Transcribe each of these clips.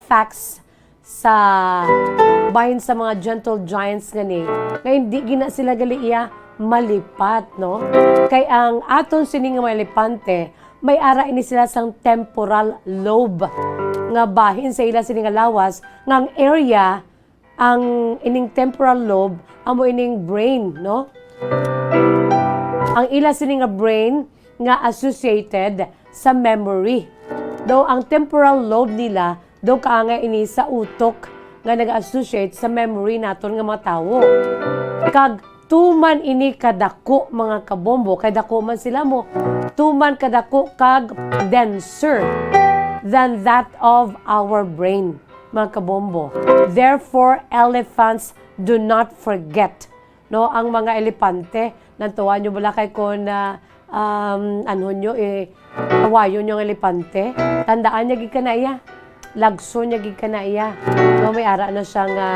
facts sa bahin sa mga gentle giants gani nga hindi gina sila gali iya malipat, no? Kay ang aton sining mga elepante may ara ini sila sang temporal lobe nga bahin sa ila sining lawas nga ang area ang ining temporal lobe amo ining brain, no? Ang ila sining brain nga associated sa memory. Daw ang temporal lobe nila daw kaangay ini sa utok nga nag-associate sa memory naton nga mga tawo. Kag tuman ini kadako mga kabombo, kay dako man sila mo. Tuman kadako kag denser than that of our brain, mga kabombo. Therefore, elephants do not forget. No, ang mga elepante, nantuwa nyo bala kay kung ano nyo, awayo nyo ang elepante. Tandaan niya gid ka na iya. Lagso niya gid ka na iya. No, may ara na siya nga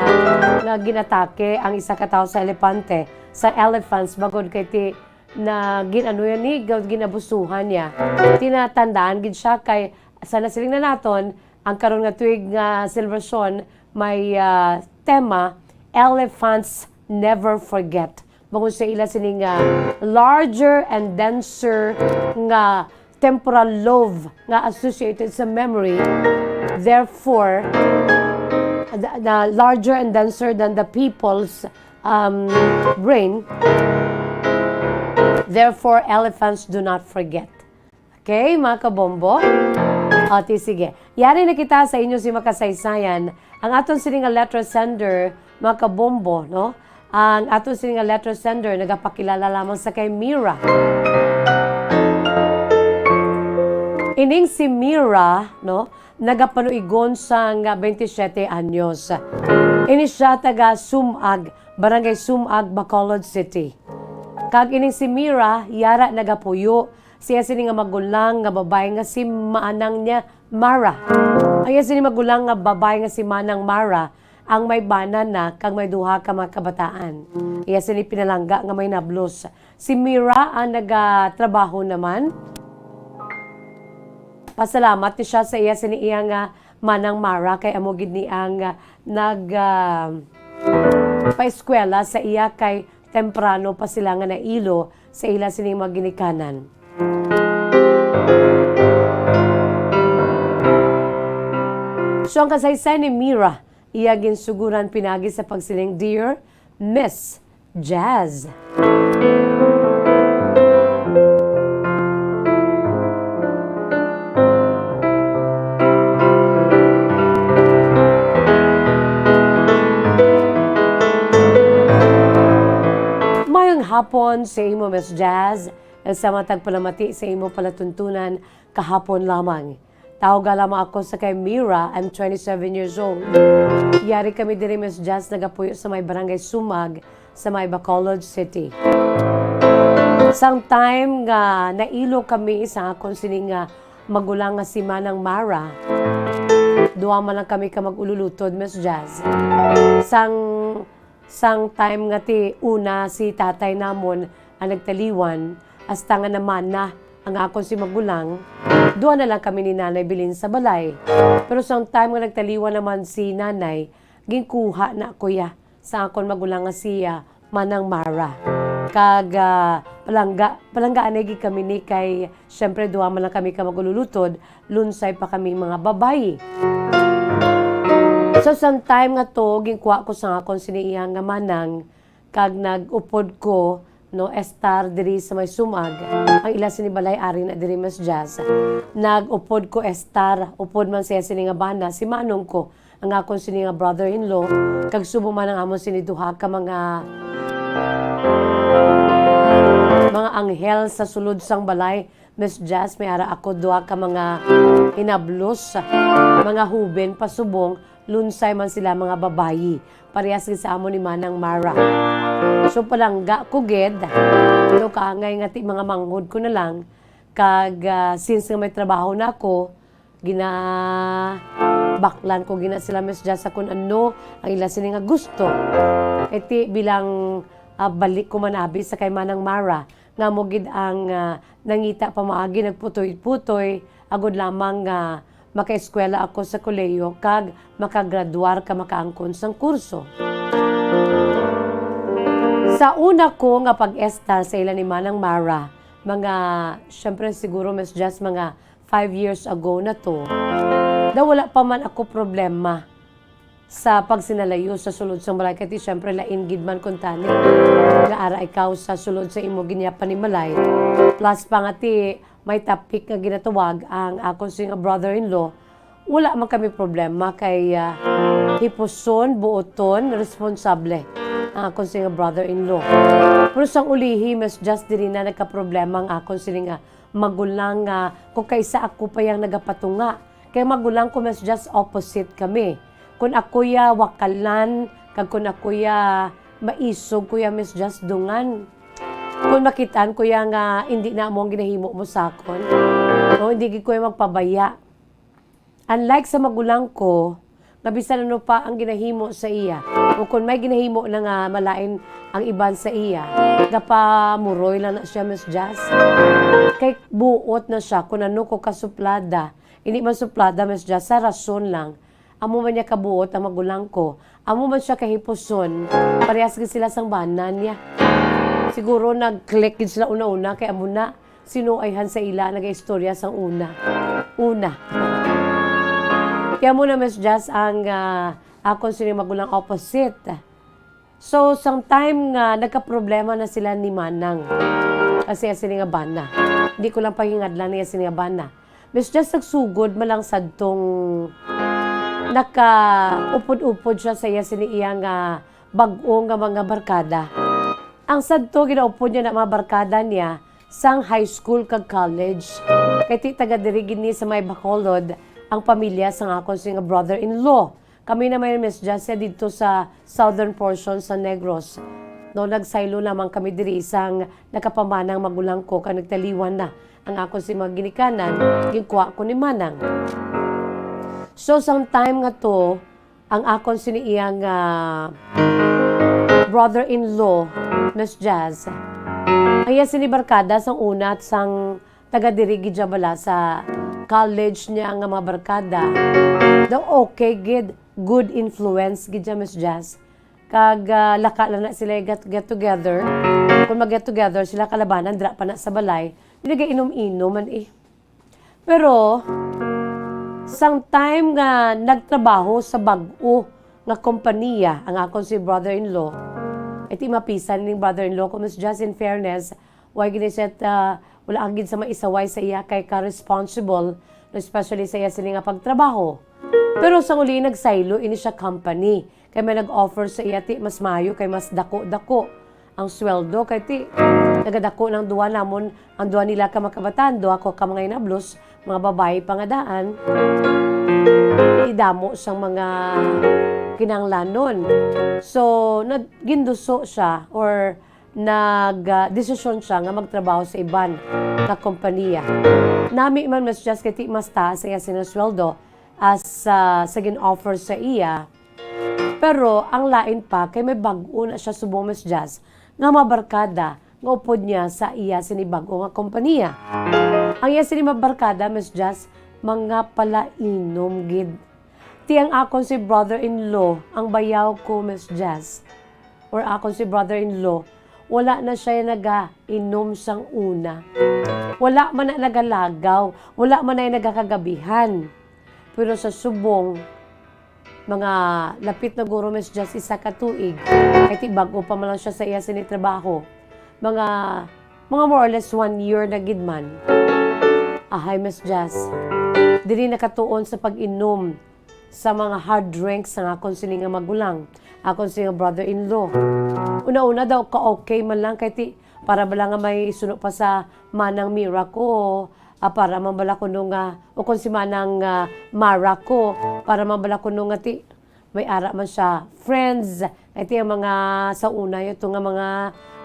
ginatake ang isa ka tawo sa elepante. Sa elephants, bagod kay ti na ginano yan ni, ginabusuhan niya. Tinatandaan gid siya kay sa nasiling na naton, ang karon nga tuig nga celebration may tema, Elephants Never Forget. Bangon sa ila sining larger and denser nga temporal lobe nga associated sa memory. Therefore, the larger and denser than the people's brain. Therefore, elephants do not forget. Okay, mga kabombo? Ati, sige. Yari na kita sa inyo si makasaysayan. Ang aton sining letter sender, mga kabombo, no? Ang aton sining letter sender, nagapakilala lamang sa kay Mira. Ining si Mira, no? Nagapanuigon sa 27 anyos. Ini siya taga Sumag, Barangay Sumag, Bacolod City. Kag ining si Mira, yara nagapuyo. Siya sini nga magulang nga babae nga si maanang niya Mara. Ay sini magulang nga babae nga si manang Mara ang may bana na kag may duha ka mga kabataan. Iya sini pinalangga nga may nablos. Si Mira ang nagatrabaho naman. Pasalamat ni siya sa iya sini iya nga manang Mara kay amo gid ni ang pa-eskwela sa iya kay temprano pa sila nga nailo sa ila sining mga ginikanan. So ang kasaysay ni Mira, iya ginsuguran pinagi sa pagsiling Dear Miss Jazz. Mayong hapon sa imo Miss Jazz, sa matag palamati sa imo palatuntunan kahapon lamang. Tawag lamang ako sa kay Mira, I'm 27 years old. Yari kami diri Miss Jazz nagapuyo sa may Barangay Sumag sa may Bacolod City. Sang time nga nailo kami sa akong sining magulang nga si Manang Mara. Duha man lang kami ka mag-ululutod Miss Jazz. Sang time nga ti una si tatay namon ang nagtaliwan, hasta nga naman na ang akong si magulang, doon na lang kami ni nanay bilin sa balay. Pero sa time nga nagtaliwan naman si nanay, ginkuha na kuya sa akong magulang nga siya, Manang Mara. Kag palanggaan na kami ni kay, syempre duwa man lang kami ka magululutod, lunsay pa kami mga babay. So some time nga to, ginkuha ko sa akong siniyang nga manang, kag nag-upod ko, no, estar diri sa may Sumag. Ang ila sinibalay ari na diri Miss Jazz. Nag-upod ko estar, upod man siya sini nga bana, si manong ko, ang akong sini nga brother-in-law, kag subo man ang amon sini duha ka mga anghel sa sulod sang balay. Miss Jazz, may ara ako duha ka mga inablos, mga huben pasubong, lunsay man sila mga babayi. Parehas sa amon ni Manang Mara. So palangga ko ged, no, kaangay nga ti mga manghod ko na lang, kag since nga may trabaho na ako, baklan ko gina sila Miss Jazz kung ano ang ila sila nga gusto. Iti bilang balik ko manabi sa kay Manang Mara, nga mo gid ang nangita pamaagi nagputoy-putoy, agod lamang makaeskwela ako sa koleyo kag makagraduar ka makaangkon sang kurso. Sa una ko nga pag-estar sa ila ni Manang Mara, syempre siguro mas just mga 5 years ago na to, wala pa man ako problema sa pagsinalayo sa sulod sa balay. Kaya syempre lain gid man kuntani nga ara ikaw sa sulod sa imo ginyapan ni Malay. Plus pa nga may topic nga ginatawag ang ako sing brother-in-law. Wala man kami problema kay hipuson, buoton, responsable ang akong sing brother-in-law. Pero sang ulihi, mas just diri na nagka-problema ang akong sing magulang kung kaysa ako pa yung nagapatunga. Kaya magulang ko mas just opposite kami. Kung ako ya wakalan, kag kung ako ya maisog, kuya mas just dungan. Kung makitaan ko ya nga hindi na mo ang ginahimo mo sa akon, o hindi ko yung magpabaya. Unlike sa magulang ko, nabisan ano pa ang ginahimo sa iya. O kung may ginahimo na nga malain ang iban sa iya, napamuroy lang na siya mas just. Kay buot na siya kung ano ko kasuplada. Hindi man suplada mas just, sa rason lang. Amo man niya kabuot ang magulang ko. Amo man siya kahipuson. Parehas sila sang banan niya. Siguro nag-click sila una-una kay amo na sinuayhan sa ila nag-istorya sang una. Kaya mo na mas just ang akong sila magulang opposite. So, sometime nga nagka-problema na sila ni Manang. Kasi sila nga bana. Hindi ko lang pahingadlan niya sila nga bana. Mas just nagsugod malang sadtong naka-upod-upod siya sa iya siniyang bag-o nga mga barkada. Ang sadto ginaupod niya na mga barkada niya sang high school kag college. Kaya taga-dirigin niya sa may Bacolod ang pamilya sang akong sing brother-in-law. Kami na may Miss Jessie dito sa southern portion sa Negros. No, nagsaylo naman kami diri isang nakapamanang magulang ko kag nagtaliwan na ang akong si mga ginikanan, gikuha ko ni Manang. So, sometime nga to, ang akong siniyang brother-in-law, Miss Jazz, ang iya sinibarkada sang una at sang taga-dirigi bala sa college niya ang mga barkada. Daw okay, good influence gidya Miss Jazz. Kag laka lang na sila get together. Kung mag-get together sila kalabanan, dra pa na sa balay, nagainom-inom man eh. Pero, sang time nga nagtrabaho sa bag-o nga kompanya ang akong si brother-in-law, iti mapisan ng brother-in-law ko, Miss Jazz, in fairness, why giniset, wala agad sa maisaway sa iya kay ka-responsible, especially sa iya sila nga pagtrabaho. Pero sa uli, nagsaylo, ini siya company. Kaya may nag-offer sa iya, mas mayo, kay mas dako-dako ang sweldo. Kaya nagadako ng duwa namon, ang duwa nila ka makabataan, duwa ko ka mga inablos, mga babae pangadaan, idamo sang mga kinanglanon. So, ginduso siya or nag-desisyon siya nga magtrabaho sa iban na kompanya. Nami man mas just kati mas taas sa iya sinasweldo as sa gin-offer sa iya. Pero ang lain pa, kay may bag-o na siya subong mas just nga mabarkada nga upod niya sa iya sinibago nga kompanya. Ang iya sinimabarkada mas just mga palainom gid. Tiyang akon si brother-in-law, ang bayaw ko mas just or akon si brother-in-law, wala na siya naga-inom sang una. Wala man na nagalagaw. Wala man na nagakagabihan. Pero sa subong, mga lapit na guro mas just isa katuig. Kahit bago pa man lang siya sa iya sinitrabaho. Mga more or less 1 year na gidman. Ahay mas just. Dili nakatuon sa pag-inom sa mga hard drinks ng akong sininga magulang. Akong sininga brother-in-law. Una-una daw ka-okay man lang kahit para bala nga may suno pa sa Manang Mira ko, para mambala ko nung, o kung si Manang Mara ko, para mambala ko nung may ara man siya. Friends, ito yung mga sa una, ito nga mga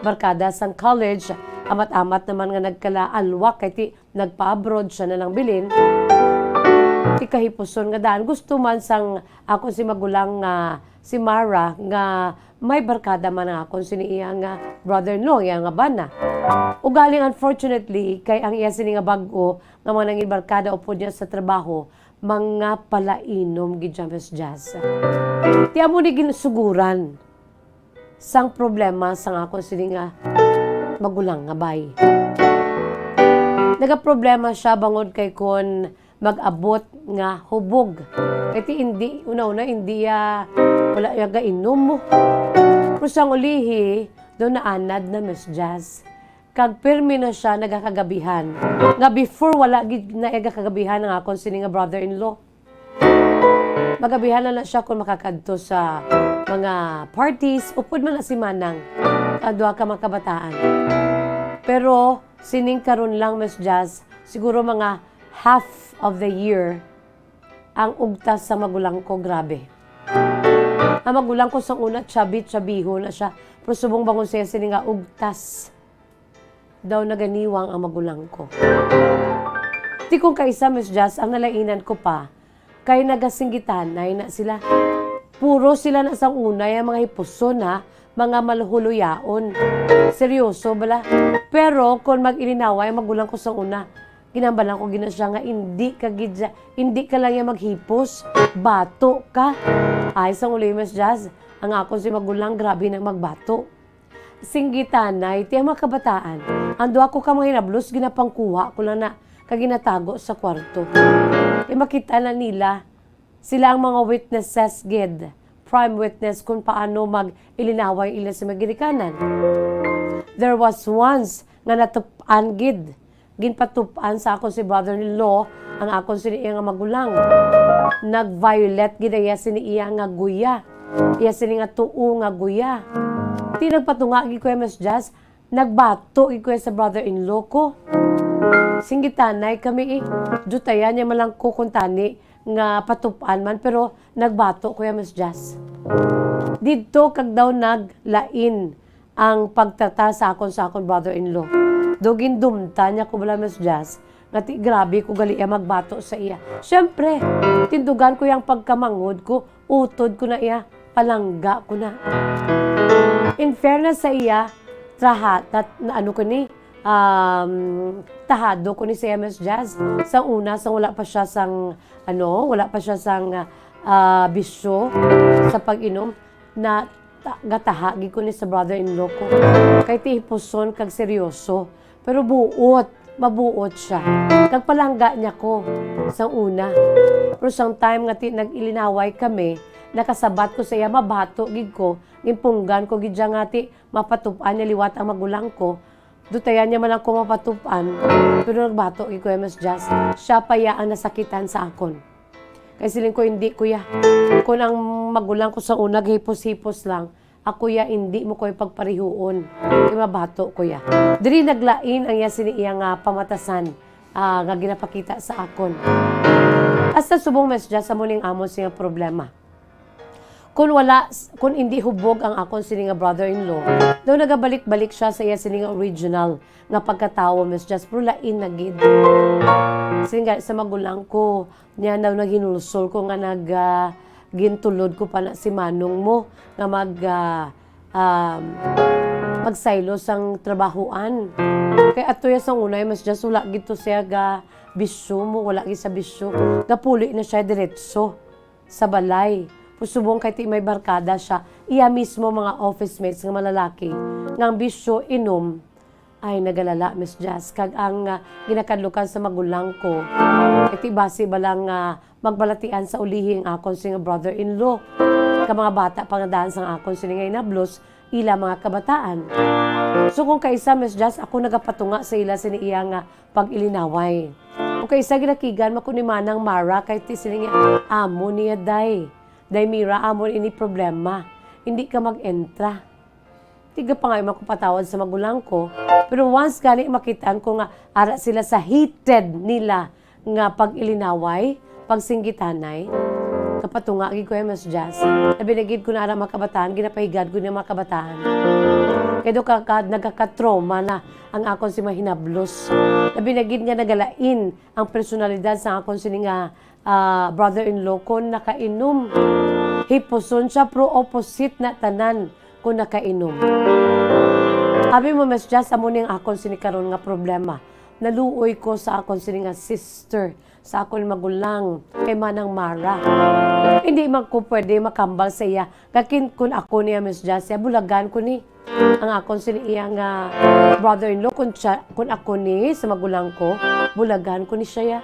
barkada sa college, amat-amat naman nga nagkala-alwak, kahit nagpa-abroad siya na lang bilin. Ti kahipuson nga daan. Gusto man sang ako si magulang si Mara nga may barkada man ako siniya nga brother-in-law, iya nga bana. Ugaling unfortunately, kay ang iya sini nga bag-o nga mga nangin barkada upod niya sa trabaho, mga palainom gid Miss Jazz. Ti amo ni ginsuguran sang problema sang ako sini nga magulang nga bay. Nagaproblema siya bangod kay kon mag-abot nga hubog. Kaya hindi, una-una, hindi wala yaga inom mo. Pero sang ulihi, doon naanad na Miss Jazz. Kag pirmi na siya nagakagabihan. Nga before wala na nagakagabihan ng akong sini nga brother-in-law. Magabihan na siya kung makakadto sa mga parties, upod man na si Manang. Kadwa ka mga kabataan. Pero, sining karon lang, Miss Jazz, siguro mga half of the year, ang ugtas sa magulang ko, grabe. Ang magulang ko sa una, chabi-chabiho na siya. Pero subong bangon siya sining nga ugtas. Daw naganiwang ang magulang ko. Di kong kaisa, Miss Jazz, ang nalainan ko pa, kay nagasinggitan na sila. Puro sila na sa una, yung mga hipuson ha, mga malhuluyaon. Seryoso bala. Pero kung mag-ilinaway, magulang ko sa una, ginambalan ko gina siya nga hindi ka gidya, hindi ka lang yung maghipos, bato ka. Ay, sa uli, Miss Jazz, ang ako si magulang, grabe nang magbato. Singgitan na, iti ang mga kabataan. Ando ako ka mga hinablos, ginapangkuha ko lang na kaginatago sa kwarto. Makita na nila, sila ang mga witnesses, gid. Prime witness kung paano mag-ilinaway ila sa magirikanan. There was once nga natupan gid. Ginpatupan sa akong si brother-in-law ang akong siniya nga magulang. Nag-violet gid iya siniya nga guya. Iya sini nga tuo nga guya. Ti nagpatunga gid ko Miss Jazz, nagbato gid ko sa brother-in-law ko. Singgitanay kami Jutayan niya malang ko kuntani nga patupan man, pero nagbato Kuya Miss Jazz. Dito kag daw naglain ang pagtata sa akon brother-in-law. Dugin dumta niya ko bala Miss Jazz, nga grabe ko gali magbato sa iya. Siyempre, tindugan ko yung pagkamangod ko, utod ko na iya, palangga ko na. In fairness sa iya, ano ko ni, tahado ko ni si Miss Jazz. Sa una, wala pa siya sang bisyo sa pag-inom na gatahagi ko ni sa brother-in-law ko. Kay tihipuson kag seryoso. Pero mabuot siya. Kag palangga niya ko sa una. Pero sang time nga nag-ilinaway kami, nakasabat ko sa iya, mabato gid ko, gimpunggan ko gid nga mapatupan niya liwat ang magulang ko. Dutayan niya man lang ko mapatupan, pero nagbato gid ko Miss Jazz. Siya pa ya ang nasakitan sa akon. Kaya siling ko hindi kuya. Kung ang magulang ko sa una hipos-hipos lang, ako ya hindi mo ko ipagparihuon. Kaya mabato kuya. Diri naglain ang iya nga pamatasan nga ginapakita sa akon. Hasta subong Miss Jazz sa muling amon siya problema. Kung hindi hubog ang akon sini nga brother-in-law, daw nagabalik-balik siya sa iya sini nga original nga pagkatawo Miss Jazz, pero lain na gid. Sini sa magulang ko, niya daw naginulsol ko nga gintulod ko pa na si manong mo nga magsaylo sang trabahoan. Kaya ato ya sang unay Miss Jazz, wala gid to siya ga bisyo mo, wala gid sa bisyo. Napuli na siya diretso sa balay. Pusubong kay may barkada siya, iya mismo mga office mates nga malalaki, nga ang bisyo inom, ay nagalala Miss Jazz. Kag ang ginakadlukan sa magulang ko, iti base balang magbalatian sa ulihing akon si nga brother-in-law. Ka mga bata pangadaan sang akon sini nga inablos, ila mga kabataan. So kung kaisa Miss Jazz, ako nagapatunga sa ila sini iya nga pag-ilinaway. O kaisa ginakigan mako ni Manang Mara, kay ti sini nga amo niya day. Day Mira, amon ini problema. Hindi ka mag-entra. Tiga pa nga makupatawad sa magulang ko. Pero once gani makitaan ko nga ara sila sa heated nila nga pag-ilinaway, pagsinggitanay, kapatunga gid ko Miss Jazz. Nabinagid ko na ara mga kabataan, ginapahigad ko na mga kabataan. Kaya do nagkakatroma na ang akon si mahinablos. Nabinagid nga nagalain ang personalidad sa akon sini nga brother-in-law ko nakainom. Hiposon siya, pro opposite na tanan ko nakainom. Abi mo Miss Jazz, amo ning akon sinikaron nga problema. naluoy ko sa akon sini nga sister, sa akon magulang, kay Manang Mara. Hindi man ko pwede makambal sa iya. Kakin kun ako niya, Miss Jessie, bulagan ko ni. Ang akon sini iya nga brother-in-law, kun ako ni sa magulang ko, bulagan ko ni siya ya.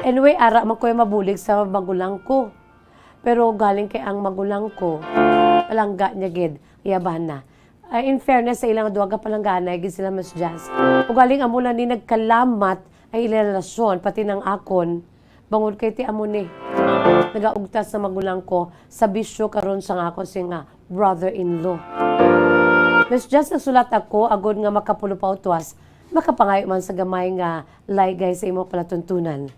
Anyway, ara man ko mabulig sa magulang ko. Pero galing kay ang magulang ko, palangga niya gid, iyabahan na. In fairness sa ilang duwaga palangganay, gid sila Miss Jazz. O galing amo na ni nagkalamat ay ilang relasyon, pati ng akon, bangod kay ti amo ni. Nagaugtas sa magulang ko, sa bisyo karon sa nga ako nga brother-in-law. Miss Jazz, nagsulat ako, agod nga makapulo pa utwas, makapangayo man sa gamay nga laygay sa imo palatuntunan.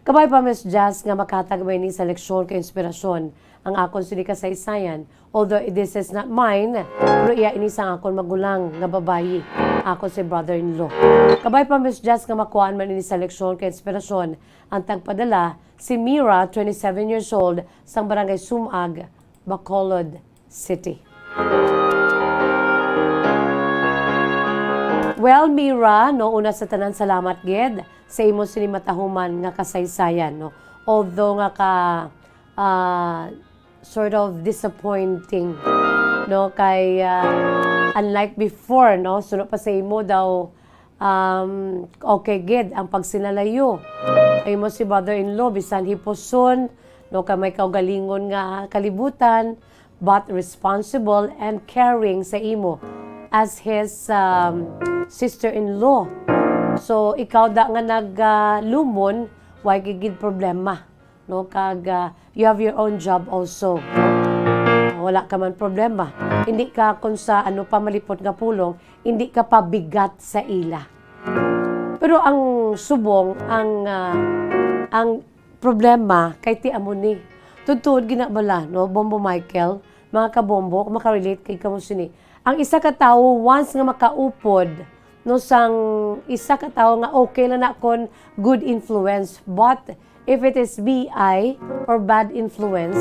Kabay pa, Miss Jazz, nga makatagmay ni sa leksyon kay inspirasyon ang akon sini kasaysayan. Although this is not mine, pero iya ini sang akon magulang nga babayi, ako si brother-in-law. Kabay pa, Miss Jazz, nga makuhaan man ini sa leksyon kay inspirasyon ang tagpadala si Mira, 27 years old, sang barangay Sumag, Bacolod City. Well, Mira, no, una sa tanan salamat gid sa imo sinimatahuman nga kasaysayan, no. Although nga ka sort of disappointing, no, kay unlike before, no, suno pa sa imo daw okay gid ang pagsinalayo. Ay mo si brother-in-law bisan hiposon, no, kay may kaugalingon nga kalibutan, but responsible and caring sa imo as his sister-in-law. So, ikaw da nga naglumon, why gigid problema. No? Kag, you have your own job also. No? Wala ka man problema. Hindi ka kung sa ano pa malipot nga pulong, hindi ka pa bigat sa ila. Pero ang subong, ang problema, kay ti amo ni. Tutuod ginabala, no? Bombo Michael, mga kabombo, makarelate kay kamo sini. Ang isa ka tawo, once nga makaupod, no, sang isa ka tao nga okay lang na kon good influence, but if it is BI or bad influence,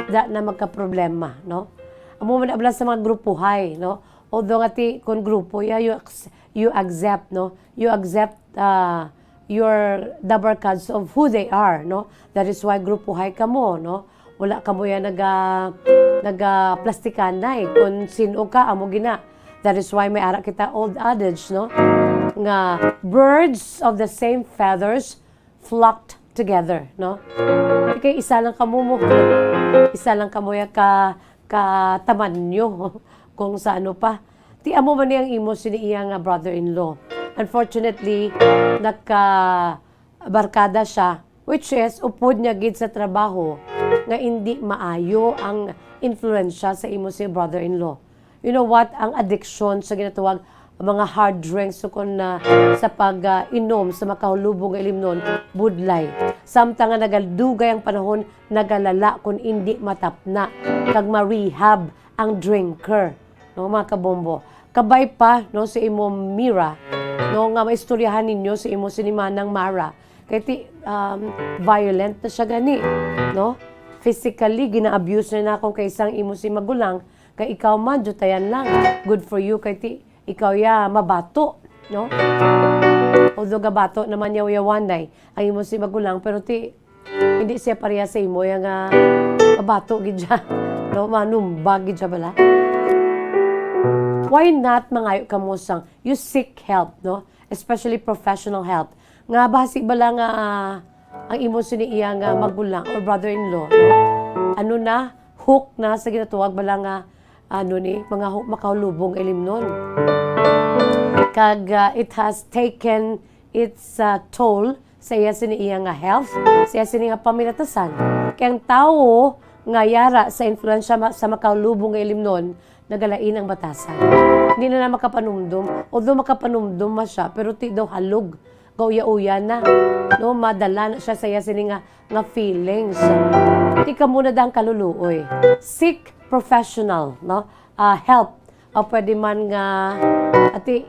that na magka-problema, no? Amo man abla sa mga grupuhay, no? Although nga ti kon grupo ya you accept, no? You accept the barkads of who they are, no? That is why grupuhay kamo, no? Wala kamo ya naga plastikan na kung sino ka amo gina. That is why may ara kita old adage, no? Nga birds of the same feathers flocked together, no? Kaya isa lang kamo mo. Isa lang kamo ya kataman nyo kung sa ano pa. Ti amo man niyang imo sini iya nga brother-in-law. Unfortunately, barkada siya, which is upod niya gid sa trabaho nga hindi maayo ang influensya sa imo si brother-in-law. You know what? Ang addiction sa ginatawag mga hard drinks so kung sa pag-inom sa makahulubong ilimnon, budlay. Samtang nga nagadugay ang panahon, nagalala kung hindi matapna. Kag ma-rehab ang drinker. No, mga kabombo. Kabay pa, no, si imo Mira, no, nga maistoryahan ninyo si imo sinimanang Mara. Kaya violent na siya gani. No? Physically, gina-abuse na akong kay isang imo si magulang. Kay ikaw man, jutayan lang. Good for you, kay ikaw ya mabato, no? Although gabato naman yaw yawanay, ang imo si magulang, pero hindi siya pareha sa imo, yung mabato gid siya, no? Manumbag gid siya bala. Why not mangayo ka mo sang, you seek help, no? Especially professional help. Nga basi bala nga ang imo siniya nga magulang or brother-in-law, no? Ano na, hook na sa ginatuwag bala nga mga makahulubong ilimnon. Kag it has taken its toll sa iya siniya nga health, sa iya siniya nga paminatasan. Kaya ang tao nga yara sa influensya sa makahulubong ilimnon, nagalain ang batasan. Hindi na makapanumdum. Although makapanumdum ma siya, pero ti daw halog. Gauya-uya na. No, madala na siya sa iya siniya nga feelings. Ti ka muna dang kaluluoy. Seek professional, no? Help. O pwede man nga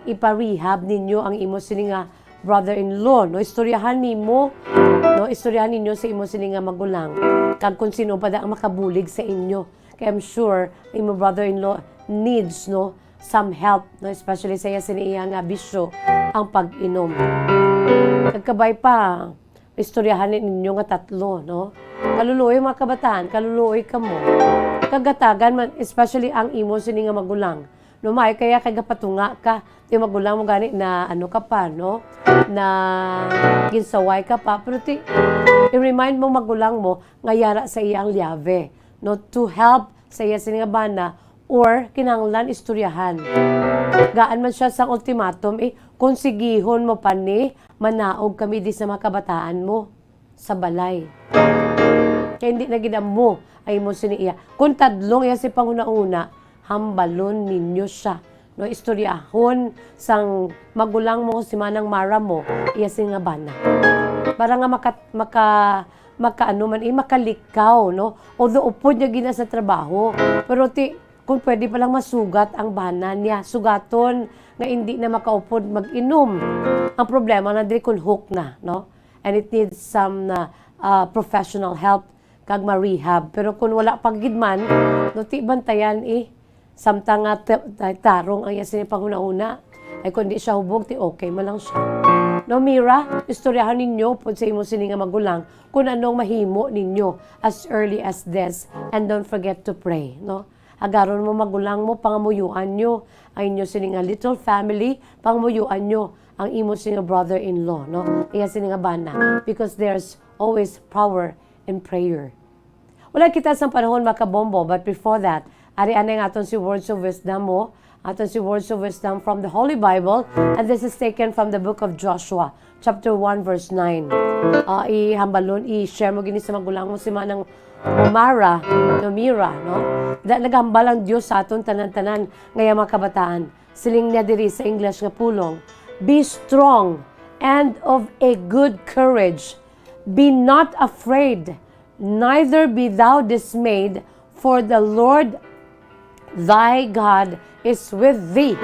ipa-rehab ninyo ang imo sini nga brother-in-law, no? Istoryahan nimo, no? Istoryahan ninyo sa imo sini nga magulang. Kag kung sino pa da ang makabulig sa inyo. Kaya I'm sure imo brother-in-law needs, no, some help, no? Especially sa iya siniya nga bisyo ang pag-inom. Kagkabay pa, istoryahan ninyo nga tatlo, no? Kaluluoy mga kabataan, kaluluoy ka mo. Kagatagan man, especially ang imo sini nga magulang. No, may kaya kagapatunga ka, yung magulang mo gani na ano ka pa, no? Na ginsaway ka pa, pero i-remind mo magulang mo nga yara sa iyang liyave, no? To help sa iya sini nga bana or kinahanglan istoryahan. Gaan man siya sa ultimatum, konsigihon mo pa ni manaog kami di sa mga kabataan mo sa balay. Kaya hindi na ginam mo ay mo siniya. Kung tadlong iya si panguna-una, hambalon ninyo siya. No, istoryahon sang magulang mo si manang mara mo, iya si nga bana. Para nga makalikaw, no? Although upod niya gina sa trabaho, pero kung pwede palang masugat ang bana niya, sugaton nga hindi na makaupod mag-inom. Ang problema na diri kung hook na, no? And it needs some professional help kag ma-rehab. Pero kung wala pagidman, no, bantayan samtang nga tarong ang yasin panguna-una, ay kung di siya hubog, okay man lang siya. No, Mira, istoryahan ninyo po sa imo sini nga magulang kung anong mahimo ninyo as early as this. And don't forget to pray, no? Agaron mo magulang mo, pangamuyuan nyo ang inyo sini nga little family, pangamuyuan nyo ang imo sini nga brother-in-law, no? Iya sini nga bana. Because there's always power in prayer. Wala kita sa panahon makabombo, but before that, ari-anay nga aton si Words of Wisdom mo, aton si Words of Wisdom from the Holy Bible, and this is taken from the book of Joshua, chapter 1, verse 9. Ihambalon, i-share mo gini sa magulang mo si manang Mara, no, Mira, no? Nagambal ang Diyos sa aton tanan-tanan ngaya mga kabataan. Siling niya diri sa English nga pulong, be strong and of a good courage. Be not afraid, neither be thou dismayed, for the Lord thy God is with thee,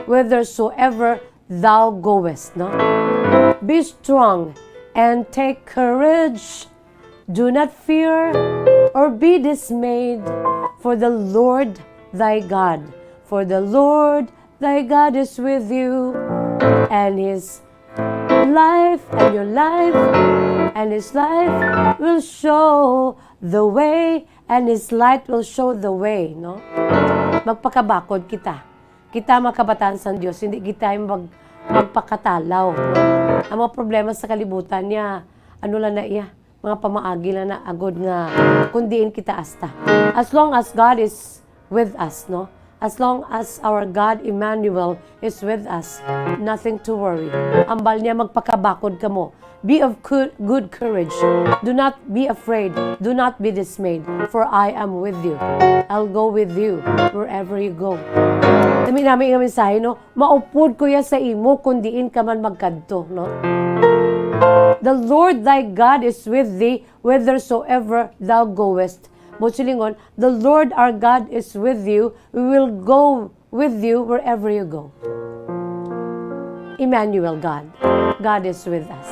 whithersoever thou goest. No? Be strong and take courage. Do not fear or be dismayed, for the Lord thy God, for the Lord thy God is with you, and his life and your life and his life will show the way, and his light will show the way, no? Magpakabakod kita. Kita mga kabataan sa Diyos, hindi kita magpakatalaw, no? Ang mga problema sa kalibutan niya, ano lang na iya, mga pamaagi lang na agod nga kundiin kita asta. As long as God is with us, no? As long as our God Emmanuel is with us, nothing to worry. Ambal niya magpakabakod ka mo. Be of good courage. Do not be afraid. Do not be dismayed, for I am with you. I'll go with you wherever you go. Dami namin ang mensahe, no? Maupod ko ya sa imo kung diin ka man magkadto, no? The Lord thy God is with thee whithersoever thou goest. Busilingon, the Lord our God is with you. We will go with you wherever you go. Emmanuel God. God is with us.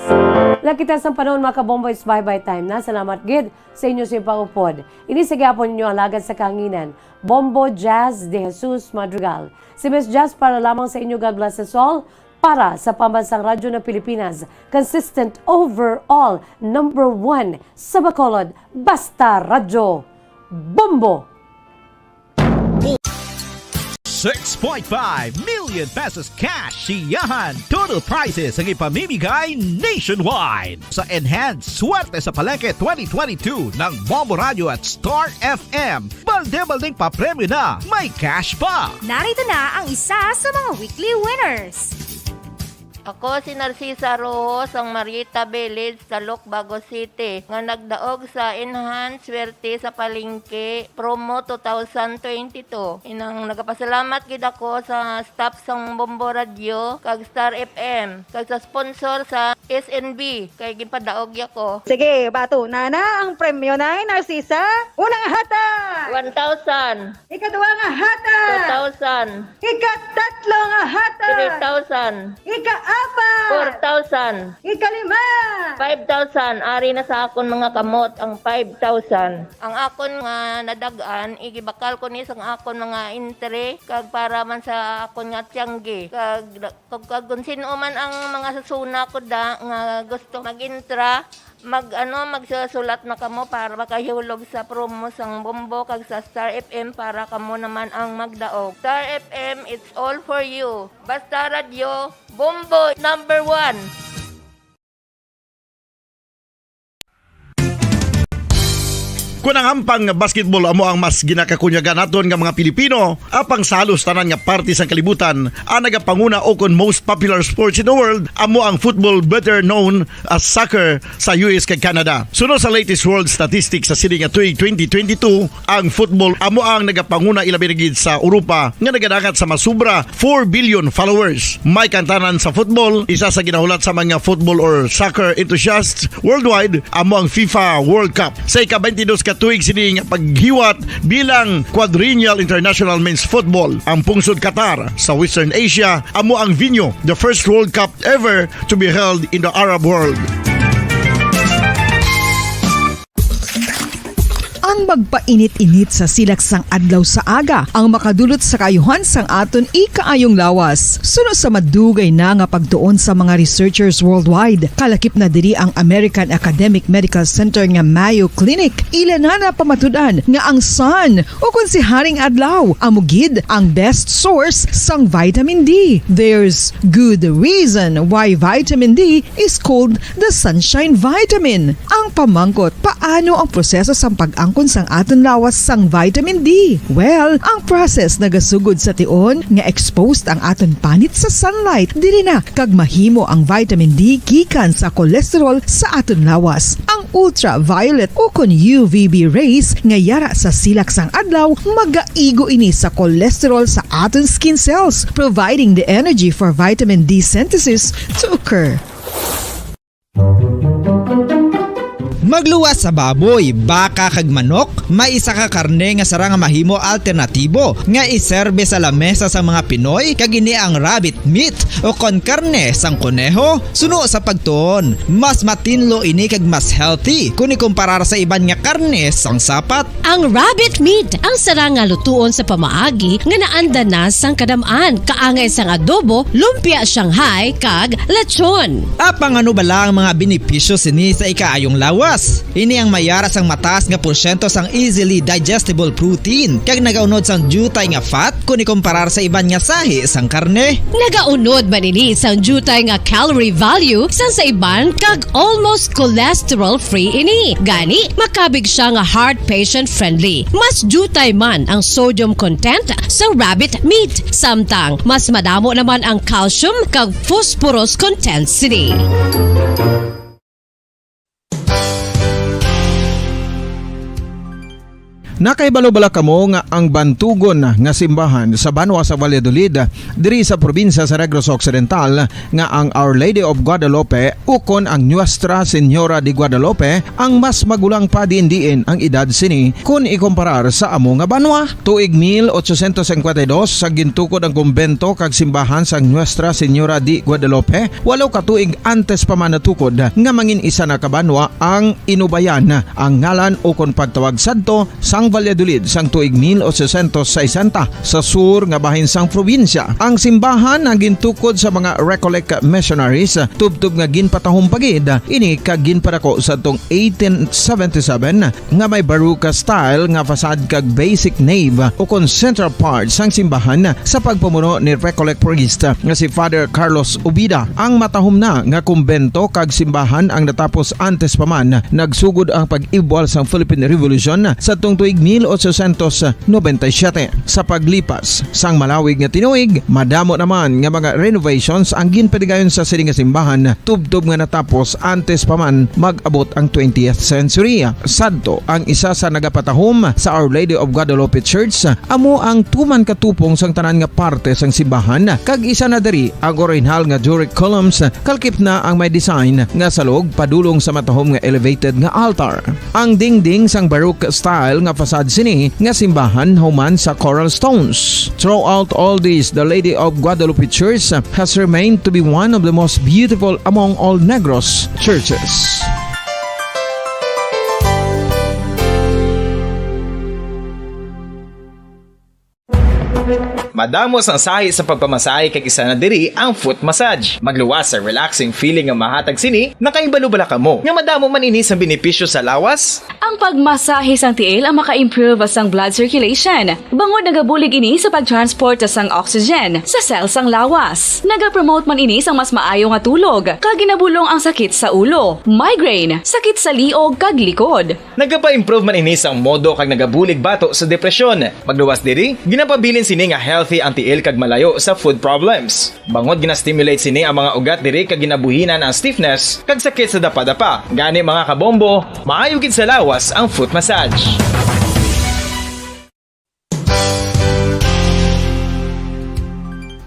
Lakita sa panahon mga kabombo, is bye-bye time na. Salamat gid sa inyo sa pangupod. Inisagapon ninyo ang lagad sa kanginan. Bombo Jazz de Jesus Madrigal. Si Miss Jazz para lamang sa inyo. God bless us all. Para sa Pambansang Radyo ng Pilipinas, consistent overall, number 1 sa Bacolod, Basta Radyo Bombo! 6.5 million pesos cash siyahan. Total prizes ang ipamimigay nationwide. Sa Enhanced Swerte sa Palengke 2022 ng Bombo Radio at Star FM. Balde-baldeng papremyo na, may cash pa. Narito na ang isa sa mga weekly winners. Ako si Narcisa Rojo sang Marieta Village sa Bago City nga nagdaog sa Enhanced Swerte sa Palengke promo 2022. Inang nagapasalamat gid ako sa staff sang Bombo Radio kag Star FM kag sa sponsor sa SNB kay gipadaog ko. Sige, bato na ang premyo na Narcisa. Unang hata. 1,000, Ikaduwa nga hata. 2,000, Ikatatlo nga hata. 3,000, Ikaapat. 4,000, Ikalima. 5,000. Ari na sa akon mga kamot ang 5,000. Ang akon nga nadagan, igibakal ko ni sang akon mga intere kag para man sa akon nga tiyanggi. Kag kung sino man ang mga sasuna ko da nga gusto mag-intra, magsusulat na kamo para makahulog sa promo sang Bombo kag sa Star FM para kamo naman ang magdaog. Star FM, it's all for you. Basta Radio, Bombo number 1. Kung ang ampang basketball amo ang mas ginakakunyagan naton nga mga Pilipino, apang salos tanan nga parte sa kalibutan, ang nagapanguna o kon most popular sports in the world, amo ang football, better known as soccer sa US kag Canada. Sunod sa latest world statistics sa sini nga tuig 2022, ang football amo ang nagapanguna ilabi na gid sa Europa nga nagadagat sa masubra 4 billion followers. May kantanan sa football, isa sa ginahulat sa mga football or soccer enthusiasts worldwide, amo ang FIFA World Cup. Sa ika-22 tuig sini nga paghiwat bilang Quadrennial International Men's Football. Ang pungsod Qatar sa Western Asia amo ang venue, the first World Cup ever to be held in the Arab world. Ang magpainit-init sa silaksang adlaw sa aga ang makadulot sa kaayuhan sang aton ikaayong lawas. Sunod sa madugay na nga pagtuon sa mga researchers worldwide, kalakip na diri ang American Academic Medical Center nga Mayo Clinic. Ilan na pamatudan nga ang sun o kung si Haring Adlaw amugid ang best source sang vitamin D. There's good reason why vitamin D is called the sunshine vitamin. Ang pamangkot, paano ang proseso sang pag-angkon sang aton lawas sang vitamin D? Well, ang process nagasugod sa tion nga exposed ang aton panit sa sunlight diri na kag mahimo ang vitamin D gikan sa cholesterol sa aton lawas. Ang ultraviolet o kon UVB rays nga yara sa silak sang adlaw magaigo ini sa cholesterol sa aton skin cells, providing the energy for vitamin D synthesis to occur. Magluwas sa baboy, baka kag manok, may isa ka karne nga sara nga mahimo alternatibo nga iserbe sa lamesa sa mga Pinoy kag ini ang rabbit meat o kon karne sang kuneho. Suno sa pagtuon, mas matinlo ini kag mas healthy kung ikumparar sa iban nga karne sang sapat. Ang rabbit meat ang sara nga lutuon sa pamaagi nga naanda na sang kadamaan, kaangay sang adobo, lumpia Shanghai kag lechon. Apang ano bala ang mga benepisyo sini sa ikaayong lawas? Ini ang mayara sang mataas nga porsyento sang easily digestible protein kag nagaunod sang jutay nga fat kung ikumparar sa iban nga sahi sang karne. Nagaunod man ini sang jutay nga calorie value sang sa iban kag almost cholesterol free ini. Gani makabig siya nga heart patient friendly. Mas jutay man ang sodium content sa rabbit meat, samtang mas madamo naman ang calcium kag phosphorus content sini. Nakaibalo-bala kamo nga ang bantugon nga simbahan sa Banwa sa Valladolid diri sa probinsya sa Negros Occidental nga ang Our Lady of Guadalupe ukon ang Nuestra Señora de Guadalupe ang mas magulang pa diin ang edad sini kung ikomparar sa amo nga banwa. Tuig 1852 sa gintukod ang kumbento kag simbahan sa Nuestra Señora de Guadalupe, walo ka tuig antes pa man natukod nga mangin isa na kabanwa ang inubayan ang ngalan ukon pagtawag sadto sang Valladolid sang tuig 1860 sa sur nga bahin sang probinsya. Ang simbahan ang gintukod sa mga Recollect missionaries tubtub nga ginpatahong pagid ini kag ginpadako sa tong 1877 nga may baroque style nga fasad kag basic nave o kon central part sang simbahan sa pagpamuno ni Recollect priest nga si Father Carlos Ubida. Ang matahom na nga kumbento kag simbahan ang natapos antes pa man nagsugod ang pag-ibwal sang Philippine Revolution sa tong tuig 1897. Sa paglipas sang malawig nga tinuig, madamo naman nga mga renovations ang ginpadigayon sa sining nga simbahan, tubtob nga natapos antes pa man mag-abot ang 20th century. Sadto ang isa sa nagapatahom sa Our Lady of Guadalupe Church, amo ang tuman katupong sang tanan nga parte sang simbahan, kag isa na diri ang original nga Doric columns, kalkip na ang may design nga salog padulong sa matahom nga elevated nga altar. Ang dingding sang Baroque style nga facade sini nga simbahan human sa coral stones. Throughout all this, the Lady of Guadalupe Church has remained to be one of the most beautiful among all Negros churches. Madamos ang sahi sa pagpamasahe kag isa na diri ang foot massage. Magluwas sa relaxing feeling nga mahatag sini, nakaibalo-bala ka mo. Nga madamo man ini sa benepisyo sa lawas. Ang pagmasahe sang tiil ang maka-improve sang blood circulation. Bangod nagabulig ini sa pagtransport sang oxygen sa cells sang lawas. Nagapromote man ini sang mas maayo nga tulog, kag ginabulong ang sakit sa ulo, migraine, sakit sa liog kag likod. Nagapa-improve man ini sang modo kag nagabulig bato sa depresyon. Magluwas diri, ginapabilin sini nga healthy ang tiil kag malayo sa food problems. Bangod ginastimulate sini ang mga ugat diri kag ginabuhinan ang stiffness kag sakit sa dapa-dapa. Gani mga kabombo, maayo gid sa lawas ang foot massage.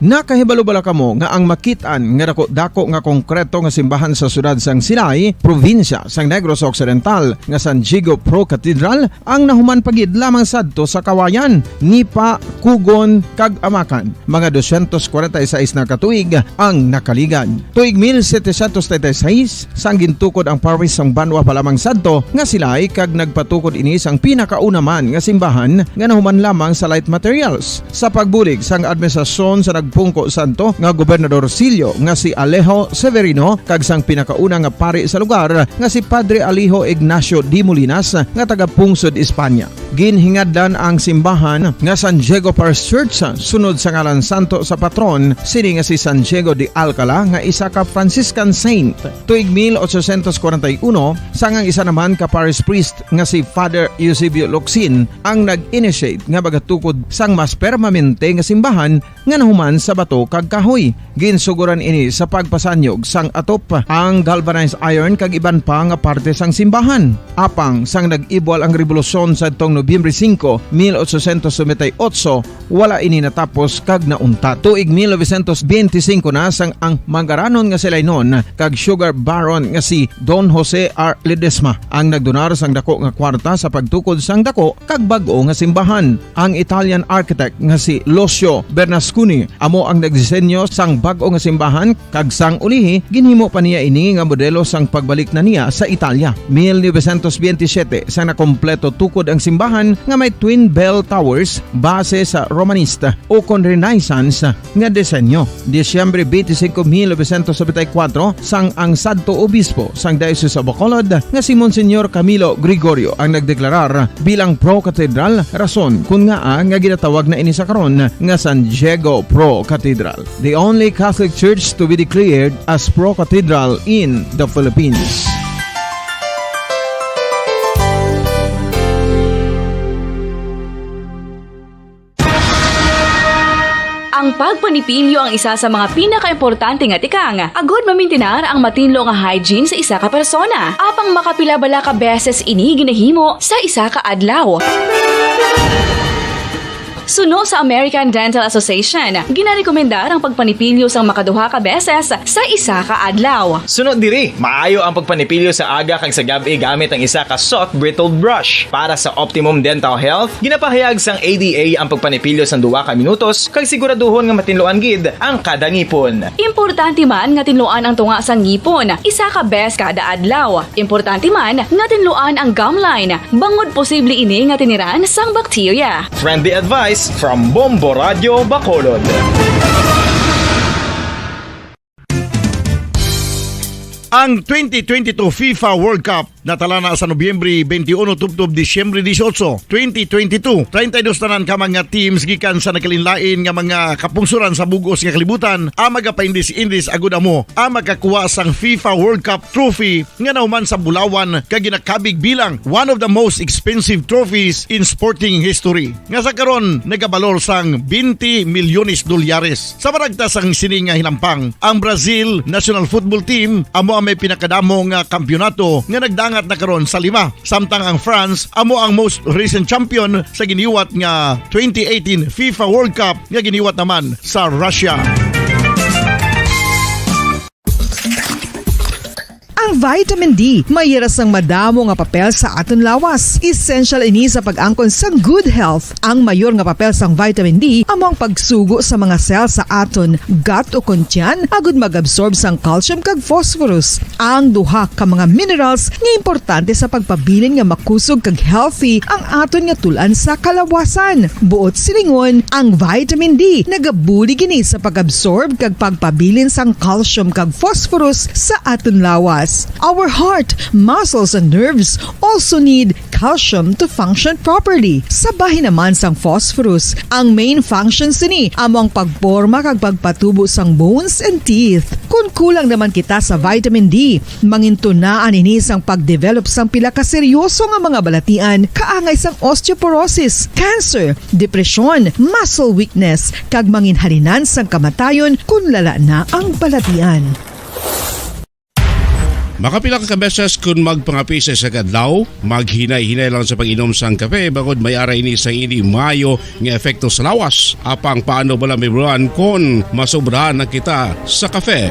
Nakahibalo-bala kamo nga ang makitaan nga dako nga konkreto nga simbahan sa sudad sang Sinay, probinsya sang Negros Occidental nga San Diego Pro Cathedral ang nahuman pagid lamang sadto sa Kawayan, Nipa, Kugon kag Amakan. Mga 246 na katuig ang nakaligan. Tuig 1736 sang gintukod ang parish sang Banwa pa lamang sadto nga silay kag nagpatukod ini sang pinakauna man nga simbahan nga nahuman lamang sa light materials. Sa pagbulig sang administrasyon sa Pungko Santo nga Gobernador Silio nga si Alejo Severino kag sang pinakauna nga pari sa lugar nga si Padre Alijo Ignacio D. Molinas nga taga Pungsod, Espanya. Ginhingadlan ang simbahan nga San Diego Parish Church sunod sa ngalan santo sa patron sini nga si San Diego de Alcala nga isa ka Franciscan saint. Tuig 1841 sangang isa naman ka parish priest nga si Father Eusebio Locsin ang nag-initiate nga bagatukod sang mas permanente nga simbahan nga nahuman sa bato kag kahoy. Ginsuguran ini sa pagpasanyog sang atop ang galvanized iron kag iban pa nga parte sang simbahan. Apang sang nag-ibwal ang revolusyon sa tong Nobyembre 5, 1898, wala ini natapos kag naunta. Tuig 1925 na sang ang mangaranon nga silay noon kag sugar baron nga si Don Jose R. Ledesma ang nagdonar sang dako nga kwarta sa pagtukod sang dako kag bag-o nga simbahan. Ang Italian architect nga si Lucio Bernasconi amo ang nagdisenyo sang bag-o nga simbahan kag sang ulihi ginhimo pa niya ini nga modelo sang pagbalik na niya sa Italia. 1927 sang nakompleto tukod ang simbahan nga may twin bell towers base sa Romanista o kon Renaissance nga disenyo. Disyembre 25, 1974 sang ang sadto obispo sang Diocese of Bacolod nga si Monsignor Camilo Gregorio ang nagdeklarar bilang pro cathedral, rason kun nga ginatawag na ini sa karon nga San Diego Pro Cathedral, the only Catholic church to be declared as pro cathedral in the Philippines. Ang pagpanipilyo ang isa sa mga pinaka-importante nga tikang. Agod mamintinar ang matinlo nga hygiene sa isa ka persona. Apang makapilabala ka beses ini ginahimo sa isa ka adlaw. Suno sa American Dental Association, ginarekomendar ang pagpanipilyo sang makaduha ka beses sa isa ka adlaw. Sunod diri, maayo ang pagpanipilyo sa aga kag sa gabi gamit ang isa ka soft brittled brush. Para sa optimum dental health, ginapahayag sang ADA ang pagpanipilyo sang 2 ka minutos kag siguraduhon nga matinloan gid ang kada ngipon. Importante man nga tinluan ang tunga sang ngipon, isa ka bes kada adlaw. Importante man nga tinluan ang gum line, bangod posible ini nga tiniran sang bakterya. Friendly advice from Bombo Radio Bacolod. Ang 2022 FIFA World Cup natala na sa Nobyembre 21 tubtob Disyembre 18, 2022. 32 tanan ka mga teams gikan sa nakalinlain nga mga kapungsuran sa bugos nga kalibutan ang magapaindis-indis agud amo ang makakuha sang FIFA World Cup trophy nga nauman sa Bulawan kag ginakabig bilang one of the most expensive trophies in sporting history. Nga sa karon nagabalor sang 20 milyones dolyares. Sa baragtas ang sini nga hinampang, ang Brazil National Football Team amo ang may pinakadamo nga kampyonato nga nagdangat na karon sa 5. Samtang ang France amo ang most recent champion sa giniwat nga 2018 FIFA World Cup nga giniwat naman sa Russia. Ang vitamin D mayira sang madamo nga papel sa aton lawas. Essential ini sa pag-angkon sang good health. Ang mayor nga papel sang vitamin D among pagsugo sa mga cell sa aton gut o kuntyan agud mag-absorb sang calcium kag phosphorus. Ang duha ka mga minerals nga importante sa pagpabilin nga makusog kag healthy ang aton nga tulan sa kalawasan. Buot silingon, ang vitamin D nagabuli gini sa pag-absorb kag pagpabilin sang calcium kag phosphorus sa aton lawas. Our heart, muscles, and nerves also need calcium to function properly. Sabahin naman sang phosphorus. Ang main functions ni among pagporma kag pagpatubo sang bones and teeth. Kung kulang naman kita sa vitamin D, mangintunaan ini sang pagdevelop sang pila ka seryoso nga mga balatian, kaangay sang osteoporosis, cancer, depresyon, muscle weakness, kag manginhalinan sang kamatayon kung lala na ang balatian. Makapila ka beses kung magpangapisa sa kadlaw, maghinay-hinay lang sa pag-inom sang kape bagod may ara ini sa hindi mayo nga efekto sa lawas. Apang paano bala may buwan kung masobrahan na kita sa kape?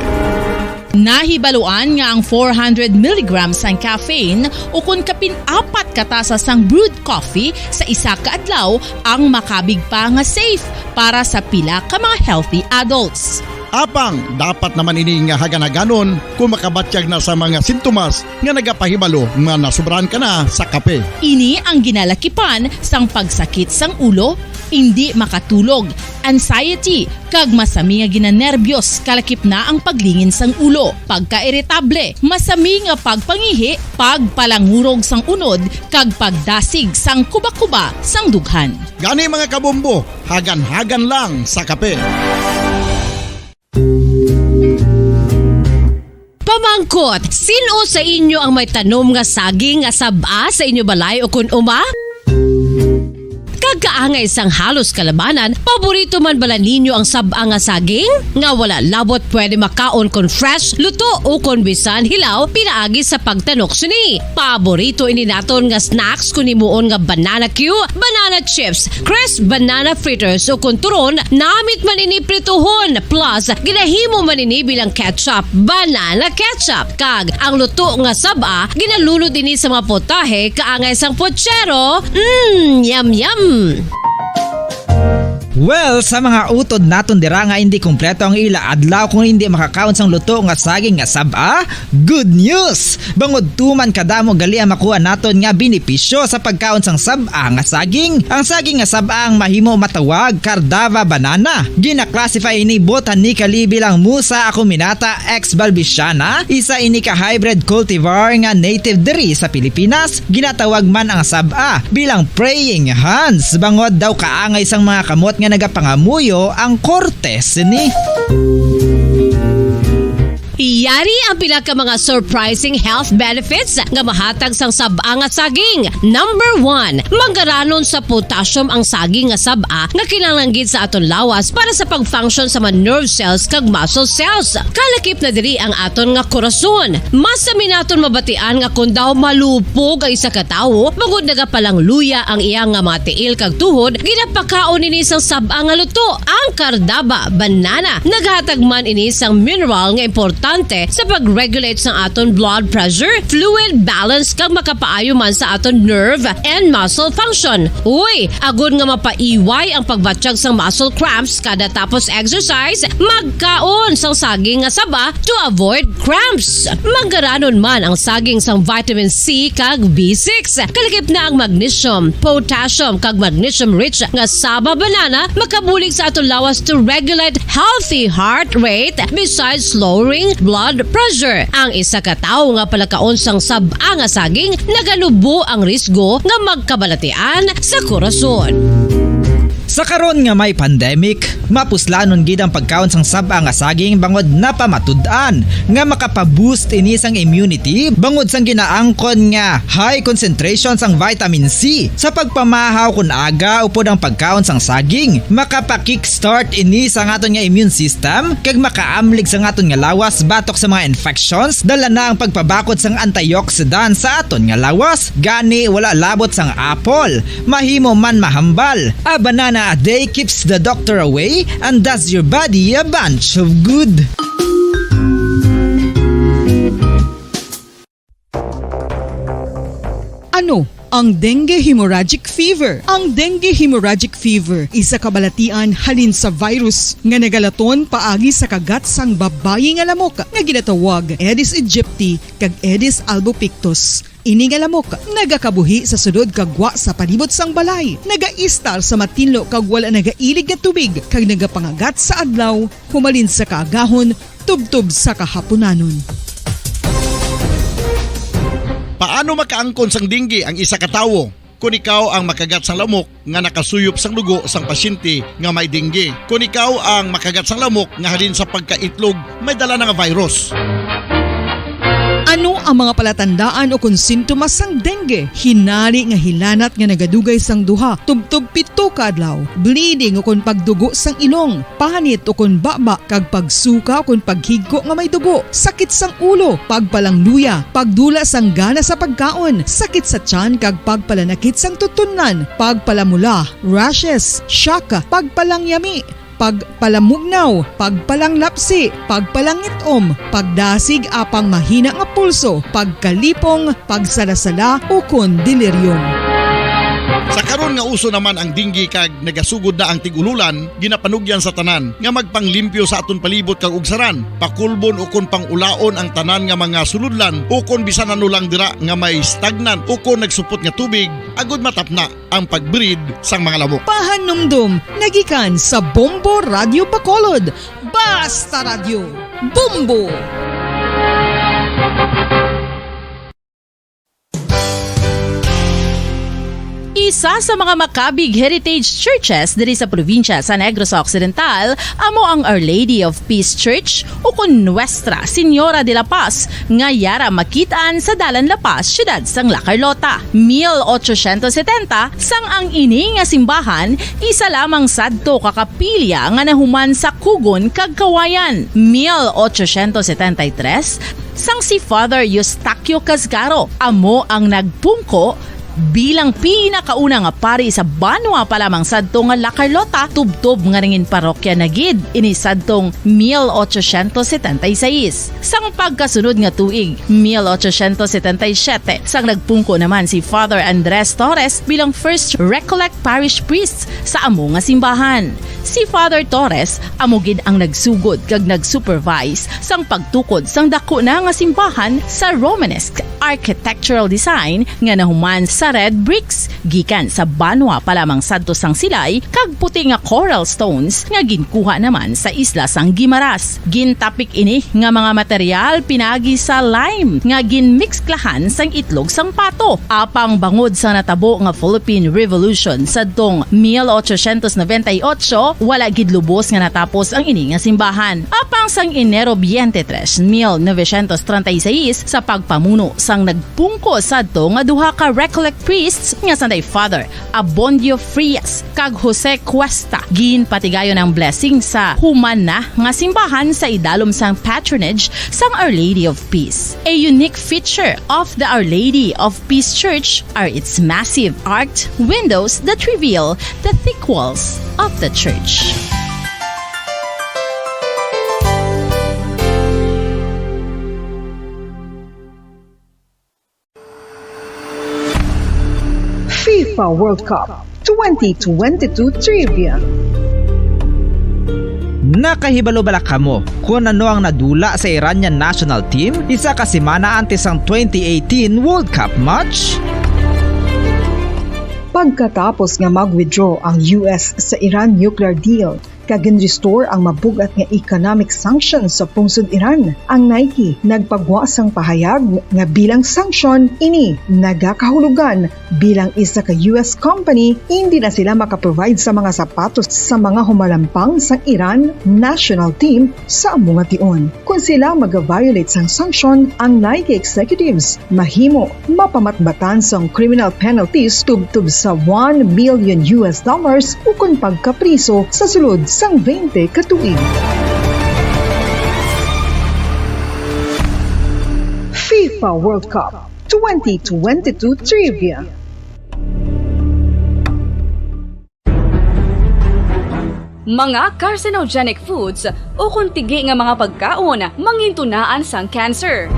Nahibaluan nga ang 400 mg ang caffeine o kung kapin-4 katasas ang brewed coffee sa isa ka adlaw ang makabig pa nga safe para sa pila ka mga healthy adults. Apang, dapat naman ini nga haganaganon kung makabatyag na sa mga sintomas nga nagapahibalo nga nasubrahan ka na sa kape. Ini ang ginalakipan sang pagsakit sang ulo, hindi makatulog, anxiety, kag masami nga ginanerbiyos kalakip na ang paglingin sang ulo, pagka-irritable, masami nga pagpangihi, pagpalangurog sang unod, kag pagdasig sang kuba-kuba sang dughan. Gani mga kabombo, hagan-hagan lang sa kape. Pamangkot, sino sa inyo ang may tanom nga saging nga saba sa inyo balay o kun uma? Kagkaangay sang halos kalabanan, paborito man bala ninyo ang saba nga saging? Nga wala labot pwede makaon kon fresh, luto o kon bisan hilaw, pinaagi sa pagtanok sini. Paborito ini naton nga snacks kun himuon nga banana Q, banana chips, crisp banana fritters o kun turon, namit man ini prituhon, plus ginahimo man ini bilang ketchup, banana ketchup. Kag ang luto nga saba, ginalunod ini sa mga potahe kaangay sang pochero. Yum yum. Well, sa mga utod naton dira nga hindi kumpleto ang ila adlaw kung hindi makakaon sang luto nga saging nga saba, good news! Bangod tuman kadamo gali ang makuha naton nga benepisyo sa pagkaon sang saba nga saging. Ang saging nga saba ang mahimo matawag Cardava banana. Gina-classify ini botanically bilang Musa acuminata ex balbisiana, isa ini ka hybrid cultivar nga native diri sa Pilipinas. Ginatawag man ang saba bilang praying hands. Bangod daw kaangay sang mga kamot nga nagapangamuyo ang kortes ni. Iyari ang pila ka mga surprising health benefits nga mahatag sang saba nga saging. Number 1, manggaranon sa potassium ang saging nga saba nga kinahanglan sa aton lawas para sa pag-function sa mga nerve cells kag muscle cells. Kalakip na diri ang aton nga korason. Mas sa minaton mabatian nga kun daw malupog ang isa ka tawo, bangod nagapalang luya ang iyang nga mga tiil kag tuhod, ginapakaon ini sang saba nga luto, ang Cardava banana. Naghatag man ini sang mineral nga importante sa pag-regulate sa aton blood pressure, fluid balance kag makapaayo man sa aton nerve and muscle function. Uy, agud nga mapaiway ang pagbatsyag sang muscle cramps kada tapos exercise, magkaon sang saging nga saba to avoid cramps. Manggaranon man ang saging sang vitamin C kag B6. Kalakip na ang magnesium, potassium kag magnesium rich nga saba banana makabulig sa aton lawas to regulate healthy heart rate besides lowering blood pressure. Ang isa ka tawo nga palakaon sang sab-a nga saging nagalubo ang risgo nga magkabalatian sa korason. Sa karon nga may pandemic, mapuslanon gid ang pagkaon sang sab-a nga saging bangod napamatud-an nga makapaboost ini sang immunity bangod sang ginaangkon nga high concentration sang vitamin C sa pagpamahaw kun aga upod ang pagkaon sang saging makapa-kickstart ini sa aton nga immune system kag makaamlig sa aton nga lawas batok sa mga infections dala na ang pagpabakod sang antioxidant sa aton nga lawas gani wala labot sang apple mahimo man mahambal a banana a day keeps the doctor away and does your body a bunch of good. Ano ang dengue hemorrhagic fever? Ang dengue hemorrhagic fever isa kabalatian halin sa virus nga nagalaton paagi sa kagat sang babayi nga lamok nga ginatawag Aedes aegypti kag Aedes albopictus. Ini nga lamok nagakabuhi sa sudod kagwa sa palibot sang balay, nagaistar sa matinlo kag wala nagailig nga tubig kag nagapangagat sa adlaw humalin sa kaagahon tubtob sa kahaponanon. Paano makaangkon sang dengue ang isa ka tawo? Kung ikaw ang makagat sang lamok nga nakasuyop sang dugo sang pasyente nga may dengue. Kung ikaw ang makagat sang lamok nga halin sa pagkaitlog may dala nga virus. Ano ang mga palatandaan o kung sintomas sang dengue? Hinali nga hilanat nga nagadugay sang duha, tubtob 7 ka adlaw, bleeding o kung pagdugo sang ilong, panit o kung baba, kag pagsuka o kung paghigko nga may dugo, sakit sang ulo, pagpalangluya, pagdula sang gana sa pagkaon, sakit sa tiyan kag pagpalanakit sang tutunan, pagpalamula, rashes, syaka, pagpalangyami, pagpalamugnaw, pagpalanglapsi, pagpalangitom, pagdasig apang mahina nga pulso, pagkalipong, pagsalasala o kun delirium. Sa karon nga uso naman ang dengue kag nagasugod na ang tigululan, ginapanugyan sa tanan nga magpanglimpyo sa aton palibot kag ugsaran, pakulbon o kon pangulaon ang tanan nga mga suludlan o kon bisan ano lang dira nga may stagnant o kon nagsupot nga tubig, agud matapna ang pagbreed sang mga lamok. Pahanumdum, nagikan sa Bombo Radio Bacolod. Basta Radio, Bombo! Isa sa mga makabig heritage churches diri sa probinsya sa Negros Occidental amo ang Our Lady of Peace Church o kun Nuestra Señora de la Paz nga yara makitaan sa Dalan La Paz, siyudad sang La Carlota. 1870 sang ang ini nga simbahan isa lamang sadto kakapilya nga nahuman sa Kugon kag Kawayan. 1873 sang si Father Eustaquio Casgaro amo ang nagpungko bilang pinakauna nga pari sa Banwa pa lamang sadto nga La Carlota, tubtob nga ringin parokya na gid ini sadtong 1876. Sang pagkasunod nga tuig 1877 sang nagpungko naman si Father Andres Torres bilang first Recollect Parish Priest sa amo nga simbahan. Si Father Torres amo gid ang nagsugod kag nagsupervise sang pagtukod sang dako na nga simbahan sa Romanesque architectural design nga nahuman sa red bricks gikan sa Banwa pa lamang sadto sang silay kag puti nga coral stones nga ginkuha naman sa isla sang Guimaras. Gintapik ini nga mga material pinagi sa lime nga ginmixklahan sang itlog sang pato. Apang bangod sa natabo nga Philippine Revolution sadtong 1898 wala gid lubos nga natapos ang ini nga simbahan. Apang sang Enero 23, 1936 sa pagpamuno sang nagpungko sadto nga duha ka Recollect priests nga sanday Father Abondio Frias kag Jose Cuesta ginpatigayon ang blessing sa human na nga simbahan sa idalom sang patronage sang Our Lady of Peace. A unique feature of the Our Lady of Peace Church are its massive arched windows that reveal the thick walls of the church. FIFA World Cup 2022 Trivia. Nakahibalo bala kamo kung ano ang nadula sa Iranian national team isa ka semana antes ang 2018 World Cup match? Pagkatapos nga mag-withdraw ang US sa Iran nuclear deal, kag-restore ang mabugat nga economic sanctions sa pungsod Iran. Ang Nike nagpagwa sang pahayag nga bilang sanction ini nagakahulugan bilang isa ka US company hindi na sila makaprovide sa mga sapatos sa mga humalampang sang Iran national team sa among nga tion. Kung sila mag-violate sang sanction, ang Nike executives mahimo mapamatbatan sang criminal penalties tubtub sa $1 million ukon pagkapriso sa sulod sang 20 ka tuig. FIFA World Cup 2022 Trivia. Mga carcinogenic foods o kuntigi nga mga pagkaon mangintunaan sang cancer.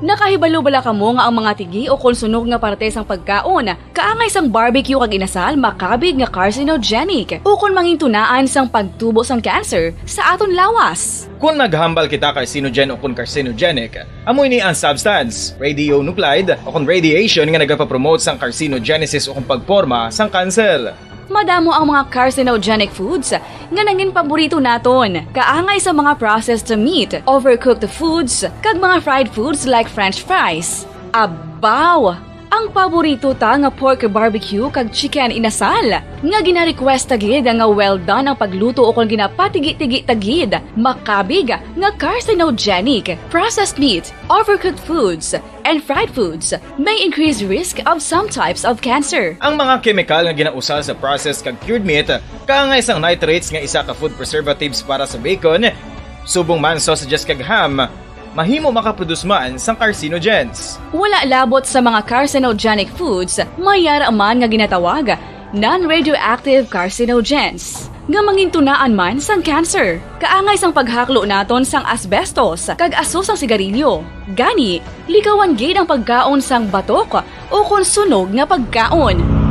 Nakahibalo bala kamo nga ang mga tigi o konsunog nga parte sang pagkaon kaangay sang barbecue kag inasal makabig nga carcinogenic o kon mangintunaan sang pagtubo sang cancer sa aton lawas. Kung naghambal kita carcinogen o kung carcinogenic, amoy ni ang substance, radionuclide o kung radiation nga nagapapromote sang carcinogenesis o kung pagporma sang cancer. Madamo ang mga carcinogenic foods nga nangin paborito naton. Kaangay sa mga processed meat, overcooked foods, kag mga fried foods like french fries. Abaw! Ang paborito ta nga pork barbecue kag chicken inasal. Nga gina-request tagid nga well done ang pagluto o kung ginapatigi-tigi tagid. Makabig nga carcinogenic, processed meat, overcooked foods, and fried foods may increase risk of some types of cancer. Ang mga chemical nga ginausal sa processed kag cured meat, kaangay sang nitrates nga isa ka food preservatives para sa bacon, subong man sausages kag ham, mahimo makaproduce man sang carcinogens. Wala labot sa mga carcinogenic foods, mayara man nga ginatawag non-radioactive carcinogens nga mangintunaan man sang cancer. Kaangay sang paghaklo naton sang asbestos kag aso sang sigarilyo. Gani, likawan gid ang pagkaon sang batok o kon sunog nga pagkaon.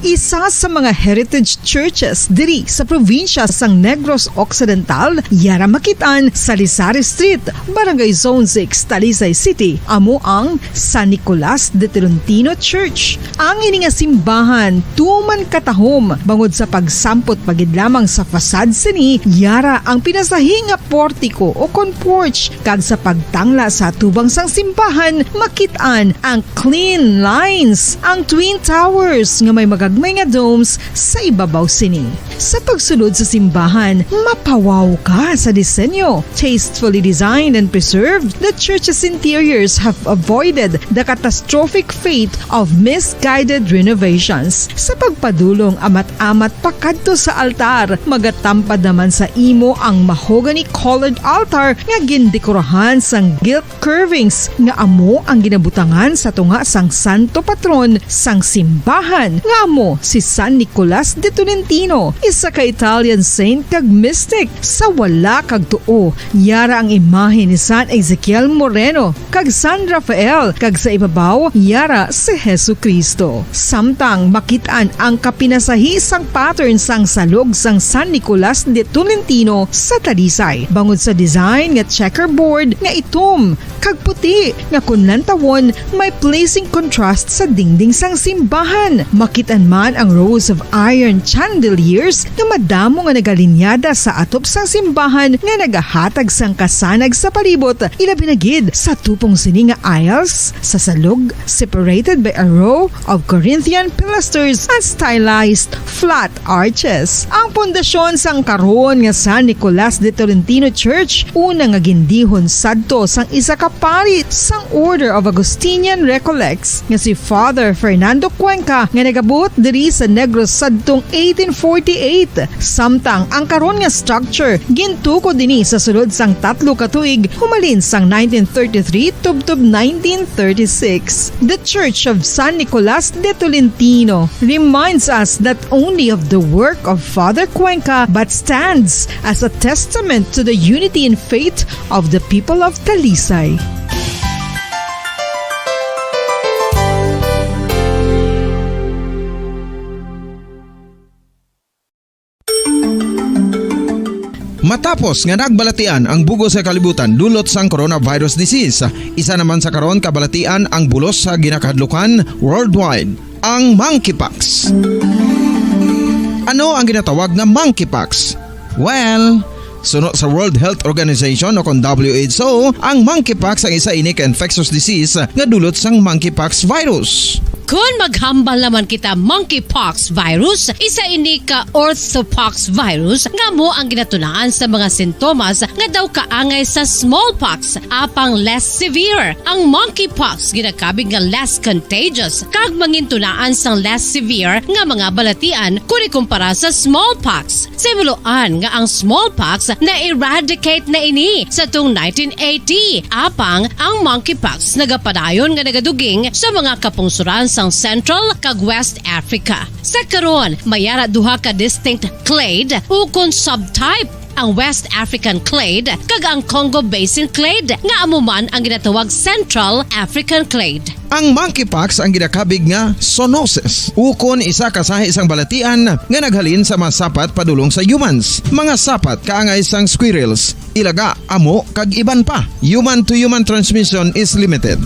Isa sa mga heritage churches diri sa probinsya sang Negros Occidental, yara makitaan sa Lisari Street, Barangay Zone 6, Talisay City, amo ang San Nicolas de Tolentino Church. Ang ini nga simbahan tuman katahom bangod sa pagsampot pagid lamang sa fasad sini, yara ang pinasahi nga portiko o kon porch kag sa pagtangla sa tubang sang simbahan makitaan ang clean lines, ang twin towers nga may magagmay nga domes sa ibabaw sini. Sa pagsulod sa simbahan, mapawaw ka sa disenyo. Tastefully designed and preserved, the church's interiors have avoided the catastrophic fate of misguided renovations. Sa pagpadulong amat-amat pakadto sa altar, magatampad naman sa imo ang mahogany colored altar nga gindekorahan sang gilt curvings nga amo ang ginabutangan sa tunga sang santo patron sang simbahan nga amo si San Nicolas de Tolentino, isa ka Italian saint kag mystic. Sa wala kag tuo, yara ang imahe ni San Ezekiel Moreno kag San Rafael kag sa ibabaw yara si Hesu Kristo. Samtang makitaan ang kapinasahi sang pattern sang salog sang San Nicolas de Tolentino sa Talisay. Bangod sa design nga checkerboard nga itom kag puti nga kunlantawon may pleasing contrast sa dingding sang simbahan. Makitaan man ang rows of iron chandeliers nga madamo nga nagalinyada sa atop sang simbahan nga nagahatag sang kasanag sa palibot, ilabi na gid sa tupong sini nga aisles sa salog separated by a row of Corinthian pilasters and stylized flat arches. Ang pundasyon sang karon nga San Nicolas de Tolentino Church una nga gindihon sadto sang isa ka pari sang Order of Augustinian Recollects nga si Father Fernando Cuenca nga nagabot diri sa Negros sadtong 1848. Samtang ang karon nga structure gintuko dinhi sa sulod sang 3 ka tuig humalin sang 1933 tubtob 1936. The Church of San Nicolas de Tolentino reminds us not only of the work of Father Cuenca but stands as a testament to the unity and faith of the people of Talisay. Matapos nga nagbalatian ang bugos sa kalibutan dulot sang coronavirus disease, isa naman sa karon kabalatian ang bulos sa ginakahadlukan worldwide, ang monkeypox. Ano ang ginatawag na monkeypox? Well, suno sa World Health Organization o kon WHO, ang monkeypox ang isa ini ka infectious disease nga dulot sang monkeypox virus. Kung maghambal naman kita monkeypox virus, isa ini ka orthopox virus nga mo ang ginatunaan sa mga sintomas nga daw kaangay sa smallpox apang less severe. Ang monkeypox ginakabig nga less contagious kag mangintunaan sang less severe nga mga balatian kung ikumpara sa smallpox. Simuloan nga ang smallpox na eradicate na ini sa tung 1980 apang ang monkeypox nagapadayon nga nagaduging sa mga kapungsuran sang Central kag West Africa. Sa karon, mayara duha ka distinct clade ukon subtype, ang West African clade kag ang Congo Basin clade nga amuman ang ginatawag Central African clade. Ang monkeypox ang ginakabig nga zoonosis, ukon isa kasahi isang balatian nga naghalin sa mga sapat padulong sa humans. Mga sapat kaangay sang squirrels, ilaga, amo kag iban pa. Human to human transmission is limited.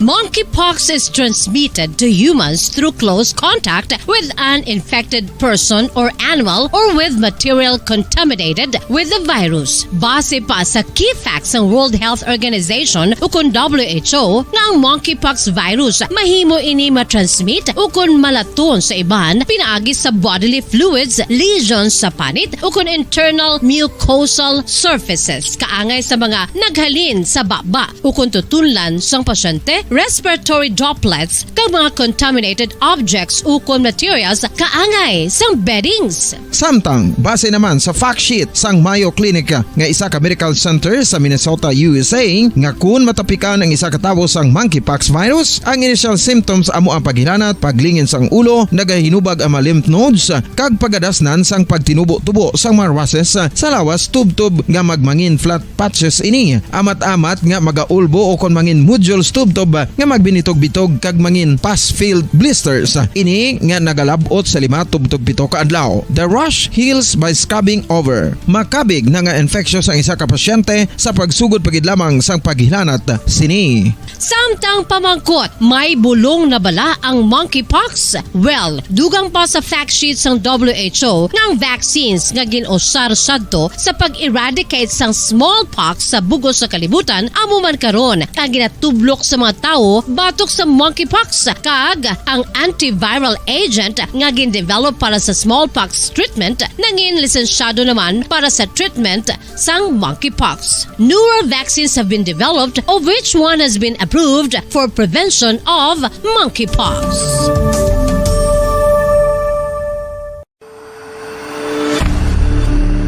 Monkeypox is transmitted to humans through close contact with an infected person or animal or with material contaminated with the virus. Base pa sa key facts ng World Health Organization ukon WHO nga ang monkeypox virus mahimo ini matransmit ukon malaton sa iban pinaagi sa bodily fluids, lesions sa panit ukon internal mucosal surfaces kaangay sa mga naghalin sa baba ukon tutunlan sang pasyente, respiratory droplets kag mga contaminated objects ukon materials kaangay sang beddings. Samtang base naman sa fact sheet sang Mayo Clinic nga isa ka medical center sa Minnesota, USA, nga kun matapikan ang isa ka tawo sang monkeypox virus, ang initial symptoms amo ang paghilanat, paglingin sang ulo, nagahinubag ang mga lymph nodes kag pagadasnan sang pagtinubo-tubo sang mga rashes sa lawas tubtob nga magmangin flat patches ini. Amat-amat nga magaulbo o kon mangin nodules tubtob nga magbinitog-bitog kag mangin pus-filled blisters. Ini nga nagalabot sa 5 tubtob 7 ka adlaw. The rash heals by scabbing over. Makabig na nga infectious ang isa ka pasyente sa pagsugod pagid lamang sang paghilanat sini. Samtang pamangkot, may bulong na bala ang monkeypox? Well, dugang pa sa fact sheet sang WHO nga ang vaccines nga ginusar sadto sa pag-eradicate sang smallpox sa bugos sa kalibutan amuman karon ang ginatublok sa mga tao batok sa monkeypox kag ang antiviral agent nga gin-develop para sa smallpox treatment nangin lisensyado naman para sa treatment sang monkeypox. Newer vaccines have been developed of which one has been approved for prevention of monkeypox.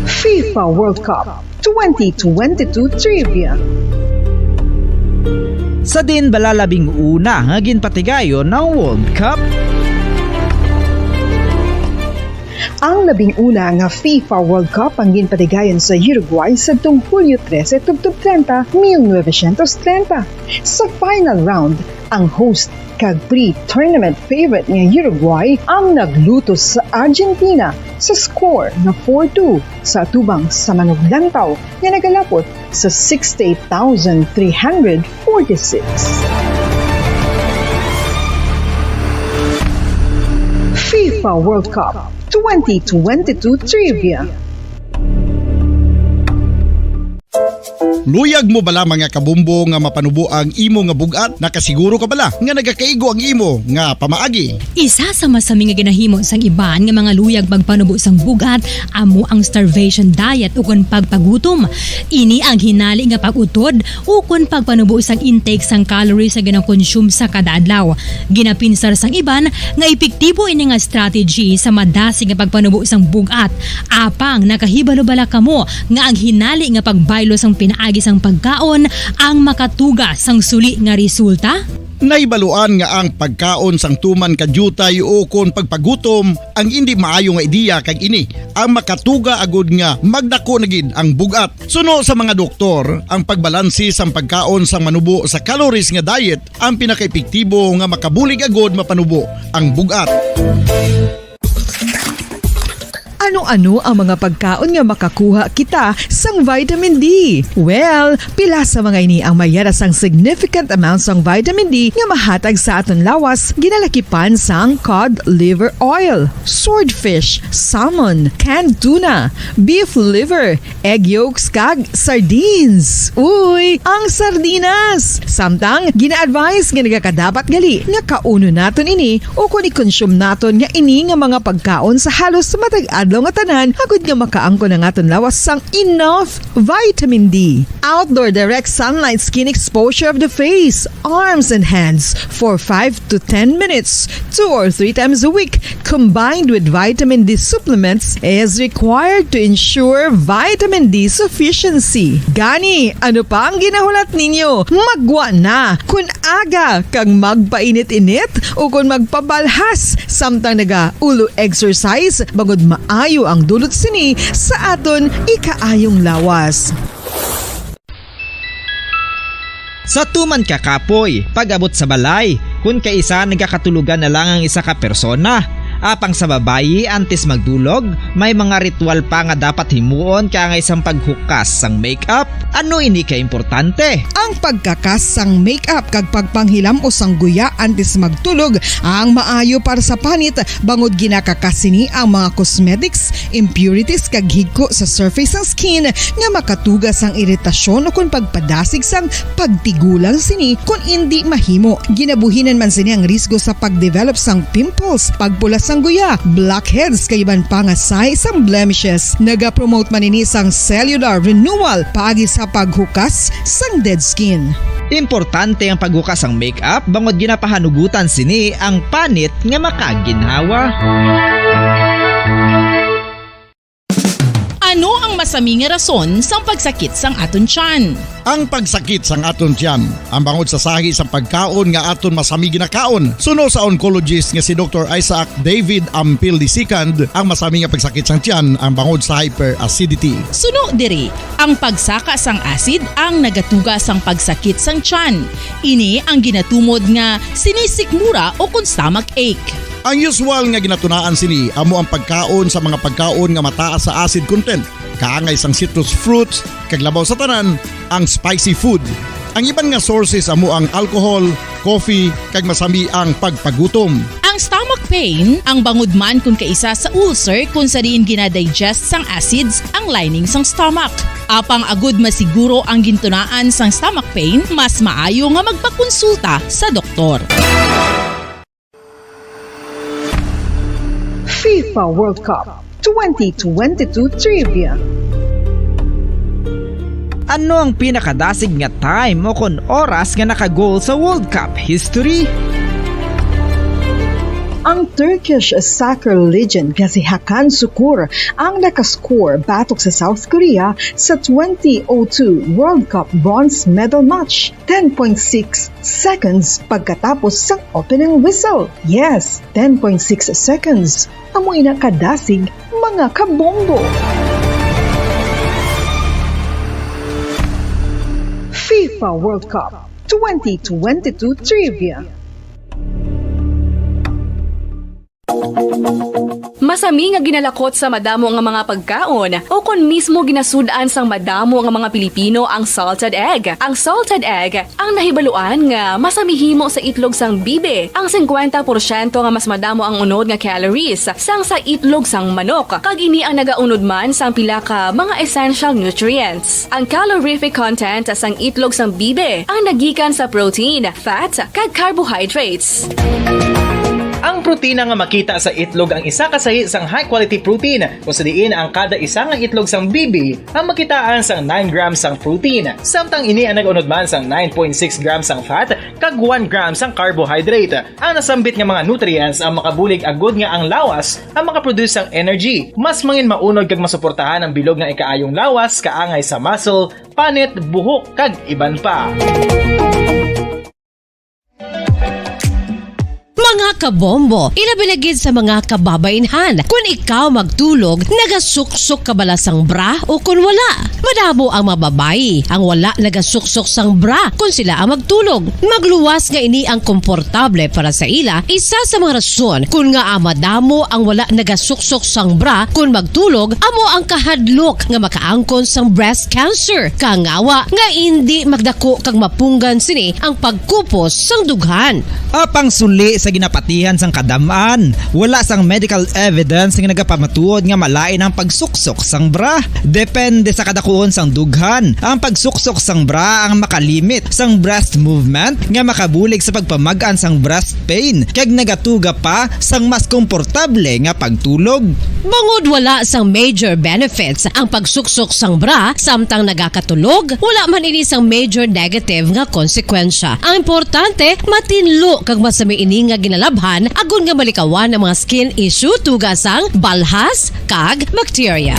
FIFA World Cup 2022 Trivia. Sa din balalabing una nga ginpatigayon ng World Cup. Ang 11 nga FIFA World Cup ang ginpatigayon sa Uruguay sa Hulyo 13, 1930. Sa final round, ang host kag pre-tournament favorite nga Uruguay ang nagluto sa Argentina sa score na 4-2 sa atubang sa manuglantaw nga nagalapot sa 68,346. FIFA World Cup 2022 Trivia. Luyag mo bala mga kabumbo nga mapanubo ang imo nga bugat? Nakasiguro ka bala nga nagakaigo ang imo nga pamaagi? Isa sa masami nga ginahimo sang iban nga mga luyag pagpanubo sang bugat amo ang starvation diet ukon pagpagutom. Ini ang hinali nga pag-utod ukon pagpanubo sang intake sang calories sa ginakonsume sa kada adlaw. Ginapinsar sang iban nga epektibo ini nga strategy sa madasi nga pagpanubo sang bugat. Apang nakahibalo bala kamo nga ang hinali nga pagbaylo sang pinaagi sang pagkaon ang makatuga sang suli nga resulta? Naibaluan nga ang pagkaon sang tuman kadyutay o kon pagpagutom ang hindi maayo nga ideya kag ini ang makatuga agud nga magdako na gid ang bugat. Suno sa mga doktor, ang pagbalansi sang pagkaon sang manubo sa calories nga diet ang pinakaepektibo nga makabulig agud mapanubo ang bugat. Ano Ano-ano ang mga pagkaon nga makakuha kita sang vitamin D? Well, pila sa mga ini ang mayara sang significant amounts sang vitamin D nga mahatag sa aton lawas ginalakipan sang cod liver oil, swordfish, salmon, canned tuna, beef liver, egg yolks kag sardines. Uy, ang sardinas! Samtang gina-advise nga nagakadapat gali nga kauno naton ini o kung i-consume naton nga ini nga mga pagkaon sa halos matag-adlaw nga tanan agud nga makaangko na naton lawas sang enough vitamin D. Outdoor direct sunlight skin exposure of the face, arms and hands for 5 to 10 minutes 2 or 3 times a week combined with vitamin D supplements is required to ensure vitamin D sufficiency. Gani, ano pa ang ginahulat ninyo? Magwa na kun aga kang magpainit-init o kung magpabalhas samtang naga-ulo exercise bagod maayo ang dulot sini sa aton ikaayong lawas. Sa tuman ka kapoy, pag-abot sa balay, kung kaisa nagkakatulugan na lang ang isa ka persona. Apang sa babayi antes magdulog, may mga ritual pa nga dapat himuon ka nga isang paghukas sang makeup. Ano ini ka importante? Ang pagkakas sang makeup kag pagpanghilam o sang guya antes magtulog ang maayo para sa panit bangod ginakakas sini ang mga cosmetics, impurities kag higko sa surface sang skin nga makatugas sang iritasyon o kung pagpadasig sang pagtigulang sini kung hindi mahimo. Ginabuhinan man sini ang risgo sa pagdevelop sang pimples, pagpula sang guya, blackheads kay iban pa nga size sang blemishes. Naga-promote man ini sang cellular renewal paagi sa paghukas sang dead skin. Importante ang paghukas ang makeup bangod ginapahanugutan sini ang panit nga makaginhawa. Ano ang masami nga rason sang pagsakit sang aton tiyan? Ang pagsakit sang aton tiyan, ang bangod sa sahi sang pagkaon nga aton masami ginakaon. Suno sa oncologist nga si Dr. Isaac David Ampil II, ang masami nga pagsakit sang tiyan ang bangod sa hyperacidity. Suno diri, ang pagsaka sang acid ang nagatuga sang pagsakit sang tiyan. Ini ang ginatumod nga sinisikmura o kung stomach ache. Ang usual nga ginatunaan sini amo ang pagkaon sa mga pagkaon nga mataas sa acid content. Kaangay sang citrus fruits, kag labaw sa tanan, ang spicy food. Ang iban nga sources amo ang alcohol, coffee, kag masami ang pagpagutom. Ang stomach pain, ang bangod man kung kaisa sa ulcer kung sa diin ginadigest sang acids ang lining sang stomach. Apang agud masiguro ang gintunaan sang stomach pain, mas maayo nga magpakonsulta sa doktor. FIFA World Cup 2022 Trivia. Ano ang pinakadasig nga time o kon oras nga naka-goal sa World Cup history? Ang Turkish soccer legend nga si Hakan Şükür ang nakascore batok sa South Korea sa 2002 World Cup bronze medal match. 10.6 seconds pagkatapos sa opening whistle. Yes, 10.6 seconds. Amoy na kadasig mga kabombo. FIFA World Cup 2022 Trivia. Masami nga ginalakot sa madamo nga mga pagkaon o kon mismo ginasudaan sang madamo nga mga Pilipino ang salted egg. Ang salted egg ang nahibaluan nga masamihimo sa itlog sang bibe. Ang 50% nga mas madamo ang unod nga calories sang sa itlog sang manok. Kag ini ang nagaunod man sang pila ka mga essential nutrients. Ang calorific content sang itlog sang bibe ang nagikan sa protein, fat, kag carbohydrates. Ang protina nga makita sa itlog ang isa kasahi sang high quality protein kung sa diin ang kada isa nga itlog sang bibi ang makitaan sang 9 grams sang protein. Samtang ini ang nag-unod man sang 9.6 grams sang fat kag 1 gram sang carbohydrate. Ang nasambit nga mga nutrients ang makabulig agud nga ang lawas ang makaproduce sang energy. Mas mangin maunod kag masuportahan ang bilog nga ikaayong lawas kaangay sa muscle, panit, buhok kag iban pa. Mga Mga kabombo, ilabinagid sa mga kababainhan. Kung ikaw magtulog, nagasuksok ka bala sang bra o kung wala. Madamo ang mababayi ang wala nagasuksok sang bra kung sila ang magtulog. Magluwas nga ini ang komportable para sa ila, isa sa mga rason kung nga madamo ang wala nagasuksok sang bra kung magtulog, amo ang kahadlok nga makaangkon sang breast cancer. Kangawa nga hindi magdako kag mapunggan sini ang pagkupos sang dughan. Apang suli sa ginapatihan sang kadamaan, wala sang medical evidence nga nagapamatuod nga malain ang pagsuksok sang bra. Depende sa kadakuon sang dughan. Ang pagsuksok sang bra ang makalimit sang breast movement nga makabulig sa pagpamagaan sang breast pain kag nagatuga pa sang mas komportable nga pagtulog. Bangod wala sang major benefits ang pagsuksok sang bra samtang nagakatulog, wala man ini sang major negative nga konsekwensya. Ang importante, matinlo kag masami ini nga ginalabhan agon nga malikawan ang mga skin issue tugasang balhas kag bacteria.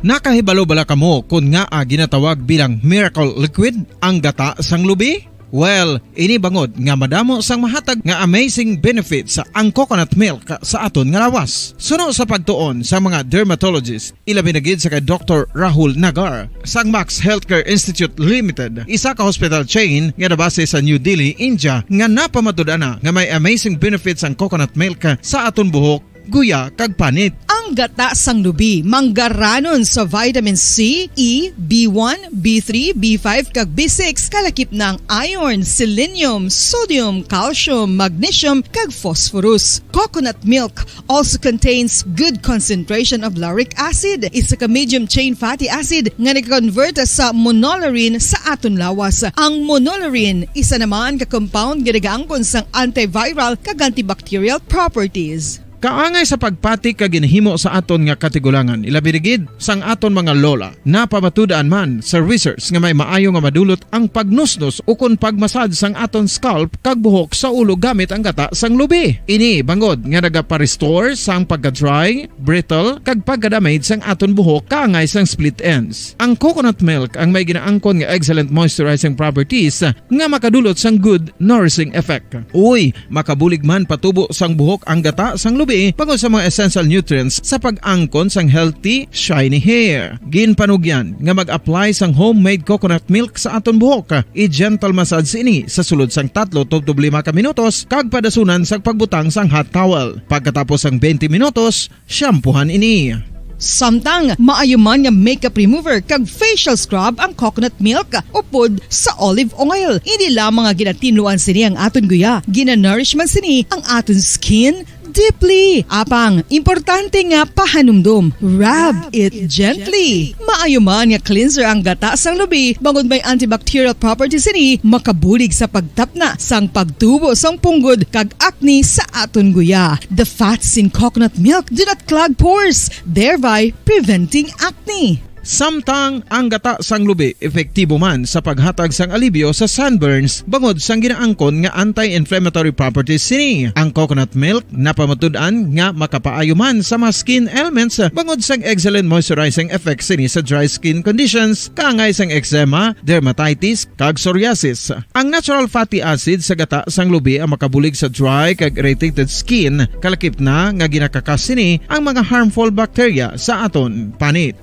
Nakahibalo bala kamo kung nga ginatawag bilang miracle liquid ang gata sang lubi? Well, ini bangod nga madamo sang mahatag nga amazing benefits sa ang coconut milk sa aton nga lawas. Suno sa pagtuon sa mga dermatologist, ilabinagid sa kay Dr. Rahul Nagar sang Max Healthcare Institute Limited, isa ka hospital chain nga nabase sa New Delhi, India, nga napamatud-ana nga may amazing benefits ang coconut milk sa aton buhok, guya kag panit. Ang gata sang lubi manggaranon sa vitamin C, E, B1, B3, B5 kag B6 kalakip ng iron, selenium, sodium, calcium, magnesium kag phosphorus. Coconut milk also contains good concentration of lauric acid, isa ka medium chain fatty acid nga nag-convert sa monolarin sa aton lawas. Ang monolarin isa naman ka compound nga nagaangkon sang antiviral kag antibacterial properties. Kaangay sa pagpati kag ginhimo sa aton nga katigulangan, ilabirigid sang aton mga lola, napamatudan man sa research nga may maayo nga madulot ang pagnusnos o kon pagmasad sang aton scalp kag buhok sa ulo gamit ang gata sang lubi. Ini bangod nga nagapa-restore sang pagka-dry, brittle kag pagka-damage sang aton buhok kaangay sang split ends. Ang coconut milk ang may ginaangkon nga excellent moisturizing properties nga makadulot sang good nourishing effect. Uy, makabulig man patubo sang buhok ang gata sang lubi pangod sa mga essential nutrients sa pag-angkon sang healthy, shiny hair. Ginpanugyan nga mag-apply sang homemade coconut milk sa aton buhok. I-gentle massage ini sa sulod sang 3-5 ka minutos kag padasunan sang pagbutang sang hot towel. Pagkatapos sang 20 minutos, shampoohan ini. Samtang maayuman nga makeup remover kag facial scrub ang coconut milk upod sa olive oil. Hindi lamang nga ginatinuan sini ang aton guya, ginanourish man sini ang aton skin deeply. Apang, importante nga pahanumdum. Rub it gently. Maayuman nga cleanser ang gata sang lubi, bangod may antibacterial properties ini, makabulig sa pagtapna sang pagtubo sang punggod kag acne sa aton guya. The fats in coconut milk do not clog pores, thereby preventing acne. Samtang ang gata sang lubi epektibo man sa paghatag sang alibyo sa sunburns bangod sang ginaangkon nga anti-inflammatory properties sini. Ang coconut milk napamatud-an nga makapaayo man sa mga skin ailments bangod sang excellent moisturizing effect sini sa dry skin conditions kaangay sang eczema, dermatitis kag psoriasis. Ang natural fatty acid sa gata sang lubi ang makabulig sa dry kag irritated skin, kalakip na nga ginakakas sini ang mga harmful bacteria sa aton panit.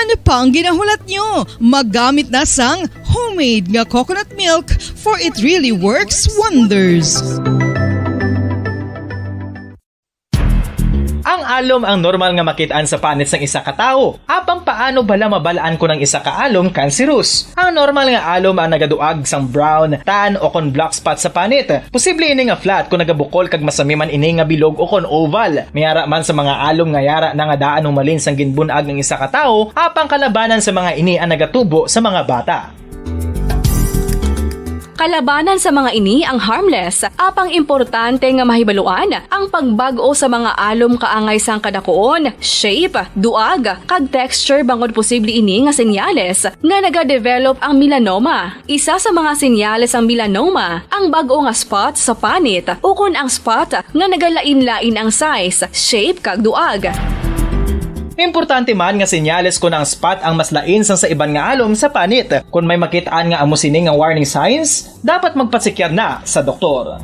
Ano pa ang ginahulat nyo? Maggamit na sang homemade nga coconut milk for it really works wonders. Ang alom ang normal nga makitaan sa panit sang isa ka tawo. Apang paano bala mabalaan ko ng isa ka alom cancerous? Ang normal nga alom ang nagaduag sang brown, tan o kon black spot sa panit. Posible ini nga flat kung nagabukol kag masami man ini nga bilog o kon oval. Mayara man sa mga alom nga yara na nga daan humalin sang ginbunag ng isa ka tawo, apang kalabanan sa mga ini ang nagatubo sa mga bata. Kalabanan sa mga ini ang harmless, apang importante nga mahibaluan ang pagbago sa mga alom kaangay sang kadakuon, shape, duag, kag texture bangod posible ini nga senyales nga nagadevelop ang melanoma. Isa sa mga senyales ang melanoma, ang bag-o nga spot sa panit o kun ang spot nga nagalain-lain ang size, shape kag duag. Importante man nga senyales kung ang spot ang mas lain sang sa iban nga alom sa panit. Kung may makitaan nga amo sini nga warning signs, dapat magpasikyar na sa doktor.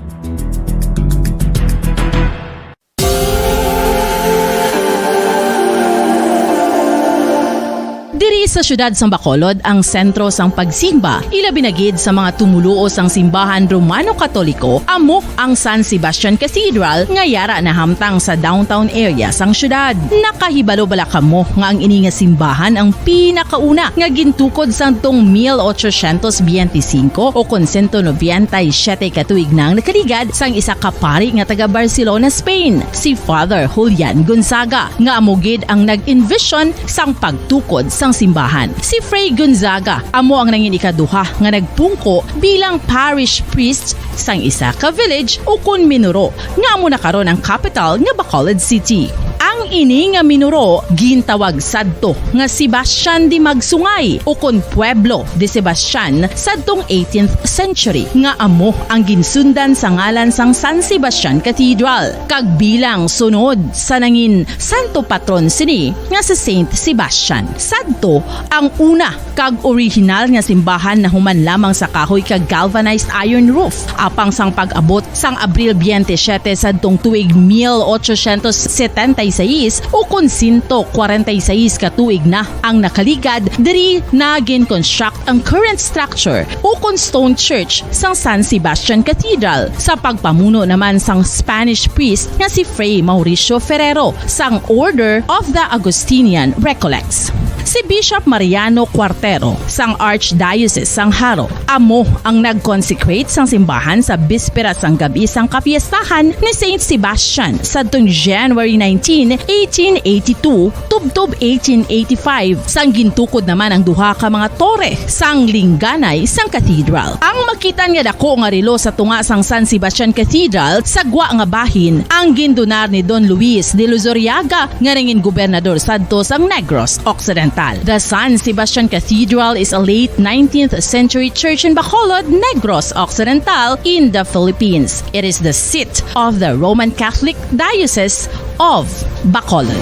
Diri sa syudad sang Bacolod ang sentro sang pagsimba, ilabi na gid sa mga tumuluo sang simbahan Romano-Katoliko amo ang San Sebastian Cathedral nga yara na hamtang sa downtown area sang syudad. Nakahibalo bala kamo nga ang ini nga simbahan ang pinakauna nga gintukod sang tong 1825 o 197 katuig nang nakaligad sang isa ka pari nga taga Barcelona, Spain, si Father Julian Gonzaga nga amo gid ang nag-envision sang pagtukod sang simbahan. Si Fray Gonzaga amo ang nangin ikaduha nga nagpungko bilang parish priest sang isa ka village o kun minuro nga amo na karon ang capital nga Bacolod City. Ang ini nga minuro gintawag sadto nga Sebastian de Magsungay o kun Pueblo de Sebastian sadtong 18th century nga amo ang ginsundan sa ngalan sang San Sebastian Cathedral kag bilang sunod sa nangin santo patron sini nga si Saint Sebastian. Sadto ang una kag original nga simbahan na human lamang sa kahoy kag galvanized iron roof apang sang pag-abot sang Abril 27 sadtong tuig 1876 o kun 146 katuig na ang nakaligad diri na gin-construct ang current structure o kun stone church sang San Sebastian Cathedral sa pagpamuno naman sang Spanish priest nga si Fray Mauricio Ferrero sang Order of the Augustinian Recollects. Si Bishop Mariano Cuartero sang Archdiocese sang Haro amo ang nag-consecrate sang simbahan sa bispera sang gabi sang kapiestahan ni Saint Sebastian sadtong January 19, 1882 tubtob 1885 sang gintukod naman ang duha ka mga tore sang lingganay sang cathedral. Ang makitan nga dako nga relo sa tunga sang San Sebastian Cathedral sa gwa nga bahin ang gindonar ni Don Luis de Luzuriaga nga nangin gobernador sadto sang Negros Occidental. The San Sebastian Cathedral is a late 19th century church in Bacolod, Negros Occidental in the Philippines. It is the seat of the Roman Catholic Diocese of Bacolod.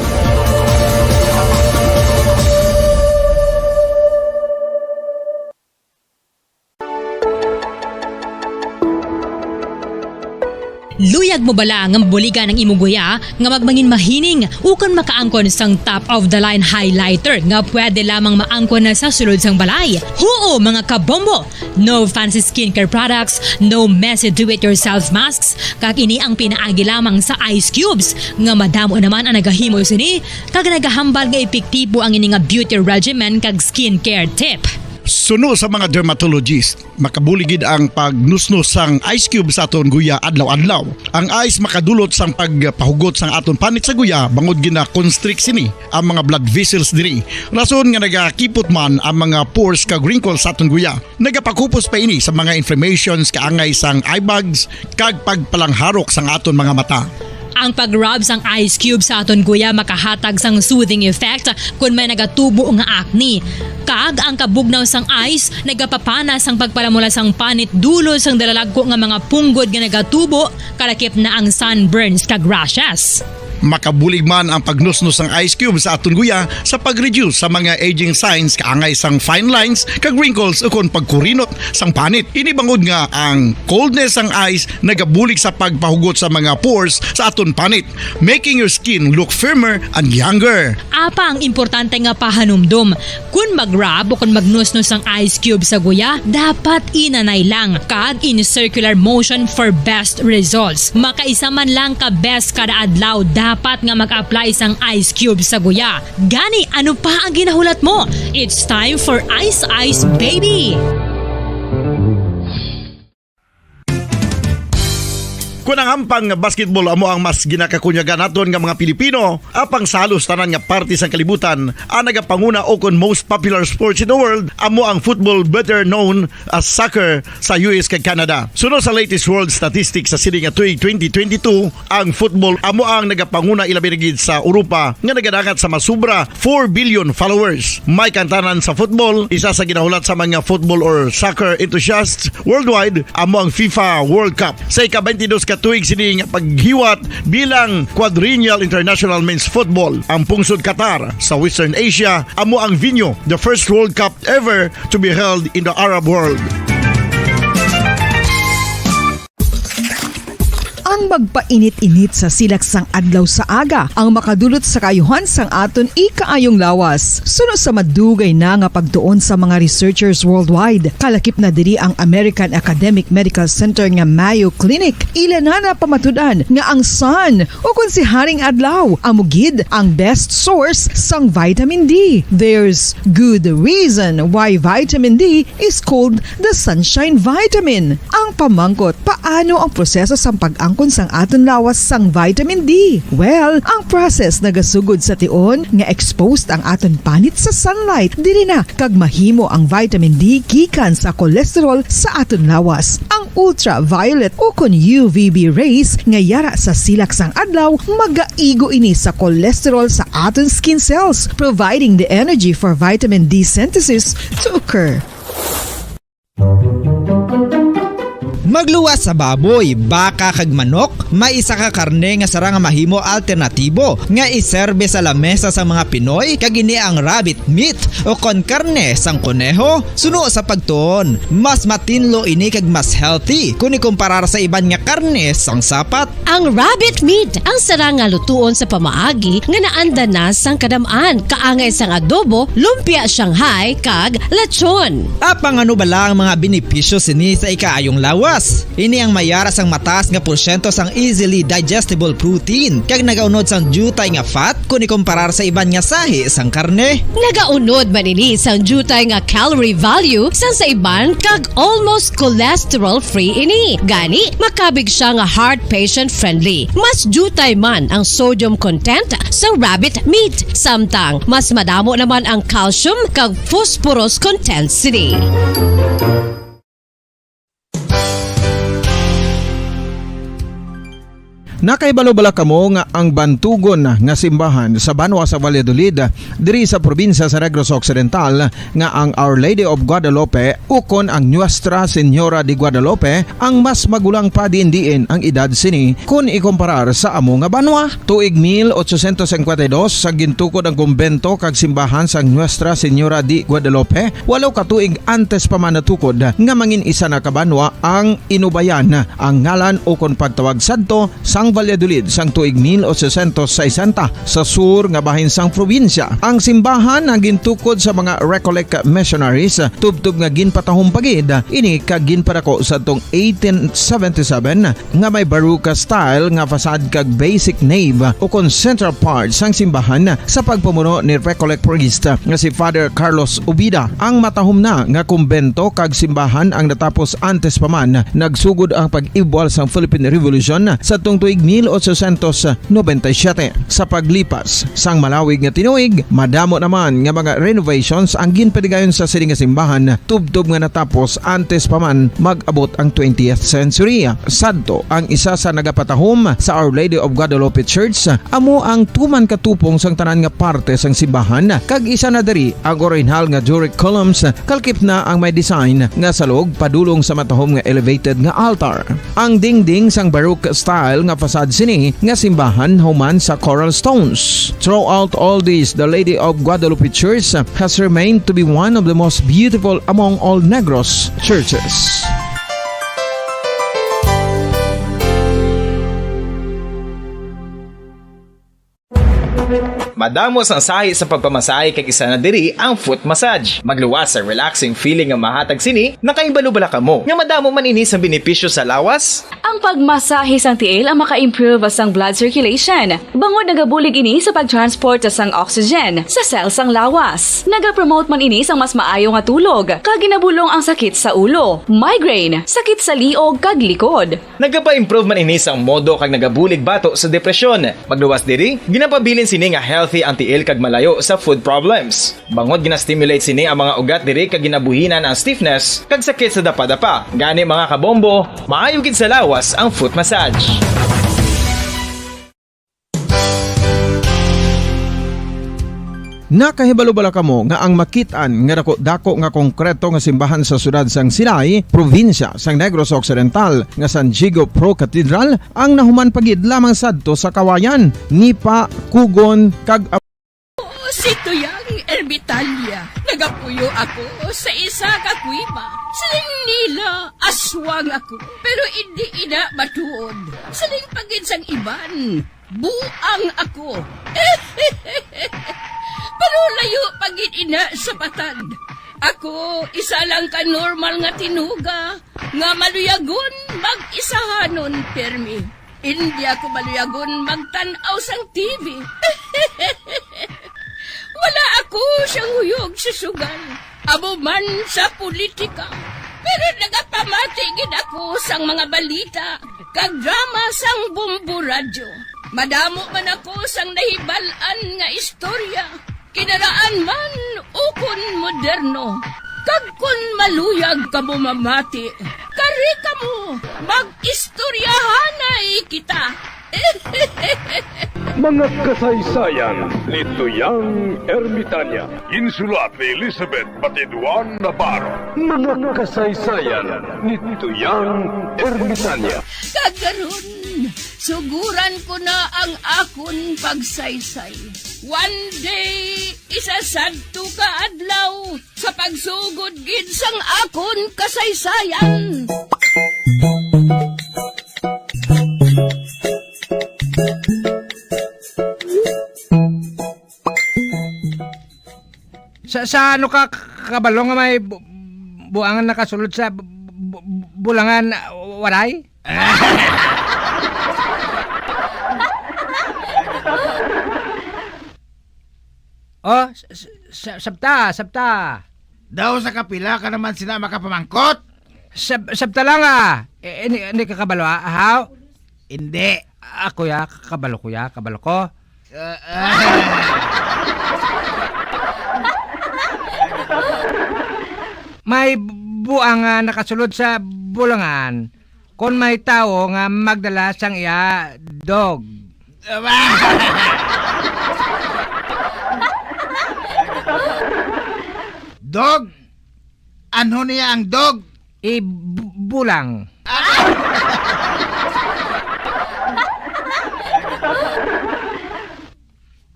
Luyag mo bala nga mabuligan ang imuguya nga magmangin mahining ukon makaangkon sang top of the line highlighter nga pwede lamang maangkon na sa sulod sang balay. Huo mga kabombo! No fancy skincare products, no messy do-it-yourself masks, kag ini ang pinaagi lamang sa ice cubes nga madamo naman ang nagahimo sini kag nagahambal nga epektibo ang ini nga beauty regimen kag skincare tip. Suno sa mga dermatologist, makabuligid ang pagnusnos sang ice cube sa aton guya adlaw-adlaw. Ang ice makadulot sang pagpahugot sang aton panit sa guya bangod gina constrict sini ang mga blood vessels diri. Rason nga nagakipot man ang mga pores kag wrinkles sa aton guya. Nagapakupos pa ini sa mga inflammations kaangay sang eye bags kag pagpalangharok sang aton mga mata. Ang pag-rub sang ice cube sa aton guya makahatag sang soothing effect kung may nagatubo nga acne. Kag ang kabugnaw sang ice nagapapana sang pagpalamula sang panit dulo sang dalalagko nga mga punggod nga nagatubo kalakip na ang sunburns kag rashes. Makabulig man ang pagnusnos ng ice cube sa aton guya sa pag-reduce sa mga aging signs kaangay sang fine lines kag wrinkles ukon pagkurinot sang panit. Ini bangod nga ang coldness sang ice nagabulig sa pagpahugot sa mga pores sa aton panit, making your skin look firmer and younger. Apa ang importante nga pahanumdum, kung mag-rub o kung magnusnos ang ice cube sa guya, dapat inanay lang kag in circular motion for best results. Makaisa man lang ka best kada adlaw, dapat nga mag-apply sang ice cube sa guya. Gani, ano pa ang ginahulat mo? It's time for Ice Ice Baby! Kung ang ampang basketball amo ang mas ginakakunyagan naton nga mga Pilipino, apang salos tanan nga parte sang kalibutan, ang nagapanguna o kon most popular sports in the world, amo ang football better known as soccer sa US kag Canada. Sunod sa latest world statistics sa sini nga tuig 2022, ang football amo ang nagapanguna ilabi na gid sa Europa nga nagadangat sa masubra 4 billion followers. May kantanan sa football, isa sa ginahulat sa mga football or soccer enthusiasts worldwide, amo ang FIFA World Cup. Sa ika-22 ka tuig sini nga paghiwat bilang Quadrennial International Men's Football. Ang pungsod Qatar sa Western Asia amo ang venue, the first World Cup ever to be held in the Arab world. Ang magpainit-init sa silaksang adlaw sa aga ang makadulot sa kayuhan sang aton ikaayong lawas. Sunod sa madugay na nga pagtuon sa mga researchers worldwide, kalakip na diri ang American Academic Medical Center nga Mayo Clinic. Ila na pamatudan nga ang sun o kung si Haring Adlaw amugid ang best source sang vitamin D. There's good reason why vitamin D is called the sunshine vitamin. Ang pamangkot, paano ang proseso sa pag-angkon sang aton lawas sang vitamin D? Well, ang process nagasugod sa tion nga exposed ang aton panit sa sunlight dili na kag mahimo ang vitamin D gikan sa cholesterol sa aton lawas. Ang ultraviolet o kon UVB rays nga yara sa silak sang adlaw magaigo ini sa cholesterol sa aton skin cells, providing the energy for vitamin D synthesis to occur. Magluwas sa baboy, baka kag manok, may isa ka karne nga sarang mahimo alternatibo nga iserbe sa lamesa sa mga Pinoy kag ini ang rabbit meat o kon karne sang kuneho. Suno sa pagtuon, mas matinlo ini kag mas healthy kung ikumparar sa iban nga karne sang sapat. Ang rabbit meat ang sarang nga lutuon sa pamaagi nga naanda na sang kadamaan, kaangay sang adobo, lumpia Shanghai kag lechon. Apang ano bala ang mga benepisyo sini sa ikaayong lawas? Ini ang mayara sang mataas nga porsyento sang easily digestible protein kag nagaunod sang jutay nga fat kung ikumparar sa iban nga sahi sang karne. Nagaunod man ini sang jutay nga calorie value sang sa iban kag almost cholesterol free ini. Gani makabig siya nga heart patient friendly. Mas jutay man ang sodium content sa rabbit meat, samtang mas madamo naman ang calcium kag phosphorus content sini. Nakaibalo-bala kamo nga ang bantugon nga simbahan sa Banwa sa Valladolid diri sa probinsya sa Negros Occidental nga ang Our Lady of Guadalupe ukon ang Nuestra Señora de Guadalupe ang mas magulang pa diin ang edad sini kung ikumparar sa amo nga banwa. Tuig 1852 sa gintukod ang kumbento kag simbahan sa Nuestra Señora de Guadalupe, walo ka tuig antes pa man natukod nga mangin isa na kabanwa ang inubayan ang ngalan ukon pagtawag sadto sang Valladolid sang tuig 1860 sa sur nga bahin sang probinsya. Ang simbahan ang gintukod sa mga Recollect missionaries tubtub nga ginpatahong pagid ini kag ginpadako sa tong 1877 nga may baroque style nga fasad kag basic nave o kon central part sang simbahan sa pagpamuno ni Recollect priest nga si Father Carlos Ubida. Ang matahom na nga kumbento kag simbahan ang natapos antes pa man nagsugod ang pag-ibwal sang Philippine Revolution sa tong tuig 1897. Sa paglipas sang malawig nga tinuig, madamo naman nga mga renovations ang ginpadigayon sa sining nga simbahan tubtob nga natapos antes pa man mag-abot ang 20th century. Sadto ang isa sa nagapatahom sa Our Lady of Guadalupe Church amo ang tuman katupong sang tanan nga parte sang simbahan kag isa na diri ang original nga Doric columns kalkip na ang may design nga salog padulong sa matahom nga elevated nga altar. Ang dingding sang baroque style nga fasad sini nga simbahan human sa coral stones. Throughout all this, the Lady of Guadalupe Church has remained to be one of the most beautiful among all Negros churches. Madamos ang sahi sa pagpamasahe kag isa na diri ang foot massage. Magluwas sa relaxing feeling nga mahatag sini, nakaibalo-bala kamo. Nga madamo man ini sa benepisyo sa lawas. Ang pagmasahe sang tiil ang maka-improve sang blood circulation. Bangod nagabulig ini sa pagtransport sang oxygen sa cells sang lawas. Nagapromote man ini sang mas maayo nga tulog, kag ginabulong ang sakit sa ulo, migraine, sakit sa liog kag likod. Nagapa-improve man ini sang modo kag nagabulig bato sa depresyon. Magluwas diri, ginapabilin sini nga healthy ang tiil kag malayo sa food problems. Bangod gina-stimulate sini ang mga ugat diri kag ginabuhinan ang stiffness kag sakit sa dapa-dapa. Gani mga kabombo, maayo gid sa lawas ang foot massage. Nakahibalo bala kamo nga ang makitaan nga dako nga konkreto nga simbahan sa sudad sang Sinai, probinsya sang Negros Occidental nga San Diego Pro Cathedral ang nahuman pagid lamang sadto sa kawayan ni pa kugon kag Si Tuyang Ermitalia, nagapuyo ako sa isa ka kuiba. Siling nila, aswang ako, pero hindi ina matuod. Siling pagid sang iban, buang ako. Pero layo pagid ina sa patad. Ako, isa lang ka normal nga tinuga, nga maluyagon mag-isahanon permi. Hindi ako maluyagon magtanaw sang TV. Wala ako siyang huyog sa sugal, abo man sa politika. Pero nagapamatagin ako sang mga balita, kag drama sang Bumbu Radyo. Madamo man ako sang nahibalan nga istorya, kinaraan man ukon moderno. Kag kun maluyag ka mo mamati, kari ka mo, mag-istoryahanay kita. Mga kasaysayan ni Tuyang Ermitaña. Insulat ni Elizabeth Batiduan Navarro. Mga kasaysayan ni Tuyang Ermitaña. Kagaron, suguran ko na ang akon pagsaysay. One day, isasadto ka adlaw sa pagsugod gid sang akon kasaysayan. Sa ano ka kabalo nga may buangan nakasulod sa bulangan waray? Oh, sabta. Daw sa kapila ka naman sila makapamangkot? Sabta lang hindi ka kabalo how? Hindi. Ako kabalo ko. May buang nga nakasulod sa bulangan kung may tao nga magdala sang iya dog. Dog? Ano niya ang dog? Bulang.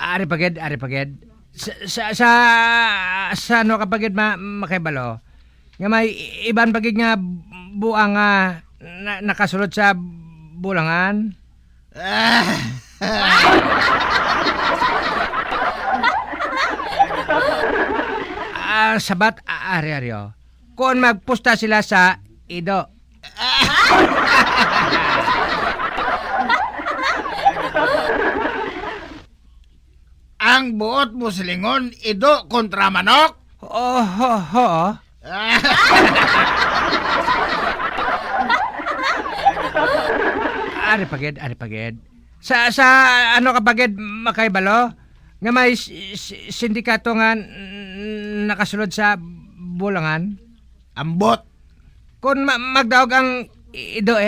Ari pagid. Sa ano kapagid makaibalo? Nga may iban pagid nga buang nga nakasulod sa bulangan. Sabat ari-aryo. Kung magpusta sila sa ido. Ang buot mo silingon, ido kontra manok? Oo. Ari pagid. Sa ano kapagid makaibalo? Nga may sindikato nga nakasulod sa bulangan? Ambot. Kung magdaog ang ido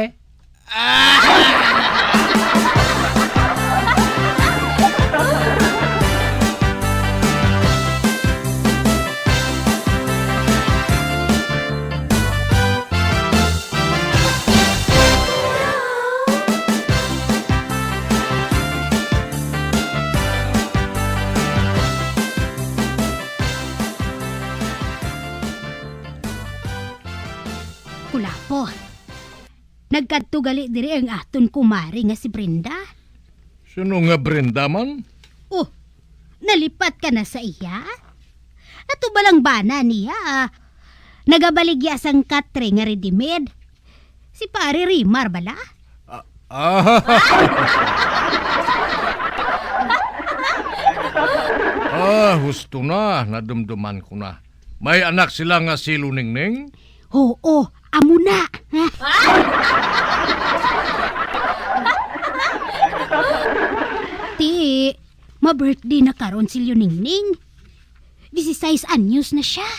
Kulapo. Nagkadto gali diri ang aton kumari nga si Brenda. Sino nga Brenda man? Oh, nalipat ka na sa iya? Ato balang bana niya. Nagabaligya sang katre nga ready-made. Si pare Rimar bala? Husto na. Nadumduman ko na. May anak sila nga si Luningning? Oo, amo na. Ti, ma-birthday na karon si Luningning. 16 anyos na siya.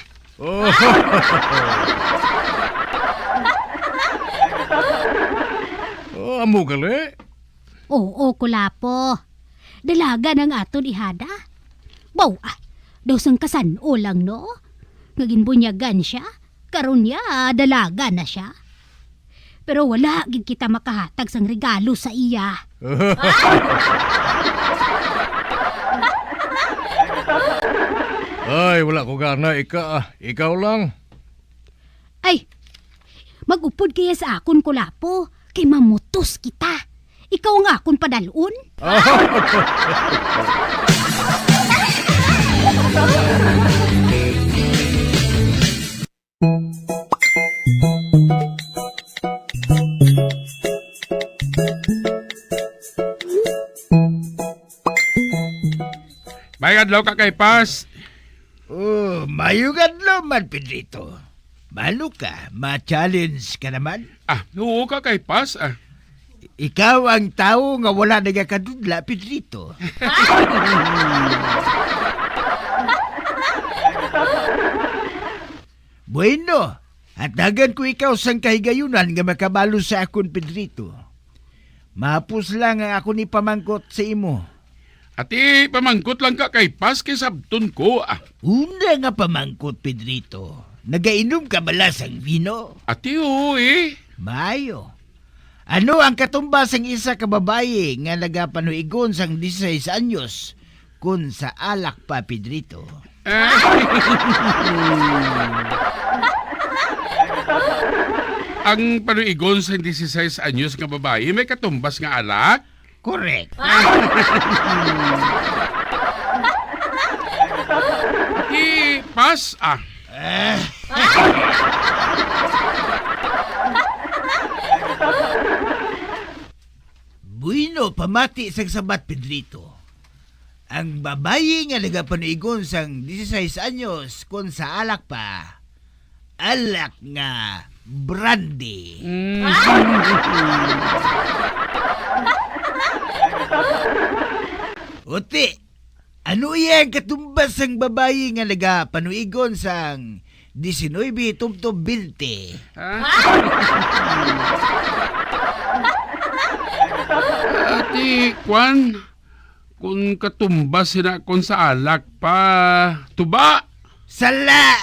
Amo gali? Oo, Kulapo. Dalaga ng aton ihada. Baw, daw sang kasano lang no. Ngaginbunyagan siya, karon niya dalaga na siya. Pero wala gid kita makahatag sang regalo sa iya. Ay, wala ko gana, ikaw lang. Ay, magupod kaya sa akon kulapo, kay mamutos kita. Ikaw ang akon padalon. Mayadlaw ka kay Pas. Oh, mayugadlo man, Pedrito. Malo ka, ma-challenge ka naman. Oo ka kay Pas. Ikaw ang tao nga wala nagakadudla, Pedrito. Bueno, hatagan ko ikaw sang kahigayunan nga makabalo sa akon, Pedrito. Mapus lang ang ako ni pamangkot sa imo. Ati, pamangkot lang ka kay Pas kay sabton ko. Una nga pamangkot, Pedrito. Nagainom ka bala sang vino? Ati, oo eh. Mayo. Ano ang katumbas ang isa ka babae nga nagapanuigon sang 16 anyos kun sa alak pa, Pedrito? Ang panuigon sa 16 anyos nga babae may katumbas nga alak? Correct. Pas, Bueno, pamati sang sabat, Pedrito. Ang babae nga nagapanuigon sang 16 anyos kun sa alak pa, alak nga brandy. Ote, ano yan katumbas sang babae nga nagapanuigon sang 19 tumto 20? Ati, Kwan, kung katumbas sila kon sa alak pa, tuba? Sala!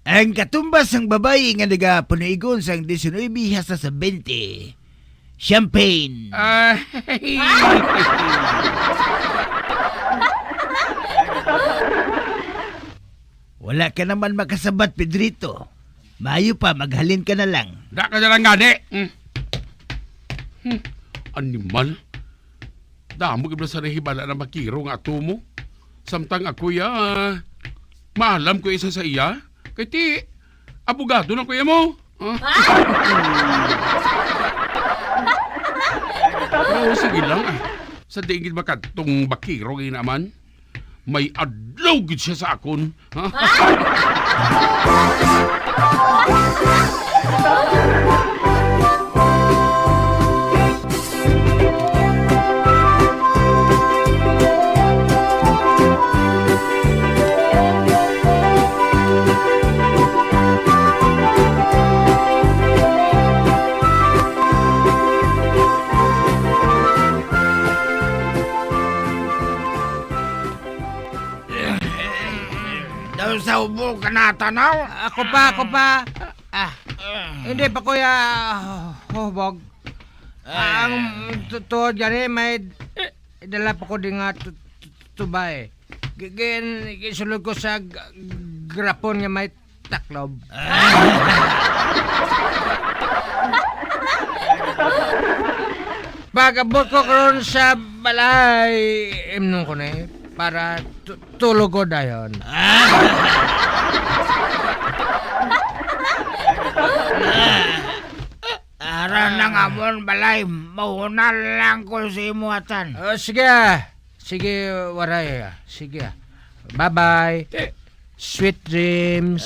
Ang katumbas ng babae nga nagapanuigon sang 19 hasta sa 20. Champagne. Wala ka naman makasabat, Pedrito. Mayo pa, maghalin ka na lang. Da ka na lang gani. Animal. Damo gibla sa nahibala na makiro nga ato mo. Samtang ako maalam ko isa sa iya. Kaya ti, abogado na kuya mo. Pero sige lang. Sa diingid ba katong bakiro ngayon naman? May adlaw gid siya sa akon. Sa ubo ka na tanaw? Ako pa. Hindi pa kuya hubog. Ang tuod yan may dala pa ko din nga tubay. Gisulog ko sa grapon nga may taklob. Pagabot ko karon sa balay, imnon ko na para tulog ko dayon. Aran na nga mo balay, mauna lang ko si imuatan. Sige, waray. Sige. Bye-bye. Sweet dreams.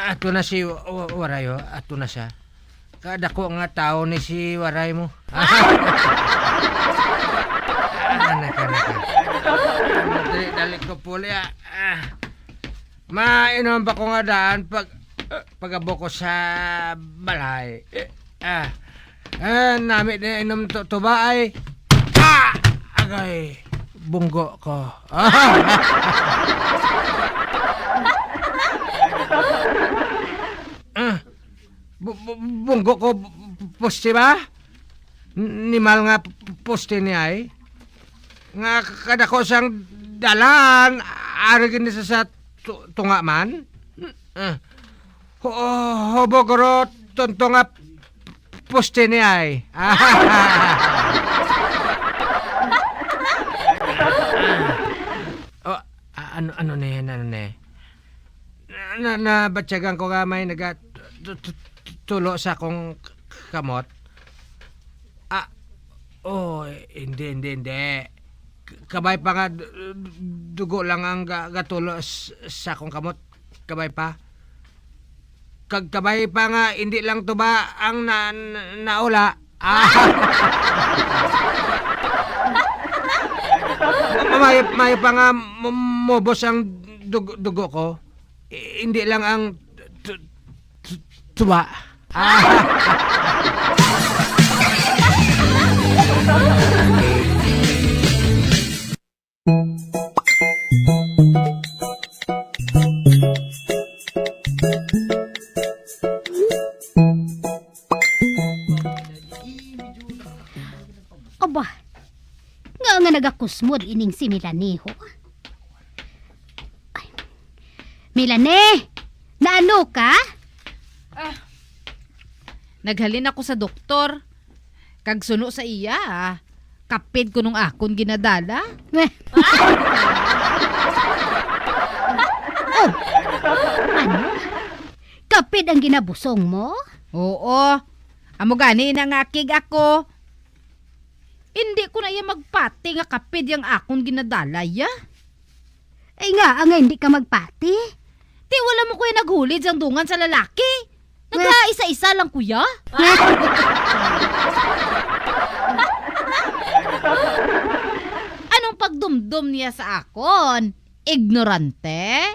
Ato na si Waray, ato na siya. Kada ko nga tao ni si Waray mo. Naka. Dali ko puli. Mainom ba ko nga daan pagabo ko sa balay. Nami na inom tuba ay agay bunggo ko. Bunggo ko poste ba? Nimal nga poste ni ay. Nga kada ko sang dalan arigin ni sa tunga man. Hobogoro tontonga poste ni ay. Ano ne? Nabatyagan ko nga may tulo sa akong kamot. Hindi. Kabay pa nga dugo lang ang gatulo sa akong kamot. Kabay pa. Kabay pa nga hindi lang to ba ang naula. May pa nga mobos ang dugo ko. Hindi lang ang tuba. Aba, nga nagakusmod ining si Milaneho. Ay, Milane, naano ka? Naghalin ako sa doktor. Kag suno sa iya, kapid ko nung akon ginadala. Ano? Kapid ang ginabusong mo? Oo. Amo gani nangakig ako. Hindi ko na iya magpati nga kapid yung akon ginadala ya. Ay nga hindi ka magpati. Ti wala mo kuya naghulid sang dungan sa lalaki. Nagkaisa-isa lang kuya. Anong pagdumdum niya sa akon? Ignorante?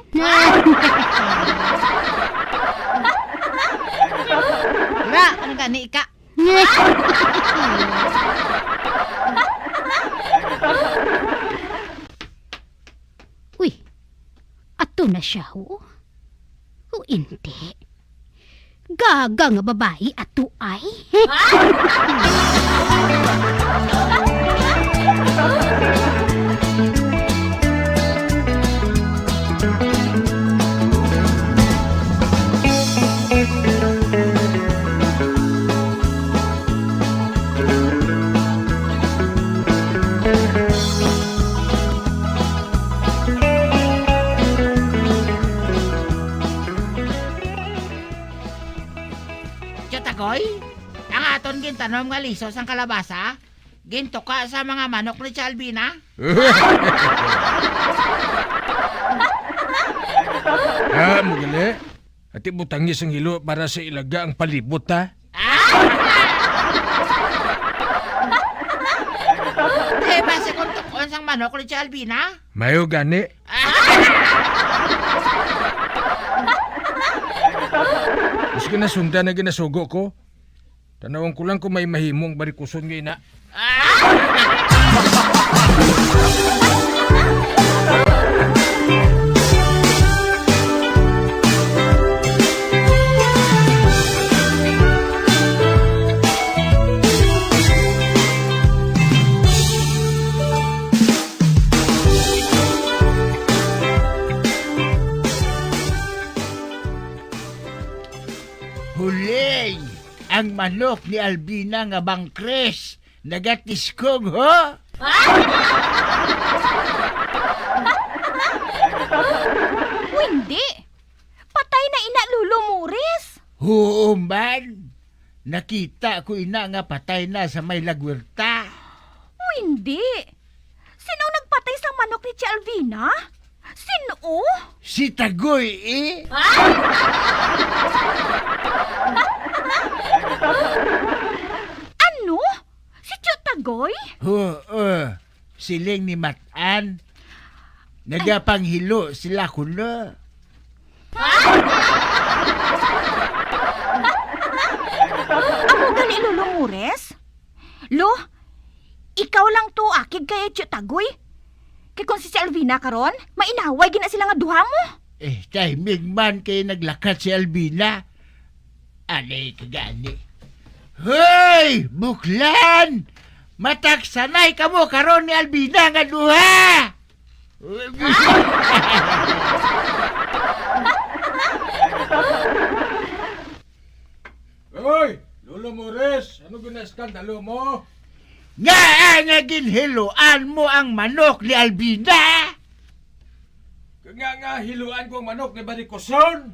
Ra, ano gani ka? Uy, ato na siya ho? O hindi? Gaga nga babae ato ay? Tagoy, ang aton gintanom nga liso sang kalabasa, gintuka sa mga manok ni Chalbina. Mugali. Ati butang niya sang hilo para sa ilaga ang palibot ha. Base kung tukon sang manok ni Chalbina. Mayo gani. Maski na sundan na ginasugo ko. Tanawang ko lang kung may mahimong barikuson ngayon na. Huling ang manok ni Albina nga bangkres nagatiskog ho. Hindi. Patay na ina Lulo Muris. Oo man. Nakita ko ina nga patay na sa may lagwirta. Hindi. Sino nagpatay sa manok ni Alvina? Sino? Si Tagoy Ano? Si Tio Tagoy? Siling ni Matan. Nagapanghilo sila kuno. Amo gani Lolo Mures? Lo, ikaw lang to akig kay Etyo Tagoy. Kay kung si Alvina karon, mainaway gina sila nga duha mo. Timing man kay naglakat si Albina. Anay kagani. Hoy! Buklan! Mataksanay ka mo karon ni Albina nga duha! Hoy! Lolo Mores, ano ginaskandalo mo? Nga ginhiluan mo ang manok ni Albina! Nga hiluan ko ang manok ni Barikoson!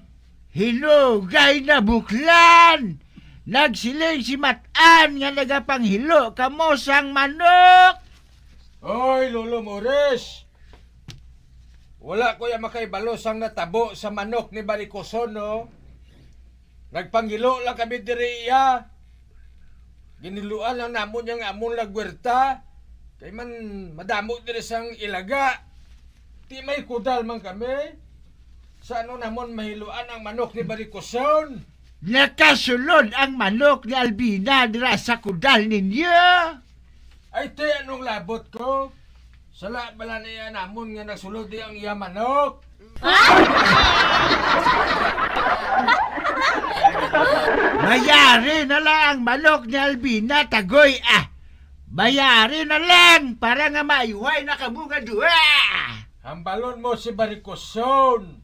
Hinugay na buklan! Nagsiling si Matan nga nagapanghilo kamo sang manok! Hoy, Lolo Mores! Wala ko yung makaibalo sang natabo sa manok ni Barikoson, no? Nagpanghilo lang kami diri iya. Giniluan lang namon yung amon lagwerta. Kay man madamo diri sang ilaga. Ti may kudal man kami. Sa ano namon mahiluan ang manok ni Barikoson? Nakasulod ang manok ni Albina dira sa kudal ninyo. Ay te, anong labot ko? Sala bala niya namon nga nagsulod di ang iya manok. Bayari na lang ang manok ni Albina, Tagoy. Bayari na lang para nga maiway na kabuga duha. Hambalon mo si Barikoson.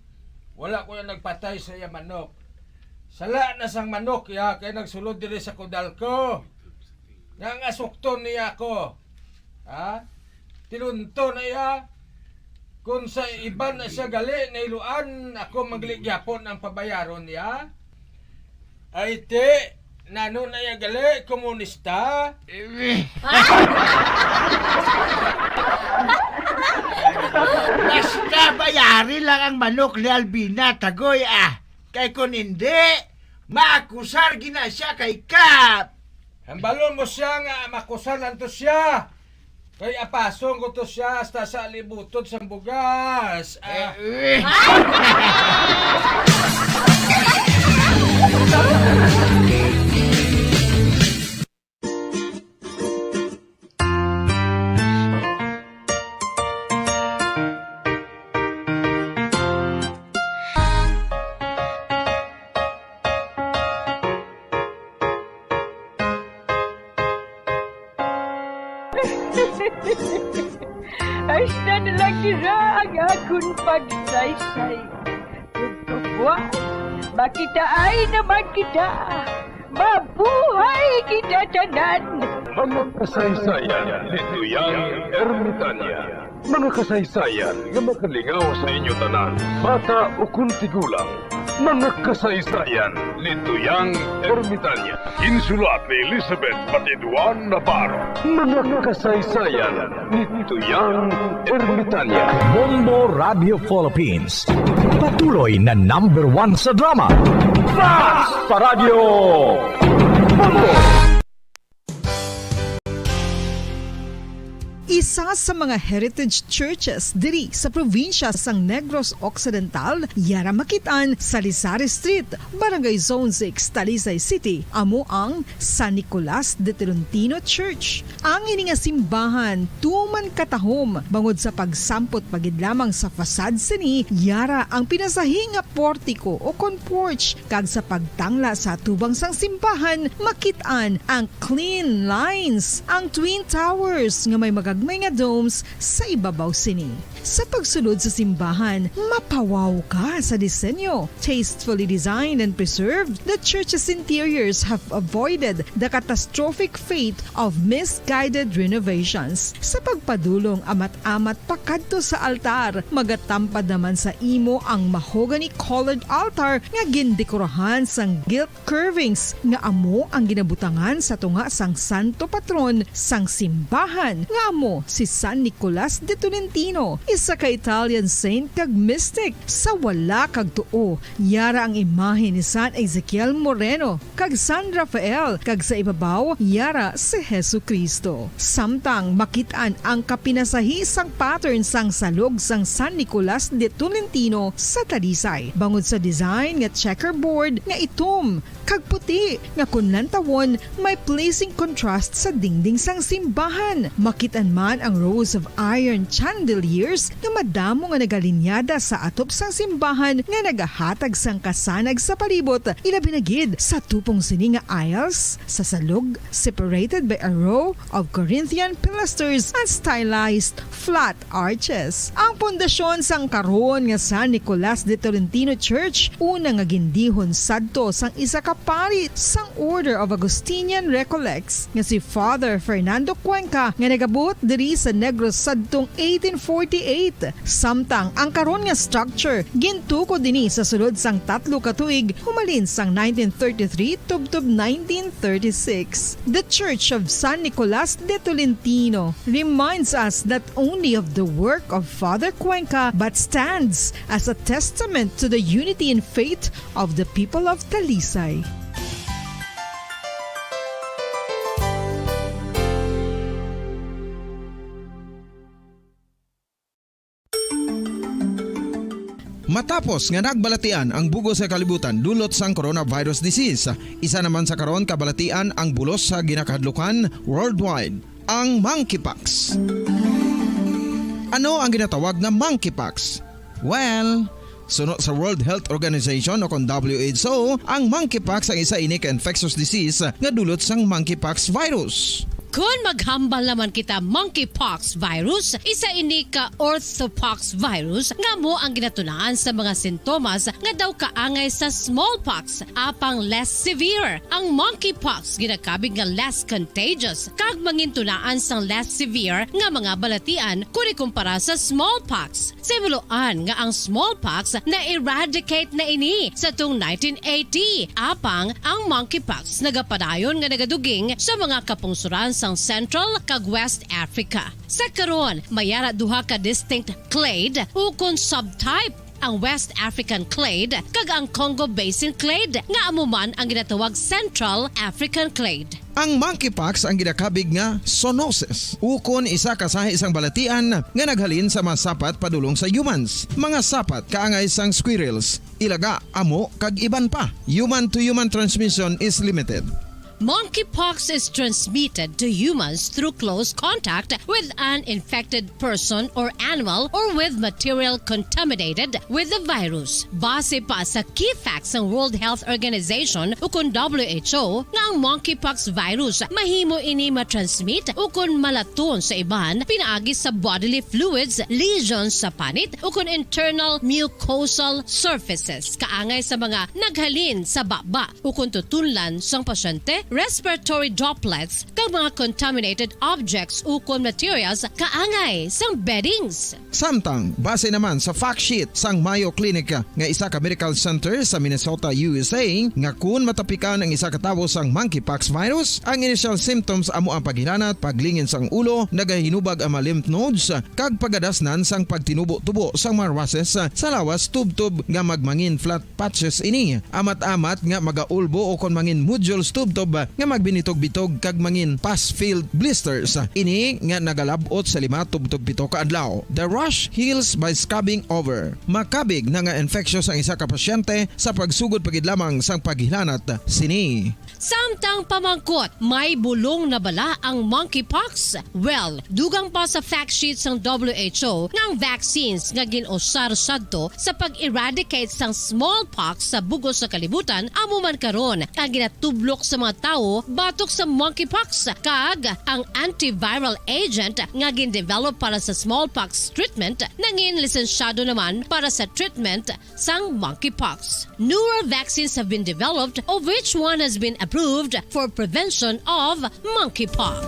Wala ko yung nagpatay sa iya manok. Sala na sang manok ya kay nagsulod diri sa kudal ko. Nga asukton niya ako. Ha? Tinunto na iya. Kung sa iban na siya gali, nailuan, ako magligyapon ang pabayaron niya. Ay te, nano na iya gali, komunista? Basta bayari lang ang manok ni Albina, Tagoy. Kay kung hindi, maakusar gina siya kay Kap. Hambalon mo siya nga makusar lang to siya. Kay apasong ko to siya hasta sa libuton sa bugas. Hasta na lang nila ang akong pagsaysay. Pagkabuan, makitaan naman kita. Mabuhay kita tanan. Mga kasaysayan ni Tuyang Ermitanya. Mga kasaysayan nga makalingaw sa inyo tanan, bata o kuntigulang. Mga kasaysayan ni Tuyang Ermitanya. Insulat ni Elizabeth Batiduan Navarro. Mga kasaysayan ni Tuyang Ermitanya. Bombo Radio Philippines. Patuloy na #1 sa drama. Fast sa radyo! Bombo! Isa sa mga heritage churches diri sa probinsya sang Negros Occidental, yara makitaan sa Lizares Street, Barangay Zone 6, Talisay City, amo ang San Nicolas de Tolentino Church. Ang ini nga simbahan tuman katahom bangod sa pagsampot pagid lamang sa fasad sini, yara ang pinasahi nga portiko o kon porch, kag sa pagtangla sa tubang sang simbahan makitaan ang clean lines, ang twin towers nga may magagmay nga domes sa ibabaw sini. Sa pagsulod sa simbahan, mapawaw ka sa disenyo. Tastefully designed and preserved, the church's interiors have avoided the catastrophic fate of misguided renovations. Sa pagpadulong amat-amat pakadto sa altar, magatampad naman sa imo ang mahogany colored altar nga gindekorahan sang gilt curvings nga amo ang ginabutangan sa tunga sang santo patron sang simbahan nga amo si San Nicolas de Tolentino. isa ka Italian saint kag mystic. Sa wala kag tuo, yara ang imahe ni San Ezekiel Moreno kag San Rafael, kag sa ibabaw yara si Hesu Kristo. Samtang makitaan ang kapinasahisang pattern sang salog sang San Nicolas de Tolentino sa Talisay. Bangod sa design nga checkerboard nga itom kag puti nga kunlantawon may pleasing contrast sa dingding sang simbahan. Makitan man ang rows of iron chandeliers nga madamo nga nagalinyada sa atop sang simbahan nga nagahatag sang kasanag sa palibot. Ilabi na gid sa tupong sini nga aisles sa salog separated by a row of Corinthian pilasters and stylized flat arches. Ang pundasyon sang karon nga San Nicolas de Tolentino Church una nga gindihon sadto sang isa ka pari sang Order of Augustinian Recollects nga si Father Fernando Cuenca nga nagabot diri sa Negros sadtong 1848. Samtang ang karon nga structure gintuko dinhi sa sulod sang 3 ka tuig humalin sang 1933 tubtob 1936. The Church of San Nicolas de Tolentino reminds us not only of the work of Father Cuenca but stands as a testament to the unity and faith of the people of Talisay. Matapos nga nagbalatian ang bugos sa kalibutan dulot sang coronavirus disease, isa naman sa karon kabalatian ang bulos sa ginakahadlukan worldwide, ang monkeypox. Ano ang ginatawag na monkeypox? Well, sunod sa World Health Organization o kon WHO, ang monkeypox ang isa ini ka infectious disease nga dulot sang monkeypox virus. Kung maghambal naman kita monkeypox virus, isa ini ka orthopox virus nga mo ang ginatunaan sa mga sintomas nga daw kaangay sa smallpox apang less severe. Ang monkeypox ginakabig nga less contagious kag mangintunaan sang less severe nga mga balatian kung ikumpara sa smallpox. Simuloan nga ang smallpox na eradicate na ini sa tung 1980 apang ang monkeypox nagapadayon nga nagaduging sa mga kapungsuran sa Central kag West Africa. Sa karon, mayara duha ka distinct clade ukon subtype, ang West African clade kag ang Congo Basin clade nga amuman ang ginatawag Central African clade. Ang monkeypox ang ginakabig nga zoonosis. Ukon isa ka sa isang balatian nga naghalin sa mga sapat padulong sa humans. Mga sapat kaangay sang squirrels, ilaga, amo kag iban pa. Human to human transmission is limited. Monkeypox is transmitted to humans through close contact with an infected person or animal or with material contaminated with the virus. Base pa sa key facts ng World Health Organization ukon WHO nga ang monkeypox virus mahimo ini matransmit ukon malaton sa iban pinaagi sa bodily fluids, lesions sa panit ukon internal mucosal surfaces kaangay sa mga naghalin sa baba ukon tutunlan sang pasyente, respiratory droplets kag mga contaminated objects ukon materials kaangay sang beddings. Samtang base naman sa fact sheet sang Mayo Clinic nga isa ka medical center sa Minnesota, USA, nga kun matapikan ang isa ka tawo sang monkeypox virus, ang initial symptoms amo ang paghilanat, paglingin sang ulo, nagahinubag ang mga lymph nodes kag pagadasnan sang pagtinubo-tubo sang mga rashes sa lawas tubtob nga magmangin flat patches ini. Amat-amat nga magaulbo o kon mangin nodules tubtob nga magbinitog-bitog kag mangin pus-filled blisters. Ini nga nagalabot sa 5 tubtob 7 ka adlaw. The rash heals by scabbing over. Makabig na nga infectious ang isa ka pasyente sa pagsugod pagid lamang sang paghilanat sini. Samtang pamangkot, may bulong na bala ang monkeypox? Well, dugang pa sa fact sheets ng WHO ng vaccines nga ginusar sadto sa pag-eradicate sang smallpox sa bugos sa kalibutan amuman karon ang ginatublok sa mga tao batok sa monkeypox kag ang antiviral agent nga gin-develop para sa smallpox treatment nangin lisensyado naman para sa treatment sang monkeypox. Newer vaccines have been developed of which one has been approved for prevention of monkeypox.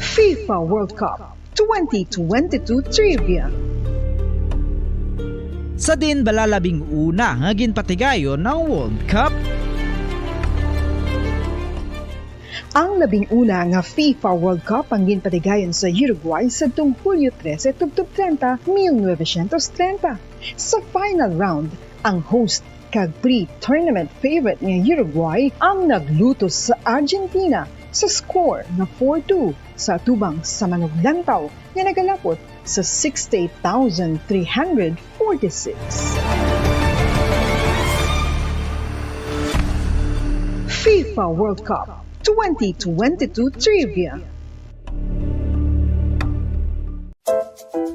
FIFA World Cup 2022 Trivia. Sa din balalabing una nga ginpatigayon ng World Cup. Ang 11 nga FIFA World Cup ang ginpatigayon sa Uruguay sa tung Hulyo 13 tubtob 30, 1930. Sa final round, ang host kag pre-tournament favorite nga Uruguay ang naglutos sa Argentina sa score na 4-2 sa tubang sa manuglantaw nga nagalapot sa 68,346. FIFA World Cup 2022 Trivia.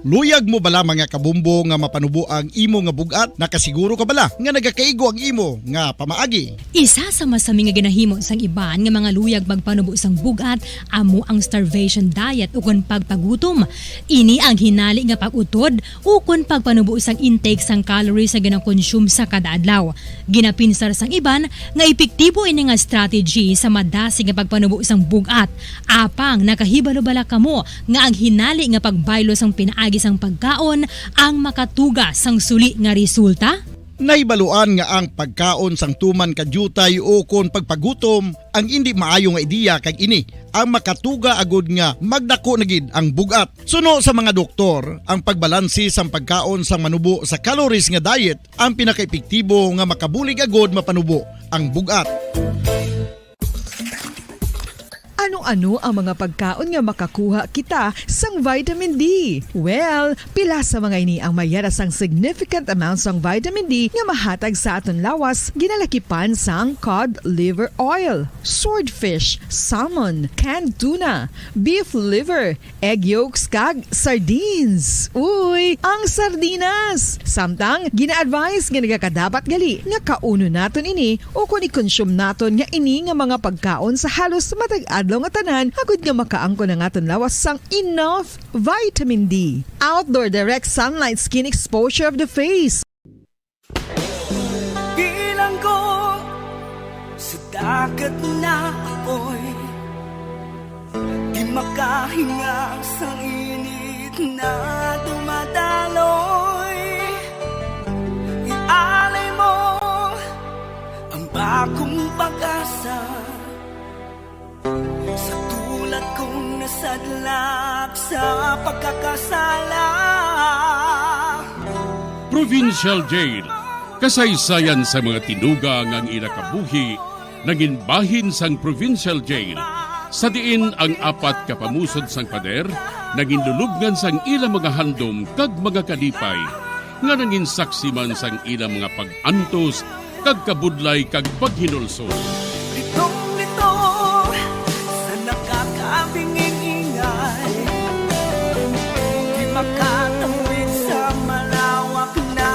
Luyag mo bala mga kabumbo nga mapanubo ang imo nga bugat? Nakasiguro ka bala nga nagakaigo ang imo nga pamaagi? Isa sa masami nga ginahimo sang iban nga mga luyag magpanubo sang bugat amo ang starvation diet ukon pagpagutom. Ini ang hinali nga pag-utod ukon pagpanubo sang intake sang calories sa ginakonsume sa kada adlaw. Ginapinsar sang iban nga epektibo ini nga strategy sa madasi nga pagpanubo sang bugat. Apang nakahibalo bala kamo nga ang hinali nga pagbaylo sang pinaagi sang pagkaon ang makatuga sang suli nga resulta? Naibaluan nga ang pagkaon sang tuman kadyutay o kon pagpagutom ang hindi maayo nga ideya kag ini ang makatuga agud nga magdako na gid ang bugat. Suno sa mga doktor, ang pagbalansi sang pagkaon sang manubo sa calories nga diet ang pinakaepektibo nga makabulig agud mapanubo ang bugat. Ano-ano ang mga pagkaon nga makakuha kita sang vitamin D? Well, pila sa mga ini ang mayara sang significant amount sang vitamin D nga mahatag sa aton lawas ginalakipan sang cod liver oil, swordfish, salmon, canned tuna, beef liver, egg yolks kag sardines. Uy, ang sardinas! Samtang gina-advise nga nagakadapat gali nga kauno naton ini o kung i-consume naton nga ini nga mga pagkaon sa halos matag adlaw nga tanan agud nga makaangko na aton lawas sang enough vitamin D. Outdoor direct sunlight skin exposure of the face. Bilang ko sa dagat na apoy, di makahinga sa init na dumadaloy. Ialay mo ang bagong pag-asa sa tulad kong nasadlak sa pagkakasala. Provincial Jail. Kasaysayan sa mga tinuga ngang ilakabuhi naging bahin sang Provincial Jail. Sa diin ang apat kapamusod sang pader naging lulubngan sang ilang mga handom kag mga kalipay nga naging saksi man sang ilang mga pag-antos kag kabudlay kag paghinulsol. Ingay, di makatawid sa malawak na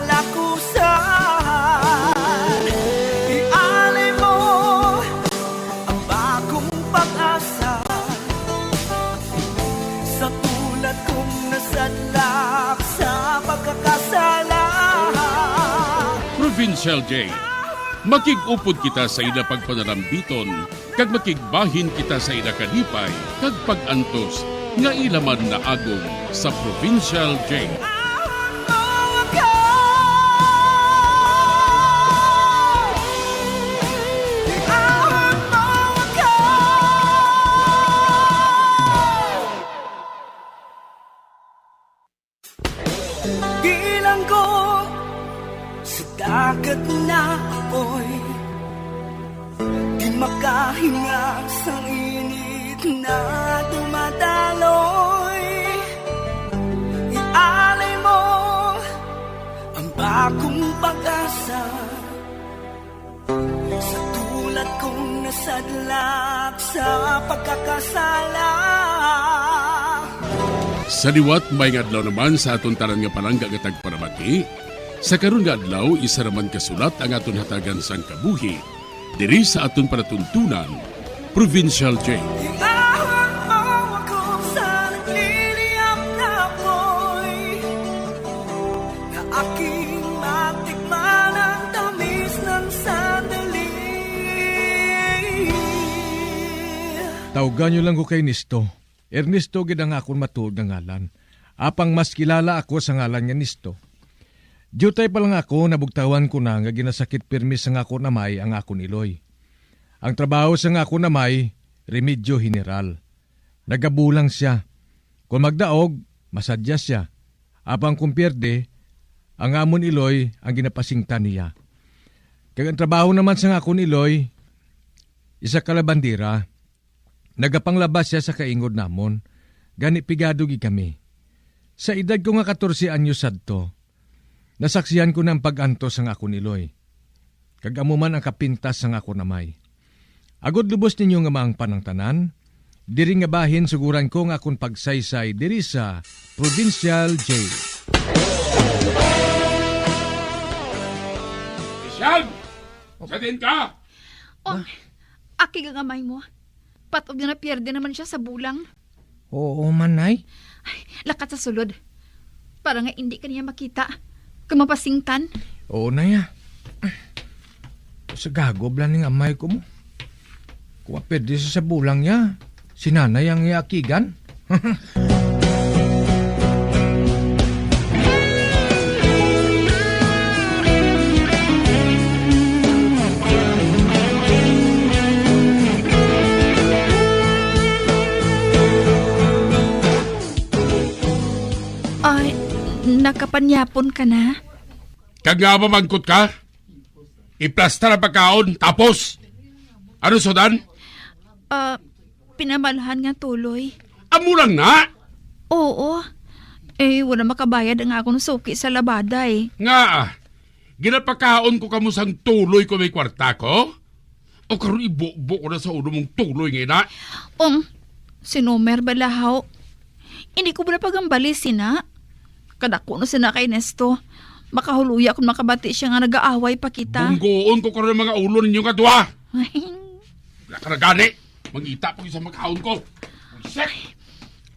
lakusan. Ialay mo ang bagong pag-asa sa tulad kong nasadlak sa pagkakasala. Provincial Jail. Makig-upod kita sa ila pagpanalambiton, kag makigbahin kita sa ila kalipay, kag pag-antos, nga ilaman na agong sa Provincial Jail. Bilang ko sa dagat na apoy, di makahinga sa init na dumadaloy. Ialay mo ang bagong pag-asa sa tulad kong nasadlak sa pagkakasala. Sa liwat may ngadlaw naman sa aton tanan nga palangga nga tagparamati. Sa karon nga adlaw isa raman kasulat ang aton hatagan sang kabuhi diri sa aton panatuntunan, Provincial Jail. Iahon mo ako sa nagliliyap na apoy, na aking matikman ang tamis ng sandali. Tawgan nyo lang ko kay Nisto. Ernesto gid ang akong matuod nga ngalan. Apang mas kilala ako sa ngalan nga Nisto. Diyutay pa lang ako, nabugtawan ko na nga ginasakit pirmis ang ako namay ang akong iloy. Ang trabaho sa nga ako na may remedyo general. Nagabulang siya. Kung magdaog, masadya siya. Apang kung pierde, ang amon Iloy ang ginapasingtan niya. Kaya ang trabaho naman sa nga akong Iloy, isa kalabandira. Nagapanglabas siya sa kaingod namon. Gani pigadugi kami. Sa edad ko nga 14 anyos sadto, nasaksiyan ko ng pag-antos ang ako niloy. Kagamuman ang kapintas ang ako namay. Agod lubos ninyo nga maang panangtanan, diri nga bahin suguran ko nga akong pagsaysay diri sa Provincial Jail. Isyag! Sa din ka! Oh, aki nga gamay mo. Patob na pierde naman siya sa bulang. Oo, manay. Lakat sa sulod. Para nga hindi ka niya makita. Kamapasingtan. Oo na ya. Sa gagob lang ng amay ko mo. Kung pwede sa bulang niya, si nanay ang iakigan. Ay, nakapanyapon ka na? Kag nga mamangkot ka? Iplastar ang pagkaon, tapos? Ano sodan? Pinamalahan nga tuloy. Amo lang na? Oo. Wala makabayad ang akong suki sa labada eh. Nga, ginapakaon ko kamusang tuloy ko may kwarta ko? O karon ibo ko na sa ulo mong tuloy ngayon na? Sinumer balahaw. Hindi ko ba napagambali sina? Kadako na sina kay Nesto. Makahuluya kung makabati siya nga nag-aaway pa kita. Bunggoon ko karon mga ulo ninyo kadwa. Nakaragani. Mangita po sa makaon ko.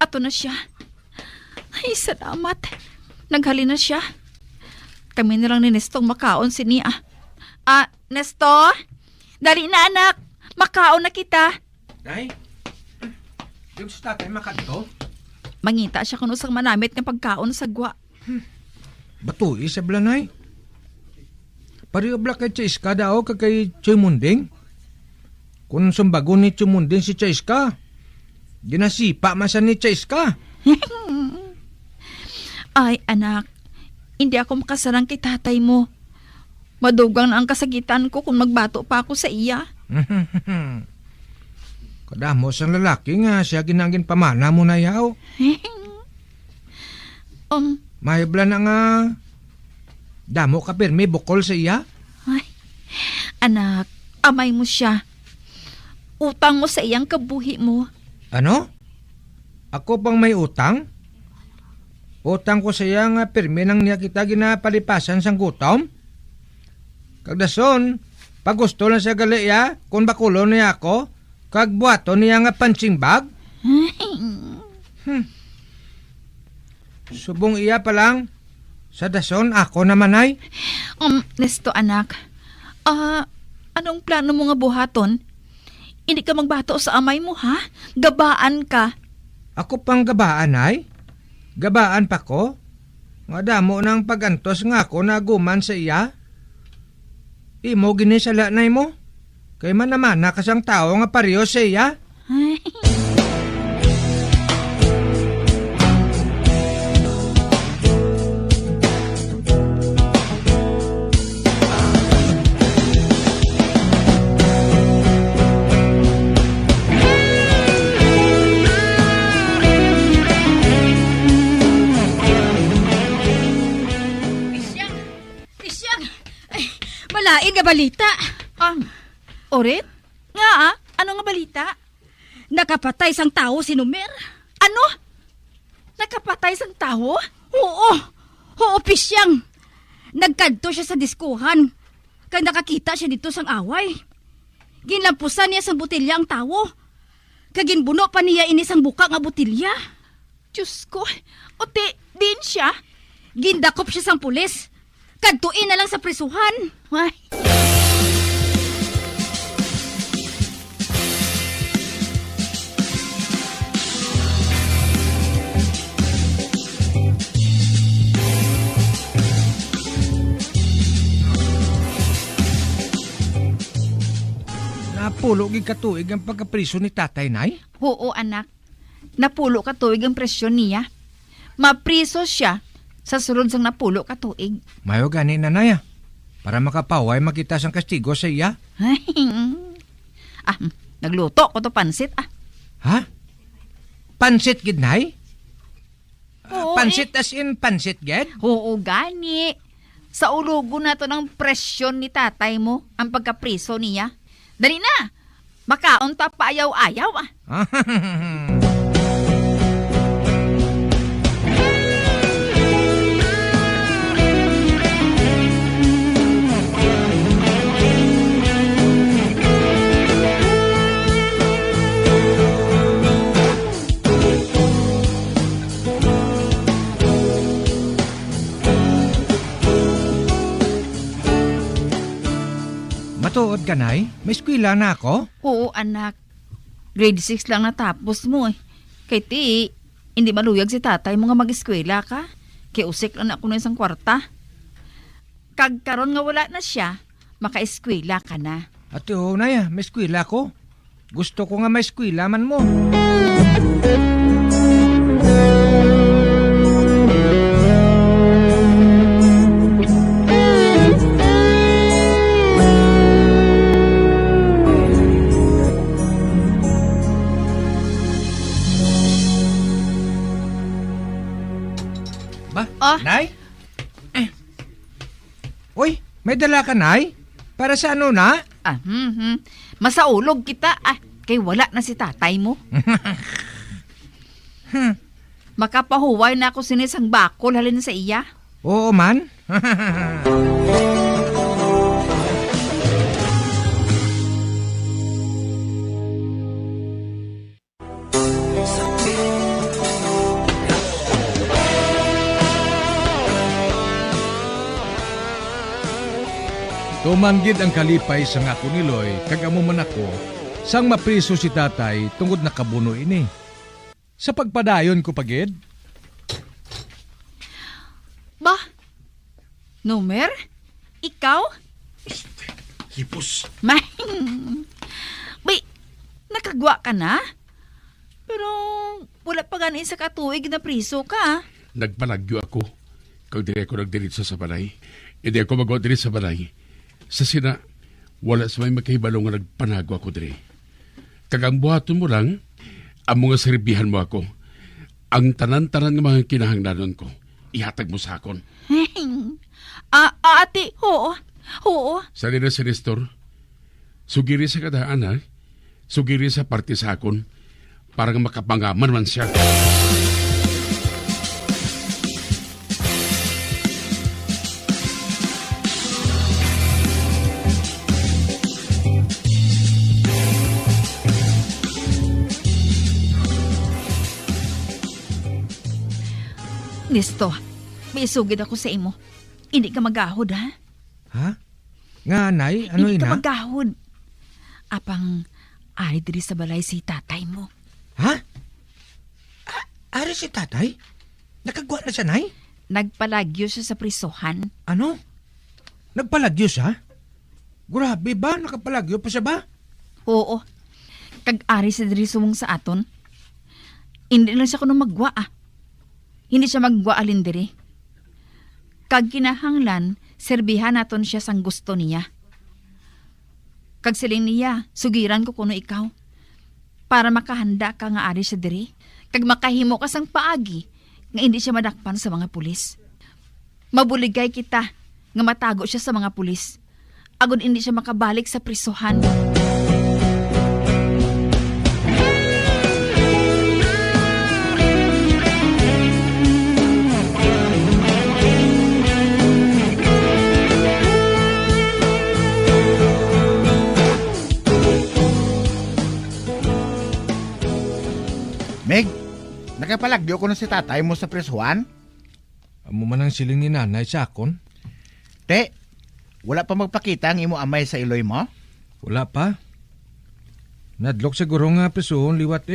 Ato na siya. Ay, salamat. Naghali na siya. Kami na lang ni Nesto makaon si Nia. Nesto? Dali na anak. Makaon na kita. Nay? Yung sa tatay makato? Mangita siya kuno sang manamit ng pagkaon sa gwa. Batui sa blanay. Pariobla kay Chaiska daw kay Choy Munding. Kung sumbago ni Choy Munding si Chaiska, ginasipa masa ni Chaiska. Ay anak, hindi ako makasarang kay tatay mo. Madugang na ang kasagitan ko kung magbato pa ako sa iya. Kadamos ang lalaki nga siya ginangin pamana mo na yaw. Mahibla na nga damo ka pirmi bukol sa iya. Ay, anak, amay mo siya. Utang mo sa iyang kabuhi mo. Ano? Ako pang may utang? Utang ko sa iya nga pirmi nang niya kita ginapalipasan sang gutom? Kagdason, pag gusto lang siya galiya, kung bakulo niya ako, kag buhato niya nga punching bag? Subong iya pa lang. Sa dason, ako naman ay. Nesto anak, anong plano mo nga buhaton? Hindi ka magbato sa amay mo ha? Gabaan ka. Ako pang gabaan ay? Gabaan pa ko? Nga damo ng pagantos nga ako na guman sa iya? Imo ginisala na mo? Kay man naman nakasang tao nga pareho sa iya? Isyang! Ay, malain nga balita. Orit? Nga ano nga balita? Nakapatay sang tao si Numer. Ano? Nakapatay sang tao? Oo, Pisyang. Nagkadto siya sa diskuhan. Kaya nakakita siya dito sang away. Ginlampusan niya sang botilya ang tao. Kaginbuno pa niya ini sang buka nga botilya. Diyos ko, din siya. Gindakop siya sang pulis. Kadtuin na lang sa prisuhan. Ay. Napulo gid katuig ang pagkapriso ni tatay, nay? Oo, anak. Napulo ka tuig ang presyon niya. Mapriso siya sa sulod sang napulo ka tuig. Mayo gani nanay para makapaway makita sang kastigo sa iya. Nagluto ko to pansit Ha? Pansit gid nay? Oo, Pansit as in pansit gid? Oo, gani. Sa ulugo na to ng presyon ni tatay mo ang pagkapriso niya. Dali na! Makaon ta pa ayaw-ayaw Matuod ka, nay? May eskwela na ako? Oo, anak. Grade 6 lang natapos mo Kay ti, hindi maluyag si tatay mo nga mag-eskwela ka. Kay usik lang ako na isang kwarta. Kagkaroon nga wala na siya, maka-eskwela ka na. Ate ho, nay, may eskwela ko. Gusto ko nga may eskwela man mo. Nay? Uy, may dala ka, nay? Para sa ano na? Masaulog kita kay wala na si tatay mo. Makapahuway na ako sinisang bakol halin sa iya. Oo man. Tumanggid ang kalipay sa nga kuniloy, kagamo man ako, sang mapriso si tatay tungod nakabuno ini. Sa pagpadayon ko pagid. Ba? Nomer? Ikaw? Hipos. May, nakagwa ka na? Pero wala pa ganin sa katuig na priso ka. Nagpalagyo ako. Kag dire ako nagdiritso sa balay. Hindi ako mag-dirit sa balay. Sa sina, wala sa may magkahibalo nga nagpanago ako dire. Kagang buhaton mo lang, ang mga serbihan mo ako. Ang tanan-tanan ng mga kinahanglanon ko, ihatag mo sa akon. Ate, oo. Sa nila si Nestor, sugiri sa kadaan ha, sugiri sa parte sa akon, parang makapangaman man siya. Nisto, may isugid ako sa imo. Hindi ka magahod, ha? Ha? Nga, nay? Ano Hindi ina? ka magahod. Apang, ari diri sa balay si tatay mo. Ha? Ari si tatay? Nakagwa na siya, nay? Nagpalagyo siya sa prisohan. Ano? Nagpalagyo siya? Grabe ba? Nakapalagyo pa siya ba? Oo. Kag-ari sa diri sumong sa aton. Hindi lang siya kuno magwa, Hindi siya magwa alin diri. Kag kinahanglan, serbihan naton siya sang gusto niya. Kag siling niya, sugiran ko kuno ikaw. Para makahanda ka nga ari sa diri. Kag makahimo ka sang paagi nga hindi siya madakpan sa mga pulis. Mabuligay kita nga matago siya sa mga pulis. Agud hindi siya makabalik sa prisohan. Meg, nakapalagyo ko na si tatay mo sa presuhan? Amo man ang siling ni nanay sa akon. Te, wala pa magpakita ang imo amay sa iloy mo? Wala pa. Nadlok siguro nga presuhon liwat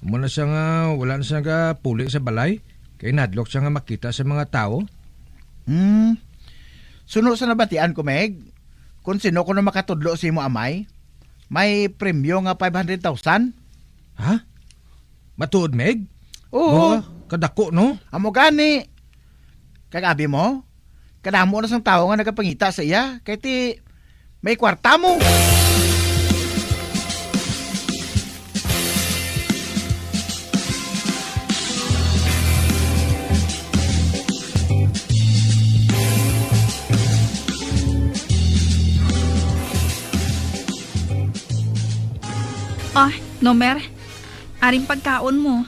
Amo na siya nga, wala na siya nga puli sa balay. Kaya nadlok siya nga makita sa mga tao. Suno sa nabatian ko, Meg. Kung sino ko na makatudlo sa imo amay, may premyo nga 500,000. Ha? Matuod, Meg? Oo. Kadako, no? Amo gani. Kagabi mo, kadamo na sang tao nga nagapangita sa iya, kay ti may kwarta mo. Nomer, aring pagkaon mo.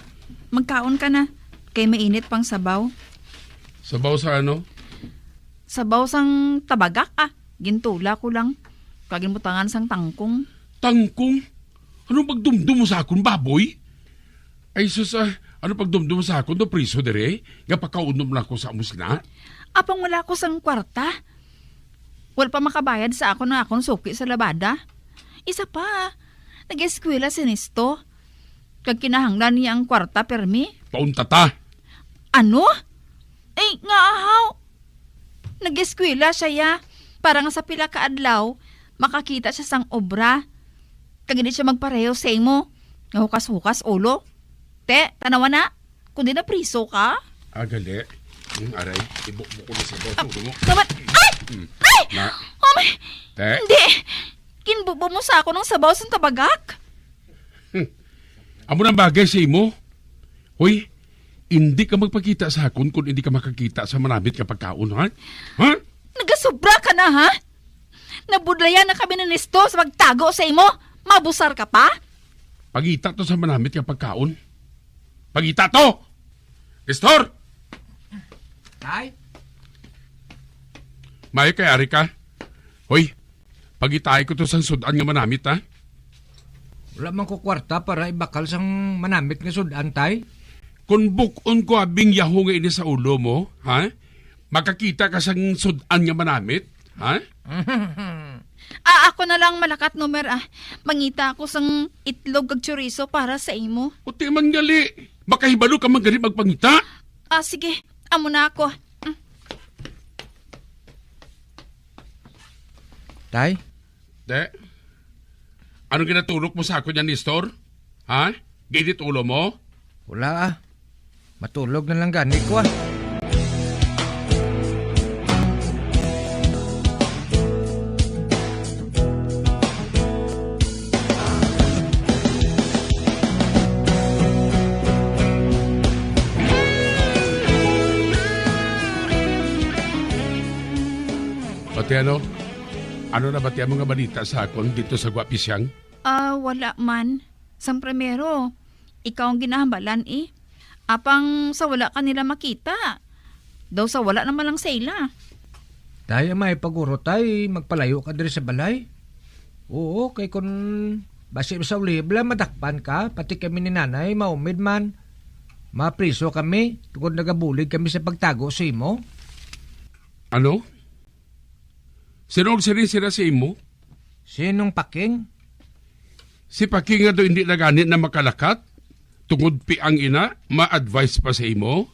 Magkaon ka na. Kay mainit pang sabaw. Sabaw sa ano? Sabaw sang tabagak Gintula ko lang. Kagimutangan sang tangkong. Tangkong? Ano pagdumdum mo sa akon, baboy? Ay sus, ano pagdumdum mo sa akon do priso dire? Nga pagkaunom na ako sa musna? Apang wala ko sang kwarta. Wala pa makabayad sa akon na akon suki sa labada. Isa pa, nag-eskwela si Nisto. Kag kinahanglan niya ang kwarta permi. Paunta ta. Ano? Eh, nga ahaw. Nag-eskwela siya ya. Para nga sa pila ka adlaw, makakita siya sang obra. Kag hindi siya magpareho sa imo. Nga hukas-hukas, ulo. Te, tanawa na. Kundi na priso ka. Gali. Aray, ibukbuk ko na sa bato mo. Naman, ay! Ay! Na. Oh my! Te? Hindi. Kinbubo mo sa ako ng sabaw sa tabagak. Amo ng bagay sa imo. Hoy, hindi ka magpakita sa akon kung hindi ka makakita sa manamit kapag kaon, ha? Ha? Nagasobra ka na, ha? Nabudlayan na kami ng Nisto sa magtago sa imo. Mabusar ka pa? Pagita to sa manamit kapag kaon. Pagita to! Nestor! Tay? May kay ari ka. Hoy, pagitay ko to sa sudan nga manamit, ha? Wala man ko kwarta para ibakal sang manamit nga sudan, tay. Kung bukon ko abing yaho nga ini sa ulo mo, ha? Makakita ka sang sudan nga manamit, ha? Ako na lang malakat Nomer, Mangita ako sang itlog kag chorizo para sa imo. Uti man gali. Makahibalo ka man gali magpangita. Sige. Amo na ako. Tay? De? Anong ginatulog mo sa ako niyan, Nestor? Ha? Ginit ulo mo? Wala Matulog na lang gani ko Pati ano? Ano na ba tiyan mga balita sa akon dito sa Guapisyang? Wala man. Sang primero, ikaw ang ginahambalan Apang sa wala ka nila makita. Daw sa wala naman lang sa ila. Tay, may paguro tay, magpalayo ka diri sa balay. Oo, kay kun basi sa ulibla, madakpan ka, pati kami ni nanay, maumid man. Mapriso kami, tungkol nagabulig kami sa pagtago sa imo. Ano? Sinong sirin sila sa imo? Sinong Paking? Si Paking nga do hindi na ganit na makalakat? Tungod piang ina, ma-advise pa sa imo?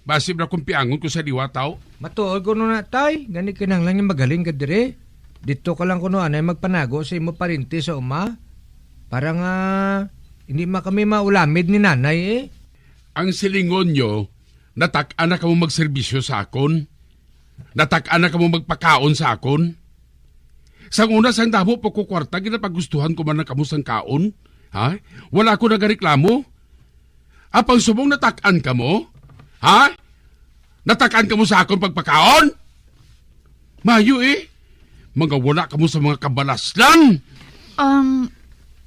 Basib na kung piangon ko sa liwataw? Matuod ko na tay, gani kinanglan yung magaling ka dire. Dito ka lang kuno anay magpanago sa imo parinti sa uma. Para nga hindi kami maulamid ni nanay Ang silingon nyo, natak-an na ka mo magserbisyo sa akon. Natak-an na ka mo magpakaon sa akon. Sang una sang damo po ko kwarta, ginapagustuhan ko man ng kamusang kaon. Ha? Wala ko nagareklamo. Apang subong natak-an ka mo? Ha? Natak-an ka mo sa akon pagpakaon? Mayo mga wala ka mo sa mga kabalaslan.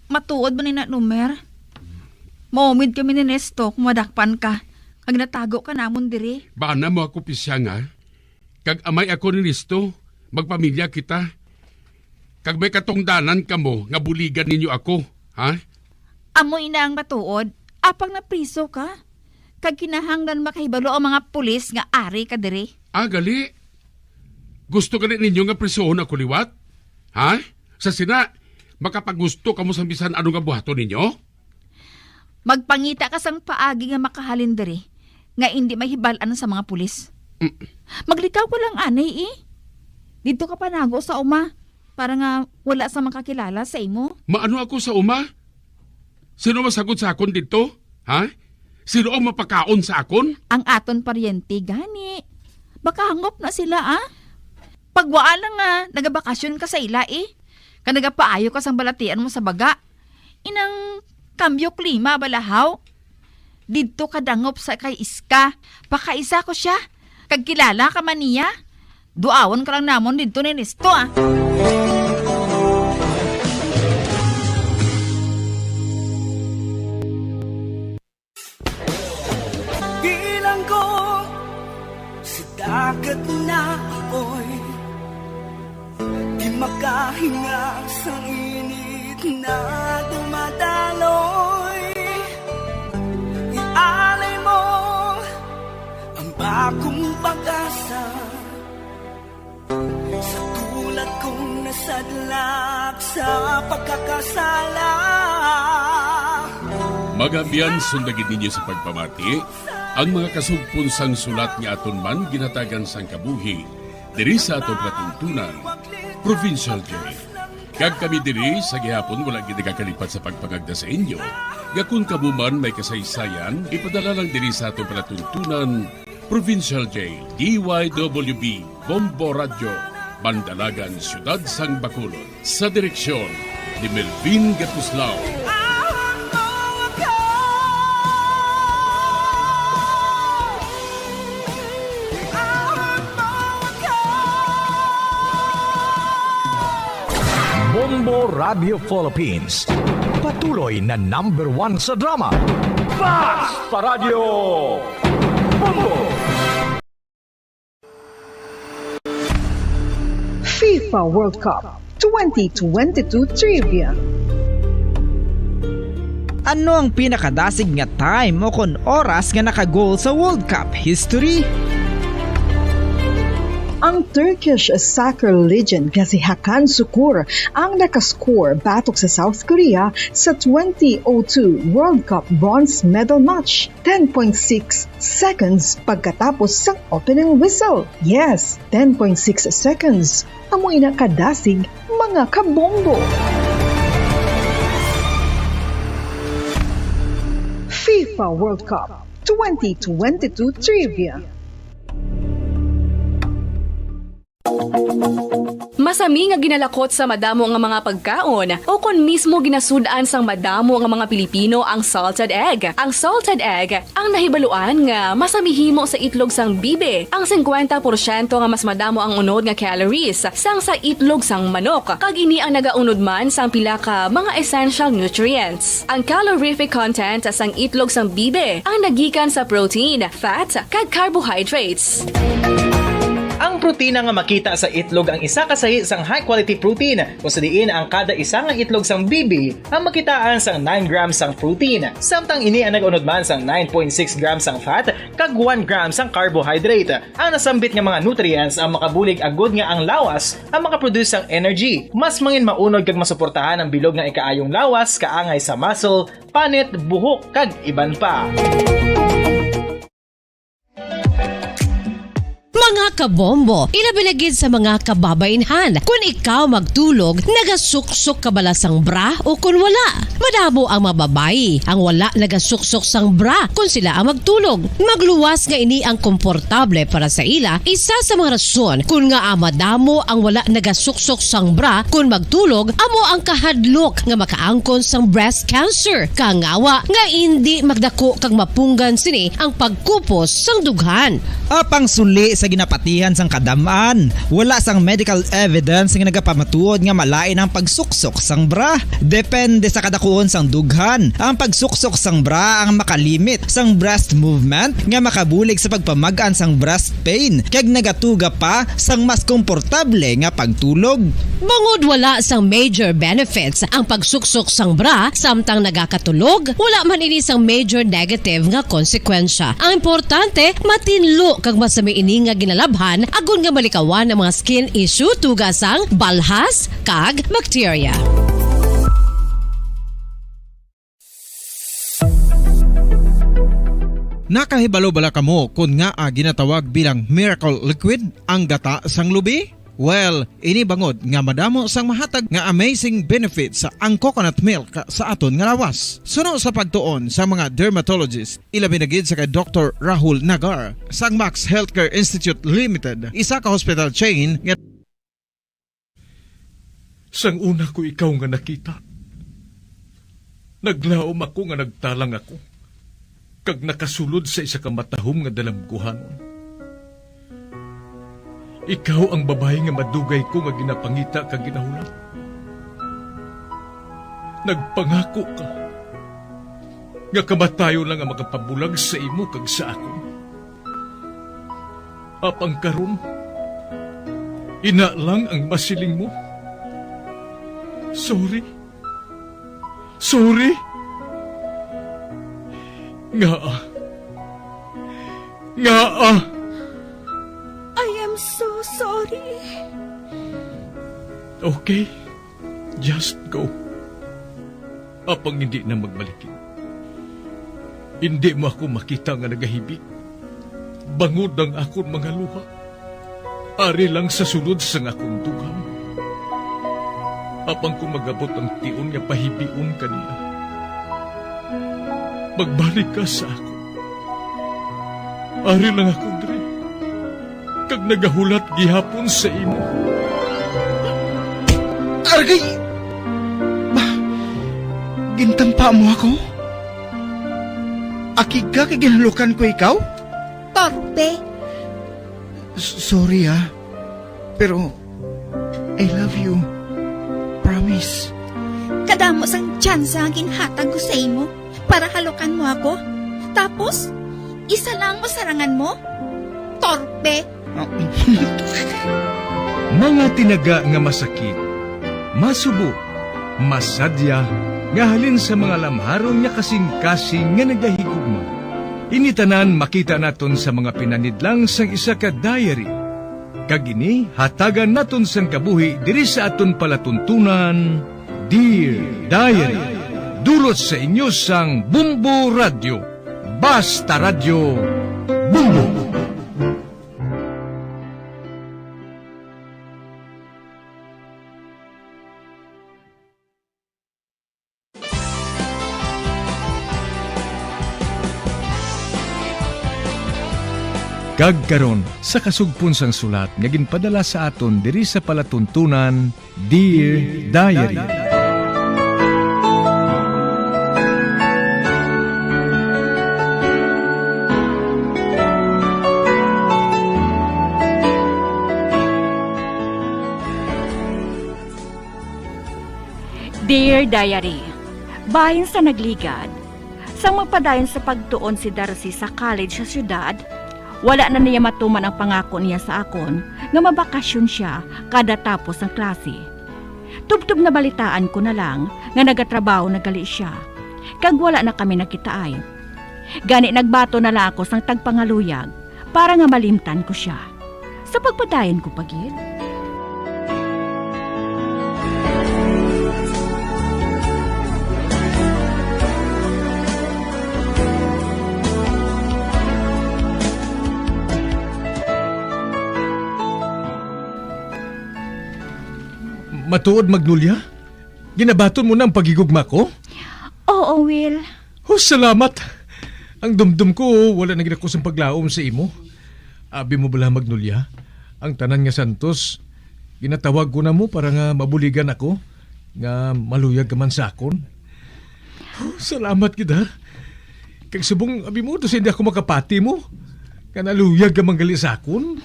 Matuod ba ni na Nomer? Maumid kami ni Nesto kung madakpan ka. Kag natago ka namon diri. Bana mo ako pisya nga. Kag amay ako ni Nesto, magpamilya kita. Kag may katungdanan ka mo, nga buligan ninyo ako. Ha? Amoy na ang matuod. Apang napriso ka. Kag kinahanglan makahibalo ang mga pulis nga ari ka diri. Gali. Gusto ka rin ninyo nga prisohon ako liwat? Ha? Sa sina, makapagusto ka mo sa bisan ano nga buhato ninyo? Magpangita ka sang paagi nga makahalin diri nga hindi mahibalan sa mga pulis. Maglikaw ko lang anay Dito ka panago sa uma para nga wala sa makakilala sa imo. Maano ako sa uma? Sino masagot sa akon dito? Ha? Sino ang mapakaon sa akon? Ang aton paryente gani. Baka hangop na sila Pagwaan lang nagabakasyon ka sa ila Ka nagapaayo ka sang balatian mo sa baga. Inang kambyo klima balahaw. Dito ka dangop sa kay Iska. Pakaisa ko siya. Kag kilala ka man niya. Duawon ka lang namon dito ni Nesto Bilang ko sa dagat na apoy, di makahinga sa init na dumadaloy. Ialay mo ang bagong pag-asa sa tulad kong nasadlak sa pagkakasala. Magabiyan sundagin ninyo sa pagpamati ang mga kasugpon sang sulat nga aton man ginatagan sang kabuhi diri sa aton patuntunan, Provincial J. Kag kami diri sa gihapon wala gid nakakalipat sa pagpangagda sa inyo. Gakun kabuman may kasaysayan, ipadala lang diri sa aton patuntunan, Provincial J. DYWB Bombo Radio, Bandalagan, Siyudad sang Bacolod. Sa direksyon ni Melvin Gatuslao. Bombo Radio Philippines. Patuloy na #1 sa drama. Basta Radio Bombo! FIFA World Cup 2022 Trivia. Ano ang pinakadasig nga time o kon oras nga nakagol sa World Cup history? Ang Turkish soccer legend nga si Hakan Şükür ang nakascore batok sa South Korea sa 2002 World Cup bronze medal match. 10.6 seconds pagkatapos sa opening whistle. Yes, 10.6 seconds. Amoy na kadasig mga kabombo. FIFA World Cup 2022 Trivia. Masami nga ginalakot sa madamo nga mga pagkaon o kon mismo ginasudaan sang madamo nga mga Pilipino ang salted egg. Ang salted egg ang nahibaluan nga masamihimo sa itlog sang bibe. Ang 50% nga mas madamo ang unod nga calories sang sa itlog sang manok. Kag ini ang nagaunod man sang pila ka mga essential nutrients. Ang calorific content sang itlog sang bibe ang nagikan sa protein, fat, kag carbohydrates. Ang protina nga makita sa itlog ang isa kasahi sang high quality protein kung sa diin ang kada isa nga itlog sang bibi ang makitaan sang 9 grams sang protein. Samtang ini ang nag-unod man sang 9.6 grams sang fat kag 1 grams sang carbohydrate. Ang nasambit nga mga nutrients ang makabulig agud nga ang lawas ang makaproduce sang energy. Mas mangin maunod kag masuportahan ang bilog nga ikaayong lawas kaangay sa muscle, panit, buhok kag iban pa. Mga kabombo, ilabilagid sa mga kababainhan. Kung ikaw magtulog, nagasuksok ka bala sang bra o kung wala. Madamo ang mababayi, ang wala nagasuksok sang bra kung sila ang magtulog. Magluwas nga ini ang komportable para sa ila, isa sa mga rason kung nga madamo ang wala nagasuksok sang bra kung magtulog, amo ang kahadlok nga makaangkon sang breast cancer. Kangawa nga hindi magdako kag mapunggan sini ang pagkupos sang dughan. Apang suli sa ginapatihan sang kadamaan, wala sang medical evidence nga nagapamatuod nga malain ang pagsuksok sang bra. Depende sa kadakuon sang dughan. Ang pagsuksok sang bra ang makalimit sang breast movement nga makabulig sa pagpamagaan sang breast pain kag nagatuga pa sang mas komportable nga pagtulog. Bangod wala sang major benefits ang pagsuksok sang bra samtang nagakatulog, wala man ini sang major negative nga konsekwensya. Ang importante, matinlo kag masami ini nga ginalabhan agon nga malikawan ang mga skin issue tugas ang balhas kag bacteria. Nakahibalo bala kamo kung nga ginatawag bilang miracle liquid ang gata sang lubi? Well, ini bangod nga madamo sang mahatag nga amazing benefit sa ang coconut milk sa aton nga lawas. Suno sa pagtuon sa mga dermatologist, ilabi na gid sa kay Dr. Rahul Nagar sang Max Healthcare Institute Limited, isa ka hospital chain nga Sang una ko ikaw nga nakita, naglaom ako nga nagtalang ako, kag nakasulod sa isa ka matahom nga dalamguhanon. Ikaw ang babae nga madugay ko nga ginapangita kag ginahulat. Nagpangako ka nga kamatayo lang ang makapabulag sa imo kag sa ako. Apang karon, ina lang ang masiling mo. Sorry. Sorry. Nga. I am so sorry. Okay, just go. Apang hindi na magbalikin. Hindi mo ako makita nga nagahibig. Bangod ang akong mga luha. Ari lang sa sulod sa akong dugham. Apang kung magabot ang tiun nga pahibiun kanila. Magbalik ka sa ako. Ari lang ako, Dre. Kag nagahulat gihapon sa imo. Argay! Gintampa mo ako? Akig ka kay ginalukan ko ikaw? Torpe. Sorry pero I love you. Promise. Kadamo sang tsansa ang ginhatag ko sa imo para halukan mo ako. Tapos, isa lang masarangan mo? Torpe. Mga tinaga nga masakit, masubo, masadya, nga halin sa mga lamharon nga kasing-kasing nga nagahigugma. Initanan makita naton sa mga pinanidlang sang isa ka diary. Kagini, hatagan naton sang kabuhi diri sa aton palatuntunan, Dear Diary. Dulot sa inyo sang Bumbo Radio. Basta Radio Bumbo. Kagkaron sa kasugpon sang sulat nga ginpadala sa aton diri sa palatuntunan, Dear Diary. Dear Diary, bahin sa nagligad, sang magpadayon sa pagtuon si Darcy sa college sa syudad, wala na niya matuman ang pangako niya sa akon nga mabakasyon siya kada tapos ng klase. Tubtub na balitaan ko na lang nga nagatrabaho na gali siya, kag wala na kami nakitaay. Gani nagbato na lang ako sang tagpangaluyag para nga malimtan ko siya. Sa pagpadayon ko pagid. Matuod, Magnolia? Ginabaton mo na ang pagigugma ko? Oo, Will. Oh, salamat. Ang dumdum ko, wala na ginakos ang paglaom sa imo. Abi mo bala, Magnolia? Ang tanan nga Santos, ginatawag ko na mo para nga mabuligan ako, nga maluyag ka man sa akon. Oh, salamat kita. Kag subong, abi mo, doon hindi ako makapati mo. Nga naluyag ka manggali sa akon.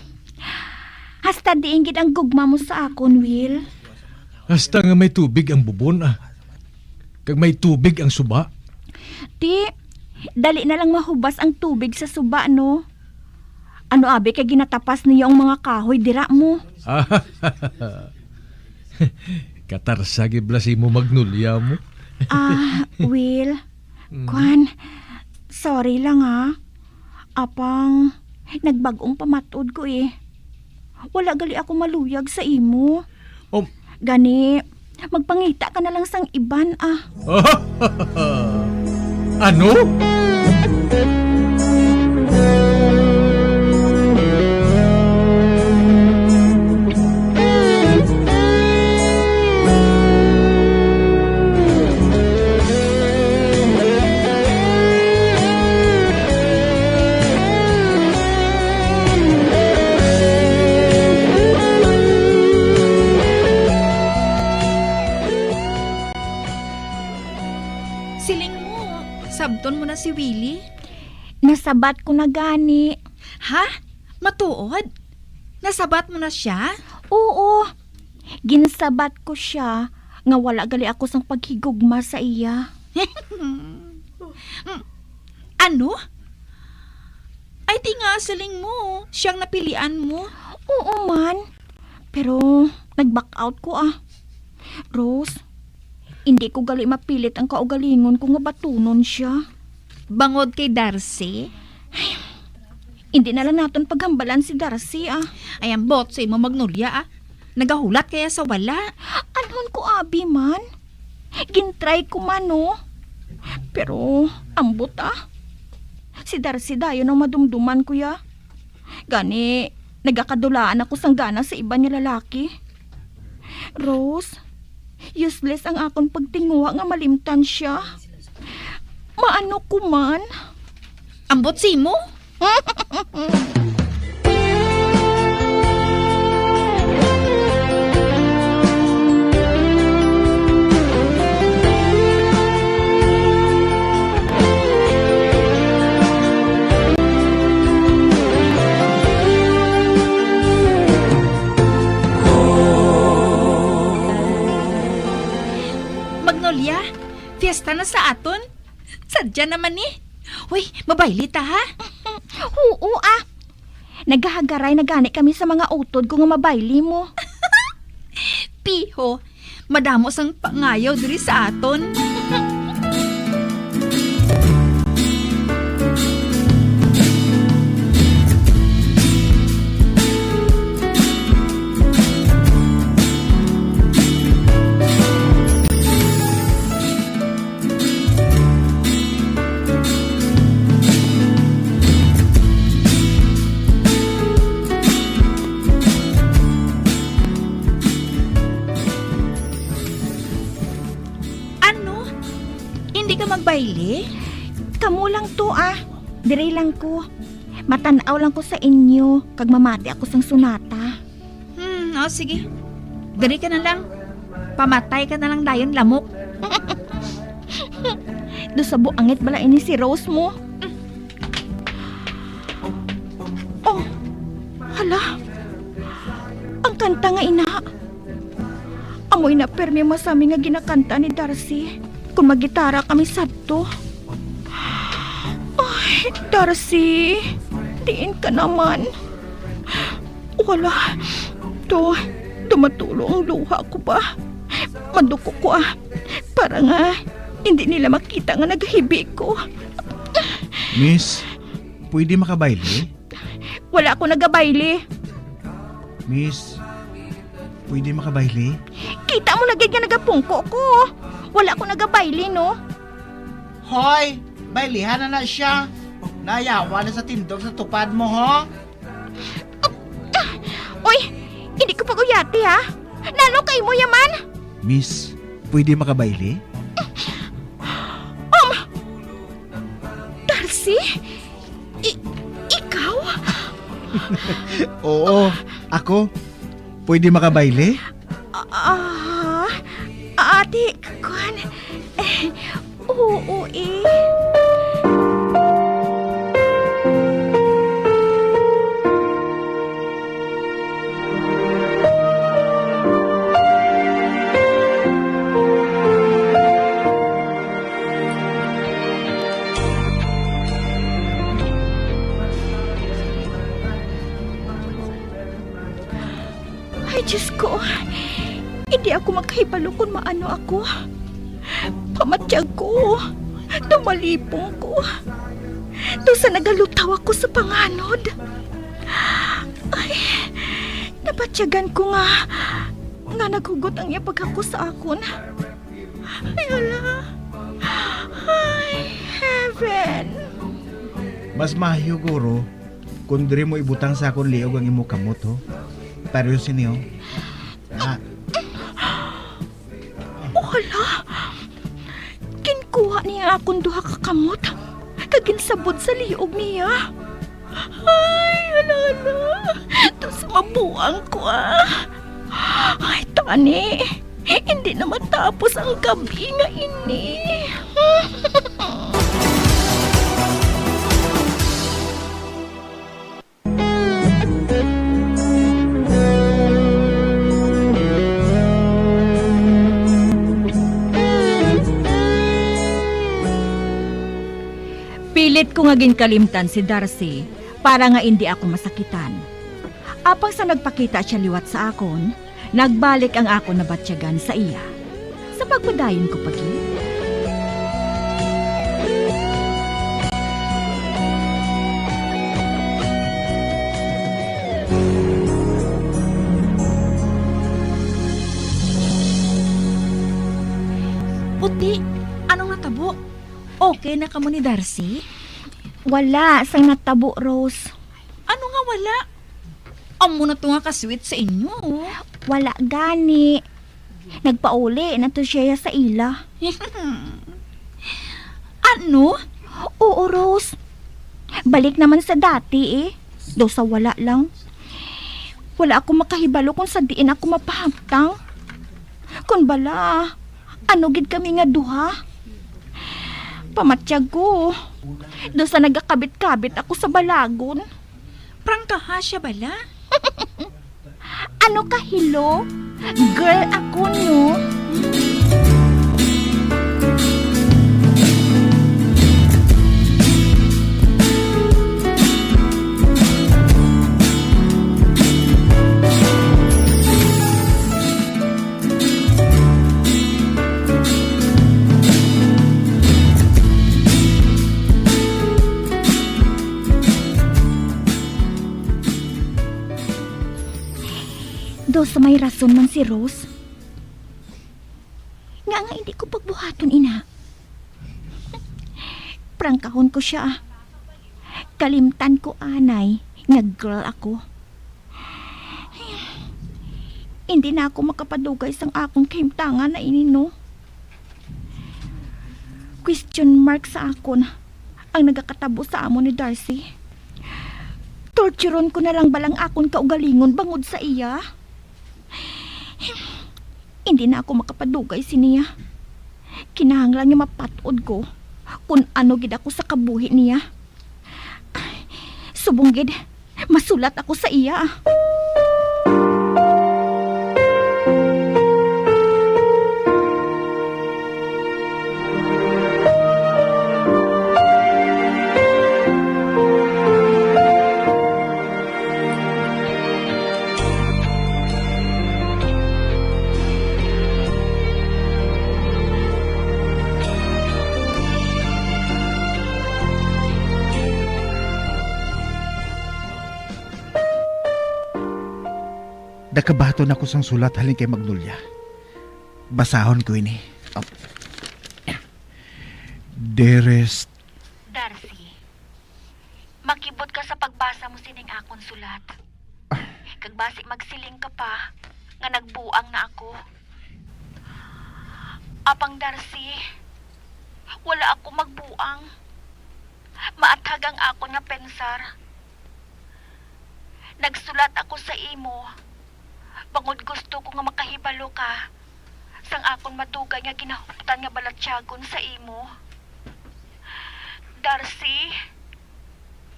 Hasta diinggit ang gugma mo sa akon, Will. Hasta nga may tubig ang bubon Kag may tubig ang suba. Ti, dali na lang mahubas ang tubig sa suba, no? Ano abi kay ginatapas niyo ang mga kahoy dira mo? Katarsagi blasi mo, Magnolia mo. Will. Kwan, sorry lang Apang, nagbagong pamatod ko Wala gali ako maluyag sa imo. Gani, magpangita ka na lang sang iban Ano? na si Willie? Nasabat ko na gani. Ha? Matuod? Nasabat mo na siya? Oo. Ginsabat ko siya nga wala gali ako sang paghigugma sa iya. Ano? Ay di nga saling mo. Siyang napilian mo. Oo man. Pero nag-back out ko Rose, hindi ko gali mapilit ang kaugalingon ko nga batunon siya. Bangod kay Darcy? Ay, hindi na lang natin paghambalan si Darcy Ay ang botse mo Magnolia Nagahulat kaya sa wala? Anon ko abi man. Gintry ko man Pero ambot Si Darcy dayo nang madumduman kuya. Gani, nagakadulaan ako sang gana sa iba niya lalaki. Rose, useless ang akong pagtinguha nga malimtan siya. Maano ko man? Ambot si mo? Magnolia, fiesta na sa aton. Sadya naman Uy, mabayli ta ha? Oo Naghahagaray na gani kami sa mga utod ko nga mabayli mo. Piho, madamo sang pangayaw diri sa aton. Magbayli? Kamu lang to Dire lang ko. Matanaw lang ko sa inyo kag mamati ako sang sunata. Sige. Dire ka na lang. Pamatay ka na lang dayon lamok. Do sa buangit bala ini si Rose mo. Oh. Hala. Ang kanta nga ina. Amoy na permi masami nga ginakanta ni Darcy. Kung magitara kami sabto. Ay, Darcy, diin ka naman. Wala. Dumatulo ang luha ko ba? Maduko ko Para nga, hindi nila makita nga naghibi ko. Miss, pwede makabayli? Wala ako nagabayli. Miss, pwede makabayli? Kita mo lagi ka nagapungko ko. Wala ko nagabayli, no? Hoy, baylihan na siya. Nayawa na sa tindog sa tupad mo, ho? Uy, hindi ko pag-uyati, Nano kay mo yaman? Miss, pwede makabayli? Darcy? Ikaw? Oo, ako. Pwede makabayli? Ate, kuan. Oo Ay, Diyos ko. Hindi ako makahibalo kung maano ako. Pamatiyag ko. Tumalipong ko. Doon sa nagalutaw ako sa panganod. Ay, napatyagan ko nga naghugot ang iyapag ako sa akon. Ay, ala. Ay, heaven. Mas mahiyo, Guro, kung diri mo ibutang sa akon liog ang imo kamot, ho? Pero siniyo. Wala. Kinkuha niya akong duha ka kamot. Kaginsabot sa liog niya. Ay, ala. Ito sa mabuang ko, Ay, tani. Hindi na matapos ang gabi nga ini. Pilit ko nga ginkalimtan si Darcy para nga hindi ako masakitan. Apang sa nagpakita siya liwat sa akon, nagbalik ang ako na batyagan sa iya. Sa pagpadayon ko pagi. Puti, anong natabo? Okay na ka mo ni Darcy? Wala, sang natabo, Rose. Ano nga wala? Amo na to nga kasweet sa inyo. Wala gani. Nagpauli na to siya sa ila. Ano? Oo, Rose. Balik naman sa dati eh. Daw sa wala lang. Wala ako makahibalo kung sa diin ako mapahamtang. Kung bala, ano gid kami nga duha? Pamatsyag ko. Daw sa nagakabit-kabit ako sa balagon. Prangkaha siya bala? Ano ka, hilo? Girl ako, no? Do sa may rason man si Rose. Nga hindi ko pagbuhaton, ina. Prangkahon ko siya. Kalimtan ko, anay, nga girl ako. Hindi na ako makapadugay sang akong kahimtangan na inino. Question mark sa akon ang nagakatabo sa amon ni Darcy. Torturon ko na lang balang akon kaugalingon bangod sa iya. Hindi na ako makapadugay siniya. Kinahanglan niya mapatod ko kung ano gid ako sa kabuhi niya. Subong gid, masulat ako sa iya. Nakabaton ako sang sulat halin kay Magnolia. Basahon ko ini. Oh. Dearest Darcy, makibot ka sa pagbasa mo sining akong sulat. Kag basi magsiling ka pa nga nagbuang na ako. Apang Darcy, wala ako magbuang. Maathagang ako nga pensar. Nagsulat ako sa imo. Bangod gusto ko nga makahibalo ka sang akon madugay nga ginahuptan nga balatyagon sa imo. Darcy,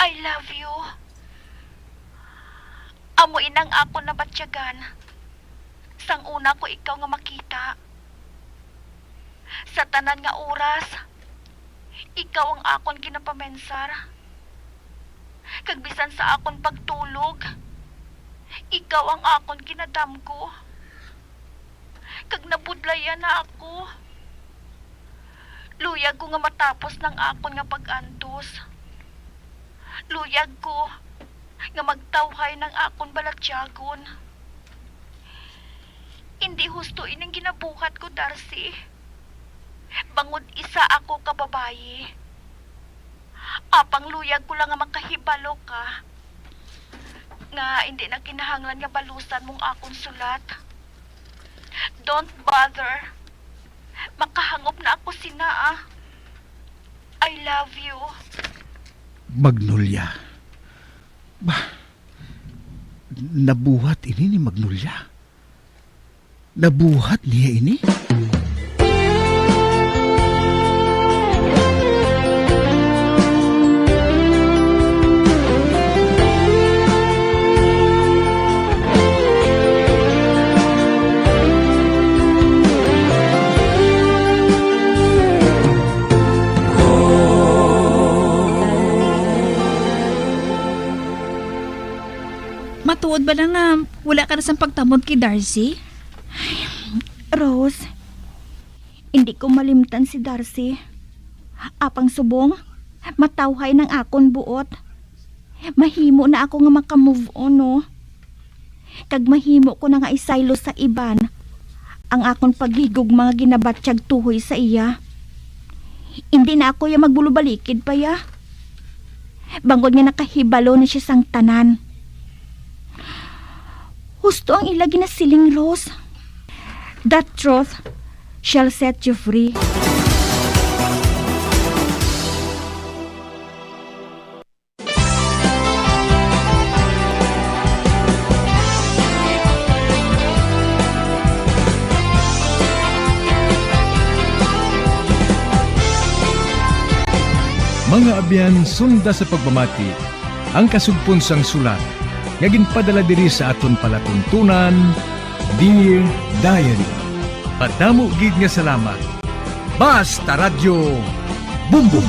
I love you. Amo inang akon na batyagan. Sang una ko ikaw nga makita. Sa tanan nga oras, ikaw ang akon ginapamensar. Kag bisan sa akon pagtulog, ikaw ang akon kinadamgo. Kag nabudlayan na ako. Luyag ko nga matapos ng akon nga pag-antos. Luyag ko nga magtawhay ng akon balatyagon. Hindi husto ining ginabuhat ko, Darcy. Bangod isa ako kababayi. Apang luyag ko lang nga makahibalo ka. Nga hindi na kinahanglan nga balusan mong akong sulat. Don't bother. Makahangop na ako sina. I love you. Magnolia. Nabuhat ini ni Magnolia. Nabuhat niya ini? ba na nga wala ka na sa pagtamod kay Darcy? Rose, hindi ko malimtan si Darcy. Apang subong, matawhay ng akon buot. Mahimo na ako nga makamove on, no? Kag mahimo ko na nga isaylo sa iban ang akon paghigog mga ginabatsyag tuhoy sa iya. Hindi na ako ya magbulubalikid pa ya. Bangod nga nakahibalo na siya sang tanan. Husto ang ilagi na siling, Rose. That truth shall set you free. Mga abyan, sunda sa pagmamati, ang kasugpon sang sulat, nga ginpadala diri sa aton palatuntunan, Dear Diary. Padamo gid nga salamat. Basta Radyo Bumbum.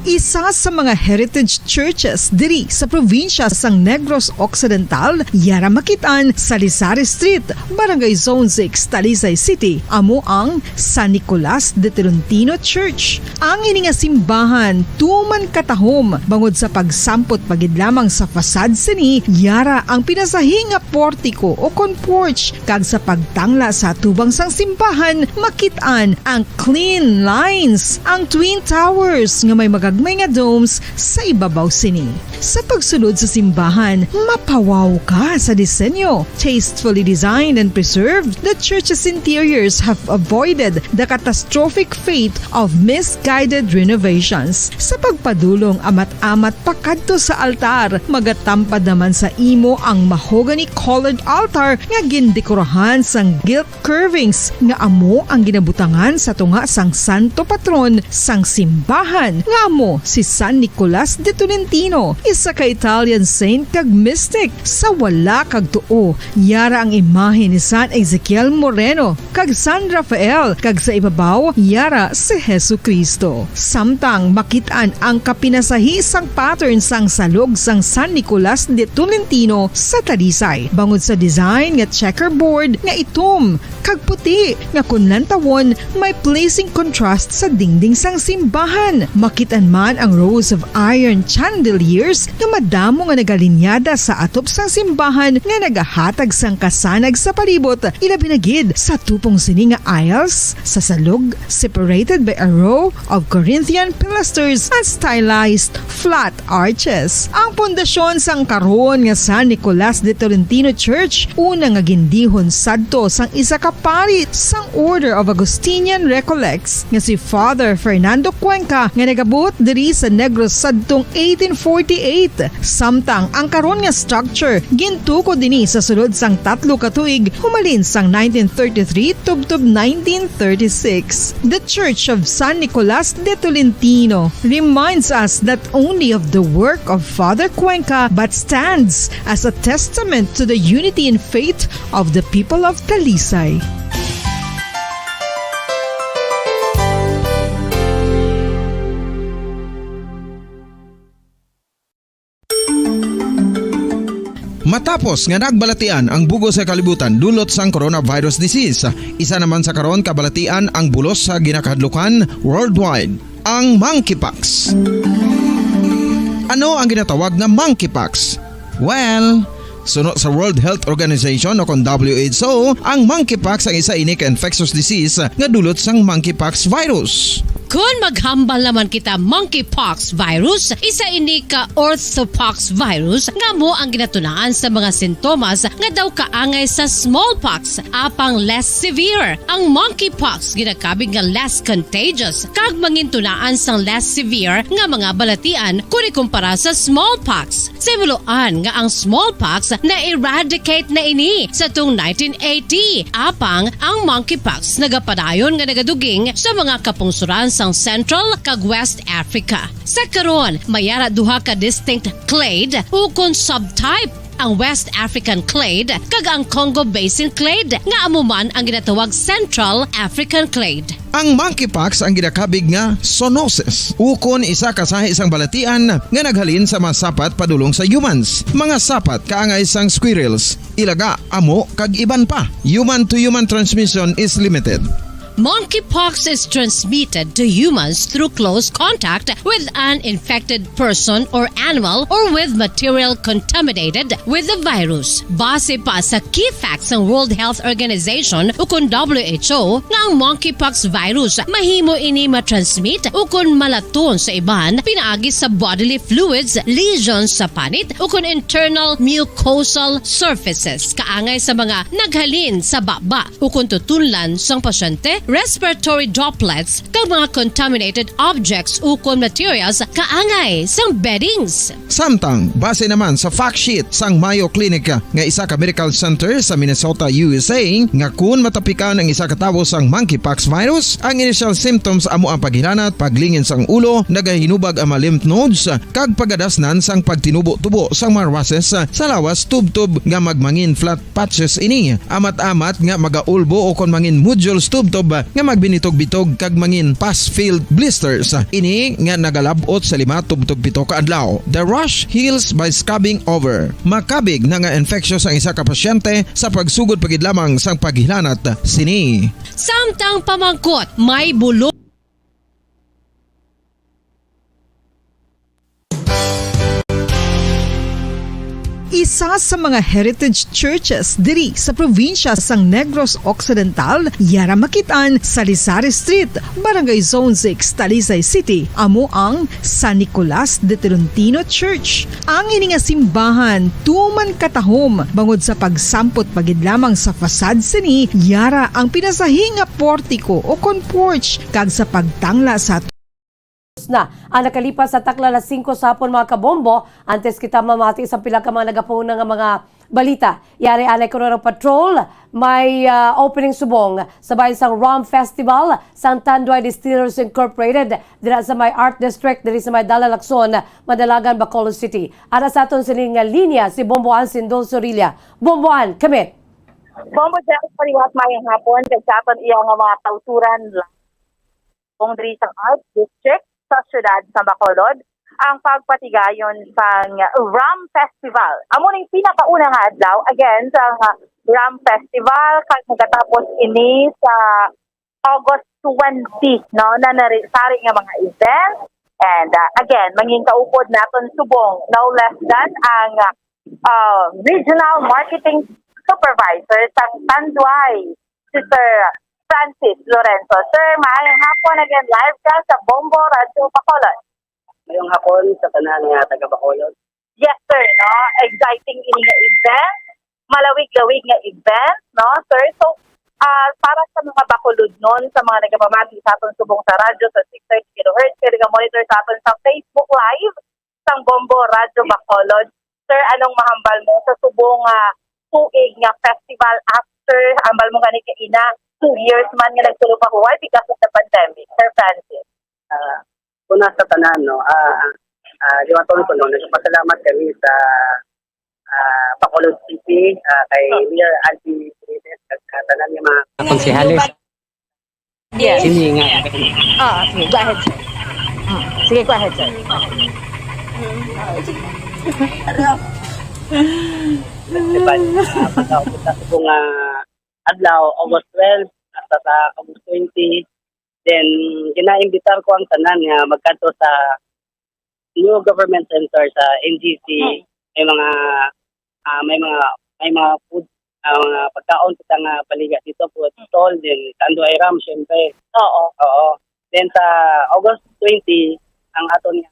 Isa sa mga heritage churches diri sa probinsya sang Negros Occidental, yara makitaan sa Lizares Street, Barangay Zone 6, Talisay City, amo ang San Nicolas de Tolentino Church. Ang ini nga simbahan tuman katahom bangod sa pagsampot pagid lamang sa fasad sini, yara ang pinasahi nga portiko o kon porch, kag sa pagtangla sa tubang sang simbahan makitaan ang clean lines, ang twin towers nga may magagmay nga domes sa ibabaw sini. Sa pagsulod sa simbahan, mapawaw ka sa disenyo. Tastefully designed and preserved, the church's interiors have avoided the catastrophic fate of misguided renovations. Sa pagpadulong amat-amat pakadto sa altar, magatampad naman sa imo ang mahogany colored altar nga gindekorahan sang gilt curvings nga amo ang ginabutangan sa tunga sang santo patron sang simbahan nga amo si San Nicolas de Tolentino, isa ka Italian saint kag mystic. Sa wala kag tuo, yara ang imahe ni San Ezekiel Moreno kag San Rafael, kag sa ibabaw yara si Hesu Kristo. Samtang makitaan ang kapinasahi sang pattern sang salog sang San Nicolas de Tolentino sa Talisay, bangod sa design nga checkerboard nga itom kag puti nga kunlantawon may pleasing contrast sa dingding sang simbahan. Makitaan man ang rows of iron chandeliers nga madamo nga nagalinyada sa atop sang simbahan nga nagahatag sang kasanag sa palibot, ilabi na gid sa tupong sini nga aisles sa salog, separated by a row of Corinthian pilasters at stylized flat arches. Ang pundasyon sang karon nga San Nicolas de Tolentino Church una nga gindihon sadto sang isa ka pari sang Order of Augustinian Recollects nga si Father Fernando Cuenca nga nagabot diri sa Negros sadtong 1848. Samtang ang karon nga structure gintuko dinhi sa sulod sang 3 ka tuig humalin sang 1933 tubtob 1936. The Church of San Nicolas de Tolentino reminds us not only of the work of Father Cuenca but stands as a testament to the unity and faith of the people of Talisay. Matapos nga nagbalatian ang bugos sa kalibutan dulot sang coronavirus disease, isa naman sa karon kabalatian ang bulos sa ginakahadlukan worldwide, ang monkeypox. Ano ang ginatawag na monkeypox? Well, sunod sa World Health Organization o kung WHO, ang monkeypox ang isa ini ka infectious disease nga dulot sang monkeypox virus. Kung maghambal naman kita monkeypox virus, isa ini ka orthopox virus nga mo ang ginatunaan sa mga sintomas nga daw kaangay sa smallpox, apang less severe. Ang monkeypox ginakabig nga less contagious kag mangintunaan sang less severe nga mga balatian kung ikumpara sa smallpox. Simuloan nga ang smallpox na-eradicate na ini sa tung 1980, apang ang monkeypox nagapadayon nga nagaduging sa mga kapungsuran sang Central kag West Africa. Sa karon, mayara duha ka distinct clade o kon subtype ang West African clade kag ang Congo Basin clade nga amo man ang ginatawag Central African clade. Ang monkeypox ang ginakabig nga zoonosis. Ukon isa ka sa isang balatian nga naghalin sa mga sapat padulong sa humans. Mga sapat kaangay sang squirrels, ilaga, amo kag iban pa. Human to human transmission is limited. Monkeypox is transmitted to humans through close contact with an infected person or animal or with material contaminated with the virus. Base pa sa key facts ng World Health Organization o kung WHO nga ang monkeypox virus mahimo ini matransmit o kung malaton sa iban pinaagi sa bodily fluids, lesions sa panit o kung internal mucosal surfaces kaangay sa mga naghalin sa baba o kung tutunlan sang pasyente, respiratory droplets kag mga contaminated objects ukon materials kaangay sang beddings. Samtang, base naman sa fact sheet sang Mayo Clinic nga isa ka medical center sa Minnesota, USA, nga kun matapikan ang isa ka tawo sang monkeypox virus, ang initial symptoms amo ang paghilanat, paglingin sang ulo, nagahinubag ang mga lymph nodes, kag pagadasnan sang pagtinubo-tubo sang mga rashes sa lawas tubtob nga magmangin flat patches ini. Amat-amat nga magaulbo o kon mangin nodules tubtob nga magbinitog-bitog kag mangin pus-filled blisters. Ini nga nagalabot sa 5 tubtob 7 ka adlaw. The rush heals by scabbing over. Makabig na nga infectious ang isa ka pasyente sa pagsugod pagid lamang sang paghilanat sini. Samtang pamangkot, may bulong Isa sa mga heritage churches diri sa probinsya sang Negros Occidental, yara makitaan sa Rizal Street, Barangay Zone 6, Talisay City, amo ang San Nicolas de Tolentino Church. Ang ini nga simbahan tuman katahom bangod sa pagsampot pagid lamang sa fasad sini, yara ang pinasahi nga portiko o kon porch kag sa pagtangla sa na ang nakalipas sa takla na 5 sa hapon mga kabombo, antes kita mamati sa pila ka mga nagapuna nga mga balita. Yari anay Corona Patrol, may opening subong sa bayan sang Rum Festival, sang Tanduay Distillers Incorporated, dira sa may Art District, diri sa may Dalalakson, Madalagan, Bacolod City. Ara sa aton sining linya si Bomboan Sindol Sorilla. Bomboan, kamit. Bombo dyan, pariwat mayang hapon, kay sa aton iya nga mga tauturan kung diri sa Art District, sa syudad sa Bacolod, ang pagpatigayon sa Rum Festival. Amo ning pinakauna nga adlaw, again, sa Rum Festival, kag magatapos ini sa August 20, no, na narisari nga mga events. And again, manging kaupod naton subong, no less than ang Regional Marketing Supervisor sa Tanduay, Sister Francis Lorenzo. Sir, maayong hapon again, live ka sa Bombo Radio Bacolod. Ngayong hapon sa tanan nga taga Bacolod. Yes, sir, no? Exciting ini nga event, malawig-lawig nga event, no, sir? So, para sa mga Bacolod nun, sa mga nagpamati sa aton subong sa radyo sa 630 kHz, kaya nga-monitor sa aton sa Facebook Live, sang Bombo Radio Bacolod. Sir, anong mahambal mo sa subong tuig nga festival after ambal mo gani kaina 2 years man nga nagtulo pa huwag because of the pandemic, Sir Francis? Una sa tanan, no, liwaton ko, no, nagpasalamat kami sa Bacolod City, kay Mayor Alfie Benitez, at tanan niya mga konsehalis. Yes. Sini nga. Sige, go ahead, sir. Sige, go ahead, sir. Diba, pagkaupot na subong adlaw, August 12, at sa August 20, then ginaimbitar ko ang tanan nga magkanto sa new government center sa NGC. May mga food, mga pagkaon kita nga paliga dito po stall din Tanduay Ram syempre. Oo. Then sa August 20 ang aton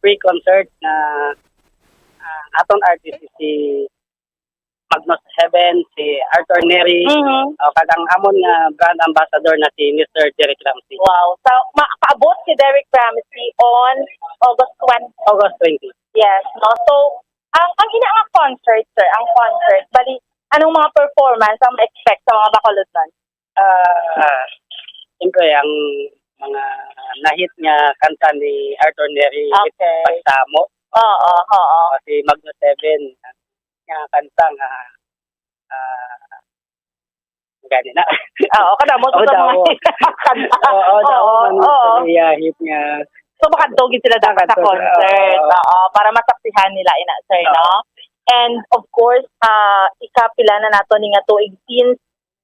free concert na aton artist si Magnus Heaven, si Arthur Neri, kagang amon nga brand ambassador na si Mr. Derek Ramsey. Wow. So, makaabot si Derek Ramsey on August 20. August 20. Yes. No? So, ang ina nga concert, sir, bali, anong mga performance ang ma-expect sa mga Bacolod nun? Siyempre, ang mga nahit nga kanta ni Arthur Neri, Okay. Pagsamo. Oo. Si Magnus Heaven, nga kanta nga gani na. Oo, kada mo sa mga kanta. Oo. Hit nga. So makadogin sila dapat sa concert. Oo, para masaksihan nila ina sir, no? And of course, ikapila na nato ni nga tuig since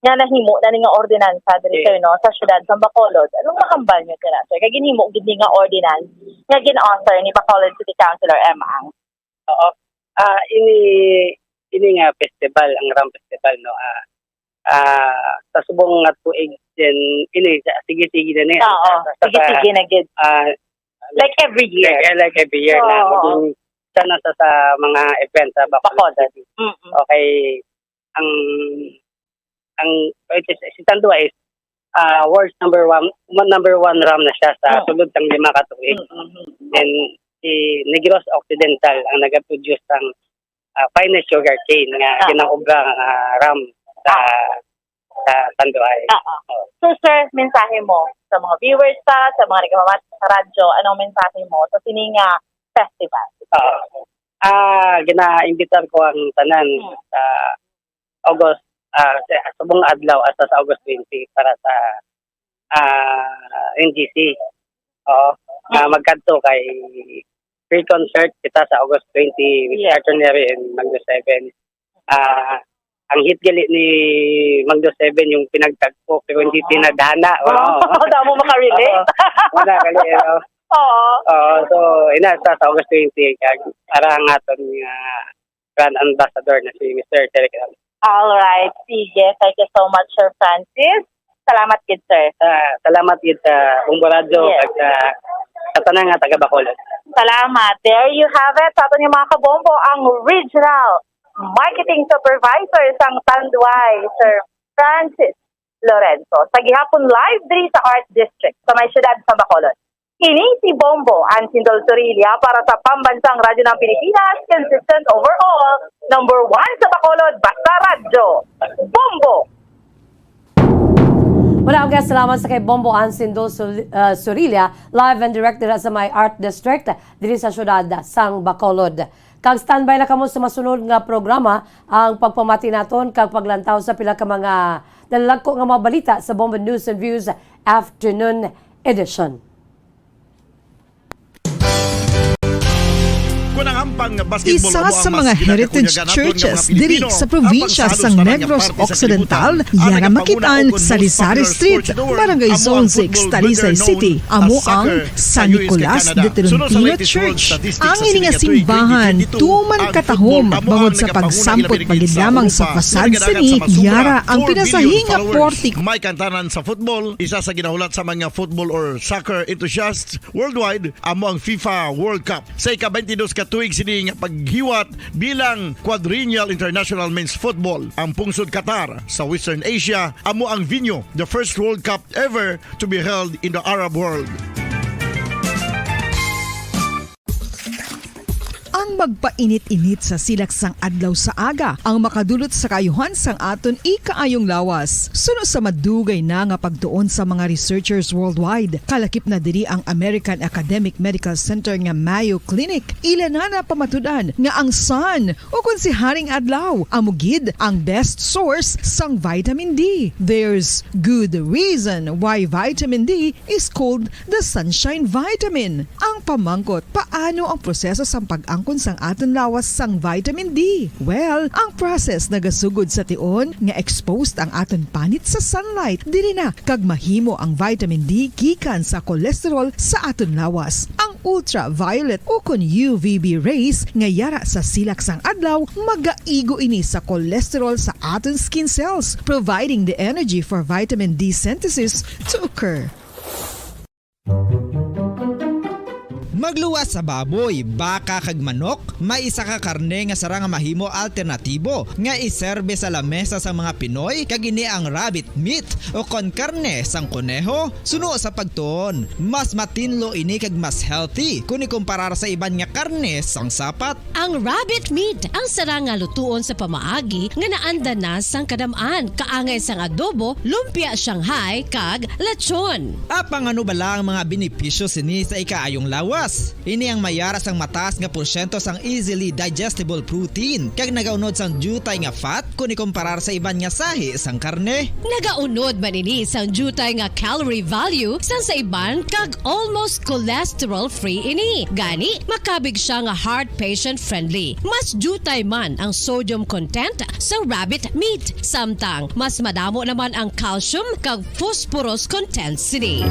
nga nahimo na ni nga ordinansa diri sir, no, sa syudad sa Bacolod. Anong makambal niyo sir? Kay ginhimo gid ni nga ordinance nga gin-author ni Bacolod City Councilor Emma Ang. Oo. Ini nga festival, ang Ram Festival, no. Sa subong nga tuig din ini sige-sige na niya. Oo, sige-sige na gid. Like every year. Like every year na maging sana sa mga event sa Bacolod. Okay. Ang si Tandua is world's number one RAM na siya sa sulod ng 5 ka tuig. Then si Negros Occidental ang nag-produce ng finest sugar cane nga ginauga RAM sa Tanduay. So sir, mensahe mo sa mga viewers sa mga nagmamati sa radyo, anong mensahe mo sa sininga festival? Gina-imbitar ko ang tanan sa August sa buong adlaw hasta sa August 20 para sa NGC. Magkadto kay free concert kita sa August 20 with Artillery and Magno 7. Ang hit gali ni Magno 7 yung pinagtagpo pero hindi pinadana. Damo makarelate. Wala gali. So inasa sa August 20 para ang aton brand ambassador na si Mr. Derek. All right, sige. Thank you so much, Sir Francis. Salamat gid sir. Salamat gid sa Bumbo Radio at sa tanang nga taga Bacolod. Salamat. There you have it. Sa aton yung mga kabombo, ang Regional Marketing Supervisor sang Tanduay, Sir Francis Lorenzo. Sa gihapon live diri sa Art District sa may syudad sa Bacolod. Kini si Bombo Ansindol Surilia para sa Pambansang Radyo ng Pilipinas, consistent overall, number 1 sa Bacolod, basta radyo. Bombo! Maraming salamat sa kay Bombo Ansindol Surilia, live and directed sa my Art District diri sa syudad sang Bacolod. Kag standby na kamo sa masunod nga programa ang pagpamati naton kag paglantaw sa pila ka mga nalalagko nga mga balita sa Bombo News and Views Afternoon Edition. Isa sa mga heritage churches diri sa probinsya sang Negros Occidental, yara makitaan sa Rizal Street, Barangay Zone 6, Talisay City, amo ang San Nicolas de Tolentino Church. Ang ini nga simbahan tuman katahom bangod sa pagsampot pagid lamang sa fasad sini, yara ang pinasahing nga portik. May kantanan sa football, isa sa ginahulat sa mga football or soccer enthusiasts worldwide, amo ang FIFA World Cup. Sa ika-22 ka tuig sini nga paghiwat bilang Quadrennial International Men's Football. Ang pungsod Qatar sa Western Asia amo ang venue, the first World Cup ever to be held in the Arab world. Ang magpainit-init sa silaksang adlaw sa aga ang makadulot sa kayuhan sang aton ikaayong lawas. Suno sa madugay na nga pagtuon sa mga researchers worldwide, kalakip na diri ang American Academic Medical Center nga Mayo Clinic. Ila na pamatudan nga ang sun o kung si Haring Adlaw amugid ang best source sang vitamin D. There's good reason why vitamin D is called the sunshine vitamin. Ang pamangkot, paano ang proseso sang pag-angkon sang aton lawas sang vitamin D? Well, ang process nagasugod sa tion nga exposed ang aton panit sa sunlight dili na kag mahimo ang vitamin D gikan sa cholesterol sa aton lawas. Ang ultraviolet o kun UVB rays nga yara sa silak sang adlaw magaigo ini sa cholesterol sa aton skin cells, providing the energy for vitamin D synthesis to occur. Magluwas sa baboy, baka kag manok, may isa ka karne nga sarang mahimo alternatibo nga iserbe sa lamesa sa mga Pinoy kag ini ang rabbit meat o kon karne sang kuneho. Suno sa pagtuon, mas matinlo ini kag mas healthy kung ikumparar sa iban nga karne sang sapat. Ang rabbit meat ang sarang nga lutuon sa pamaagi nga naanda na sang kadamaan, kaangay sang adobo, lumpia Shanghai kag lechon. Apang ano bala ang mga benepisyo sini sa ikaayong lawas? gatas. Ini ang mayara sang mataas nga porsyento sang easily digestible protein kag nagaunod sang jutay nga fat kung ikumparar sa iban nga sahi sang karne. Nagaunod man ini sang jutay nga calorie value sang sa iban kag almost cholesterol-free ini. Gani, makabig siya nga heart patient friendly. Mas jutay man ang sodium content sa rabbit meat. Samtang, mas madamo naman ang calcium kag phosphorus content sini.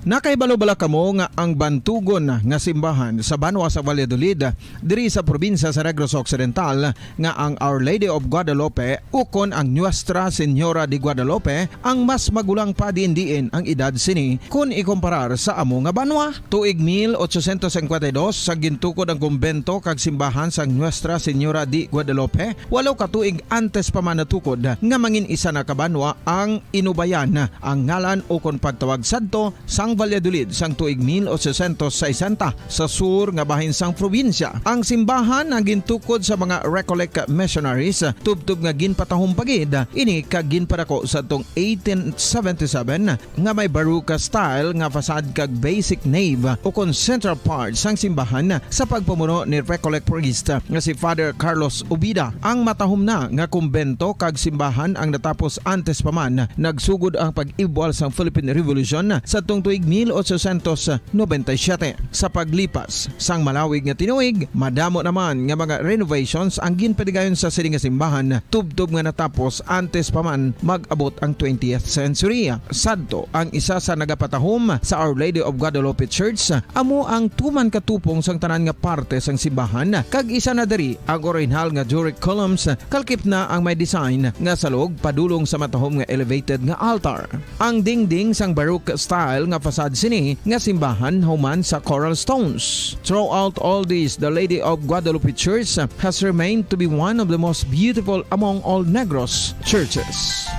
Nakaibalo-bala kamo nga ang bantugon nga simbahan sa Banwa sa Valladolid diri sa probinsya sa Negros Occidental nga ang Our Lady of Guadalupe ukon ang Nuestra Señora de Guadalupe ang mas magulang pa diin ang edad sini kung ikumparar sa amo nga banwa. Tuig 1852 sa gintukod ang kumbento kag simbahan sa Nuestra Señora de Guadalupe, walo ka tuig antes pa man natukod nga mangin isa na kabanwa ang inubayan ang ngalan ukon pagtawag sadto sang Valladolid sang tuig 1860 sa sur nga bahin sang probinsya. Ang simbahan ang gintukod sa mga Recollect missionaries tubtub nga ginpatahong pagid ini kag ginpadako sa tong 1877 nga may baroque style nga fasad kag basic nave ukon central part sang simbahan sa pagpamuno ni Recollect priest nga si Father Carlos Ubida. Ang matahom na nga kumbento kag simbahan ang natapos antes pa man nagsugod ang pag-ibwal sang Philippine Revolution sa tong tuig 1897. Sa paglipas sang malawig nga tinuig, madamo naman nga mga renovations ang ginpadigayon sa sining nga simbahan tubtob nga natapos antes pa man mag-abot ang 20th century. Sadto ang isa sa nagapatahom sa Our Lady of Guadalupe Church, amo ang tuman katupong sang tanan nga parte sang simbahan kag isa na diri ang original nga Doric columns kalkip na ang may design nga salog padulong sa matahom nga elevated nga altar. Ang dingding sang baroque style nga fasad sini nga simbahan human sa coral stones. Throughout all this, the Lady of Guadalupe Church has remained to be one of the most beautiful among all Negros churches.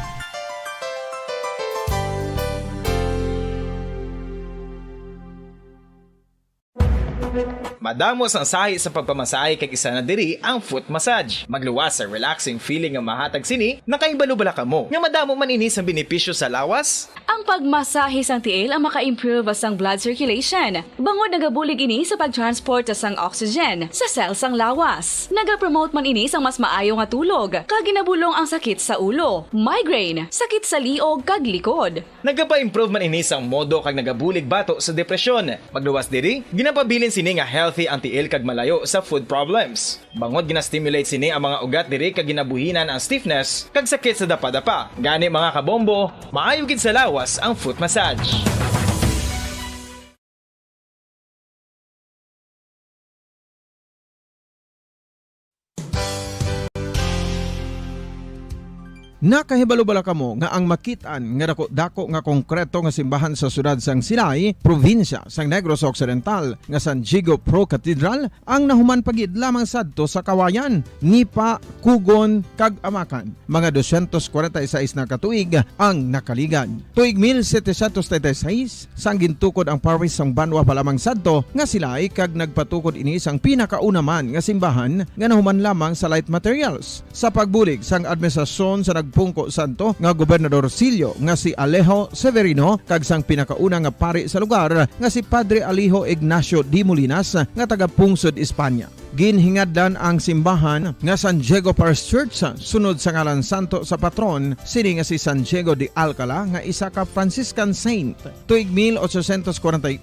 Madamos ang sahi sa pagpamasahe kag isa na diri ang foot massage. Magluwas sa relaxing feeling nga mahatag sini, nakaibalo-bala ka mo. Nga madamo man ini sa benepisyo sa lawas. Ang pagmasahe sang tiil ang maka-improve sang blood circulation. Bangod nagabulig ini sa pag-transport sang oxygen sa cells sang lawas. Nagapromote man ini sang mas maayo nga tulog, kag ginabulong ang sakit sa ulo, migraine, sakit sa liog kag likod. Nagapa-improve man ini sang modo kag nagabulig bato sa depresyon. Magluwas diri, ginapabilin sini nga healthy ang tiil kag malayo sa food problems. Bangod gina-stimulate sini ang mga ugat diri kag ginabuhinan ang stiffness kag sakit sa dapa-dapa. Gani mga kabombo, maayo gid sa lawas ang foot massage. Nakahibalo-bala kamo nga ang makitaan nga dako nga konkreto nga simbahan sa siyudad sang Sinay, probinsya sang Negros Occidental nga San Diego Pro Cathedral ang nahuman pagid lamang sadto sa Kawayan, Nipa, Kugon kag Amakan. Mga 246 na katuig ang nakaligan. Tuig 1736 sang gintukod ang parish sang Banwa pa lamang sadto nga Silay kag nagpatukod ini sang pinakauna man nga simbahan nga nahuman lamang sa light materials. Sa pagbulig sang administrasyon sa Pungko Santo nga Gobernador Silio nga si Alejo Severino kag sang pinakauna nga pari sa lugar nga si Padre Alijo Ignacio de Molinas nga taga Pungsod, Espanya. Ginhingadlan ang simbahan nga San Diego Parish Church sunod sa ngalan santo sa patron sini nga si San Diego de Alcala nga isa ka Franciscan saint. Tuig 1841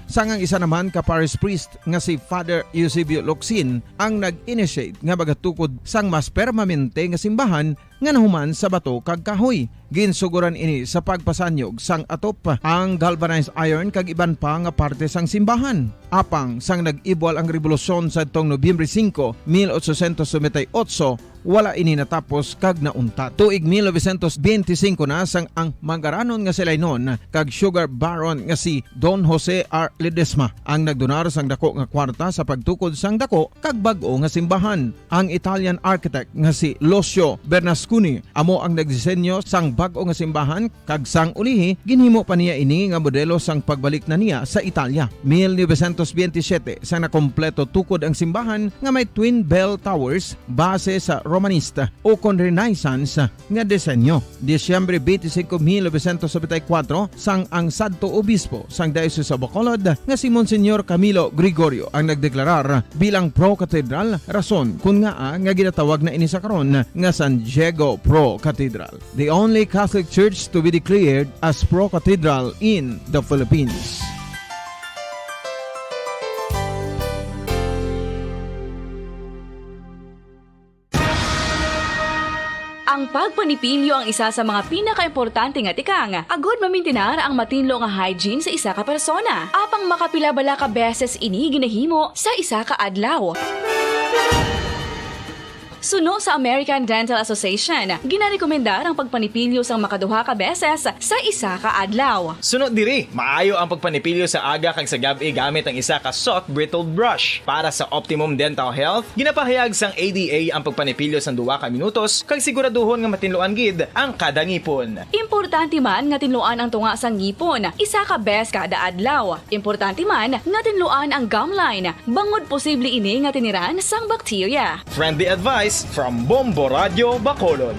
sangang isa naman ka parish priest nga si Father Eusebio Locsin ang nag-initiate nga bagatukod sang mas permanente nga simbahan nga nahuman sa bato kag kahoy. Ginsuguran ini sa pagpasanyog sang atop ang galvanized iron kag iban pa nga parte sang simbahan. Apang sang nag-ibwal ang revolusyon sa tong Nobyembre 5, 1898, wala ini natapos kag nauntat. Tuig 1925 na sang ang mangaranon nga silay noon kag sugar baron nga si Don Jose R. Ledesma ang nagdonar sang dako nga kwarta sa pagtukod sang dako kag bag-o nga simbahan. Ang Italian architect nga si Lucio Bernasconi amo ang nagdisenyo sang bag-o nga simbahan kag sang ulihi ginhimo pa niya ini nga modelo sang pagbalik na niya sa Italia. 1927 sang nakompleto tukod ang simbahan nga may twin bell towers base sa romanista o kon Renaissance nga disenyo. Disyembre 25, 1974 sang ang sadto obispo sang Diocese sa Bacolod nga si Monsignor Camilo Gregorio ang nagdeklarar bilang pro-cathedral, rason kung nga ginatawag na ini sa karon nga San Diego Pro-Cathedral, the only Catholic church to be declared as pro-cathedral in the Philippines. Ang pagpanipilyo ang isa sa mga pinaka-importante nga tikang. Agod mamintinar ang matinlo nga hygiene sa isa ka persona. Apang makapilabala ka beses ini ginahimo sa isa ka adlaw. Suno sa American Dental Association, ginarekomendar ang pagpanipilyo sang makaduha ka beses sa isa ka adlaw. Sunod diri, maayo ang pagpanipilyo sa aga kag sa gabi gamit ang isa ka soft brittled brush. Para sa optimum dental health, ginapahayag sang ADA ang pagpanipilyo sang 2 ka minutos kag siguraduhon nga matinluan gid ang kada ngipon. Importante man nga tinluan ang tunga sang ngipon, isa ka bes kada adlaw. Importante man nga tinluan ang gum line, bangod posible ini nga tiniran sang bakterya. Friendly advice from Bombo Radio Bacolod.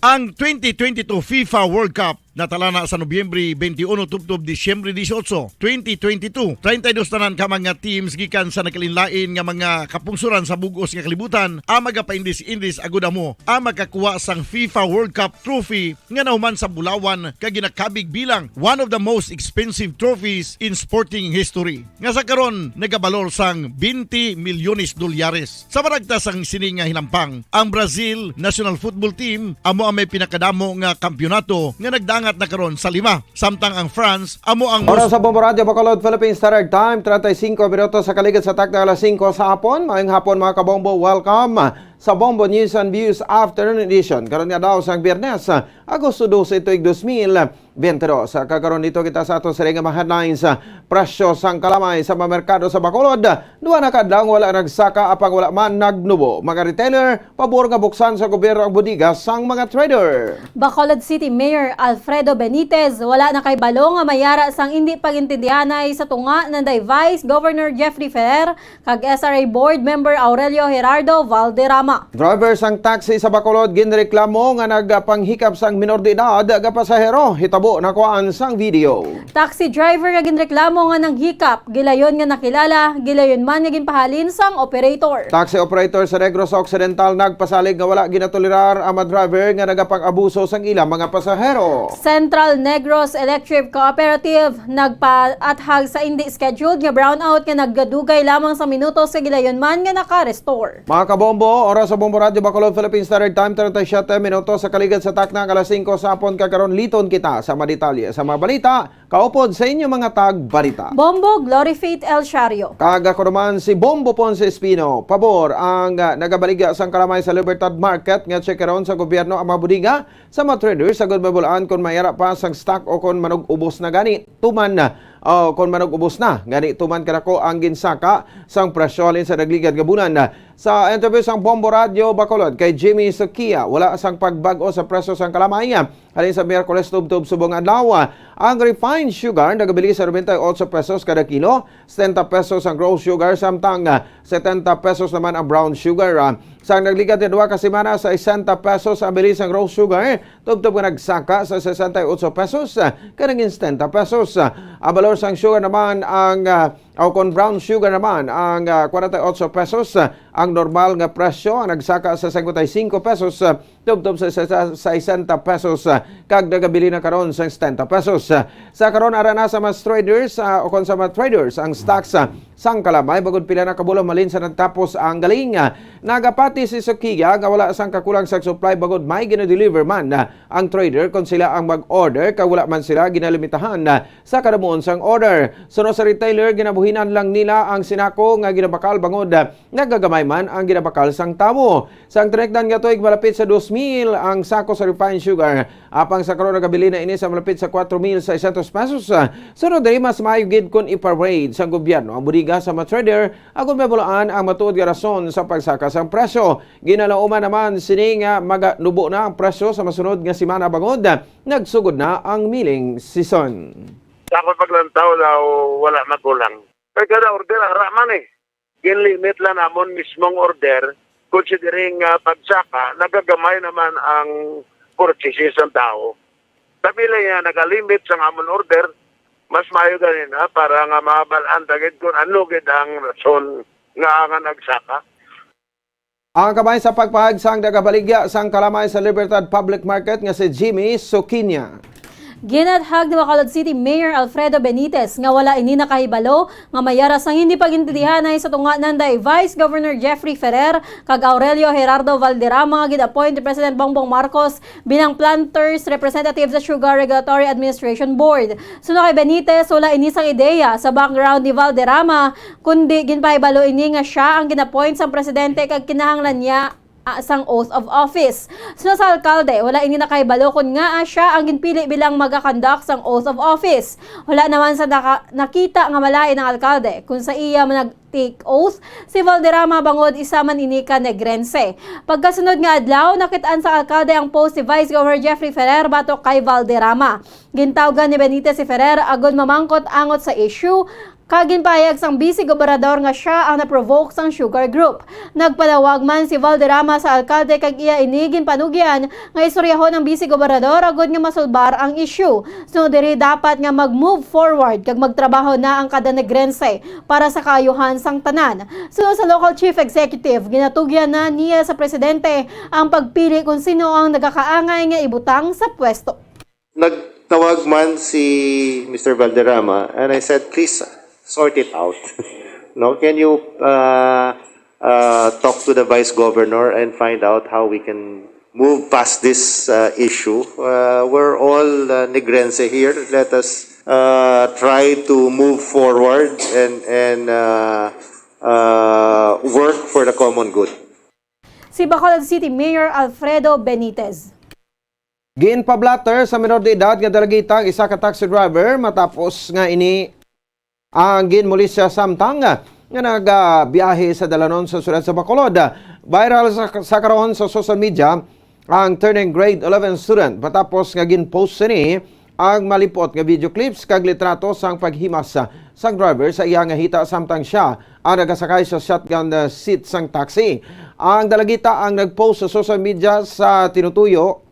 Ang 2022 FIFA World Cup natala na sa Nobyembre 21 tubtob Disyembre 18, 2022. 32 tanan ka mga teams gikan sa nakalinlain nga mga kapungsuran sa bugos nga kalibutan ang magapaindis-indis agud mo ang makakuha sang FIFA World Cup trophy nga nahuman sa Bulawan kag ginakabig bilang one of the most expensive trophies in sporting history. Nga sa karon nagabalor sang 20 milyones dolyares. Sa baragta sang sini nga hinampang, ang Brazil National Football Team amo ang may pinakadamo nga kampyonato nga nagdangat na karon sa 5, samtang ang France amo ang Oras sa Bombo Radio Bacolod Philippines Standard Time 35 minutos sa kaligid sa takda alas 5 sa hapon. Maayong hapon mga kabombo, welcome sa Bombo News and Views Afternoon Edition. Karon nga daw sang Biyernes, Agosto 12, 2022. Sa kakaroon dito kita sa ato sa mga headlines. Presyo sang kalamay sa mga merkado sa Bacolod. Duwa na kadlang wala nagsaka apang wala man nagnubo. Mga retailer, pabor nga buksan sa gobyerno ang budiga sang mga trader. Bacolod City Mayor Alfredo Benitez wala na kay balo nga mayara sang hindi pagintindihanay sa tunga ng Vice Governor Jeffrey Ferrer kag SRA Board Member Aurelio Gerardo Valderrama. Driver sang taxi sa Bacolod ginreklamo nga nagpanghikap sang minor de edad nga pasahero. Hitabo na kuan sang video. Taxi driver nga ginreklamo nga nang hikap, gilayon nga nakilala, gilayon man nga ginpahalin sang operator. Taxi operator sa Negros Occidental nagpasalig nga wala ginatolerar ang mga driver nga nagapang-abuso sang ilang mga pasahero. Central Negros Electric Cooperative nagpaathag sa hindi scheduled nga brownout nga naggadugay lamang sa minutos sa gilayon man nga naka-restore. Mga kabombo, oras sa Bombo Radio Bacolod Philippines Standard Time 37 minutos sa kaligid sa takna alas 5 sa hapon kakaron liton kita sa mga detalye sa mga balita kaupod sa inyo mga tag-balita. Bombo Glory Faith El Shario. Kaga ko naman si Bombo Ponce Espino. Pabor ang nagabaliga sang kalamay sa Libertad Market nga checkeron sa gobyerno ang mga budiga sa mga traders sa gudmabulaan kung mayara pa sang stock o kung manog ubos na gani. Tuman na kung manog ubos na gani tuman kadako ang ginsaka sang presyo halin sa nagligad nga bulan. Sa interview sang Bombo Radio Bacolod kay Jimmy Sukia, wala sang pagbago sa presyo sang kalamay halin sa Miyerkules tub-tub subong adlaw. Ang refined sugar nagabili sa 98 pesos kada kilo, 70 pesos ang gross sugar, samtang 70 pesos naman ang brown sugar. Sa nagligat na 2 ka semana sa 60 pesos ang bilis ang gross sugar, tub-tub nga nagsaka sa 68 pesos, kanang 70 pesos. Ang balor sang sugar naman ang o kung brown sugar naman ang 48 pesos, ang normal nga presyo ang nagsaka sa 55 pesos, tub-tub sa 60 pesos, kag nagabili na karon sa 70 pesos. Sa karon ara na sa mga traders o kung sa mga traders ang stocks sang kalamay bagod pila na kabulang malin sa nagtapos ang galing. Nagapati si Sukiya nga wala sang kakulang sa supply bagod may gina-deliver man ang trader kung sila ang mag-order kag wala man sila ginalimitahan sa kadamuon sang order. Suno sa retailer ginabuhinan lang nila ang sinako nga ginabakal bangod nagagamay man ang ginabakal sang tamo. Sang tinekdan nga tuig malapit sa 2,000 ang sako sa refined sugar, apang sa karon nagabili na ini sa malapit sa 4,600 pesos. Sunod diri mas maayo gid kun ipa-raid sang gobyerno ang budiga sa mga trader agon mabulaan ang matuod nga rason sa pagsaka sang presyo. Ginalauman naman sini nga maganubo na ang presyo sa masunod nga semana bangod nagsugod na ang milling season. Dapat paglantaw daw wala magulang. Kaya kada order, haraman eh. ginlimit lang namon mismong order considering pagsaka, nagagamay naman ang purchases ng tao. Sabi lang nagalimit sa amon order, mas mayo ganin para nga mabalaan tagid kung ano gid ang rason nga nagsaka. Ang kamay sa pagpahag sang nagabaligya sang kalamay sa Libertad Public Market nga si Jimmy Soquinia. Ginathag ni Bacolod City Mayor Alfredo Benitez nga wala ini nakahibalo nga mayara sang hindi pagintindihan ay sa tunga nanday Vice Governor Jeffrey Ferrer kag Aurelio Gerardo Valderrama nga gid-appoint ni President Bongbong Marcos bilang planters representative sa Sugar Regulatory Administration Board. Suno kay Benitez, wala ini sang ideya sa background ni Valderrama kundi ginpahibalo ini nga siya ang gin-appoint sang presidente kag kinahanglan niya sang oath of office. Sino sa alkalde, wala ini nakahibalo kun nga siya ang ginpili bilang magakandak sang oath of office. Wala naman sa nakita nga malain ng alkalde kung sa iya nag-take oath si Valderrama bangod isa man ini ka negrense. Pagkasunod nga adlaw, nakitaan sa alkalde ang post si Vice Governor Jeffrey Ferrer batok kay Valderrama. Gintawgan ni Benitez si Ferrer agod mamangkot angot sa issue kaginpahayag sang Vice Gobernador nga siya ang na-provoke sang Sugar Group. Nagpalawag man si Valderrama sa alkalde kag iya inigin panugyan nga istoryahon ng Vice Gobernador agod nga masulbar ang issue. So diri dapat nga mag-move forward kag magtrabaho na ang kada negrense para sa kaayuhan sang tanan. So sa local chief executive, ginatugyan na niya sa presidente ang pagpili kung sino ang nagakaangay nga ibutang sa pwesto. Nagtawag man si Mr. Valderrama and I said, please sort it out. No, can you talk to the Vice Governor and find out how we can move past this issue? We're all Negrense here. Let us try to move forward and work for the common good. Si Bacolod City Mayor Alfredo Benitez. Ginpablatter sa menor de edad nga dalagitang isa ka taxi driver matapos nga ini ang ginmuli siya samtang nga nagabiyahe sa dalanon sa siyudad sa Bacolod. Viral sa karon sa social media ang turning grade 11 student matapos nga ginpost ni ang malipot nga video clips kag litrato sang paghimas sang driver sa iya nga hita samtang siya ang nagasakay sa shotgun seat sang taxi. Ang dalagita ang nagpost sa social media sa tinutuyo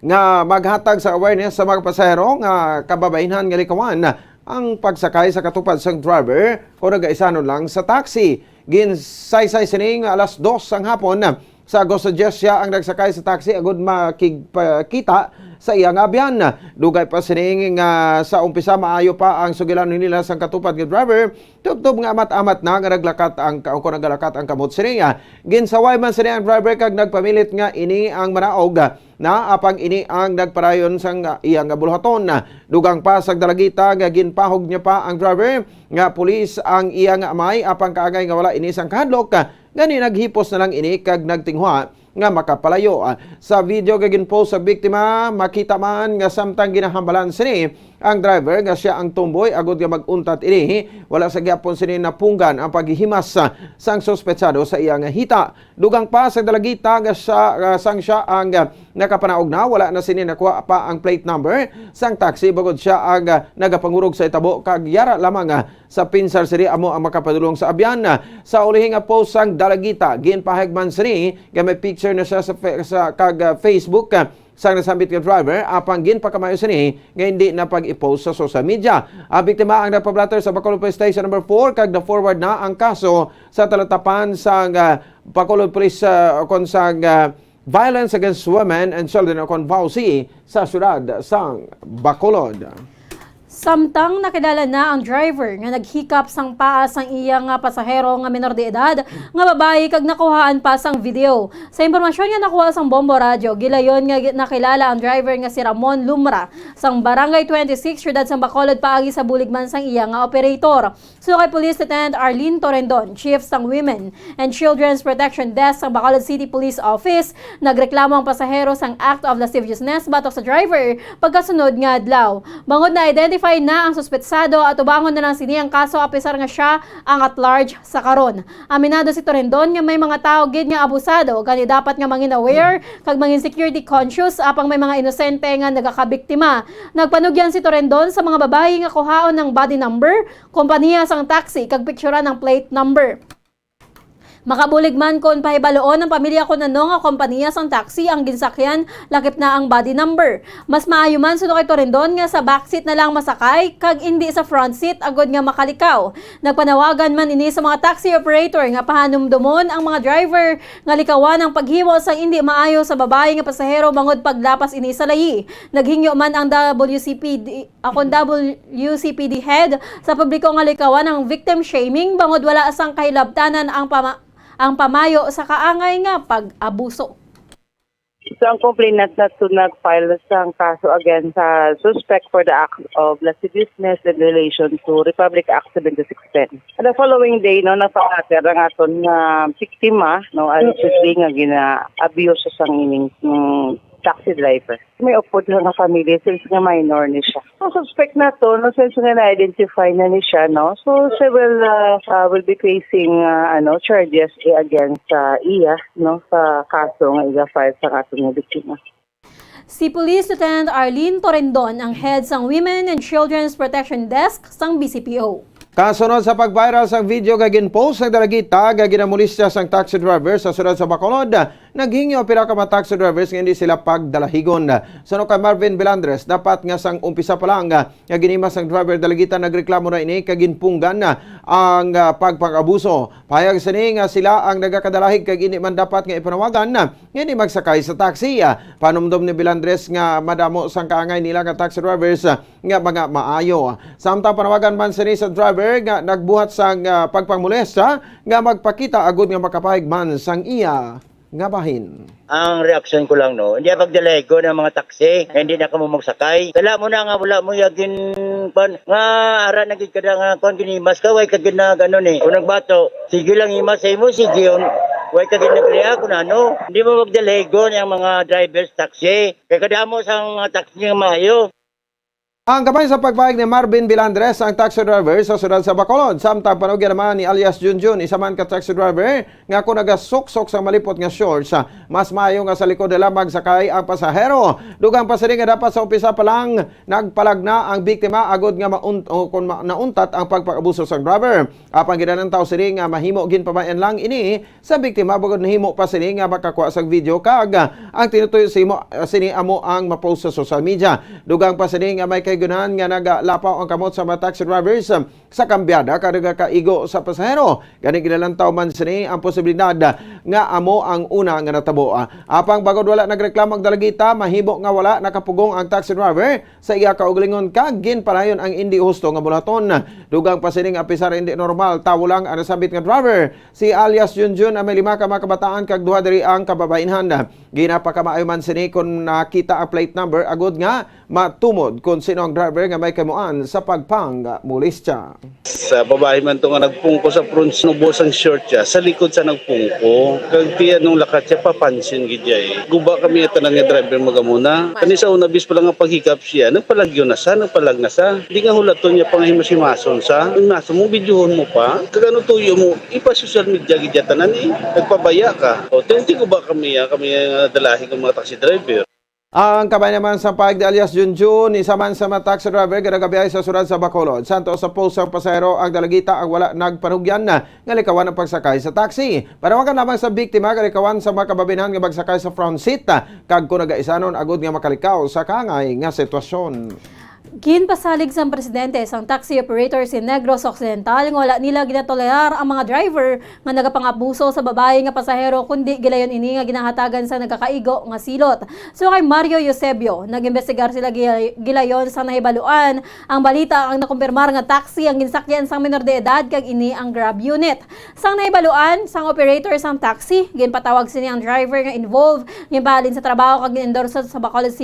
nga maghatag sa awareness sa mga pasahero nga kababainhan nga likawan ang pagsakay sa katupad sang driver kung nagaisanon lang sa taxi. Ginsaysay sining alas 2 sang hapon sa Agosto 10 siya ang nagsakay sa taxi agud makikita sa iyang abyan. Dugay pa sining sa umpisa maayo pa ang sugilan nila sang katupad nga driver. Tubtob nga amat-amat na nga naglakat ang kung naglakat ang kamot sining. Ginsaway man sining ang driver kag nagpamilit nga ini ang manaog na apang ini ang nagparayon sang iyang bulhaton. Dugang pa sa dalagita nga ginpahog niya pa ang driver nga pulis ang iyang amay apang kaagay nga wala ini sang kahadlok. Gani naghipos na lang ini kag nagtinghwa nga makapalayo. Sa video kag ginpost sa biktima, makita man nga samtang ginahambalan sini ang driver nga siya ang tumboy agud nga maguntat ini. Wala sa gyapon sini napunggan ang paghihimas sang suspetsado sa iyang hita. Dugang pa sa dalagita nga sang siya ang nakapanaog na, wala na sini nakuha pa ang plate number sang taxi bagod siya ang nagapangurog sa itabo kag yara lamang sa pinsar siri amo ang makapadulong sa abyan. Sa ulihing post sang dalagita, ginpahagman sini nga may picture na siya sa Facebook sang nasambit nga driver apang ginpakamayo sini nga hindi na pag-i-post sa social media. Ang biktima ang nagpablatter sa Bacolod Police Station number 4 kag na-forward na ang kaso sa talatapan sang Bacolod Police kon sang Violence Against Women and Children o kon VAUCI sa siyudad sang Bacolod. Samtang nakilala na ang driver nga naghikap sang paa sang iyang pasahero nga menor de edad nga babae kag nakuhaan pa sang video. Sa impormasyon nga nakuha sang Bombo Radio, gilayon nga nakilala ang driver nga si Ramon Lumra sang Barangay 26 siyudad sang Bacolod paagi sa buligman sang iyang operator. So kay Police Lieutenant Arlene Torrendon, Chief sang Women and Children's Protection Desk sang Bacolod City Police Office, nagreklamo ang pasahero sang act of lasciviousness batok sa driver pagkasunod nga adlaw. Bangod na identify Na-identify na ang suspetsado at ubangon na lang sini ang kaso apisar nga siya ang at large sa karon. Aminado si Torendon nga may mga tao gid nga abusado kani dapat nga mangin aware kag mangin security conscious apang may mga inosente nga nagakabiktima. Nagpanugyan si Torendon sa mga babae nga kuhaon ng body number, kompanya sang taxi kag picturean ng plate number. Makabulig man kon pahibaloon ng pamilya ko nanong nga kompanya sang taxi ang ginsakyan lakip na ang body number. Mas maayo man suno kay Torendon nga sa backseat na lang masakay kag hindi sa front seat agod nga makalikaw. Nagpanawagan man ini sa mga taxi operator nga pahanumdumon ang mga driver nga likawan ang paghiwo sa hindi maayo sa babae nga pasahero bangod paglapas ini sa layi. Naghingyo man ang WCPD head sa publiko nga likawan ang victim shaming bangod wala asang kahilabtanan ang pamayo sa kaangay nga pag-abuso. So ang complainant na nag-file sang kaso against sa suspect for the act of lasciviousness in relation to Republic Act 7610. And the following day, napahater ang aton nga biktima, allegedly nga gina-abuse sang ining taxi driver. May upod nga family since nga minor ni siya. Ang suspect na to, since nga na-identify na ni siya, so she will be facing charges against iya sa kaso nga iga-file sa aton nga biktima. Si Police Lieutenant Arlene Torendon ang head sang Women and Children's Protection Desk sang BCPO. Kasunod sa pag-viral sang video nga ginpost ng dalagita nga ginamulisya sang taxi driver sa siyudad sa Bacolod, naghingyo pila ka mga taxi drivers nga hindi sila pagdalahigon. Suno kay Marvin Belandres, dapat nga sang umpisa pa lang nga ginima sang driver dalagita nagreklamo na ini kag ginpunggan ang pagpang-abuso. Payag sini nga sila ang nagakadalahig kag ini man dapat nga ipanawagan nga hindi magsakay sa taxi. Panumdom ni Belandres nga madamo sang kaangay nila nga taxi drivers nga mga maayo. Samtang panawagan man sini sa driver nga nagbuhat sang pagpangmolesta nga magpakita agud nga makapahig man sang iya nga bahin. Ang reaksyon ko lang hindi pagdalego ng mga taxi, hindi na kamo magsakay. Kala mo na nga wala mo yagin nga ara nagid kada nga kon ginimas ka way kagid na ganon Kung nagbato, sige lang imas sa imo sige way kagid nagreact kun hindi mo magdalego ng mga drivers taxi. Kay kada mo sang taxi nga maayo. Ang kamay sa pagpahig ni Marvin Belandres, ang taxi driver sa siyudad sa Bacolod. Samtang panugyan naman ni alias Junjun, isa man ka taxi driver, nga kung nagasok-sok sa malipot nga shorts, mas maayo nga sa likod nila magsakay ang pasahero. Dugang pa sila nga dapat sa umpisa pa lang, nagpalag na ang biktima agod nga nauntat ang pagpag-abuso sa driver. Apang ginanang tao sila nga mahimo ginpamayan lang ini sa biktima bagod nahimo pa sila nga makakuha sa video kag ang tinutuyo sini amo ang mapost sa social media. Dugang pa sila nga may gunahan nga nagalapaw ang kamot sa mga taxi drivers sa kambyada kada kaigo sa pasahero. Gani ginalantaw man sini ang posibilidad nga amo ang una nga natabo. Apang bagod wala nagreklamo ang dalagita, mahibo nga wala nakapugong ang taxi driver sa iya kaugalingon kag ginparayon ang hindi husto nga bulaton. Dugang pa sining apisar hindi normal, tawo lang ang nasabit nga driver. Si alias Junjun ang may 5 ka mga kabataan kag 2 diri ang kababainhan. Ginapakamaayo man sini kung nakita ang plate number agud nga matumod kung sino ang driver nga may kamuan sa pagpang-molestya. Sa babae man to nga nagpungko sa front nubos ang short siya, sa likod sa nagpungko. Kag tiyan nung lakat siya papansin gidya Guba kami ito nga driver magamuna. Kani sa una bis pa lang ang paghikap siya, nagpalagyo na sa, nagpalag na sa. Hindi nga hulaton niya pangahimas-himason sa. Ang nasa mo, videohon mo pa. Kagano tuyo mo, ipa-social media gidya tanan nagpabaya ka. O, tinti ko ba kami dalahi ng mga taxi driver. Ang kabay naman sa pahig ni alias Junjun, isa man sa mga taxi driver gadagabiyay sa siyudad sa Bacolod. Santo sa post ang pasahero ang dalagita ang wala nagpanugyan na nga likawan ang pagsakay sa taxi. Panawagan naman sa biktima galikawan sa mga kababainhan nga magsakay sa front seat kag kung nagaisanon agud nga makalikaw sa kangay nga sitwasyon. Ginpasalig sa presidente sang taxi operator si Negros Occidental nga wala nila ginatolerar ang mga driver nga nagapang-abuso sa babae nga pasahero kundi gilayon ini nga ginahatagan sa nagkakaigo nga silot. So kay Mario Eusebio, nag-imbestigar sila gilayon sa nahibaluan. Ang balita ang nakumpirmar nga taxi ang ginsakyan sang menor de edad kag ini ang Grab unit. Sang nahibaluan sang operator sang taxi, ginpatawag sini ang driver nga involved, ginbalin sa trabaho kag endorso sa Bacolod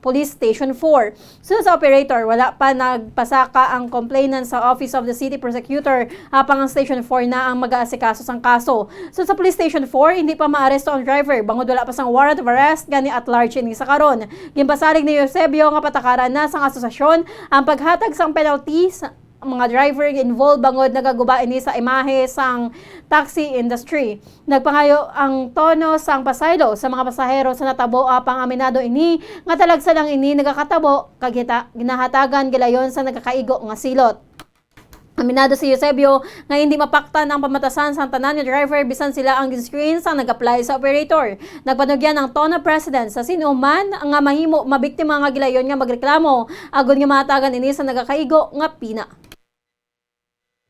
Police Station 4. So sa operator, wala pa nagpasaka ang complainant sa Office of the City Prosecutor habang ang Station 4 na ang mag-aasikaso sang kaso. So sa Police Station 4, hindi pa maaresto ang driver bangod wala pa sang warrant of arrest gani at large ini sa karon. Ginpasalig ni Eusebio nga patakaran na sang asosasyon ang paghatag sang penalty sa mga driver involved bangod nagaguba ini sa imahe sang taxi industry. Nagpangayo ang tono sang pasaylo sa mga pasahero sa natabo apang aminado ini nga talagsa lang ini nagakatabo kag ginahatagan gilayon sa nagakaigo nga silot. Aminado si Eusebio nga hindi mapaktan ang pamatasan sa tanan ni driver bisan sila ang screen sa nag-apply sa operator. Nagpanugyan ang tono president sa sinuman nga mahimo mabiktima nga gilayon nga magreklamo agud nga mahatagan ini sa nagakaigo nga pina.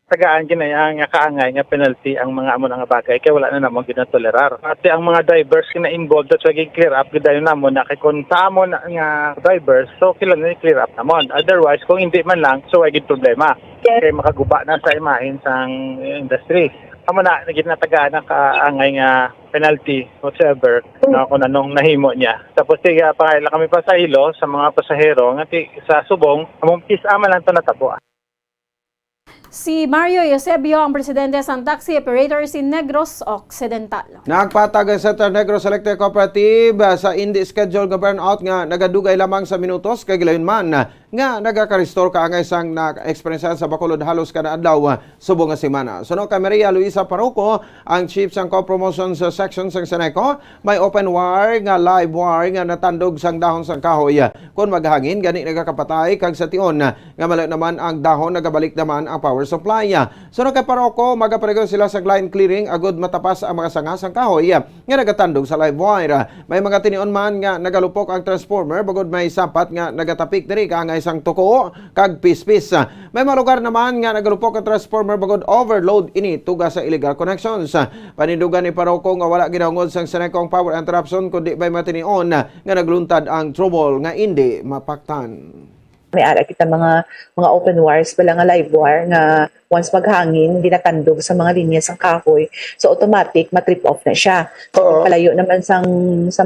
Tagaan ginaya nga kaangay nga penalty ang mga amo nga bagay kay wala na namang ginatolerar. At ang mga drivers kina involved at lagi clear up gidayon namon na kay kun sa amo na nga drivers so kailan ni clear up namon. Otherwise kung hindi man lang so ay gid problema. Kay makaguba na sa imahin sang industry. Amo na ginatagaan ang kaangay nga penalty whatsoever na kung anong nahimo niya. Tapos tiga pangayla kami pa sa hilo sa mga pasahero nga sa subong among pisama lang to natabo. Si Mario Eusebio ang presidente ng Taxi Operators in Negros Occidental. Nagpatag ang Center Negros Electric Cooperative sa hindi scheduled nga burnout nga nagadugay lamang sa minutos kay gilayon man nga nagaka-restore ka ang isang na-experience sa Bacolod halos kada adlaw subong nga semana. Suno kay Maria Luisa Paruco, ang chief sang co-promotion sa section sang Seneco, may open wire nga live wire nga natandog sang dahon sang kahoy. Kung maghangin gani nagakapatay kag sa tion nga malayo naman ang dahon nagabalik naman ang power supply. Suno kay Paruco, magaparegon sila sa line clearing agud matapas ang mga sanga sang kahoy nga nagatandog sa live wire. May mga tinion man nga nagalupok ang transformer bagod may sapat nga nagatapik diri ka ang isang tuko kag pispis. May mga lugar naman nga nagalupok ang transformer bagod overload ini tuga sa illegal connections. Panindugan ni Paruco nga wala ginahungod sang Senecong power interruption kundi may matinion nga nagluntad ang trouble nga hindi mapaktan. May ara kita mga open wires pala nga live wire nga once maghangin ginatandog sa mga linya sang kahoy so automatic matrip off na siya. So palayo naman sa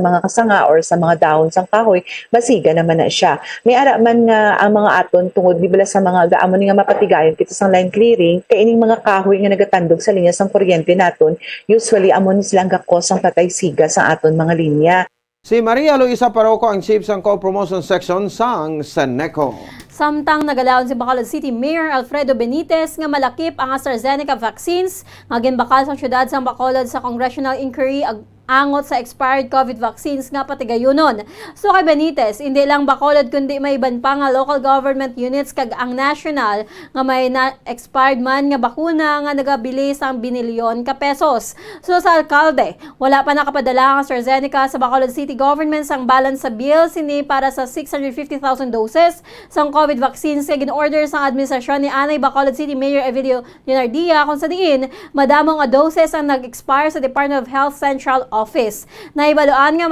mga kasanga or sa mga dahon sang kahoy basiga naman na siya. May ara man nga ang mga aton tungod bibala sa mga gaamon nga mapatigayon kita sang line clearing kay ining mga kahoy nga nagatandog sa linya sang kuryente naton usually amon silang gakos ang patay siga sa aton mga linya. Si Maria Luisa Paruco ang chief sang co-promotion section sang Seneco. Samtang nagalaon si Bacolod City Mayor Alfredo Benitez nga malakip ang AstraZeneca vaccines nga ginbakal sa syudad sang Bacolod sa congressional inquiry angot sa expired COVID vaccines nga patigayunon. So kay Benitez, hindi lang Bacolod kundi may iban pa nga local government units kag ang national nga may expired man nga bakuna nga nagabili sang binilyon ka pesos. So sa alkalde, wala pa nakapadala ang AstraZeneca sa Bacolod City government sang balance sa bill sini para sa 650,000 doses sang COVID vaccines nga gin-order sang administrasyon ni Anay Bacolod City Mayor Evelio Leonardia kung sa diin madamo nga doses ang nag-expire sa Department of Health Central Office. Naibaluan nga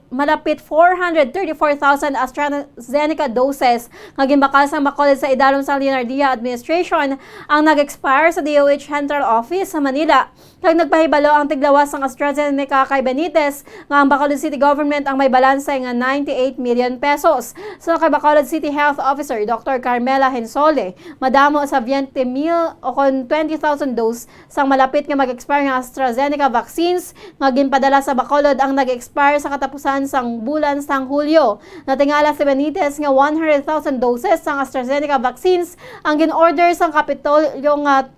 malapit 434,000 AstraZeneca doses nga ginbakal sa Bacolod sa idalom sa Leonardia administration ang nag-expire sa DOH Central Office sa Manila. Kag nagpahibalo ang tiglawas ng AstraZeneca kay Benitez nga ang Bacolod City government ang may balanse nga 98 million pesos. So kay Bacolod City Health Officer Dr. Carmela Hensole, madamo sa 20,000 o 20,000 dose sang malapit nga mag-expire ng AstraZeneca vaccines nga ginpadala sa Bacolod ang nag-expire sa katapusan sang bulan sang Hulyo. Natingala si Benitez nga 100,000 doses sang AstraZeneca vaccines ang gin-order sang Kapitolyo nga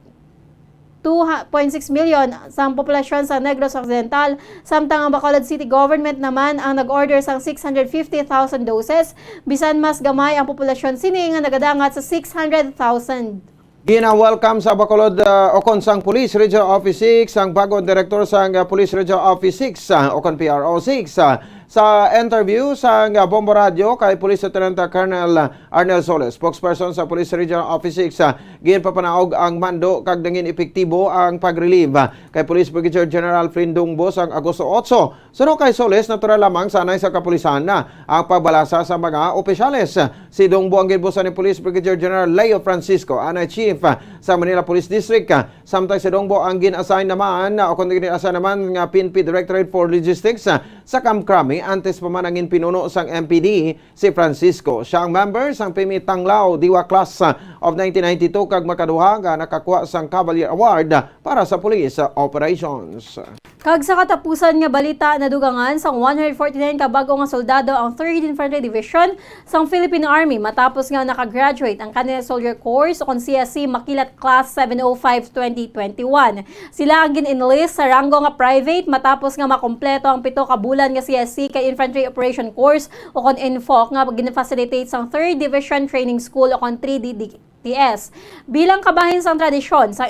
2.6 million sa populasyon sa Negros Occidental, samtang ang Bacolod City Government naman ang nag-order sang 650,000 doses, bisan mas gamay ang populasyon sini nga nagadangat sa 600,000. Gina-welcome sa Bacolod Ocon sang Police Regional Office 6 ang bagong direktor sang Police Regional Office 6 Ocon PRO 6 sa interview sa Bombo Radio kay Police Lieutenant Colonel Arnel Soles, spokesperson sa Police Regional Office 6, ginpapanaog ang mando kag dangin epektibo ang pag-relieve kay Police Brigadier General Frindong Bos ang Agosto 8. Suno kay Soles, natural lamang sanay sa kapulisan na ang pagbalasa sa mga opisyales. Si Dongbo ang ginbosan ni Police Brigadier General Leo Francisco, anay chief sa Manila Police District. Samtang si Dongbo ang gin-assign naman o kung gin-assign naman ng PNP Directorate for Logistics sa Kamkrami antes pa man ang pinuno sang MPD si Francisco. Siya ang member sang Pimi Tanglaw Diwa Class of 1992 kag makaduha nga nakakuha sang Cavalier Award para sa police operations. Kag sa katapusan nga balita, nadugangan sang 149 ka bago nga soldado ang 3rd Infantry Division sang Philippine Army matapos nga nakagraduate ang kanila soldier course o CSC Makilat Class 705-2021. Sila ang gin-enlist sa ranggo nga private matapos nga makompleto ang 7 ka bulan nga CSC kay Infantry Operation Course o kon INFOC nga gin-facilitate sang 3rd Division Training School o kon 3DDTS. Bilang kabahin sang tradisyon sa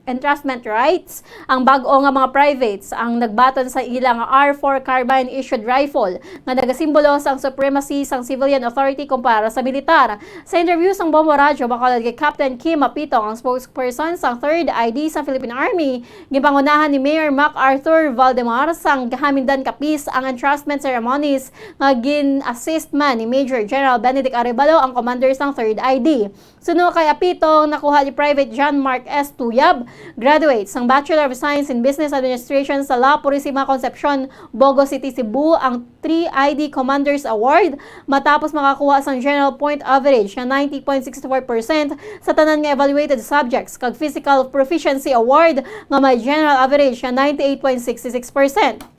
entrustment rights, ang bag-o nga mga privates ang nagbaton sa ilang R4 carbine issued rifle nga nagasimbolo sang supremacy sang civilian authority kumpara sa militar. Sa interview sang Bombo Radyo Bacolod kay Captain Kim Apitong, ang spokesperson sang 3rd ID sa Philippine Army, gipangunahan ni Mayor MacArthur Valdemar sang Hamindan Kapis ang entrustment ceremonies nga gin-assist man ni Major General Benedict Arevalo, ang commander sang 3rd ID. Suno kay Apitong, nakuha ni Private John Mark S. Tuyab, graduate sang Bachelor of Science in Business Administration sa La Purisima Concepcion, Bogo City, Cebu, ang 3ID Commanders Award matapos makakuha sang General Point Average na 90.64% sa tanan nga evaluated subjects kag Physical Proficiency Award nga may General Average na 98.66%.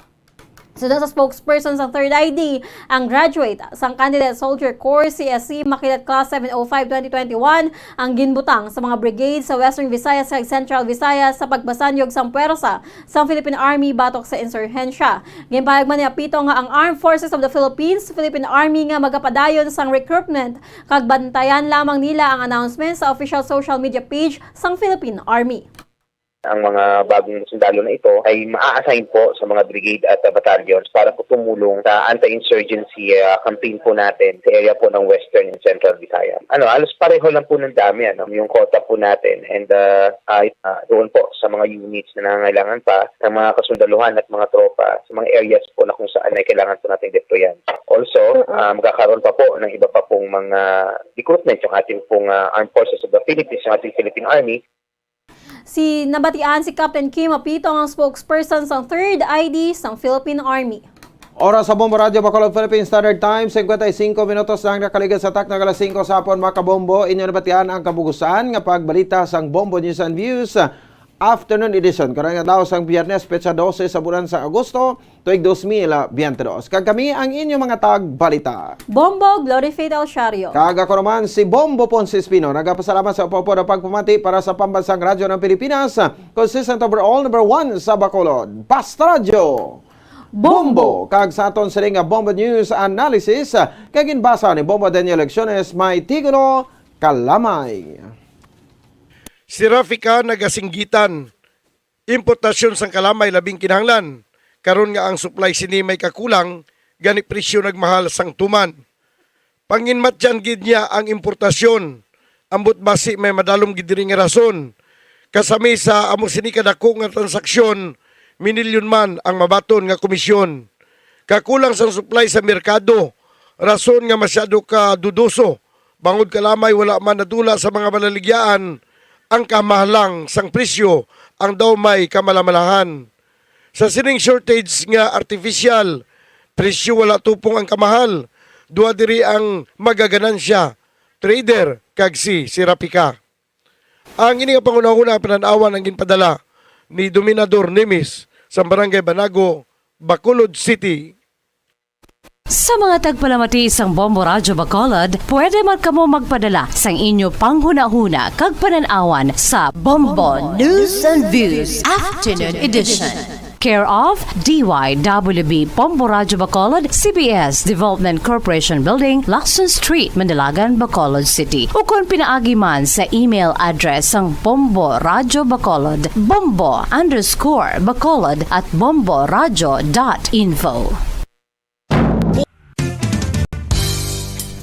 So sa spokesperson sa 3rd ID, ang graduate sang Candidate Soldier Corps CSC Makilat Class 705-2021 ang ginbutang sa mga brigades sa Western Visayas ug Central Visayas sa pagbasanyog sang puwersa sa Philippine Army batok sa insurhensya. Ginpahayag man ni Apito nga ang Armed Forces of the Philippines, Philippine Army nga magapadayon sang recruitment kag bantayan lamang nila ang announcement sa official social media page sang Philippine Army. Ang mga bagong sundalo na ito ay maa-assign po sa mga brigade at battalions para po tumulong sa anti-insurgency campaign po natin sa area po ng Western and Central Visayas. Halos pareho lang po ng dami yung quota po natin, and doon po sa mga units na nangangailangan pa ng mga kasundaluhan at mga tropa sa mga areas po na kung saan ay kailangan po natin deployan. Also, magkakaroon pa po ng iba pa pong mga recruitment yung ating pong Armed Forces of the Philippines, yung ating Philippine Army. Nabatian si Captain Kim Apito, ang spokesperson sa 3rd ID sa Philippine Army. Oras sa Bombo Radyo Bacolod Philippine Standard Time, 55 minutos lang nakaligan sa tak ng alas 5 sa hapon, mga kabombo. Inyo nabatian ang kabugusan nga pagbalita sang Bombo News and Views Afternoon Edition. Karang daw sang Biyernes, petsa 12 sa bulan sa Agosto, tuig 2022. Kag kami ang inyong mga tagbalita. Bombo Glory Faith Alciario. Kag ako naman si Bombo Ponce Espino. Nagapasalamat sa upo na pagpumati para sa Pambansang Radyo ng Pilipinas. Consistent overall number 1 sa Bacolod. Basta Radyo Bombo. Kag sa aton siling Bombo News Analysis, kag ginbasa ni Bombo Daniel Lecciones, may tigulo kalamay. Si Rafika nagasinggitan. Importasyon sang kalamay labing kinahanglan. Karon nga ang supply sini may kakulang, gani presyo nagmahal sang tuman. Panginmat dyan gid niya ang importasyon. Ambot basi may madalom gid diri nga rason. Kasami sa amo sini kadako nga transaksyon, minilyon man ang mabaton nga komisyon. Kakulang sang supply sa merkado, rason nga masyado ka dudoso. Bangod kalamay wala man nadula sa mga malaligyaan. Ang kamahalang sang presyo ang daw may kamalamalahan. Sa sining shortage nga artificial, presyo wala tupong ang kamahal. Duha diri ang magaganansya, trader kag si Rafika. Ang ini nga pangunahuna pananawan ang ginpadala ni Dominador Nemes sa Barangay Banago, Bacolod City. Sa mga tagpalamati isang Bombo Radyo Bacolod, pwede man kamo magpadala sang inyo panghuna-huna kag pananawan sa Bombo News and Views Afternoon Edition. Care of DYWB Bombo Radyo Bacolod, CBS Development Corporation Building, Lacson Street, Mandalagan, Bacolod City. O kung pinaagi man sa email address ang Bombo Radyo Bacolod, bombo_bacolod@bomboradyo.info.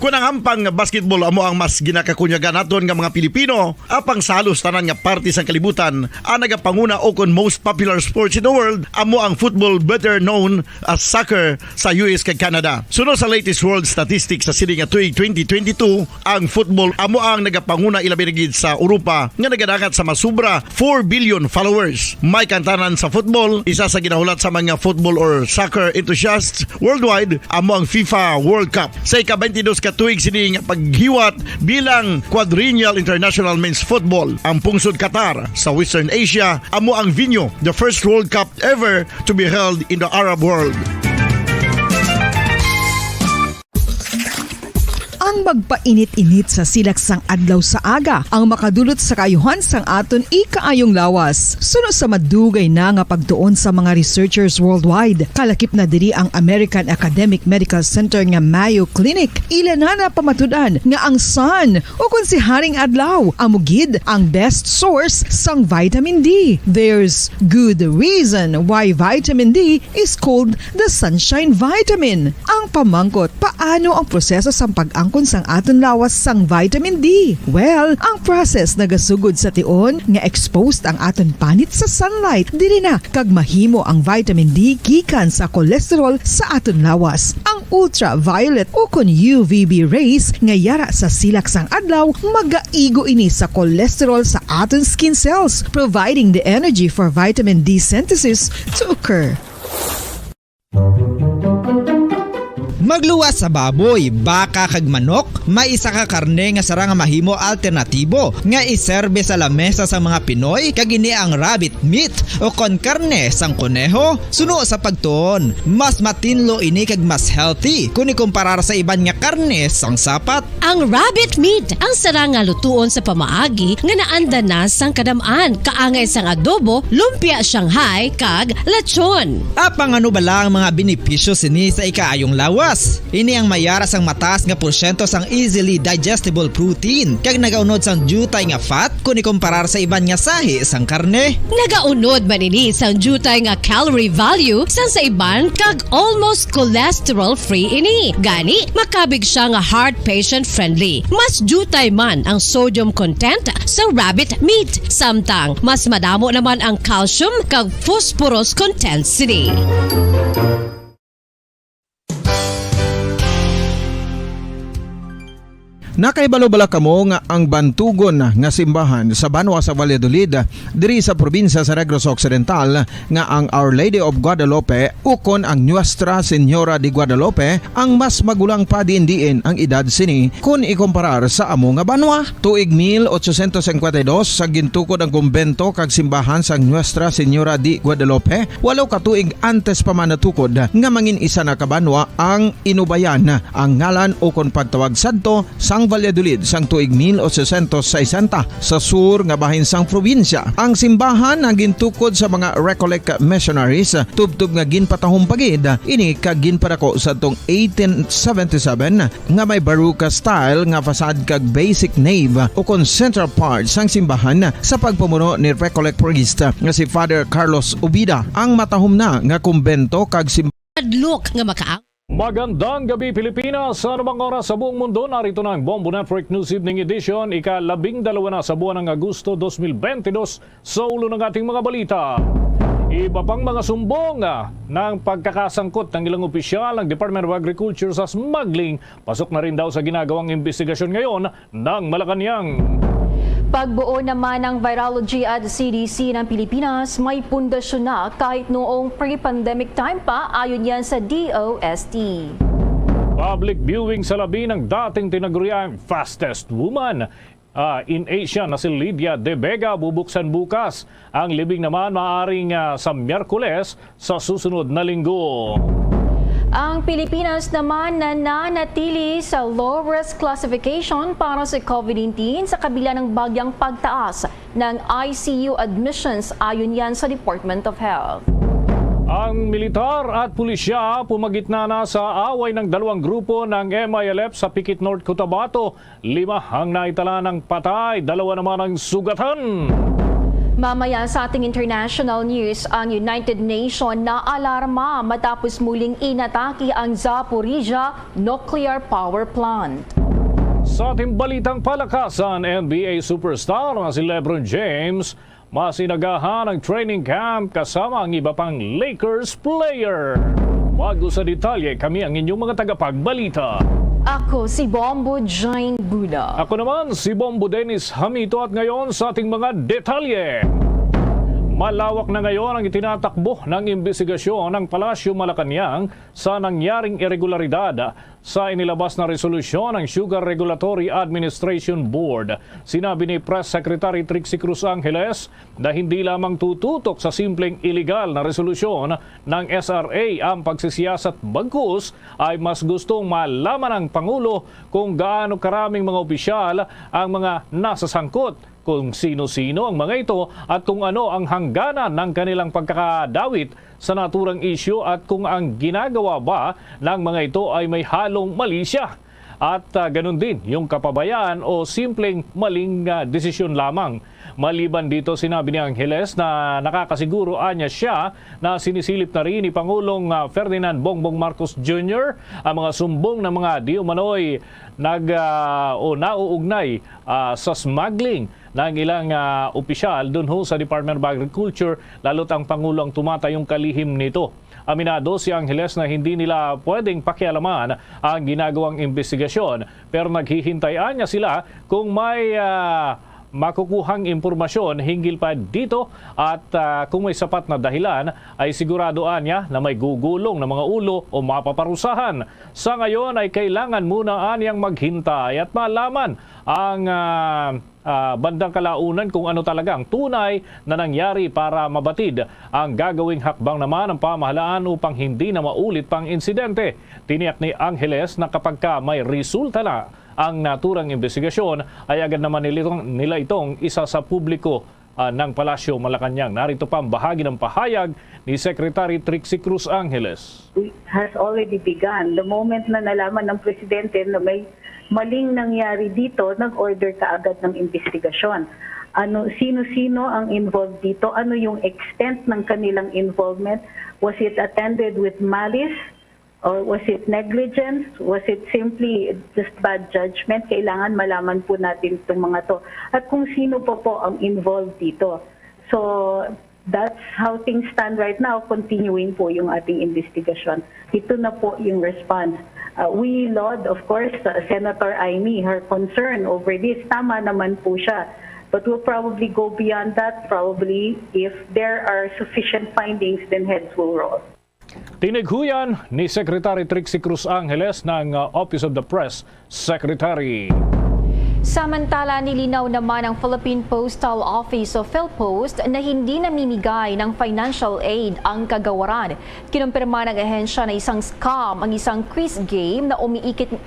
Kung ang hampang basketball amo ang mas ginakakunyagan naton nga mga Pilipino, apang sa halos tanan nga parte sa kalibutan, ang nagapanguna o kon most popular sports in the world, amo ang football, better known as soccer sa US kag Canada. Sunod sa latest world statistics sa sini nga tuig 2022, ang football amo ang nagapanguna ilabi na gid sa Europa nga nagadagat sa masubra 4 billion followers. May kantanan sa football, isa sa ginahulat sa mga football or soccer enthusiasts worldwide, amo ang FIFA World Cup. Sa ika-22 ka tuig sini nga paghiwat bilang quadrennial international men's football. Ang pungsod Qatar sa Western Asia amo ang venue, the first World Cup ever to be held in the Arab world. Ang magpainit-init sa silaksang adlaw sa aga ang makadulot sa kayuhan sang aton ikaayong lawas. Sunod sa madugay na nga pagtuon sa mga researchers worldwide, kalakip na diri ang American Academic Medical Center nga Mayo Clinic. Ila na pamatudan nga ang sun o kung si Haring Adlaw amugid ang best source sang vitamin D. There's good reason why vitamin D is called the sunshine vitamin. Ang pamangkot, paano ang proseso sang pag-angkon sang aton lawas sang vitamin D? Well, ang process nagasugod sa tion nga exposed ang aton panit sa sunlight dili na kag mahimo ang vitamin D gikan sa cholesterol sa aton lawas. Ang ultraviolet o kon UVB rays nga yara sa silak sang adlaw magaigo ini sa cholesterol sa aton skin cells, providing the energy for vitamin D synthesis to occur. Magluwas sa baboy, baka kag manok, may isa ka karne nga sarang mahimo alternatibo nga iserbe sa lamesa sa mga Pinoy kag ini ang rabbit meat o kon karne sang kuneho. Suno sa pagtuon, mas matinlo ini kag mas healthy kung ikumparar sa iban nga karne sang sapat. Ang rabbit meat ang sarang nga lutuon sa pamaagi nga naanda na sang kadamaan, kaangay sang adobo, lumpia Shanghai kag lechon. Apang ano bala ang mga benepisyo sini sa ikaayong lawas? Ini ang mayara sang mataas nga porsyento sang easily digestible protein kag nagaunod sang jutay nga fat kung ikumparar sa iban nga sahi sang karne. Nagaunod man ini sang jutay nga calorie value sang sa iban kag almost cholesterol free ini. Gani makabig siya nga heart patient friendly. Mas jutay man ang sodium content sa rabbit meat, samtang mas madamo naman ang calcium kag phosphorus content sini. Nakaibalo-bala kamo nga ang bantugon nga simbahan sa Banwa sa Valladolid diri sa probinsya sa Negros Occidental nga ang Our Lady of Guadalupe ukon ang Nuestra Señora de Guadalupe ang mas magulang pa diin ang edad sini kung ikumparar sa amo nga banwa. Tuig 1852 sa gintukod ang kumbento kag simbahan sa Nuestra Señora de Guadalupe, walo ka tuig antes pa man natukod nga mangin isa na kabanwa ang inubayan ang ngalan ukon pagtawag sadto sang Valladolid sang tuig 1860 sa sur nga bahin sang probinsya. Ang simbahan ang gintukod sa mga Recollect missionaries tubtub nga ginpatahong pagid ini kag ginpadako sa tong 1877 nga may baroque style nga fasad kag basic nave o kon central part sang simbahan sa pagpamuno ni Recollect priest nga si Father Carlos Ubida. Ang matahom na nga kumbento kag simbahan Adlok nga makaang Magandang gabi Pilipinas! Sa anumang oras sa buong mundo, narito na ang Bombo Network News Evening Edition, ika-12 na sa buwan ng Agosto 2022 sa ulo ng ating mga balita. Iba pang mga sumbong ng pagkakasangkot ng ilang opisyal ng Department of Agriculture sa smuggling, pasok na rin daw sa ginagawang investigasyon ngayon ng Malacanang. Pagbuo naman ng Virology at CDC ng Pilipinas, may pundasyon na kahit noong pre-pandemic time pa, ayon yan sa DOST. Public viewing sa labi ng dating tinaguriang fastest woman in Asia na si Lydia De Vega bubuksan bukas. Ang libing naman maaaring sa Miyerkules sa susunod na linggo. Ang Pilipinas naman nananatili sa low-risk classification para sa COVID-19 sa kabila ng bagyang pagtaas ng ICU admissions ayon yan sa Department of Health. Ang militar at pulisya pumagitna na sa away ng dalawang grupo ng MILF sa Pikit North, Cotabato. 5 ang naitala ng patay, 2 naman ang sugatan. Mamaya sa ating international news, ang United Nations na alarma matapos muling inatake ang Zaporizhia Nuclear Power Plant. Sa ating balitang palakasan, NBA superstar na si LeBron James masinagahan ng training camp kasama ang iba pang Lakers player. Bago sa detalye, kami ang inyong mga tagapagbalita. Ako si Bombo Jane Buda. Ako naman si Bombo Dennis Hamito at ngayon sa ating mga detalye. Malawak na ngayon ang itinatakbo ng imbestigasyon ng Palasyo Malacanang sa nangyaring irregularidad sa inilabas na resolusyon ng Sugar Regulatory Administration Board. Sinabi ni Press Secretary Trixie Cruz Angeles na hindi lamang tututok sa simpleng illegal na resolusyon ng SRA ang pagsisiyasat, bagkus ay mas gustong malaman ng Pangulo kung gaano karaming mga opisyal ang mga nasasangkot, kung sino-sino ang mga ito at kung ano ang hangganan ng kanilang pagkakadawit sa naturang isyu at kung ang ginagawa ba ng mga ito ay may halong mali siya. At ganun din yung kapabayaan o simpleng maling desisyon lamang. Maliban dito, sinabi ni Angeles na nakakasiguro anya siya na sinisilip na rin ni Pangulong Ferdinand Bongbong Marcos Jr. ang mga sumbong ng mga di umano'y nauugnay sa smuggling ng ilang opisyal dun ho sa Department of Agriculture, lalo't ang Pangulo ang tumatayong kalihim nito. Aminado si Angeles na hindi nila pwedeng pakialaman ang ginagawang investigasyon, pero naghihintay niya sila kung may makukuhang impormasyon hinggil pa dito at kung may sapat na dahilan ay siguradoan niya na may gugulong ng mga ulo o mapaparusahan. Sa ngayon ay kailangan muna anyang maghintay at malaman ang bandang kalaunan kung ano talaga ang tunay na nangyari para mabatid ang gagawing hakbang naman ng pamahalaan upang hindi na maulit pang insidente. Tiniyak ni Angeles na kapag may resulta na ang naturang investigasyon ay agad naman nila itong isa sa publiko ng Palasyo Malacanang. Narito pa ang bahagi ng pahayag ni Secretary Trixie Cruz Angeles. It has already begun. The moment na nalaman ng Presidente na may maling nangyari dito, nag-order kaagad ng investigasyon. Sino-sino ang involved dito? Ano yung extent ng kanilang involvement? Was it attended with malice? Or was it negligence? Was it simply just bad judgment? Kailangan malaman po natin itong mga to. At kung sino po ang involved dito. So that's how things stand right now. Continuing po yung ating investigasyon. Ito na po yung response. We laud, of course, Senator Amy, her concern over this. Tama naman po siya. But we'll probably go beyond that. Probably if there are sufficient findings, then heads will roll. Tinighuyan ni Secretary Trixie Cruz Angeles ng Office of the Press Secretary. Samantala, nilinaw naman ng Philippine Postal Office o PhilPost na hindi namimigay ng financial aid ang kagawaran. Kinumpirma ng ahensya na isang scam ang isang quiz game na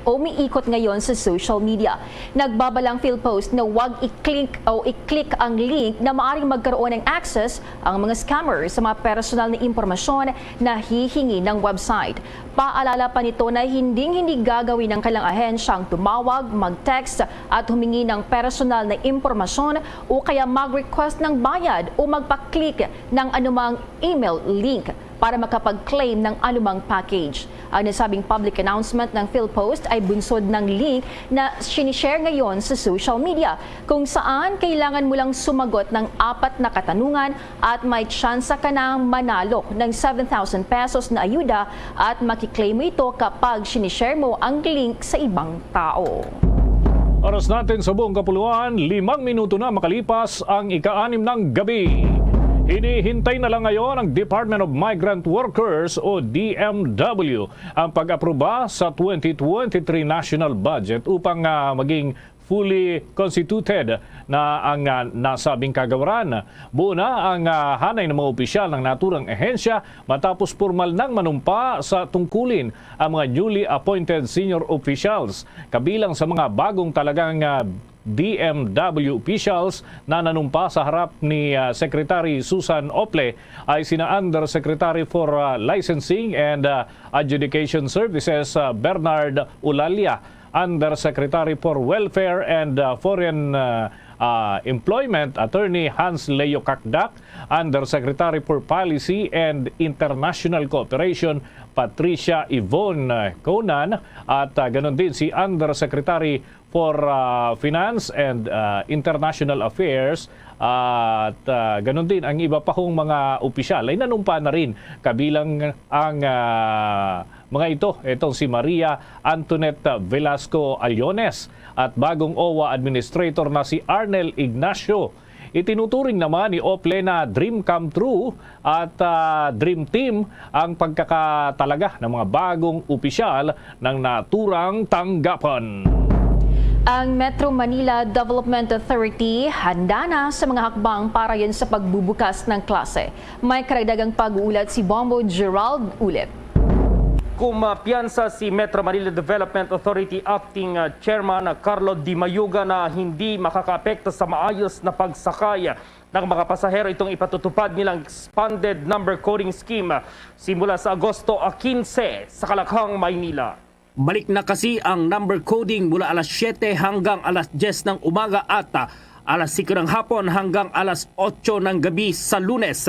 umiikot ngayon sa social media. Nagbabalang PhilPost na huwag i-click ang link na maaaring magkaroon ng access ang mga scammers sa mga personal na impormasyon na hihingi ng website. Paalala pa nito na hindi gagawin ng kailang ahensyang tumawag, mag-text at humingi ng personal na impormasyon o kaya mag-request ng bayad o magpa-click ng anumang email link para makapag-claim ng anumang package. Ang nasabing public announcement ng PhilPost ay bunsod ng link na sinishare ngayon sa social media kung saan kailangan mo lang sumagot ng 4 na katanungan at may tsansa ka nang manalo ng 7,000 pesos na ayuda at makiklaim mo ito kapag sinishare mo ang link sa ibang tao. Oras natin sa buong kapuluan, 5 minuto na makalipas ang ika-6 ng gabi. Hinihintay na lang ngayon ang Department of Migrant Workers o DMW ang pag-aproba sa 2023 national budget upang maging fully constituted na ang nasabing kagawaran. Buo na ang hanay ng mga opisyal ng naturang ahensya matapos formal nang manumpa sa tungkulin ang mga newly appointed senior officials. Kabilang sa mga bagong talagang DMW officials na nanumpa sa harap ni Secretary Susan Ople ay sina Undersecretary for Licensing and Adjudication Services Bernard Ulalia, Undersecretary for Welfare and Foreign Employment Attorney Hans Leo Kakdak, Undersecretary for Policy and International Cooperation Patricia Yvonne Conan, at ganon din si Undersecretary for Finance and International Affairs, at ganon din ang iba pa hong mga opisyal ay nanumpa na rin, kabilang ang mga itong si Maria Antoinette Velasco Allones at bagong OWA Administrator na si Arnel Ignacio. Itinuturing naman ni Oplena Dream Come True at Dream Team ang pagkakatalaga ng mga bagong opisyal ng naturang tanggapan. Ang Metro Manila Development Authority handa na sa mga hakbang para yan sa pagbubukas ng klase. May karagdagang pag-uulat si Bombo Gerald Ulit. Kumpiyansa si Metro Manila Development Authority Acting Chairman Carlo Di Mayuga na hindi makakaapekto sa maayos na pagsakay ng mga pasahero itong ipatutupad nilang expanded number coding scheme simula sa Agosto 15 sa Kalakhang, Maynila. Balik na kasi ang number coding mula alas 7 hanggang alas 10 ng umaga at alas 5 ng hapon hanggang alas 8 ng gabi sa Lunes.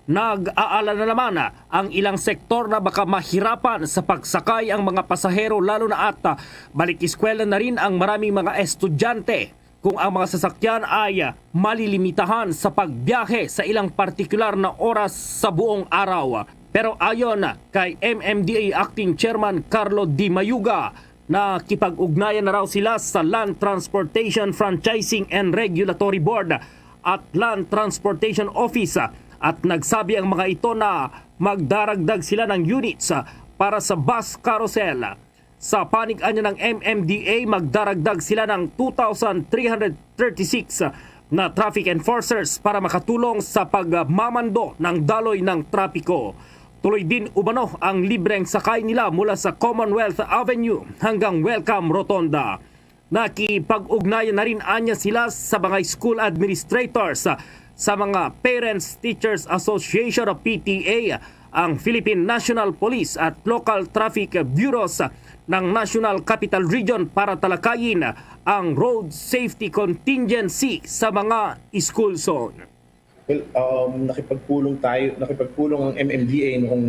Nag-aalala na naman ang ilang sektor na baka mahirapan sa pagsakay ang mga pasahero, lalo na at balik eskwela na rin ang maraming mga estudyante kung ang mga sasakyan ay malilimitahan sa pagbiyahe sa ilang partikular na oras sa buong araw. Pero ayon kay MMDA Acting Chairman Carlo Di Mayuga, nakipag-ugnayan na raw sila sa Land Transportation Franchising and Regulatory Board at Land Transportation Office, at nagsabi ang mga ito na magdaragdag sila ng units para sa bus carousel. Sa panig-anya ng MMDA, magdaragdag sila ng 2,336 na traffic enforcers para makatulong sa pagmamando ng daloy ng trapiko. Tuloy din umano ang libreng sakay nila mula sa Commonwealth Avenue hanggang Welcome Rotonda. Nakipag-ugnayan na rin anya sila sa mga school administrators, sa mga Parents Teachers Association of PTA, ang Philippine National Police at local traffic bureaus ng National Capital Region para talakayin ang road safety contingency sa mga school zone. Well, nakipagpulong ang MMDA noong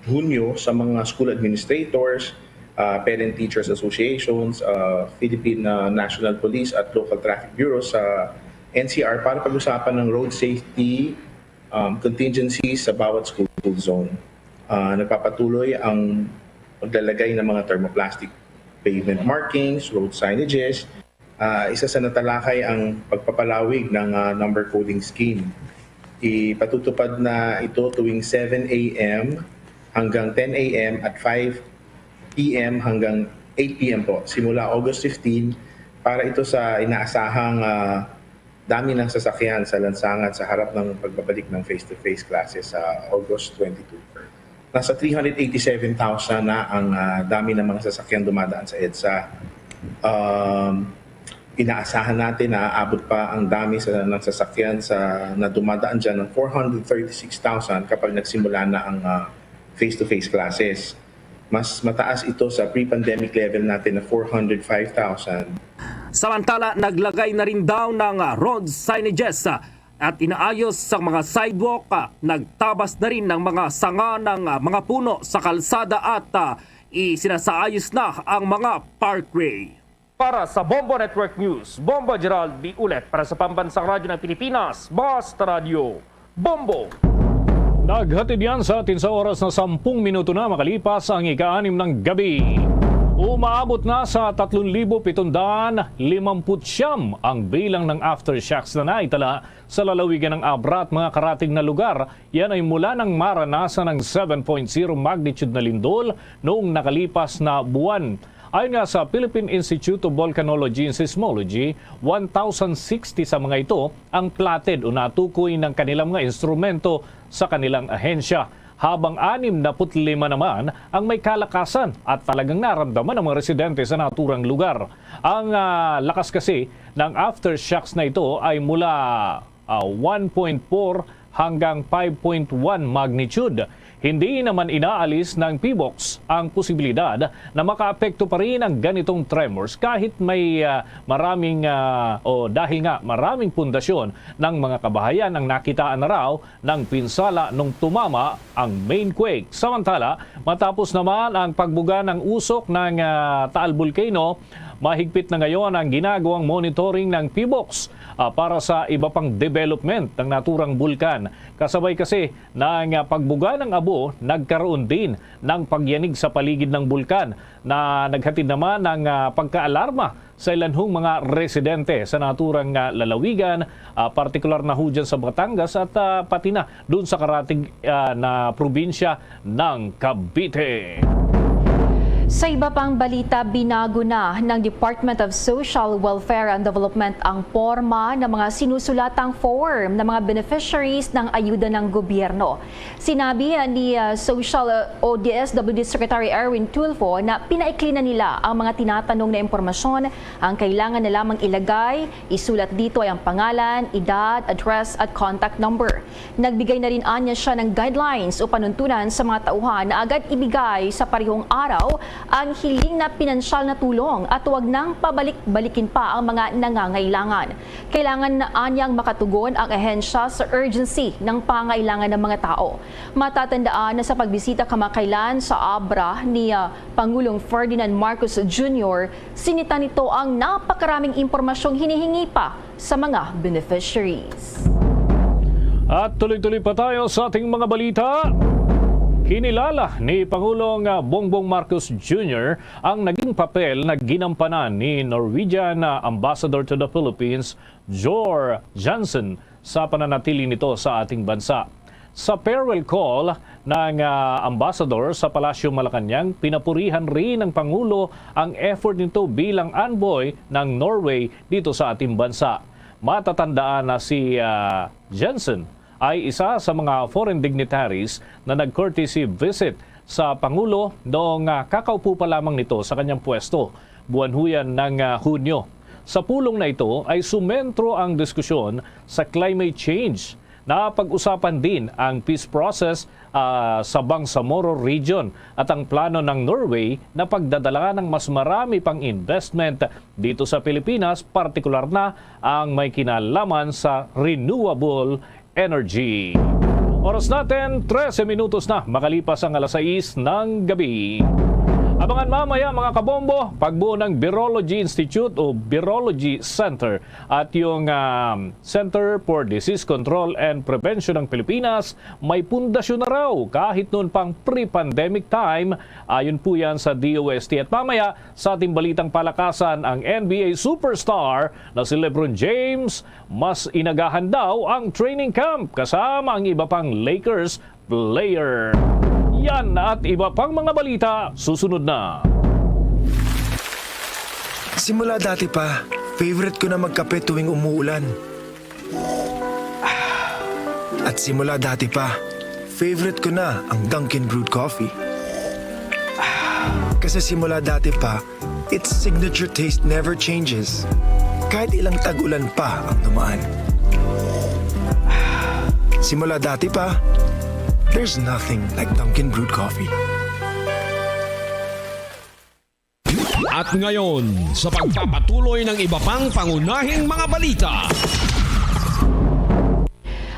Hunyo sa mga school administrators, Parent Teachers Associations, Philippine National Police at local traffic bureaus sa NCR para pag-usapan ng road safety contingencies sa bawat school zone. Nagpapatuloy ang paglalagay ng mga thermoplastic pavement markings, road signages. Isa sa natalakay ang pagpapalawig ng number coding scheme. Ipatutupad na ito tuwing 7 a.m. hanggang 10 a.m. at 5 p.m. hanggang 8 p.m. po, simula August 15, para ito sa inaasahang dami ng sasakyan sa lansangan sa harap ng pagbabalik ng face-to-face classes sa August 22. Nasa 387,000 na ang dami ng mga sasakyan dumadaan sa EDSA. Inaasahan natin na aabot pa ang dami ng sasakyan na dumadaan dyan ng 436,000 kapag nagsimula na ang face-to-face classes. Mas mataas ito sa pre-pandemic level natin na 405,000. Samantala, naglagay na rin daw ng road signages at inaayos sa mga sidewalk. Nagtabas na rin ng mga sanga ng mga puno sa kalsada at isinasaayos na ang mga parkway. Para sa Bombo Network News, Bombo Gerald B. Ulit para sa Pambansang Radyo ng Pilipinas, Basta Radio, Bombo! Naghatid yan sa atin sa oras na 10 minuto na makalipas ang ika-6 ng gabi. Umaabot na sa 3,759 ang bilang ng aftershocks na naitala sa lalawigan ng Abra at mga karating na lugar. Yan ay mula ng maranasan ng 7.0 magnitude na lindol noong nakalipas na buwan. Ayon nga sa Philippine Institute of Volcanology and Seismology, 1,060 sa mga ito ang platted o natukoy ng kanilang mga instrumento sa kanilang ahensya, habang 65 naman ang may kalakasan at talagang naramdaman ng mga residente sa naturang lugar. Ang lakas kasi ng aftershocks na ito ay mula 1.4 hanggang 5.1 magnitude. Hindi naman inaalis ng PBOX ang posibilidad na makaapekto pa rin ang ganitong tremors kahit may dahil nga maraming pundasyon ng mga kabahayan ang nakitaan na raw ng pinsala nung tumama ang main quake. Samantala, matapos naman ang pagbuga ng usok ng Taal Volcano, mahigpit na ngayon ang ginagawang monitoring ng PBOX para sa iba pang development ng naturang bulkan. Kasabay kasi ng pagbuga ng abo, nagkaroon din ng pagyanig sa paligid ng bulkan na naghatid naman ng pagkaalarma sa ilan hong mga residente sa naturang lalawigan, partikular na ho dyan sa Batangas at pati na doon sa karatig na probinsya ng Cavite. Sa iba pang balita, binago na ng Department of Social Welfare and Development ang porma ng mga sinusulatang form ng mga beneficiaries ng ayuda ng gobyerno. Sinabi ni Social o DSWD Secretary Erwin Tulfo na pinaikli na nila ang mga tinatanong na impormasyon. Ang kailangan na lamang ilagay, isulat dito ay ang pangalan, edad, address at contact number. Nagbigay na rin anya siya ng guidelines o panuntunan sa mga tauhan na agad ibigay sa parehong araw ang hiling na pinansyal na tulong at huwag nang pabalik-balikin pa ang mga nangangailangan. Kailangan na anyang makatugon ang ahensya sa urgency ng pangailangan ng mga tao. Matatandaan na sa pagbisita kamakailan sa Abra ni Pangulong Ferdinand Marcos Jr., sinita nito ang napakaraming impormasyong hinihingi pa sa mga beneficiaries. At tuloy-tuloy pa tayo sa ating mga balita. Kinilala ni Pangulong Bongbong Marcos Jr. ang naging papel na ginampanan ni Norwegian Ambassador to the Philippines, Jor Jansen, sa pananatili nito sa ating bansa. Sa farewell call ng ambassador sa Palasyo Malacanang, pinapurihan rin ng Pangulo ang effort nito bilang envoy ng Norway dito sa ating bansa. Matatandaan na si Jansen ay isa sa mga foreign dignitaries na nag-courtesy visit sa Pangulo noong kakaupo pa lamang nito sa kanyang pwesto, buwan huyan ng Hunyo. Sa pulong na ito ay sumentro ang diskusyon sa climate change. Napag-usapan din ang peace process sa Bangsamoro region at ang plano ng Norway na pagdadala ng mas marami pang investment dito sa Pilipinas, partikular na ang may kinalaman sa renewable energy. Oras natin, 13 minutos na makalipas ang 6:00 ng gabi. Abangan mamaya mga kabombo, pagbuo ng Virology Institute o Virology Center at yung Center for Disease Control and Prevention ng Pilipinas may pundasyon na raw kahit noon pang pre-pandemic time. Ayon po yan sa DOST. At mamaya sa ating balitang palakasan, ang NBA superstar na si LeBron James mas inagahan daw ang training camp kasama ang iba pang Lakers player. Yan at iba pang mga balita, susunod na. Simula dati pa, favorite ko na magkape tuwing umuulan. At simula dati pa, favorite ko na ang Dunkin' Brewed Coffee. Kasi simula dati pa, its signature taste never changes. Kahit ilang tag-ulan pa ang dumaan. Simula dati pa, there's nothing like Dunkin' Brewed Coffee. At ngayon, sa pagpapatuloy ng iba pang pangunahing mga balita.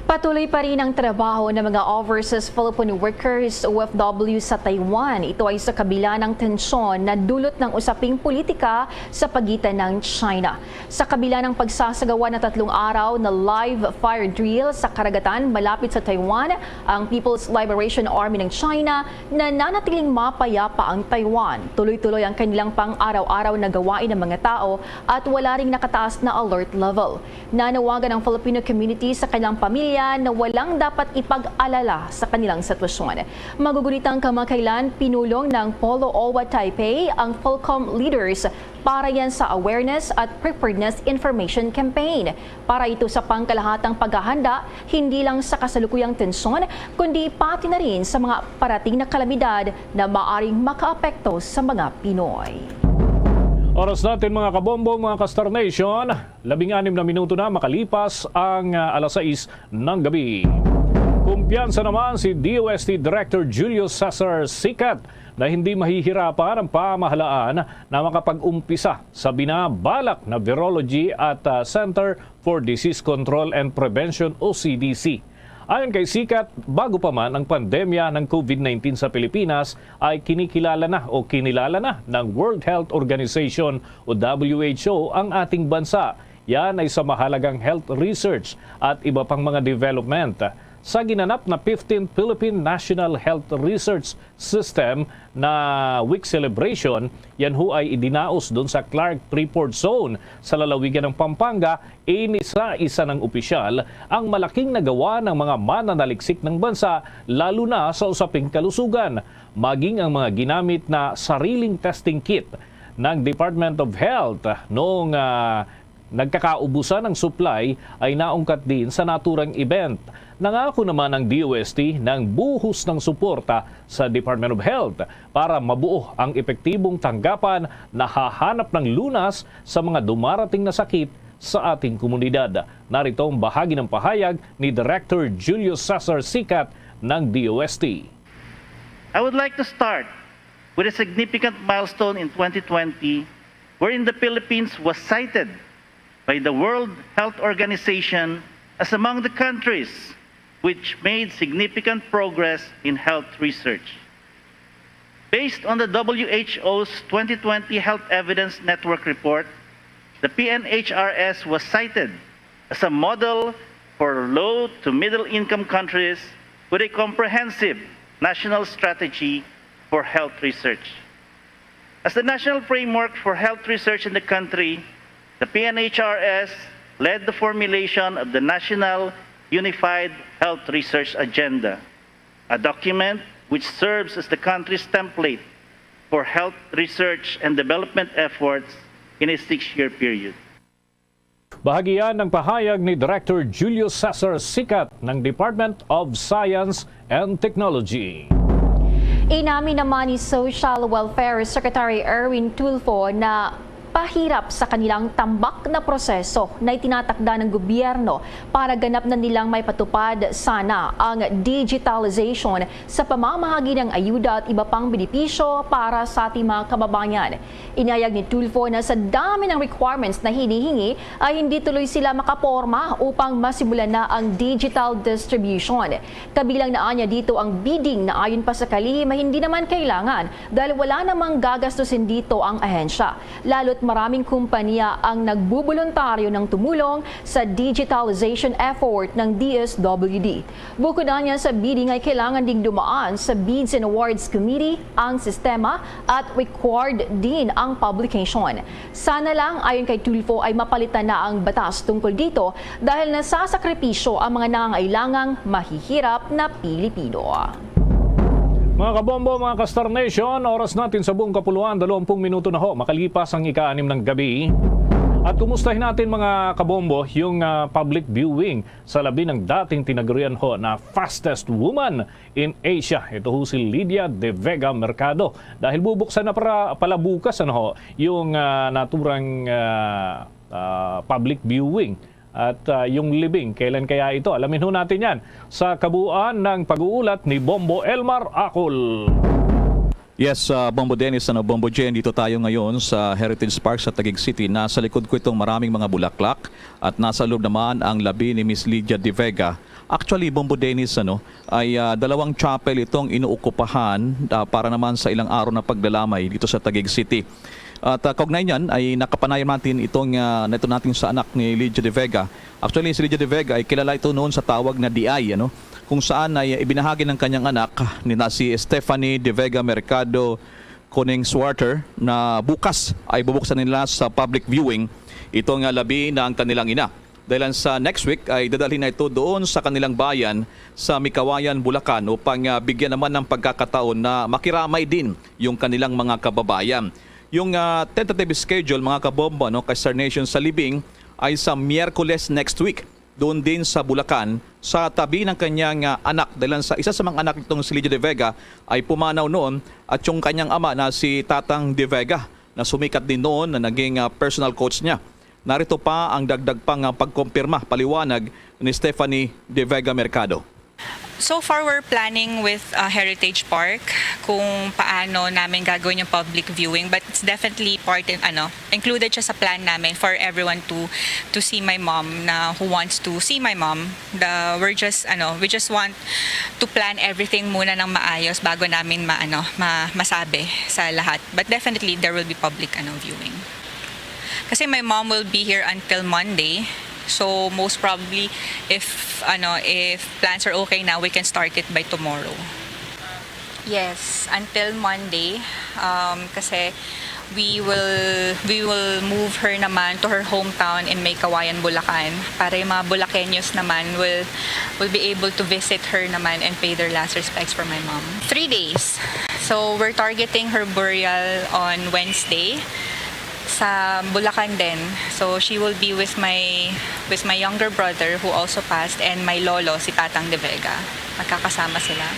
Patuloy pa rin ang trabaho ng mga overseas Filipino workers OFW sa Taiwan. Ito ay sa kabila ng tensyon na dulot ng usaping politika sa pagitan ng China. Sa kabila ng pagsasagawa na 3 araw na live fire drill sa karagatan malapit sa Taiwan, ang People's Liberation Army ng China nananatiling mapayapa ang Taiwan. Tuloy-tuloy ang kanilang pang-araw-araw na gawain ng mga tao at wala ring nakataas na alert level. Nanawagan ang Filipino community sa kanilang pamilya na walang dapat ipag-alala sa kanilang sitwasyon. Magugunitang kamakailan, pinulong ng Polo Owa Taipei ang Philcom leaders para yan sa Awareness at Preparedness Information Campaign. Para ito sa pangkalahatang paghahanda, hindi lang sa kasalukuyang tensyon, kundi pati na rin sa mga parating na kalamidad na maaring makaapekto sa mga Pinoy. Oras natin mga kabombo, mga ka-Star Nation, 16 na minuto na makalipas ang 6:00 ng gabi. Kumpiyansa naman si DOST Director Julio Cesar Sicat na hindi mahihirapan ang pamahalaan na makapag-umpisa sa binabalak na Virology at Center for Disease Control and Prevention o CDC. Ayon kay Sicat, bago pa man ang pandemya ng COVID-19 sa Pilipinas ay kinilala na ng World Health Organization o WHO ang ating bansa. Yan ay sa mahalagang health research at iba pang mga development. Sa ginanap na 15th Philippine National Health Research System na week celebration, yan ho ay idinaos doon sa Clark Freeport Zone sa lalawigan ng Pampanga. Inisa-isa ng opisyal ang malaking nagawa ng mga mananaliksik ng bansa, lalo na sa usaping kalusugan, maging ang mga ginamit na sariling testing kit ng Department of Health noong nagkakaubusan ng supply ay naungkat din sa naturang event. Nangako naman ang DOST ng buhos ng suporta sa Department of Health para mabuo ang epektibong tanggapan na hahanap ng lunas sa mga dumarating na sakit sa ating komunidad. Narito ang bahagi ng pahayag ni Director Julio Cesar Sicat ng DOST. I would like to start with a significant milestone in 2020 wherein the Philippines was cited by the World Health Organization as among the countries which made significant progress in health research. Based on the WHO's 2020 Health Evidence Network report, the PNHRS was cited as a model for low to middle income countries with a comprehensive national strategy for health research. As the national framework for health research in the country, the PNHRS led the formulation of the National Unified Health Research Agenda, a document which serves as the country's template for health research and development efforts in a 6-year period. Bahagi yan ng pahayag ni Director Julio Cesar Sicat ng Department of Science and Technology. Inamin naman ni Social Welfare Secretary Erwin Tulfo na pahirap sa kanilang tambak na proseso na itinatakda ng gobyerno para ganap na nilang may patupad sana ang digitalization sa pamamahagi ng ayuda at iba pang benepisyo para sa ating mga kababayan. Inayag ni Tulfo na sa dami ng requirements na hinihingi ay hindi tuloy sila makaporma upang masimulan na ang digital distribution. Kabilang na anya dito ang bidding na ayon pa sa kalihim ay hindi naman kailangan dahil wala namang gagastusin dito ang ahensya. Lalo't maraming kumpanya ang nagbubuluntaryo ng tumulong sa digitalization effort ng DSWD. Bukod na niya sa bidding ay kailangan ding dumaan sa Bids and Awards Committee ang sistema at required din ang publication. Sana lang ayon kay Tulfo ay mapalitan na ang batas tungkol dito dahil nasasakripisyo ang mga nangangailangang mahihirap na Pilipino. Mga kabombo, mga ka-Star Nation, oras natin sa buong kapuluan, 20 minuto na ho, makalipas ang ika-6 ng gabi. At kumustahin natin mga kabombo yung public viewing sa labi ng dating tinagurian ho na fastest woman in Asia. Ito ho si Lydia De Vega Mercado. Dahil bubuksan na pala bukas yung naturang public viewing. At yung libing, kailan kaya ito? Alamin ho natin yan sa kabuuan ng pag-uulat ni Bombo Elmar Acol. Yes, Bombo Dennis, Bombo Jen, dito tayo ngayon sa Heritage Park sa Taguig City. Nasa likod ko itong maraming mga bulaklak at nasa loob naman ang labi ni Miss Lydia De Vega. Actually, Bombo Dennis, ay dalawang chapel itong inuukupahan para naman sa ilang araw na pagdalamay dito sa Taguig City. At kaugnay niyan ay nakapanayan natin itong neto natin sa anak ni Lydia De Vega. Actually, si Lydia De Vega ay kilala ito noon sa tawag na DI, kung saan ay ibinahagi ng kanyang anak na si Stephanie De Vega Mercado Koning-Swarter na bukas ay bubuksan nila sa public viewing itong labi ng kanilang ina. Dahil sa next week ay dadalhin na ito doon sa kanilang bayan sa Mikawayan, Bulacan upang bigyan naman ng pagkakataon na makiramay din yung kanilang mga kababayan. Yung tentative schedule mga kabomba kay Star Nation sa libing ay sa Miyerkules next week. Doon din sa Bulacan sa tabi ng kanyang anak. Dahil sa isa sa mga anak nitong si Lydia De Vega ay pumanaw noon at yung kanyang ama na si Tatang De Vega na sumikat din noon na naging personal coach niya. Narito pa ang dagdag pang pagkumpirma, paliwanag ni Stephanie De Vega Mercado. So far, we're planning with Heritage Park kung paano namin gagawin yung public viewing, but it's definitely included siya sa plan namin for everyone to see my mom na who wants to see my mom. We just want to plan everything muna ng maayos bago namin masabi sa lahat. But definitely there will be public viewing. Kasi my mom will be here until Monday. So most probably if plans are okay now, we can start it by tomorrow. Yes, until Monday kasi we will move her naman to her hometown in May Kawayan, Bulacan para yung mga Bulakeños naman will be able to visit her naman and pay their last respects for my mom. 3 days. So we're targeting her burial on Wednesday sa Bulacan din. So she will be with my younger brother who also passed and my lolo si Tatang De Vega. Magkakasama sila.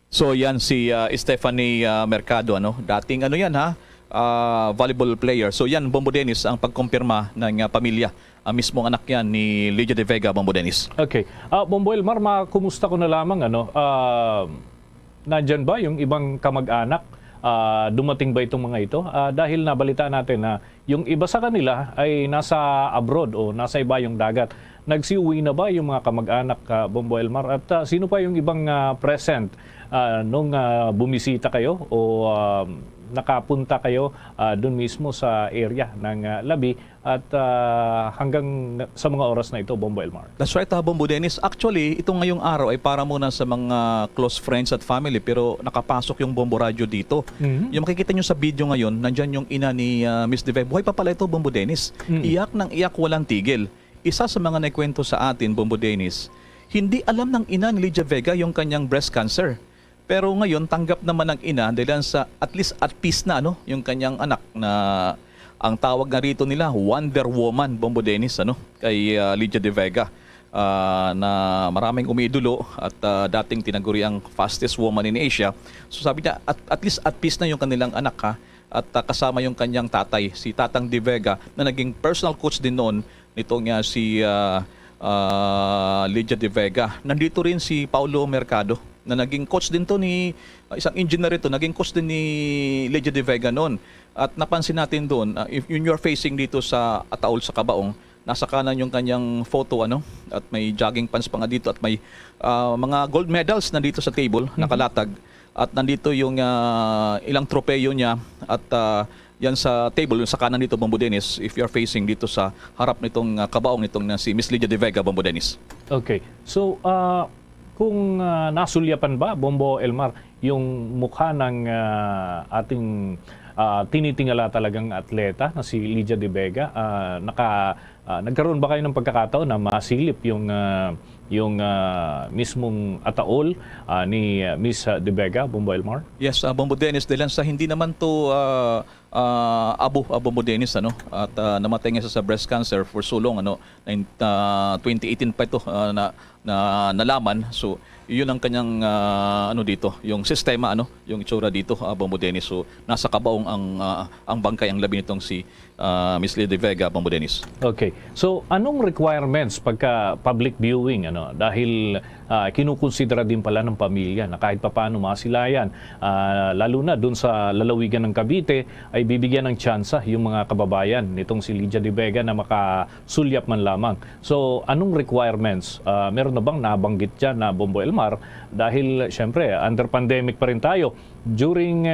So yan si Stephanie Mercado, dating volleyball player. So yan, Bombo Dennis, ang pagkumpirma ng pamilya. Ang mismong anak yan ni Lydia De Vega, Bombo Dennis. Okay. Bombo Elmar, kumusta ko na lamang nandyan ba yung ibang kamag-anak? Dumating ba itong mga ito? Dahil nabalita natin na yung iba sa kanila ay nasa abroad o nasa iba yung dagat. Nagsiuwi na ba yung mga kamag-anak, Bombo Elmar? At sino pa yung ibang present nung bumisita kayo o nakapunta kayo doon mismo sa area ng Labi at hanggang sa mga oras na ito, Bombo Elmar? That's right, Bombo Dennis. Actually, itong ngayong araw ay para muna sa mga close friends at family, pero nakapasok yung Bombo Radio dito. Yung makikita nyo sa video ngayon, nandyan yung ina ni Miss De Vega. Buhay pa pala ito, Bombo Dennis. Iyak ng iyak, walang tigil. Isa sa mga naikwento sa atin, Bombo Dennis, hindi alam ng ina ni Lydia Vega yung kanyang breast cancer. Pero ngayon, tanggap naman ng ina dahil sa at least at peace na yung kanyang anak na ang tawag na rito nila, Wonder Woman, Bombo Dennis, kay Lydia De Vega, na maraming umiidolo at dating tinaguri ang fastest woman in Asia. So sabi niya, at least at peace na yung kanilang anak at kasama yung kanyang tatay, si Tatang De Vega, na naging personal coach din noon nitong si Lydia De Vega. Nandito rin si Paulo Mercado, na naging coach din to ni isang engineer ito, naging coach din ni Lydia De Vega noon. At napansin natin doon, if you're facing dito sa Ataol sa Cabaong, nasa kanan yung kanyang photo at may jogging pants pa nga dito at may mga gold medals nandito sa table, nakalatag. At nandito yung ilang tropeyo niya at yan sa table, sa kanan dito, Bombo Dennis, if you're facing dito sa harap nitong Cabaong nitong si Miss Lydia De Vega, Bombo Dennis. Okay. So, kung nasulyapan ba, Bombo Elmar, yung mukha ng ating tinitingala talagang atleta na si Lydia De Vega, nagkaroon ba kayo ng pagkakataon na masilip yung mismong ataol ni Miss De Vega, Bombo Elmar? Yes, Bombo Dennis, dahil sa hindi naman to Bombo Dennis, at namatay nga sa breast cancer for so long, 2018 pa ito na nalaman. So yun ang kanyang dito, yung sistema, yung itsura dito, Bombo Dennis. So nasa Cabaong ang bangkay, ang labi nitong si Miss Lydia De Vega, Bombo Dennis. Okay. So anong requirements pagka public viewing, dahil kinukonsidera din pala ng pamilya na kahit papaano masilayan, lalo na dun sa lalawigan ng Cavite, ay bibigyan ng tsansa yung mga kababayan nitong si Lydia De Vega na makasulyap man lamang. So anong requirements? Meron na bang nabanggit dyan na, Bombo Elmar? Dahil syempre under pandemic pa rin tayo. During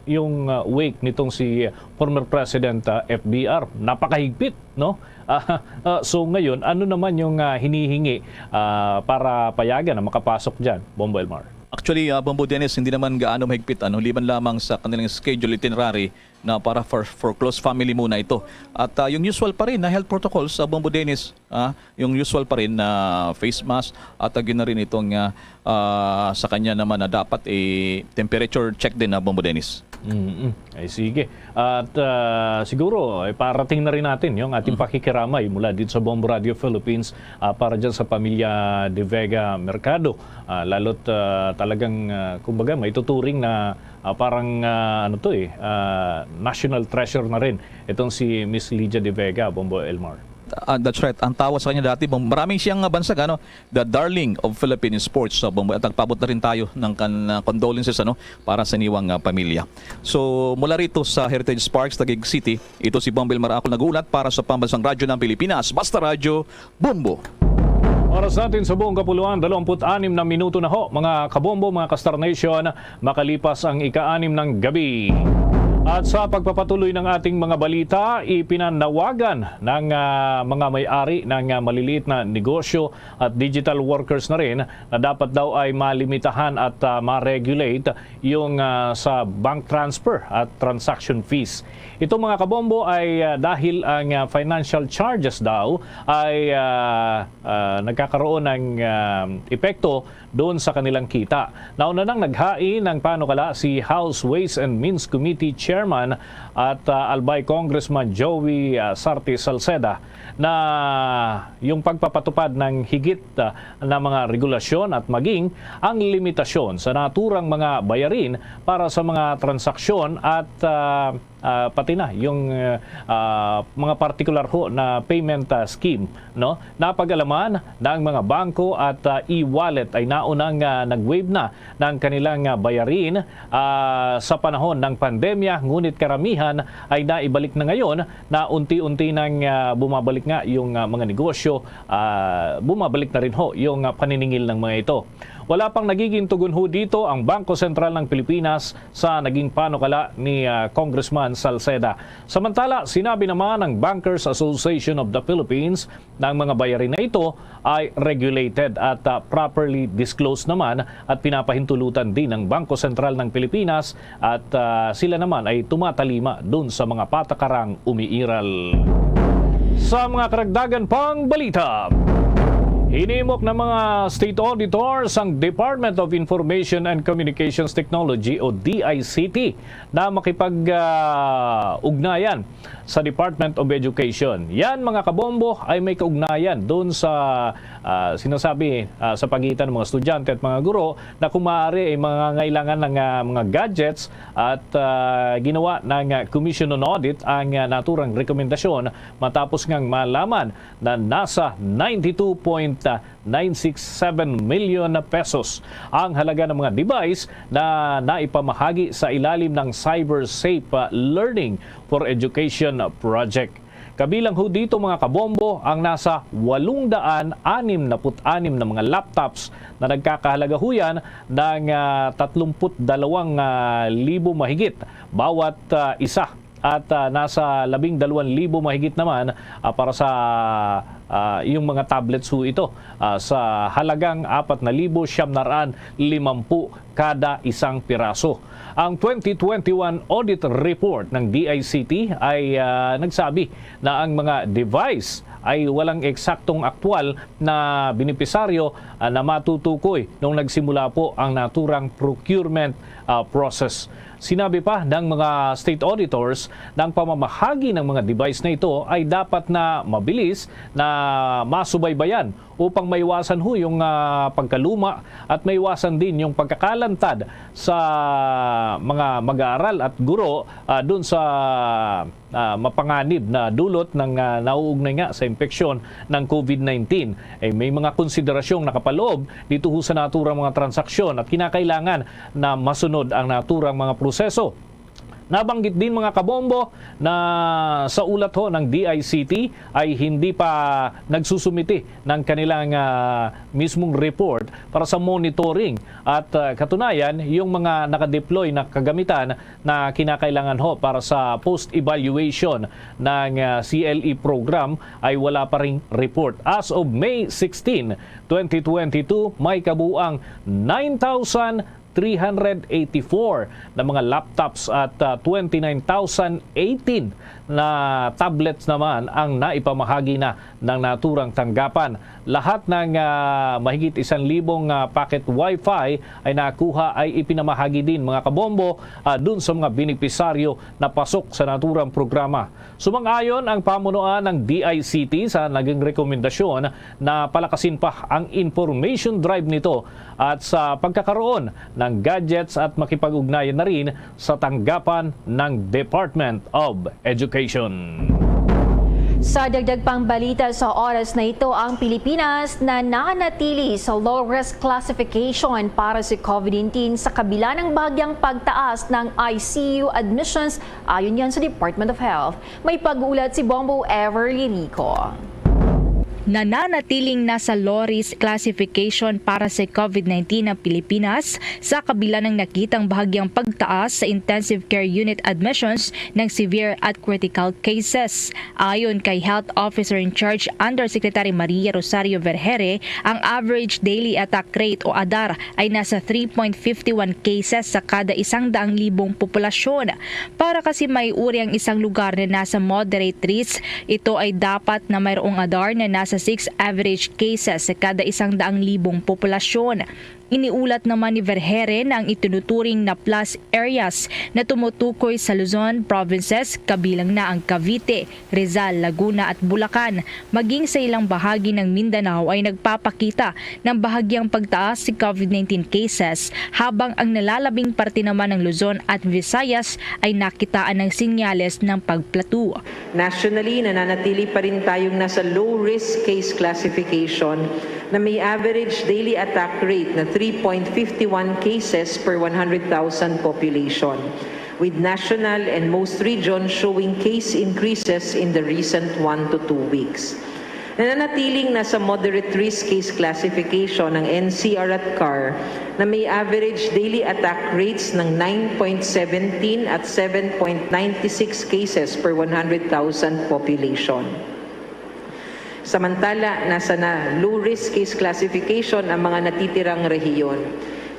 yung wake nitong si former President FBR, napakahigpit, so ngayon, ano naman yung hinihingi para payagan na makapasok dyan, Bombo Elmar? Actually, Bombo Dennis, hindi naman gaano mahigpit, liban lamang sa kanilang schedule itinerary na para for close family muna ito. At yung usual pa rin na health protocols, Bombo Dennis, yung usual pa rin na face mask at na rin itong sa kanya naman na dapat temperature check din na, Bombo Dennis. Ay sige. At siguro parating na rin natin yung ating pakikiramay mula dito sa Bombo Radio Philippines para dyan sa pamilya De Vega Mercado. Lalo't talagang kumbaga may tuturing na parang national treasure na rin itong si Miss Lydia De Vega, Bombo Elmar. Ang tawag sa kanya dati, maraming siyang bansag, the darling of Philippine sports. So, at nagpabot na rin tayo ng condolences para sa niwang pamilya. So mula rito sa Heritage Park, Taguig City, ito si Bombil Maracol nagulat para sa Pambansang Radyo ng Pilipinas, Basta Radyo, Bombo. Oras natin sa buong kapuluan, 26 na minuto na ho, mga kabombo, mga Kastar Nation, makalipas ang ika-6 ng gabi. At sa pagpapatuloy ng ating mga balita, ipinanawagan ng mga may-ari ng maliliit na negosyo at digital workers na rin na dapat daw ay malimitahan at ma-regulate yung sa bank transfer at transaction fees. Ito mga kabombo ay dahil ang financial charges daw ay nagkakaroon ng epekto doon sa kanilang kita. Nauna nang naghain ng panukala si House Ways and Means Committee Chairman at Albay Congressman Joey Sarte Salceda na yung pagpapatupad ng higit na mga regulasyon at maging ang limitasyon sa naturang mga bayarin para sa mga transaksyon at pati na yung mga particular ho na payment scheme, no? Napag-alaman ng mga bangko at e-wallet ay naunang nag-waive na ng kanilang bayarin sa panahon ng pandemya, ngunit karamihan ay naibalik na ngayon na unti-unti nang bumabalik nga yung mga negosyo, bumabalik na rin ho yung paniningil ng mga ito. Wala pang nagiging tugon ho dito ang Bangko Sentral ng Pilipinas sa naging panukala ni Congressman Salceda. Samantala, sinabi naman ng Bankers Association of the Philippines na ang mga bayarin na ito ay regulated at properly disclosed naman at pinapahintulutan din ng Bangko Sentral ng Pilipinas at sila naman ay tumatalima dun sa mga patakarang umiiral. Sa mga karagdagan pang balita, hinimok ng mga state auditors ang Department of Information and Communications Technology o DICT na makipag-ugnayan sa Department of Education. Yan mga kabombo ay may kaugnayan doon sa sinasabi sa pagitan ng mga estudyante at mga guro na kung maaari ay mga ngailangan ng mga gadgets at ginawa ng Commission on Audit ang naturang rekomendasyon matapos ngang malaman na nasa 92.967 million pesos ang halaga ng mga device na naipamahagi sa ilalim ng Cyber Safe Learning for Education project. Kabilang ho dito mga kabombo ang nasa 866 na mga laptops na nagkakahalaga ho yan ng 32,000 mahigit bawat isa. At nasa 12,000 mahigit naman para sa yung mga tablets ho ito sa halagang 4,950 kada isang piraso. Ang 2021 audit report ng DICT ay nagsabi na ang mga device ay walang eksaktong aktwal na benepisaryo na matutukoy nung nagsimula po ang naturang procurement process. Sinabi pa ng mga state auditors na ang pamamahagi ng mga device na ito ay dapat na mabilis na masubaybayan upang maiwasan ho yung pagkaluma at maiwasan din yung pagkakalantad sa mga mag-aaral at guro dun sa mapanganib na dulot ng nauugnay nga sa impeksyon ng COVID-19. May mga konsiderasyong nakapaloob dito ho sa naturang mga transaksyon at kinakailangan na masunod ang naturang mga proseso. Nabanggit din mga kabombo na sa ulat ho ng DICT ay hindi pa nagsusumiti ng kanilang mismong report para sa monitoring at katunayan yung mga nakadeploy na kagamitan na kinakailangan ho para sa post-evaluation ng CLE program ay wala pa ring report. As of May 16, 2022, may kabuang 9,384 na mga laptops at 29,018 na tablets naman ang naipamahagi na ng naturang tanggapan. Lahat ng mahigit 1,000 packet Wi-Fi ay nakuha ay ipinamahagi din mga kabombo dun sa mga benepisaryo na pasok sa naturang programa. Sumang-ayon ang pamunuan ng DICT sa naging rekomendasyon na palakasin pa ang information drive nito at sa pagkakaroon ng gadgets at makipag-ugnayan na rin sa tanggapan ng Department of Education. Sa dagdag pang balita sa oras na ito, ang Pilipinas na nanatili sa low-risk classification para sa COVID-19 sa kabila ng bahagyang pagtaas ng ICU admissions ayon yan sa Department of Health. May pag-ulat si Bombo Everly Rico. Nananatiling nasa low-risk classification para sa COVID-19 ang Pilipinas sa kabila ng nakitang bahagyang pagtaas sa intensive care unit admissions ng severe at critical cases. Ayon kay Health Officer in Charge Undersecretary Maria Rosario Vergere, ang average daily attack rate o ADAR ay nasa 3.51 cases sa kada 100,000 populasyon. Para kasi may uri ang isang lugar na nasa moderate risk, ito ay dapat na mayroong ADAR na nasa 6 average cases sa kada 100,000 populasyon. Iniulat naman ni Vergere na ang itinuturing na plus areas na tumutukoy sa Luzon provinces kabilang na ang Cavite, Rizal, Laguna at Bulacan. Maging sa ilang bahagi ng Mindanao ay nagpapakita ng bahagyang pagtaas si COVID-19 cases, habang ang nalalabing parte naman ng Luzon at Visayas ay nakitaan ng sinyales ng pagplato. Nationally, nananatili pa rin tayong nasa low-risk case classification na may average daily attack rate na 3.51 cases per 100,000 population, with national and most regions showing case increases in the recent 1 to 2 weeks. Nananatiling nasa moderate risk case classification ng NCR at CAR na may average daily attack rates ng 9.17 at 7.96 cases per 100,000 population. Samantala, nasa low-risk case classification ang mga natitirang rehiyon.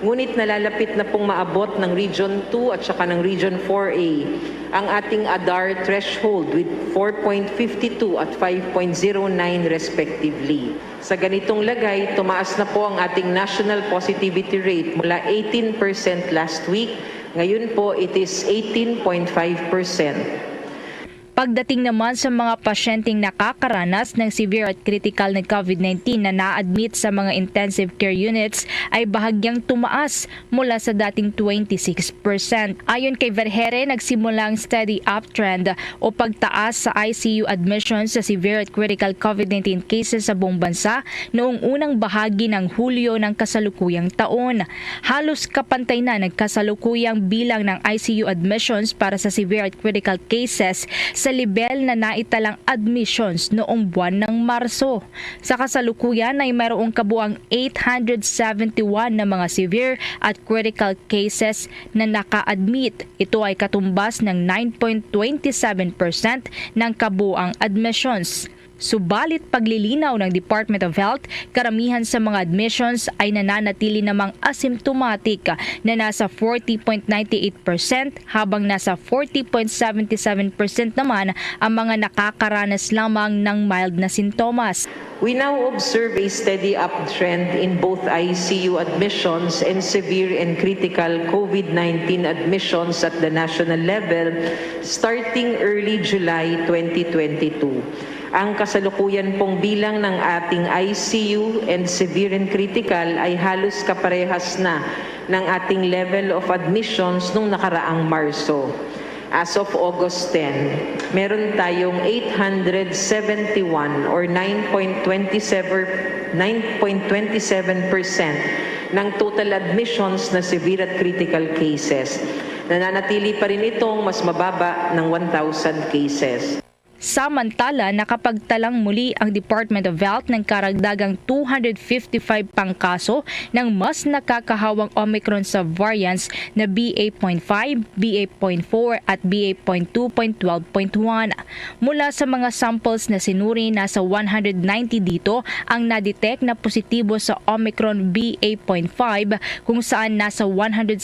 Ngunit nalalapit na pong maabot ng Region 2 at saka ng Region 4A ang ating ADAR threshold with 4.52 at 5.09 respectively. Sa ganitong lagay, tumaas na po ang ating national positivity rate mula 18% last week. Ngayon po, it is 18.5%. Pagdating naman sa mga pasyenteng nakakaranas ng severe at critical na COVID-19 na na-admit sa mga intensive care units ay bahagyang tumaas mula sa dating 26%. Ayon kay Vergere, nagsimula ang steady uptrend o pagtaas sa ICU admissions sa severe at critical COVID-19 cases sa buong bansa noong unang bahagi ng Hulyo ng kasalukuyang taon. Halos kapantay na nagkasalukuyang bilang ng ICU admissions para sa severe at critical cases sa level na naitalang admissions noong buwan ng Marso. Sa kasalukuyan ay mayroong kabuang 871 na mga severe at critical cases na naka-admit. Ito ay katumbas ng 9.27% ng kabuang admissions. Subalit paglilinaw ng Department of Health, karamihan sa mga admissions ay nananatili namang asymptomatic na nasa 40.98% habang nasa 40.77% naman ang mga nakakaranas lamang ng mild na sintomas. We now observe a steady uptrend in both ICU admissions and severe and critical COVID-19 admissions at the national level starting early July 2022. Ang kasalukuyan pong bilang ng ating ICU and severe and critical ay halos kaparehas na ng ating level of admissions nung nakaraang Marso. As of August 10, meron tayong 871 or 9.27% ng total admissions na severe at critical cases. Nananatili pa rin itong mas mababa ng 1,000 cases. Samantala, nakapagtalang muli ang Department of Health ng karagdagang 255 pang kaso ng mas nakakahawang Omicron subvariants na BA.5, BA.4 at BA.2.12.1. Mula sa mga samples na sinuri, nasa 190 dito ang nadetect na positibo sa Omicron BA.5 kung saan nasa 175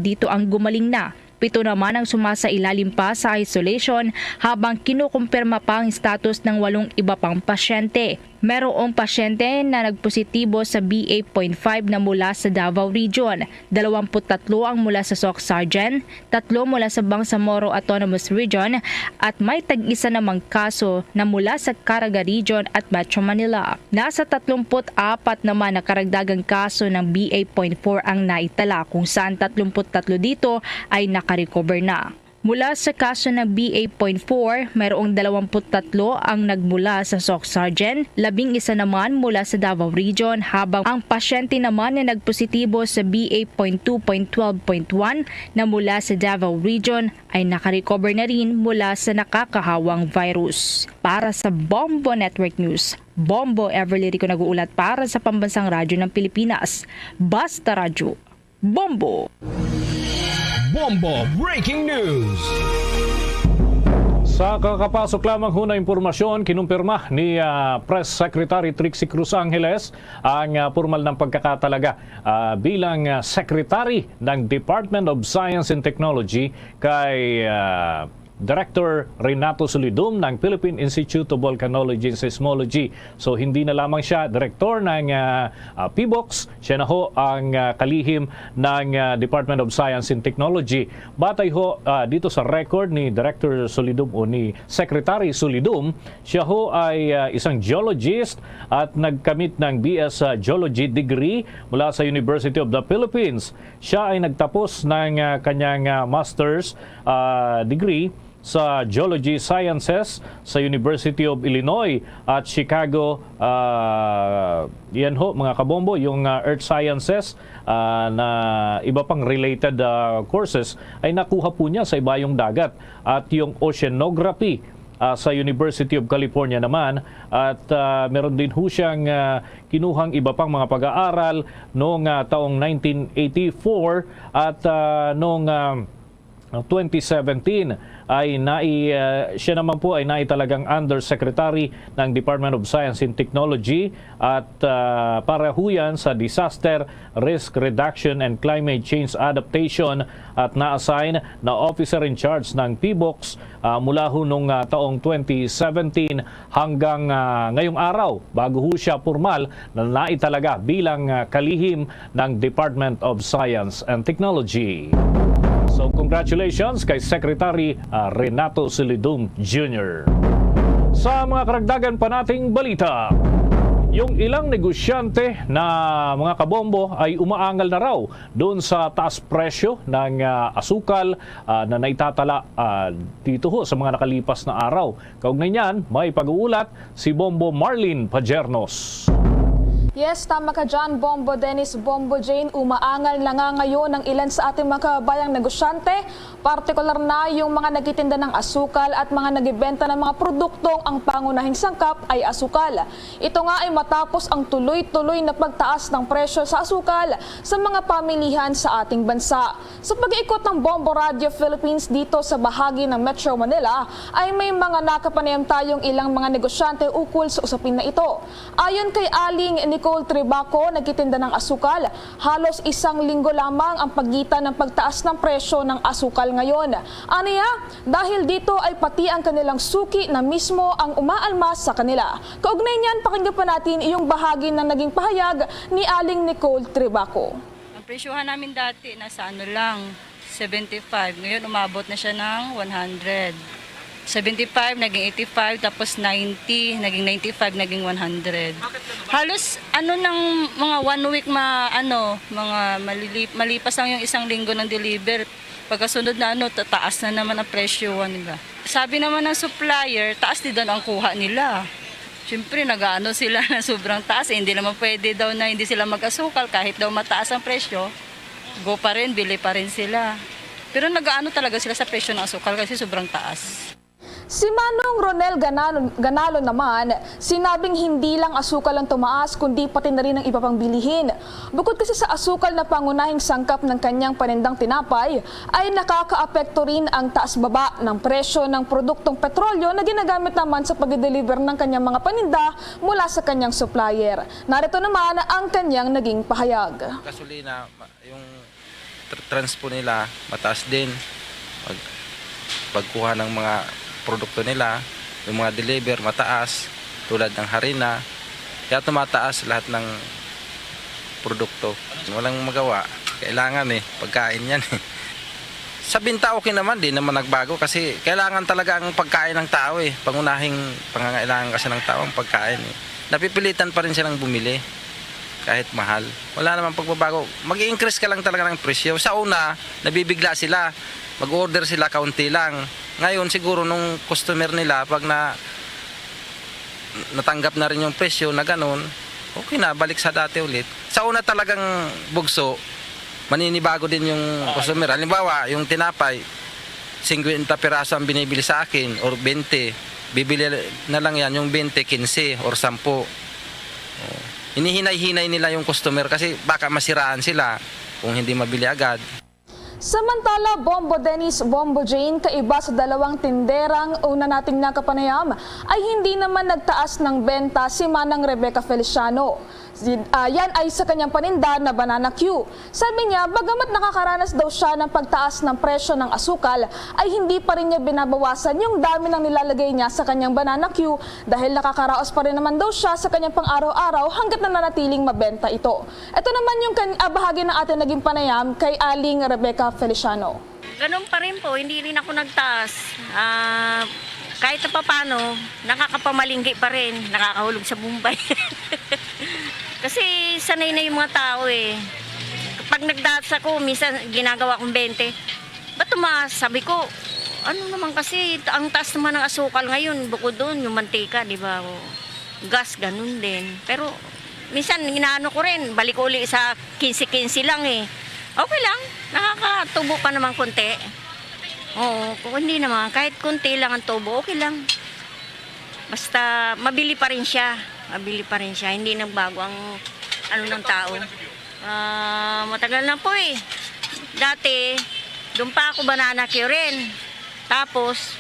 dito ang gumaling na. 7 naman ang sumasailalim pa sa isolation habang kinukumpirma pa ang status ng 8 iba pang pasyente. Merong pasyente na nagpositibo sa BA.5 na mula sa Davao Region, 23 ang mula sa Soc-Sargen, 3 mula sa Bangsamoro Autonomous Region at may tag-isa namang kaso na mula sa Caraga Region at Metro Manila. Nasa 34 naman na karagdagang kaso ng BA.4 ang naitala kung saan 33 dito ay nakarecover na. Mula sa kaso ng BA.4, mayroong 23 ang nagmula sa SOC Sergeant, 11 naman mula sa Davao Region, habang ang pasyente naman na nagpositibo sa BA.2.12.1 na mula sa Davao Region ay nakarecover na rin mula sa nakakahawang virus. Para sa Bombo Network News, Bombo Everly Rico nag-uulat para sa Pambansang Radyo ng Pilipinas. Basta Radyo, Bombo! Bombo Breaking News. Sa kakapasok lamang ho na impormasyon, kinumpirma ni Press Secretary Trixie Cruz Angeles ang formal ng pagkakatalaga bilang Secretary ng Department of Science and Technology kay Director Renato Solidum ng Philippine Institute of Volcanology and Seismology. So hindi na lamang siya Director ng PBOX, siya na ho ang kalihim ng Department of Science and Technology. Batay ho dito sa record ni Director Solidum o ni Secretary Solidum, siya ho ay isang geologist at nagkamit ng BS Geology degree mula sa University of the Philippines. Siya ay nagtapos ng kanyang master's degree sa Geology Sciences sa University of Illinois at Chicago. Yan ho mga kabombo, yung Earth Sciences na iba pang related courses ay nakuha po niya sa ibayong dagat, at yung Oceanography sa University of California naman, at meron din ho siyang kinuhang iba pang mga pag-aaral noong taong 1984 at noong 2017 ay siya naman po ay naitalagang Undersecretary ng Department of Science and Technology at para ho yan sa Disaster Risk Reduction and Climate Change Adaptation, at na-assign na officer in charge ng PBOX mula ho nung taong 2017 hanggang ngayong araw, bago ho siya formal na naitalaga bilang kalihim ng Department of Science and Technology. So congratulations kay Secretary Renato Solidum Jr. Sa mga karagdagan pa nating balita, yung ilang negosyante na mga kabombo ay umaangal na raw doon sa taas presyo ng asukal na naitatala dito ho sa mga nakalipas na araw. Kaugnay niyan, may pag-uulat si Bombo Marlene Pajernos. Yes, tama ka dyan, Bombo Dennis, Bombo Jane. Umaangal na nga ngayon ng ilan sa ating mga kabayang negosyante, partikular na yung mga nagtitinda ng asukal at mga nagibenta ng mga produktong ang pangunahing sangkap ay asukal. Ito nga ay matapos ang tuloy-tuloy na pagtaas ng presyo sa asukal sa mga pamilihan sa ating bansa. Sa pag-iikot ng Bombo Radio Philippines dito sa bahagi ng Metro Manila, ay may mga nakapanayam tayong ilang mga negosyante ukol sa usapin na ito. Ayon kay Aling Nicole Tribaco, nagtitinda ng asukal, halos isang linggo lamang ang pagitan ng pagtaas ng presyo ng asukal ngayon. Aniya, dahil dito ay pati ang kanilang suki na mismo ang umaalmas sa kanila. Kaugnay niyan, pakinggan pa natin iyong bahagi ng naging pahayag ni Aling Nicole Tribaco. Ang presyohan namin dati nasa lang, 75. Ngayon umabot na siya ng 100. 75, naging 85, tapos 90, naging 95, naging 100. Halos ng mga 1 week mga malipas lang yung isang linggo ng deliver. Pagkasunod na taas na naman ang presyo nila. Sabi naman ng supplier, taas din ang kuha nila. Siyempre, sila na sobrang taas. Hindi naman pwede daw na hindi sila mag-asukal kahit daw mataas ang presyo. Go pa rin, bili pa rin sila. Pero talaga sila sa presyo ng asukal kasi sobrang taas. Si Manong Ronel Ganalo naman, sinabing hindi lang asukal ang tumaas kundi pati na rin ang iba pang bilihin. Bukod kasi sa asukal na pangunahing sangkap ng kanyang panindang tinapay, ay nakakaapekto rin ang taas-baba ng presyo ng produktong petrolyo na ginagamit naman sa pag-deliver ng kanyang mga paninda mula sa kanyang supplier. Narito naman ang kanyang naging pahayag. Gasolina, yung transpo nila mataas din. Pagkuha ng mga produkto nila, yung mga deliver mataas tulad ng harina, kaya tumataas lahat ng produkto. Walang magawa, kailangan pagkain yan Sa binta okay naman, di naman nagbago kasi kailangan talaga ang pagkain ng tao pangunahing pangangailangan kasi ng tao ang pagkain Napipilitan pa rin silang bumili kahit mahal. Wala namang pagbabago. Mag-i-increase ka lang talaga ng presyo. Sa una, nabibigla sila. mag-order sila kaunti lang. Ngayon siguro nung customer nila pag natanggap na rin yung presyo na ganun, okay na, balik sa dati ulit. Sa una talagang bugso, maninibago din yung customer. Halimbawa, yung tinapay, 50 piraso ang binibili sa akin or 20. Bibili na lang yan yung 20, 15 or 10. Hinihinay-hinay nila yung customer kasi baka masiraan sila kung hindi mabili agad. Samantala, Bombo Dennis, Bombo Jane, kaiba sa dalawang tinderang una nating nakapanayam, ay hindi naman nagtaas ng benta si Manang Rebecca Feliciano. Yan ay sa kanyang paninda na Banana Q. Sabi niya, bagamat nakakaranas daw siya ng pagtaas ng presyo ng asukal, ay hindi pa rin niya binabawasan yung dami ng nilalagay niya sa kanyang Banana Q dahil nakakaraos pa rin naman daw siya sa kanyang pang-araw-araw hanggat na nanatiling mabenta ito. Ito naman yung bahagi ng ating naging panayam kay Aling Rebecca Feliciano. Ganun pa rin po, hindi rin ako nagtaas. Kahit na paano, nakakapamalinggi pa rin, nakakahulog sa Mumbai. Kasi sanay na yung mga tao eh. Kapag nagdatas ako, minsan ginagawa kong 20. Ba't tumaas? Sabi ko, ano naman kasi, ang taas naman ng asukal ngayon, bukod doon, yung mantika, di ba? Gas, ganun din. Pero minsan, inaano ko rin, balik uli sa 15-15 lang eh. Okay lang, nakakatubo pa naman konti. Oo, kung hindi naman, kahit konti lang ang tubo, okay lang. Basta mabili pa rin siya. Mabili pa rin siya. Hindi nagbago ang ano ng tao. Matagal na po eh. Dati, doon pa ako Banana Q rin. Tapos,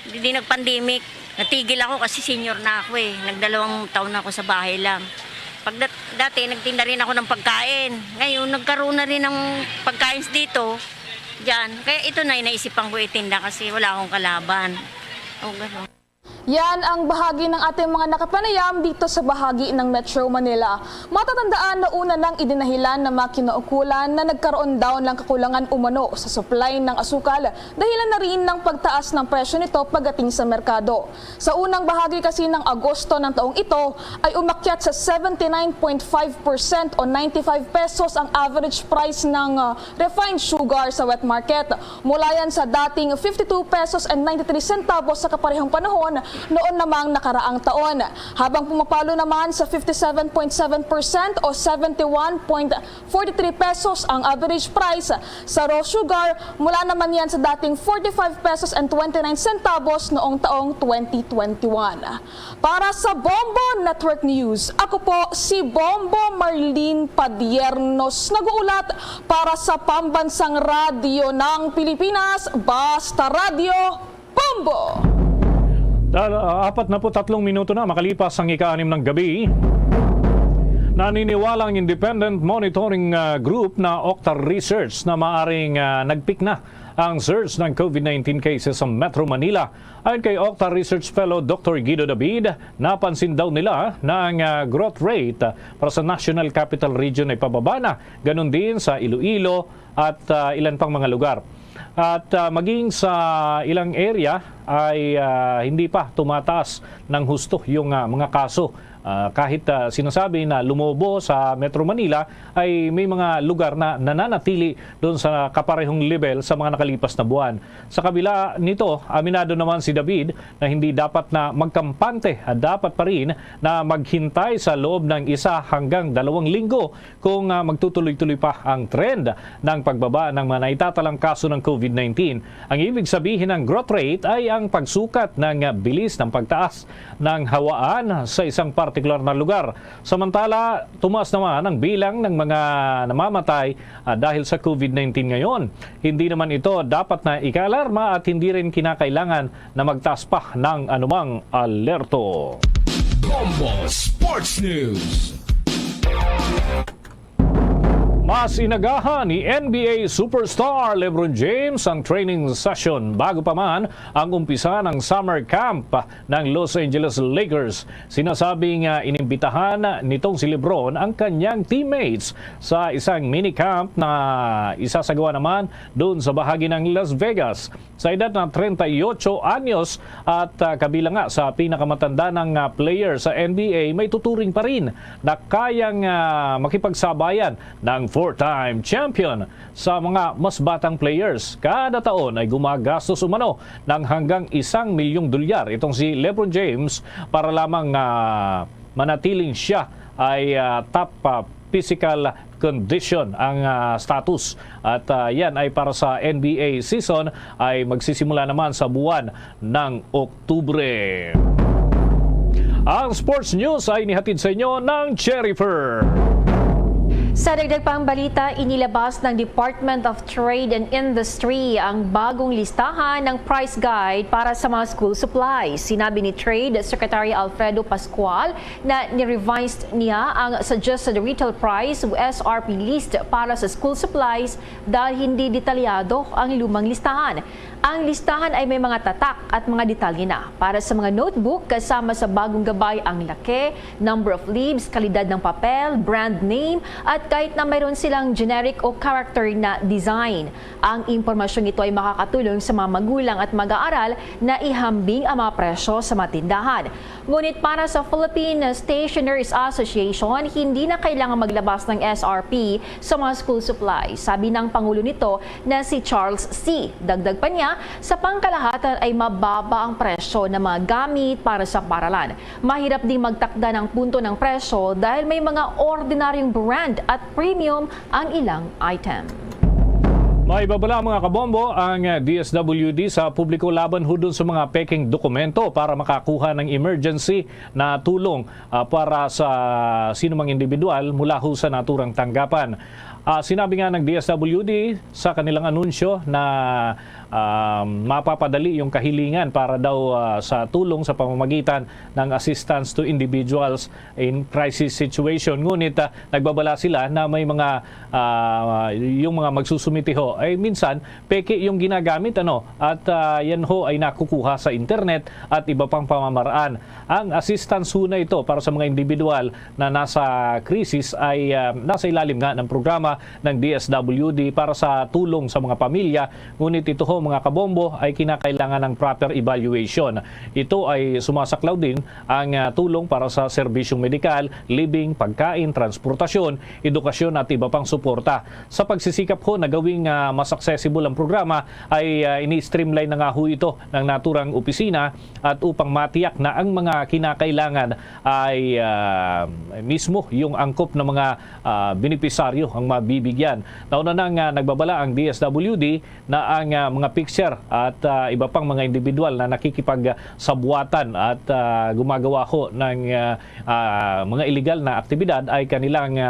hindi nag-pandemic. Natigil ako kasi senior na ako eh. Nagdalawang taon ako sa bahay lang. Dati, nagtinda rin ako ng pagkain. Ngayon, nagkaroon na rin ng pagkain dito. Diyan. Kaya ito na naisipan ko itinda kasi wala akong kalaban. O, gano'n. Yan ang bahagi ng ating mga nakapanayam dito sa bahagi ng Metro Manila. Matatandaan na una nang idinahilan ng mga kinaukulan na nagkaroon daw ng kakulangan umano sa supply ng asukal dahilan na rin ng pagtaas ng presyo nito pagdating sa merkado. Sa unang bahagi kasi ng Agosto ng taong ito ay umakyat sa 79.5% o 95 pesos ang average price ng refined sugar sa wet market. Mula yan sa dating 52 pesos and 93 centavos sa kaparehong panahon noon namang nakaraang taon. Habang pumapalo naman sa 57.7% o 71.43 pesos ang average price sa raw sugar, mula naman yan sa dating 45 pesos and 29 centavos noong taong 2021. Para sa Bombo Network News, ako po si Bombo Marlene Padiernos, nag-uulat para sa Pambansang Radyo ng Pilipinas, Basta Radio, Bombo! 43 minuto na makalipas ang ika-6 ng gabi. Naniniwala ang Independent Monitoring Group na Okta Research na maaring nagpick na ang surge ng COVID-19 cases sa Metro Manila. Ayon kay Okta Research Fellow Dr. Guido David, napansin daw nila na ang growth rate para sa National Capital Region ay pababa na. Ganon din sa Iloilo at ilan pang mga lugar. At maging sa ilang area ay hindi pa tumataas ng husto yung mga kaso. Kahit sinasabi na lumobo sa Metro Manila, ay may mga lugar na nananatili doon sa kaparehong level sa mga nakalipas na buwan. Sa kabila nito, aminado naman si David na hindi dapat na magkampante at dapat pa rin na maghintay sa loob ng 1 hanggang 2 linggo kung magtutuloy-tuloy pa ang trend ng pagbaba ng mga naitatalang kaso ng COVID-19. Ang ibig sabihin ng growth rate ay ang pagsukat ng bilis ng pagtaas ng hawaan sa isang partikular na lugar. Samantala, tumaas naman ang bilang ng mga namamatay dahil sa COVID-19 ngayon. Hindi naman ito dapat na ika-alarma at hindi rin kinakailangan na magtaas pa ng anumang alerto. Bombo Sports News. Mas inagahan ni NBA superstar LeBron James ang training session bago pa man ang umpisa ng summer camp ng Los Angeles Lakers. Sinasabing inimbitahan nitong si LeBron ang kanyang teammates sa isang minicamp na isasagawa naman doon sa bahagi ng Las Vegas. Sa edad na 38 anyos at kabilang nga sa pinakamatanda ng player sa NBA, may tuturing pa rin na kayang makipagsabayan ng 4 four-time champion sa mga mas batang players. Kada taon ay gumagastos umano ng hanggang $1 milyong itong si LeBron James para lamang manatiling siya ay top physical condition ang status. At yan ay para sa NBA season ay magsisimula naman sa buwan ng Oktubre. Ang sports news ay nihatid sa inyo ng Cherryfer. Sa dagdag pang balita, inilabas ng Department of Trade and Industry ang bagong listahan ng price guide para sa mga school supplies. Sinabi ni Trade Secretary Alfredo Pascual na ni-revised niya ang Suggested Retail Price o SRP list para sa school supplies dahil hindi detalyado ang lumang listahan. Ang listahan ay may mga tatak at mga detalye na. Para sa mga notebook, kasama sa bagong gabay ang laki, number of leaves, kalidad ng papel, brand name, at kahit na mayroon silang generic o character na design. Ang impormasyong ito ay makakatulong sa mga magulang at mag-aaral na ihambing ang mga presyo sa mga tindahan. Ngunit para sa Philippine Stationers Association, hindi na kailangan maglabas ng SRP sa mga school supplies. Sabi ng Pangulo nito na si Charles C. Dagdag pa niya, sa pangkalahatan ay mababa ang presyo ng mga gamit para sa paaralan. Mahirap ding magtakda ng punto ng presyo dahil may mga ordinaryong brand at premium ang ilang item. May babala mga kabombo ang DSWD sa publiko laban ho dun sa mga peking dokumento para makakuha ng emergency na tulong para sa sinumang individual mula ho sa naturang tanggapan. Sinabi nga ng DSWD sa kanilang anunsyo na mapapadali yung kahilingan para daw sa tulong sa pamamagitan ng assistance to individuals in crisis situation. Ngunit nagbabala sila na may mga yung mga magsusumiti ho ay minsan peke yung ginagamit at yan ho ay nakukuha sa internet at iba pang pamamaraan. Ang assistance ho na ito para sa mga individual na nasa krisis ay nasa ilalim nga ng programa ng DSWD para sa tulong sa mga pamilya. Ngunit ito ho mga kabombo ay kinakailangan ng proper evaluation. Ito ay sumasaklaw din ang tulong para sa serbisyong medikal, living, pagkain, transportasyon, edukasyon at iba pang suporta. Sa pagsisikap ho na gawing mas accessible ang programa ay ini-streamline na nga ho ito ng naturang opisina at upang matiyak na ang mga kinakailangan ay mismo yung angkop ng mga benepisaryo ang mabibigyan. Nauna nang nagbabala ang DSWD na ang mga picture at iba pang mga individual na nakikipagsabuatan at gumagawa ho ng mga illegal na aktibidad ay kanilang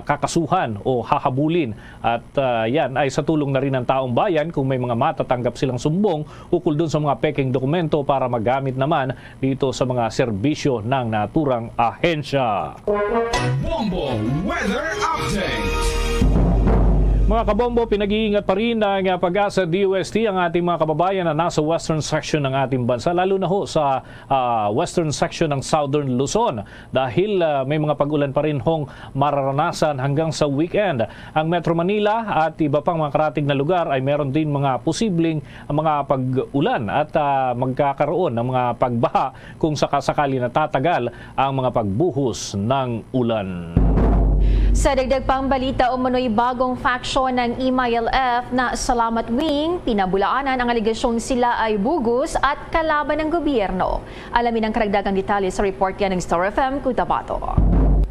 kakasuhan o hahabulin. At yan ay sa tulong na rin ng taong bayan kung may mga matatanggap silang sumbong ukol dun sa mga peking dokumento para magamit naman dito sa mga serbisyo ng naturang ahensya. Bombo Weather Update. Mga kabombo, pinag-iingat pa rin ng Pag-asa DOST ang ating mga kababayan na nasa western section ng ating bansa, lalo na ho sa western section ng Southern Luzon dahil may mga pag-ulan pa rin hong mararanasan hanggang sa weekend. Ang Metro Manila at iba pang mga karatig na lugar ay meron din mga posibleng mga pag-ulan at magkakaroon ng mga pagbaha kung sakasakali na tatagal ang mga pagbuhos ng ulan. Sa dagdag pang balita, umano'y bagong faction ng MILF na Salamat Wing, pinabulaanan ang aligasyong sila ay bugus at kalaban ng gobyerno. Alamin ang karagdagang detalye sa report yan ng Star FM Cotabato.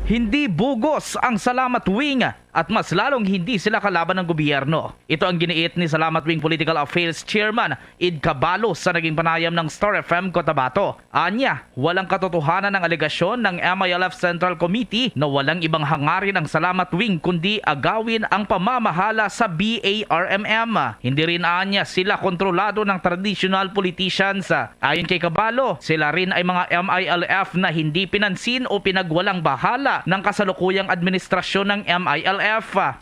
Hindi bugos ang Salamat Wing at mas lalong hindi sila kalaban ng gobyerno. Ito ang giniit ni Salamat Wing Political Affairs Chairman Id Cabalo sa naging panayam ng Star FM Cotabato. Anya, walang katotohanan ng alegasyon ng MILF Central Committee na walang ibang hangarin ng Salamat Wing kundi agawin ang pamamahala sa BARMM. Hindi rin anya sila kontrolado ng traditional politicians. Ayon kay Cabalo, sila rin ay mga MILF na hindi pinansin o pinagwalang bahala ng kasalukuyang administrasyon ng MILF.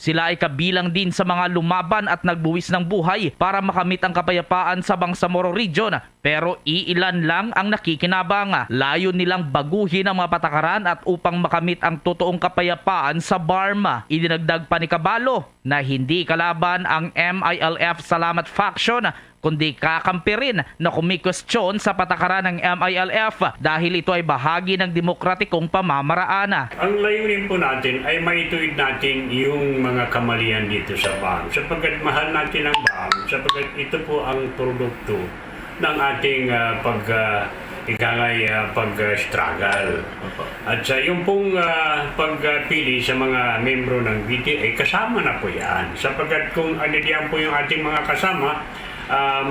Sila ay kabilang din sa mga lumaban at nagbuwis ng buhay para makamit ang kapayapaan sa Bangsamoro Region pero iilan lang ang nakikinabang. Layo nilang baguhin ang mga patakaran at upang makamit ang totoong kapayapaan sa Burma. Idinagdag pa ni Cabalo na hindi kalaban ang MILF Salamat Faction kundi kakampi rin na kumikwestiyon sa patakaran ng MILF dahil ito ay bahagi ng demokratikong pamamaraan. Ang layunin po natin ay maituwid natin yung mga kamalian dito sa BAM sapagkat mahal natin ang BAM sapagkat ito po ang produkto ng ating pag-struggle. At sa yung pong pagpili sa mga membro ng BTA, kasama na po yan. Sapagkat kung aniliyan po yung ating mga kasama,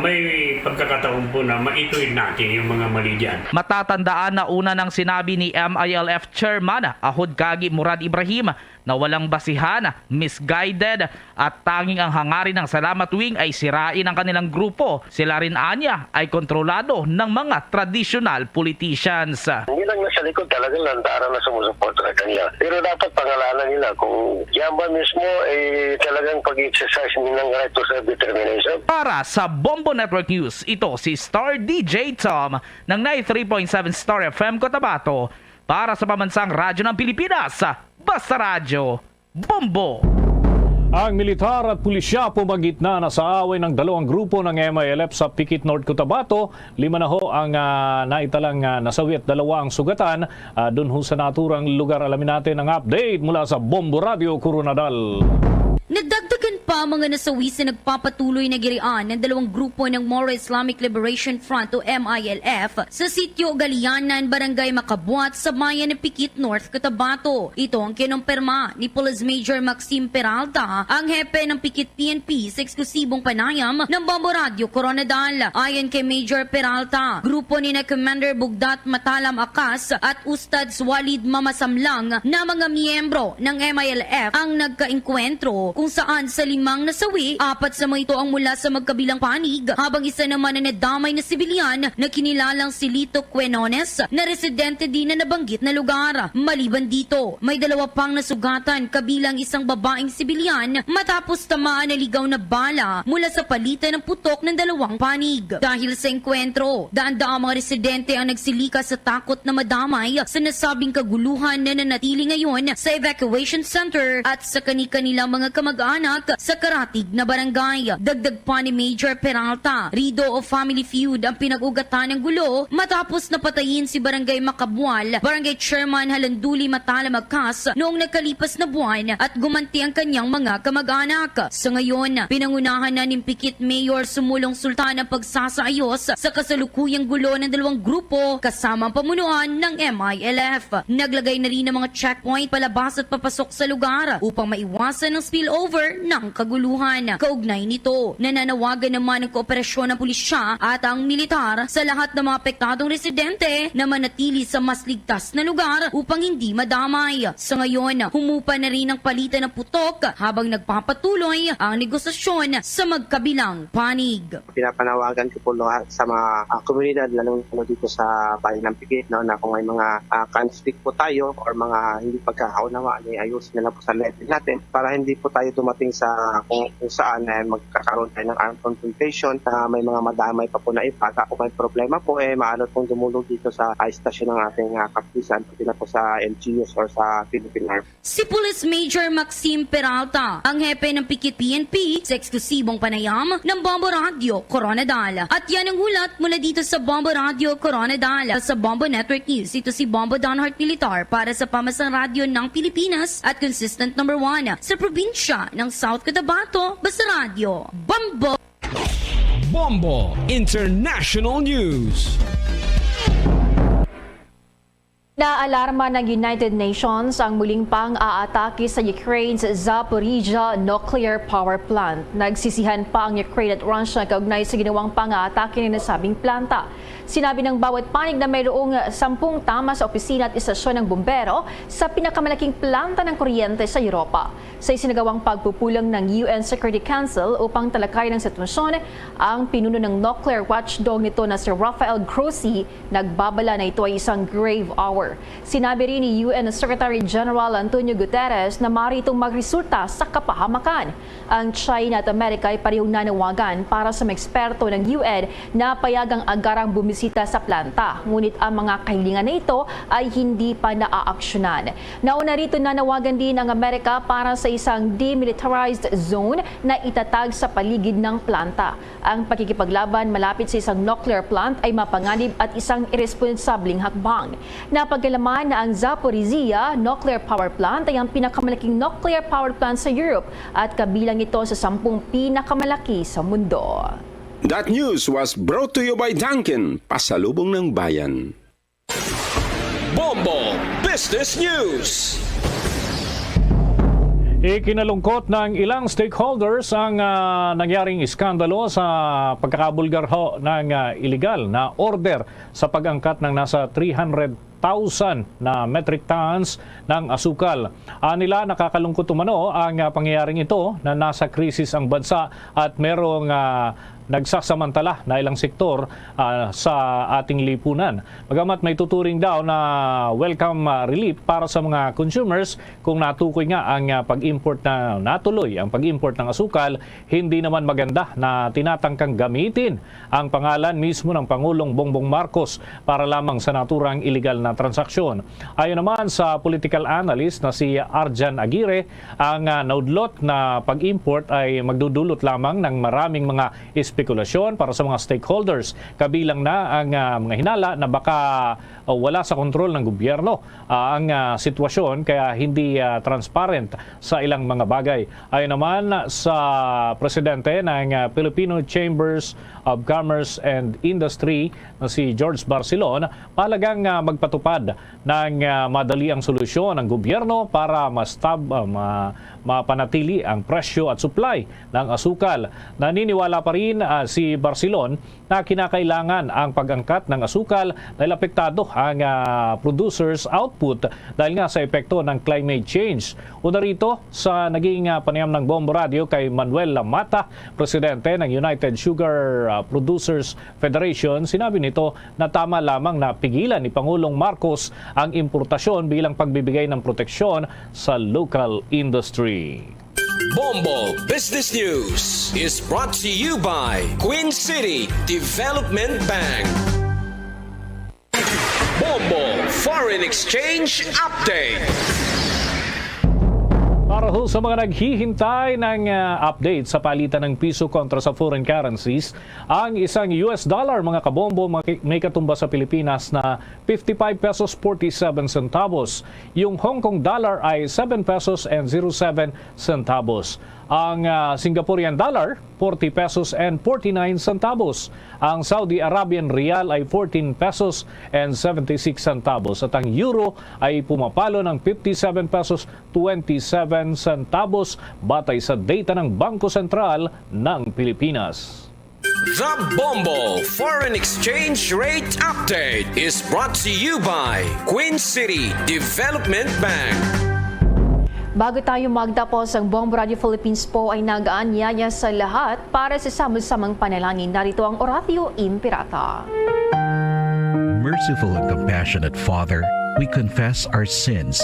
may pagkakataon po na maituwid natin yung mga mali dyan. Matatandaan na una nang sinabi ni MILF Chairman Ahod Kagi Murad Ibrahim na walang basihan, misguided at tanging ang hangarin ng Salamat Wing ay sirain ang kanilang grupo. Sila rin anya ay kontrolado ng mga traditional politicians. Hindi lang nasa likod, talagang lantaran na sumusuporta sa kanya. Pero dapat pangalanan nila kung yan ba mismo ay talagang pag-exercise nilang right to self-determination. Para sa Bombo Network News, ito si Star DJ Tom ng 93.7 Star FM Cotabato para sa Pambansang Radyo ng Pilipinas. Basta Radyo, Bombo! Ang militar at pulisya pumagitna na sa away ng dalawang grupo ng MILF sa Pikit, North Cotabato. 5 na ho ang naitalang nasawi at 2 ang sugatan. Doon ho sa naturang lugar, alamin natin ang update mula sa Bombo Radio Coronadal. Nadagdagan pa mga nasawi sa nagpapatuloy na girian ng dalawang grupo ng Moro Islamic Liberation Front o MILF sa sitio Galianan, Barangay Makabuat sa bayan ng Pikit, North Cotabato. Ito ang kinumpirma ni Police Major Maxime Peralta, ang hepe ng Pikit PNP sa eksklusibong panayam ng Bombo Radio Coronadal. Ayon kay Major Peralta, grupo ni na Commander Bugdat Matalam Akas at Ustads Walid Mamasamlang na mga miyembro ng MILF ang nagkaengkwentro kung saan sa 5 nasawi, 4 sa mga ito ang mula sa magkabilang panig, habang isa naman na nadamay na sibilyan na kinilalang si Lito Quenones na residente din na nabanggit na lugar. Maliban dito, may 2 pang nasugatan kabilang isang babaeng sibilyan matapos tamaan na ligaw na bala mula sa palitan ng putok ng 2 panig. Dahil sa engkwentro, daan-daang mga residente ang nagsilika sa takot na madamay sa nasabing kaguluhan na nanatili ngayon sa evacuation center at sa kani-kanilang mga kamag-anak sa Karatig na barangay. Dagdag pa ni Major Peralta, rido o family feud ang pinag-ugatan ng gulo matapos napatayin si Barangay Makabual, Barangay Chairman Halanduli Matalam Akas noong nagkalipas na buwan at gumanti ang kanyang mga kamag-anak. Sa ngayon, pinangunahan na ni Pikit Mayor Sumulong Sultan ang pagsasaayos sa kasalukuyang gulo ng 2 grupo kasama ang pamunuan ng MILF. Naglagay na rin ng mga checkpoint palabas at papasok sa lugar upang maiwasan ang spillover ng kaguluhan. Kaugnay nito, nananawagan naman ang kooperasyon ng pulisya at ang militar sa lahat ng mga apektadong residente na manatili sa mas ligtas na lugar upang hindi madamay. Sa ngayon, humupa na rin ang palitan ng putok habang nagpapatuloy ang negosasyon sa magkabilang panig. Pinapanawagan ko po lahat sa mga komunidad, lalo dito sa bayan ng Pikit, na kung may mga conflict po tayo or mga hindi pagkakaunawaan, ayusin na lang po sa level natin para hindi po tayo dumating sa kung saan magkakaroon tayo ng armed confrontation na may mga madamay pa po na ipa. Kung may problema po, maalot pong dumulog dito sa istasyon ng ating kapisan, pati na po sa LGUs or sa Philippine Army. Si Police Major Maxime Peralta, ang hepe ng Pikit PNP sa eksklusibong panayam ng Bombo Radio Coronadal. At yan ang ulat mula dito sa Bombo Radio Coronadal. Sa Bombo Network News, ito si Bombo Donhart Militar para sa Pambansang Radyo ng Pilipinas at consistent number 1 sa probinsya ng South Cotabato, Basta Radio, Bombo! Bombo International News. Naalarma ng United Nations ang muling pang-aatake sa Ukraine's Zaporizhzhia Nuclear Power Plant. Nagsisihan pa ang Ukraine at Russia kaugnay sa ginawang pang-aatake ng nasabing planta. Sinabi ng bawat panig na mayroong 10 tama sa opisina at istasyon ng bumbero sa pinakamalaking planta ng kuryente sa Europa. Sa isinagawang pagpupulang ng UN Security Council upang talakayin ang sitwasyon, ang pinuno ng nuclear watchdog nito na si Rafael Grossi nagbabala na ito ay isang grave hour. Singapore. Sinabi rin ni UN Secretary General Antonio Guterres na maritong magresulta sa kapahamakan. Ang China at Amerika ay parehong nanawagan para sa mga eksperto ng UN na payagang agarang bumisita sa planta. Ngunit ang mga kahilingan na ito ay hindi pa naaaksyonan. Nauna rito nanawagan din ang Amerika para sa isang demilitarized zone na itatag sa paligid ng planta. Ang pakikipaglaban malapit sa isang nuclear plant ay mapanganib at isang irresponsabling hakbang. Napagalaman na ang Zaporizhia Nuclear Power Plant ay ang pinakamalaking nuclear power plant sa Europe at kabilang ito sa 10 pinakamalaki sa mundo. That news was brought to you by Dunkin', pasalubong ng bayan. Bombo Business News. Ikinalungkot ng ilang stakeholders ang nangyaring iskandalo sa pagkakabulgar ho ng illegal na order sa pag-angkat ng nasa 300,000 na metric tons ng asukal. Nila nakakalungkot umano ang pangyayaring ito na nasa krisis ang bansa at merong nagsasamantala na ilang sektor sa ating lipunan. Bagamat may tuturing daw na welcome relief para sa mga consumers kung natukoy nga ang pag-import na natuloy ang pag-import ng asukal, hindi naman maganda na tinatangkang gamitin ang pangalan mismo ng Pangulong Bongbong Marcos para lamang sa naturang illegal na transaksyon. Ayon naman sa political analyst na si Arjan Aguirre, ang naudlot na pag-import ay magdudulot lamang ng maraming mga spekulasyon para sa mga stakeholders, kabilang na ang mga hinala na baka wala sa kontrol ng gobyerno ang sitwasyon kaya hindi transparent sa ilang mga bagay. Ayon naman sa presidente ng Filipino Chambers of Commerce and Industry na si George Barcelon, mahalagang magpatupad ng madali ang solusyon ng gobyerno para mapanatili ang presyo at supply ng asukal. Naniniwala pa rin si Barcelon na kinakailangan ang pag-angkat ng asukal dahil apektado ang producers' output dahil nga sa epekto ng climate change. Una rito sa naging panayam ng Bombo Radio kay Manuel Lamata, presidente ng United Sugar Producers Federation, sinabi nito na tama lamang na pigilan ni Pangulong Marcos ang importasyon bilang pagbibigay ng proteksyon sa local industry. Bombo Business News is brought to you by Queen City Development Bank. Bombo Foreign Exchange Update. Para ho sa mga naghihintay ng update sa palitan ng piso kontra sa foreign currencies, ang isang US dollar, mga kabombo, may katumbas sa Pilipinas na 55 pesos 47 centavos. Yung Hong Kong dollar ay 7 pesos and 07 centavos. Ang Singaporean dollar, 40 pesos and 49 centavos. Ang Saudi Arabian Rial ay 14 pesos and 76 centavos. At ang euro ay pumapalo ng 57 pesos 27 centavos batay sa data ng Bangko Sentral ng Pilipinas. The Bombo Foreign Exchange Rate Update is brought to you by Queen City Development Bank. Bago tayo magtapos, ang Bombo Radio Philippines po ay nag-aanyaya sa lahat para sa samang-samang panalangin. Narito ang Oratio Impirata. Merciful and compassionate Father, we confess our sins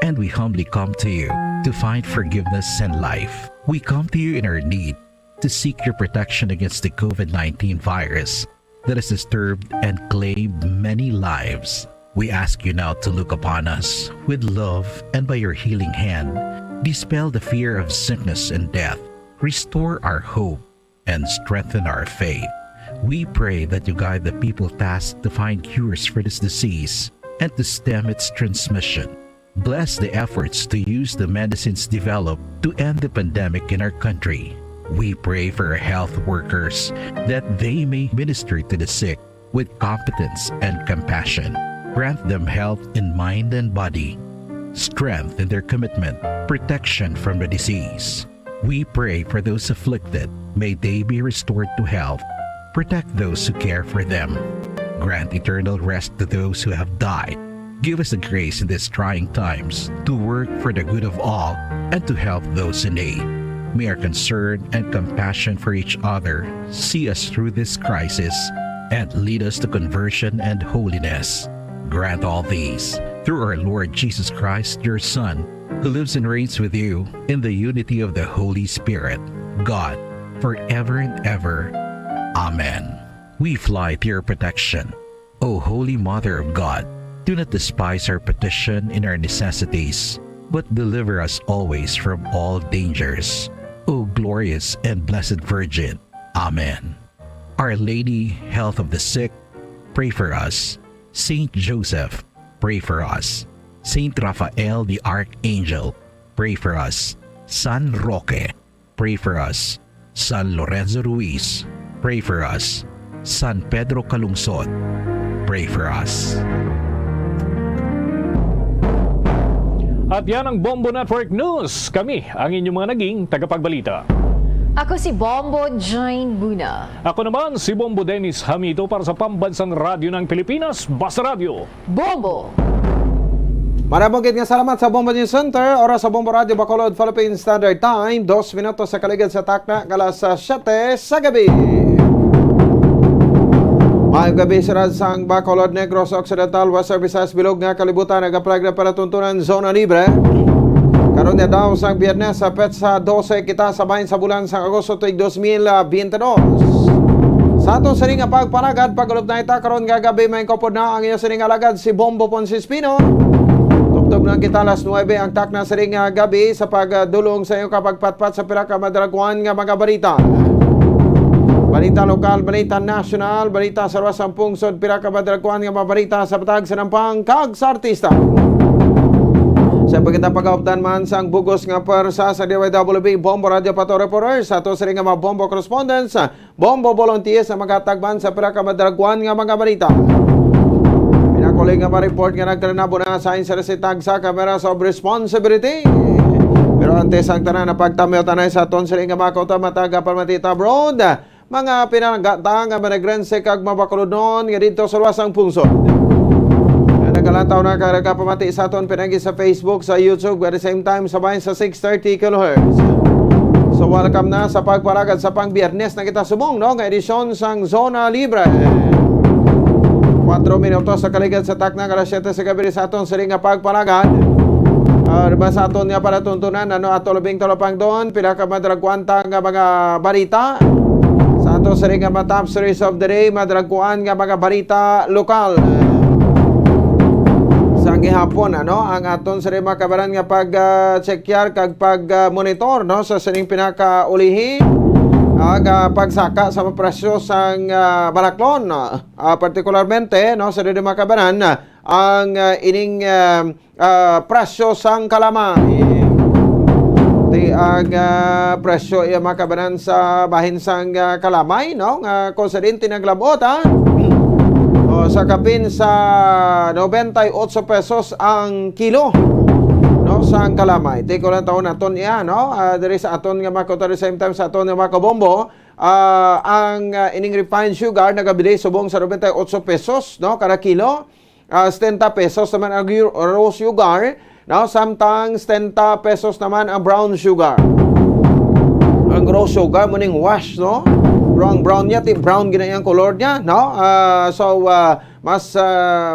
and we humbly come to you to find forgiveness and life. We come to you in our need to seek your protection against the COVID-19 virus that has disturbed and claimed many lives. We ask you now to look upon us with love and by your healing hand, dispel the fear of sickness and death, restore our hope, and strengthen our faith. We pray that you guide the people tasked to find cures for this disease and to stem its transmission. Bless the efforts to use the medicines developed to end the pandemic in our country. We pray for our health workers that they may minister to the sick with competence and compassion. Grant them health in mind and body, strength in their commitment, protection from the disease. We pray for those afflicted. May they be restored to health. Protect those who care for them. Grant eternal rest to those who have died. Give us the grace in these trying times to work for the good of all and to help those in need. May our concern and compassion for each other see us through this crisis and lead us to conversion and holiness. Grant all these through our Lord Jesus Christ, your Son, who lives and reigns with you in the unity of the Holy Spirit, God, forever and ever. Amen. We fly to your protection. O Holy Mother of God, do not despise our petition in our necessities, but deliver us always from all dangers. O glorious and blessed Virgin. Amen. Our Lady, health of the sick, pray for us. Saint Joseph, pray for us. Saint Raphael the Archangel, pray for us. San Roque, pray for us. San Lorenzo Ruiz, pray for us. San Pedro Calungsod, pray for us. At yan ang Bombo Network News. Kami ang inyong mga naging tagapagbalita. Ako si Bombo Jane Buna. Ako naman si Bombo Dennis Hamito para sa Pambansang Radyo ng Pilipinas, Basta Radio. Bombo! Marabagit nga salamat sa Bombo News Center. Oras sa Bombo Radio Bacolod, Philippine Standard Time. 2 minutos sa kaligid sa takna, kalas sa 7 sa gabi. Maayong gabi sa sang Bacolod, Negros Occidental, Western Visayas, Bilog nga kalibutan, nagaplag na palatuntunan zona libre. Karon niya daw sang Biyernes sa petsa 12 kita sabahin sa bulan sang Agosto tuig 2022. Sa ato sining nga pagpanagad pagulog na ita karon nga gabi may kopod na ang iyo sining alagad si Bombo Ponsispino. Tugtog na kita alas 9 ang takna sining nga gabi sa pagdulong sa iyo kapagpatpat sa pira ka madragwan nga mga balita. Balita lokal, balita national, balita sa ruwasang pungsod, pira ka madragwan nga mga balita sa patag sa nampang kag sa artista. Sa pagkita pag-auptan man sang bugos nga persa sa DYWB Bombo Radio Pato Reporters sa ato sa ring nga mga Bombo Correspondents, Bombo Volunteers sa magatagban sa pira ka madragwan nga mga balita. Pinakuling nga ma-report nga nagtranabo na sa inseresitag sa Cameras of Responsibility. Pero antes ang tanan na pagtamyo tanay sa aton sa ring nga mga kauta mataga palmatita abroad, mga pinanagata nga managrense kag mabakulodon nga dito sa luwasang pungsod. Nagalantaw na karaga pamati sa aton pinagi sa Facebook, sa YouTube, at the same time sabahin sa 630 kHz. So welcome na sa pagparagad sa pang-Biyernes na kita subong, no? Nga edisyon sang Zona Libre. 4 minutos sa kaligid sa takna, alas 7 sa gabi sa aton sa ring nga pagparagad. Diba sa aton nga palatuntunan, ano ato labing talapang doon, pinakamadragwanta nga mga balita. Sa aton sa ring nga top series of the day, madragwan nga mga balita lokal. Sang gihapon ang aton sa mga kabaran nga pag-chekyar kag pag-monitor sa sining pinakaulihi pagsaka sa mga presyo sang balaklon, partikularmente sa mga kabaran ang ining presyo sang kalamay. Ang presyo iya mga kabaran sa bahin sang kalamay nga kung sa din tinaglabot sa kapin sa 98 pesos ang kilo sa kalamay. Tiko lang taon naton iya diri sa aton nga mga kauta, same time sa aton nga mga kabombo, ang ining refined sugar nagabili subong sa 98 pesos kada kilo. 70 pesos naman ang raw sugar, samtang 70 pesos naman ang brown sugar. Ang raw sugar muning wash brown niya, brown ginayang color niya, so mas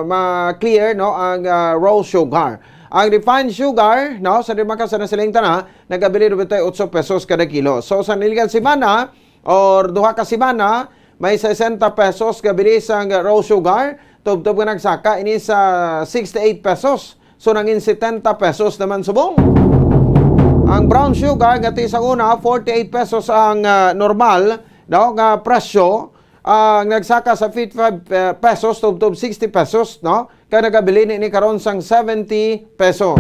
ma-clear ang raw sugar. Ang refined sugar, sa dimaka sa nasiling tana, nagabili 98 pesos kada kilo. So sa niligan simana or duha ka simana, may 60 pesos gabili sa raw sugar, tub-tub ka nagsaka ini sa 68 pesos. So nangin 70 pesos naman subong. Ang brown sugar ngati sa una 48 pesos ang normal nga presyo, nagsaka sa 55 pesos tub 60 pesos kaya nagabili ni karon sang 70 pesos.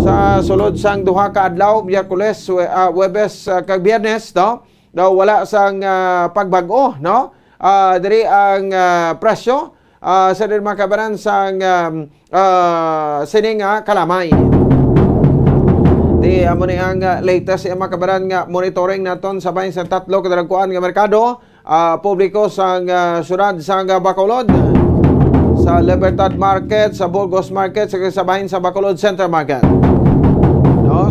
Sa sulod sang duha ka adlaw, Miyerkules, Huwebes kag Biyernes wala sang pagbago diri ang presyo sa din makabaran sang sining kalamay. Di amo ni ang latest ang makabaran nga monitoring naton sa bahin sa tatlo kadagkuan nga merkado publiko sang syudad sang Bacolod, sa Libertad Market, sa Burgos Market, sa bahin sa Bacolod Center Market.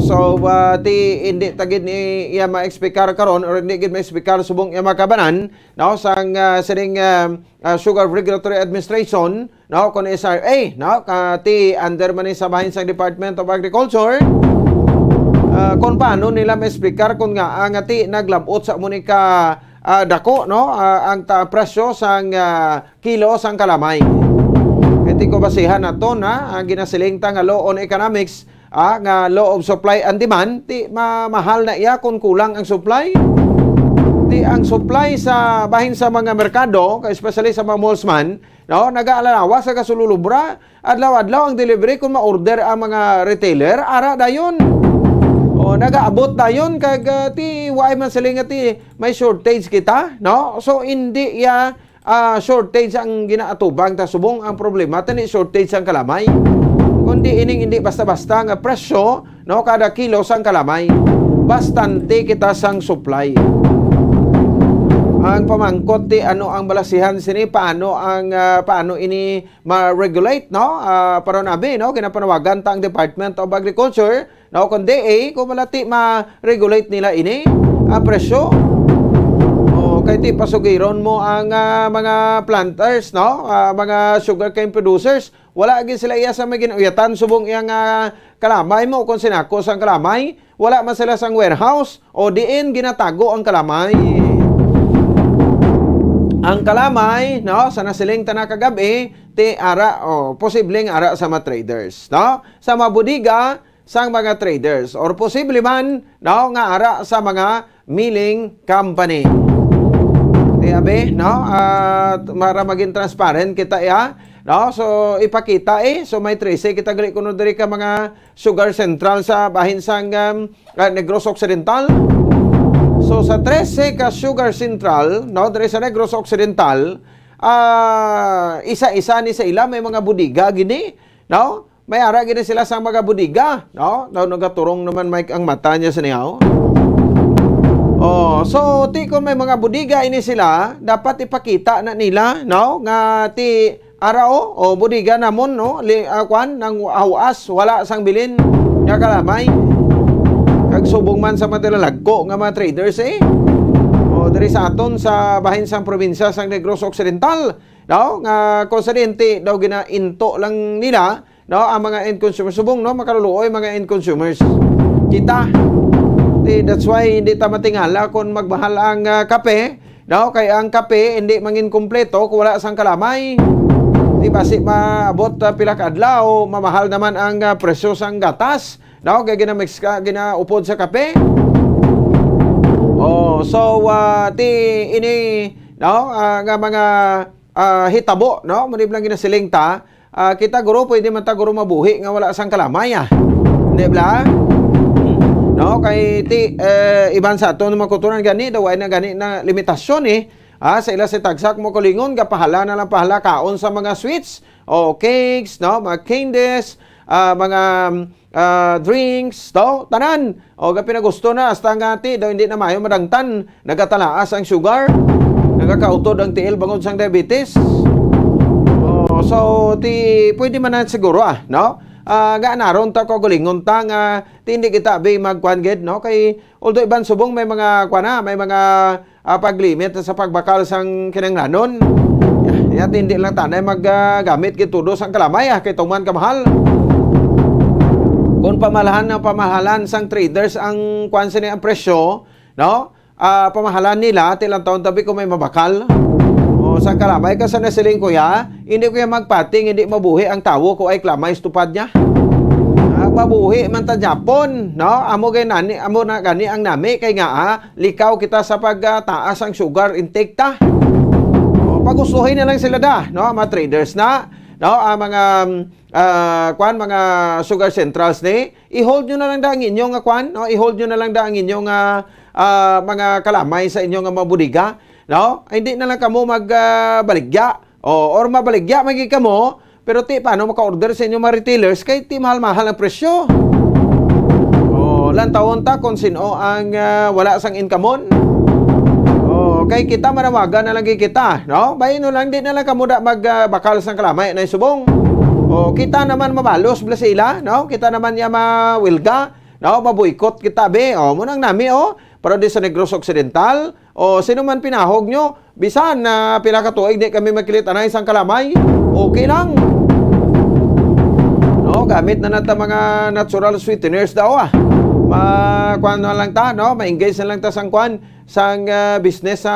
So ti hindi tagid ni iya ma-expectar karon or hindi gid ma-expectar subong iya makabanan no sang sining Sugar Regulatory Administration no kon SRA no ti under man ni sa bahin sang Department of Agriculture. Kung paano nila ma-explicar kung nga ang ati naglabot sa munika dako no ang presyo sang kilo sang kalamay. Iti ko basihan nato na ang ginasiling ta nga law on economics nga law of supply and demand ti mahal na iya kung kulang ang supply. Ti ang supply sa bahin sa mga merkado, especially sa mga mallsman, no, nag-aalalawa sa kasululubra, adlaw-adlaw ang delivery kung ma-order ang mga retailer, ara dayon. O nagaabot dayon kag ti why man sila nga ti may shortage kita, no? So hindi ya shortage ang ginaatubang ta subong ang problema tani shortage ang kalamay. Kundi ining hindi basta-basta nga presyo no kada kilo sang kalamay. Bastante kita sang supply. Ang pamangkot ti ano ang balasihan sini paano ini ma-regulate no para nabi no kinapanawagan ta ang Department of Agriculture no kun DA kung malati ma-regulate nila ini ang presyo. Kay ti pasugiron mo ang mga planters no mga sugarcane producers wala gid sila iya sa maginuyatan subong iyang kalamay mo kung sinakos ang kalamay wala man sila sang warehouse o diin ginatago ang kalamay. Ang kalamay no sa nasiling tanan kagabi ti ara posibleng ara sa mga traders no sa mga bodega sang mga traders or posible man no nga ara sa mga milling company. Abe, no? Para maging transparent kita ya. No? So ipakita so may 13 kita gali kuno diri ka mga sugar central sa bahin sang Negros Occidental. So sa 13 ka sugar central, no, diri sa Negros Occidental, isa-isa ni sa ila may mga bodega gini, no? May ara gini sila sa mga bodega, no? Daw nagaturong naman may ang mata niya sa niyaw. So ti kung may mga bodega ini sila, dapat ipakita na nila, no, nga ti arao o bodega namon no, kwan nang awas wala sang bilin nga kalamay. Kag subong man sa matilalagko nga mga traders diri sa aton sa bahin sang probinsya sang Negros Occidental, no, nga konsidente daw ginainto lang nila, no, ang mga end consumers subong no makaluluoy mga end consumers. Kita that's why hindi ta matingala kung magmahal ang kape, no? Kaya ang kape hindi mangin kumpleto kung wala sang kalamay. Di basi maabot pila ka adlaw, mamahal naman ang presyo sang gatas, no? Kaya ginamix ka ginaupod sa kape. So ti ini no nga mga hitabo, no? Muni lang ginasiling ta, kita guro pwede man ta guro mabuhi nga wala sang kalamay. Di ba? No, kay ti iban sa ato mga kuturan gani daw ay na gani na limitasyon sa ila sa tagsak mo kulingon gapahala na lang pahala kaon sa mga sweets o cakes no mga candies mga drinks no tanan o ga pinagusto na hasta nga ti daw hindi na mayo madangtan nagatalaas ang sugar nagakautod ang tiil bangod sang diabetes so ti pwede man na siguro no nga naron ta ko gulingon ta nga hindi kita be magkuan gid no kay although iban subong may mga kuana may mga paglimit sa pagbakal sang kinanglanon ya hindi lang tanay maggamit gid tudo sang kalamay kay tuman kamahal kung pamahalan sang traders ang kuan sini ang presyo no pamahalan nila tilang taon tabi ko may mabakal sa kalamay kasi nasiling kuya, hindi kuya magpating, hindi mabuhi ang tawo ko ay klamay stupad niya. Mabuhi man ta Japon, no? Amo na gani ang nami kay nga likaw kita sa pagtaas ang sugar intake ta. Pagustuhin na lang sila no? Mga traders na, no? Mga mga sugar centrals ni, i-hold nyo na lang da ang inyong no? I-hold nyo na lang da ang inyong mga kalamay sa inyong mga bodega. No? Hindi na lang kamo magbaligya or mabaligya magi kamo pero ti paano maka-order sa inyo mga retailers kay ti mahal-mahal ang presyo. Lantawon ta kung sino ang wala sang income kay kita manawagan na lang kita, no? Bayino lang din na lang kamo da magbakal sang kalamay na subong. Kita naman mabalos bla sila, no? Kita naman ya mawilga, No, mabuikot kita be. O, munang nami pero di sa Negros Occidental o sino man pinahog nyo, bisan na pila ka tuig di kami makilit anay isang kalamay. Okay lang. No, gamit na nata mga natural sweeteners daw kuan na lang ta, no? Ma-engage na lang ta sang kuan sang business sa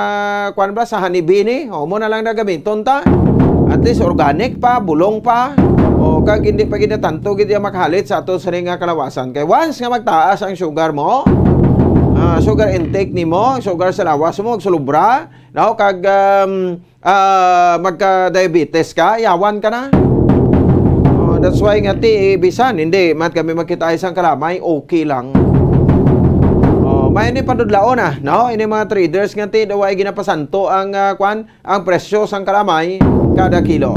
kuan ba sa honeybee ni. O mo na lang na gamiton ta. At least organic pa, bulong pa. O kag hindi pa gid tanto gid makahalit sa ato sa nga kalawasan. Kay once nga magtaas ang sugar mo, sugar intake nimo, sugar sa lawas mo, sulubra, no? Kag magka-diabetes ka, yawan ka na. That's why nga bisan hindi mat kami makita isang kalamay, okay lang. May ini padudlaon no? Ini mga traders nga daway ginapasanto ang ang presyo sang kalamay kada kilo.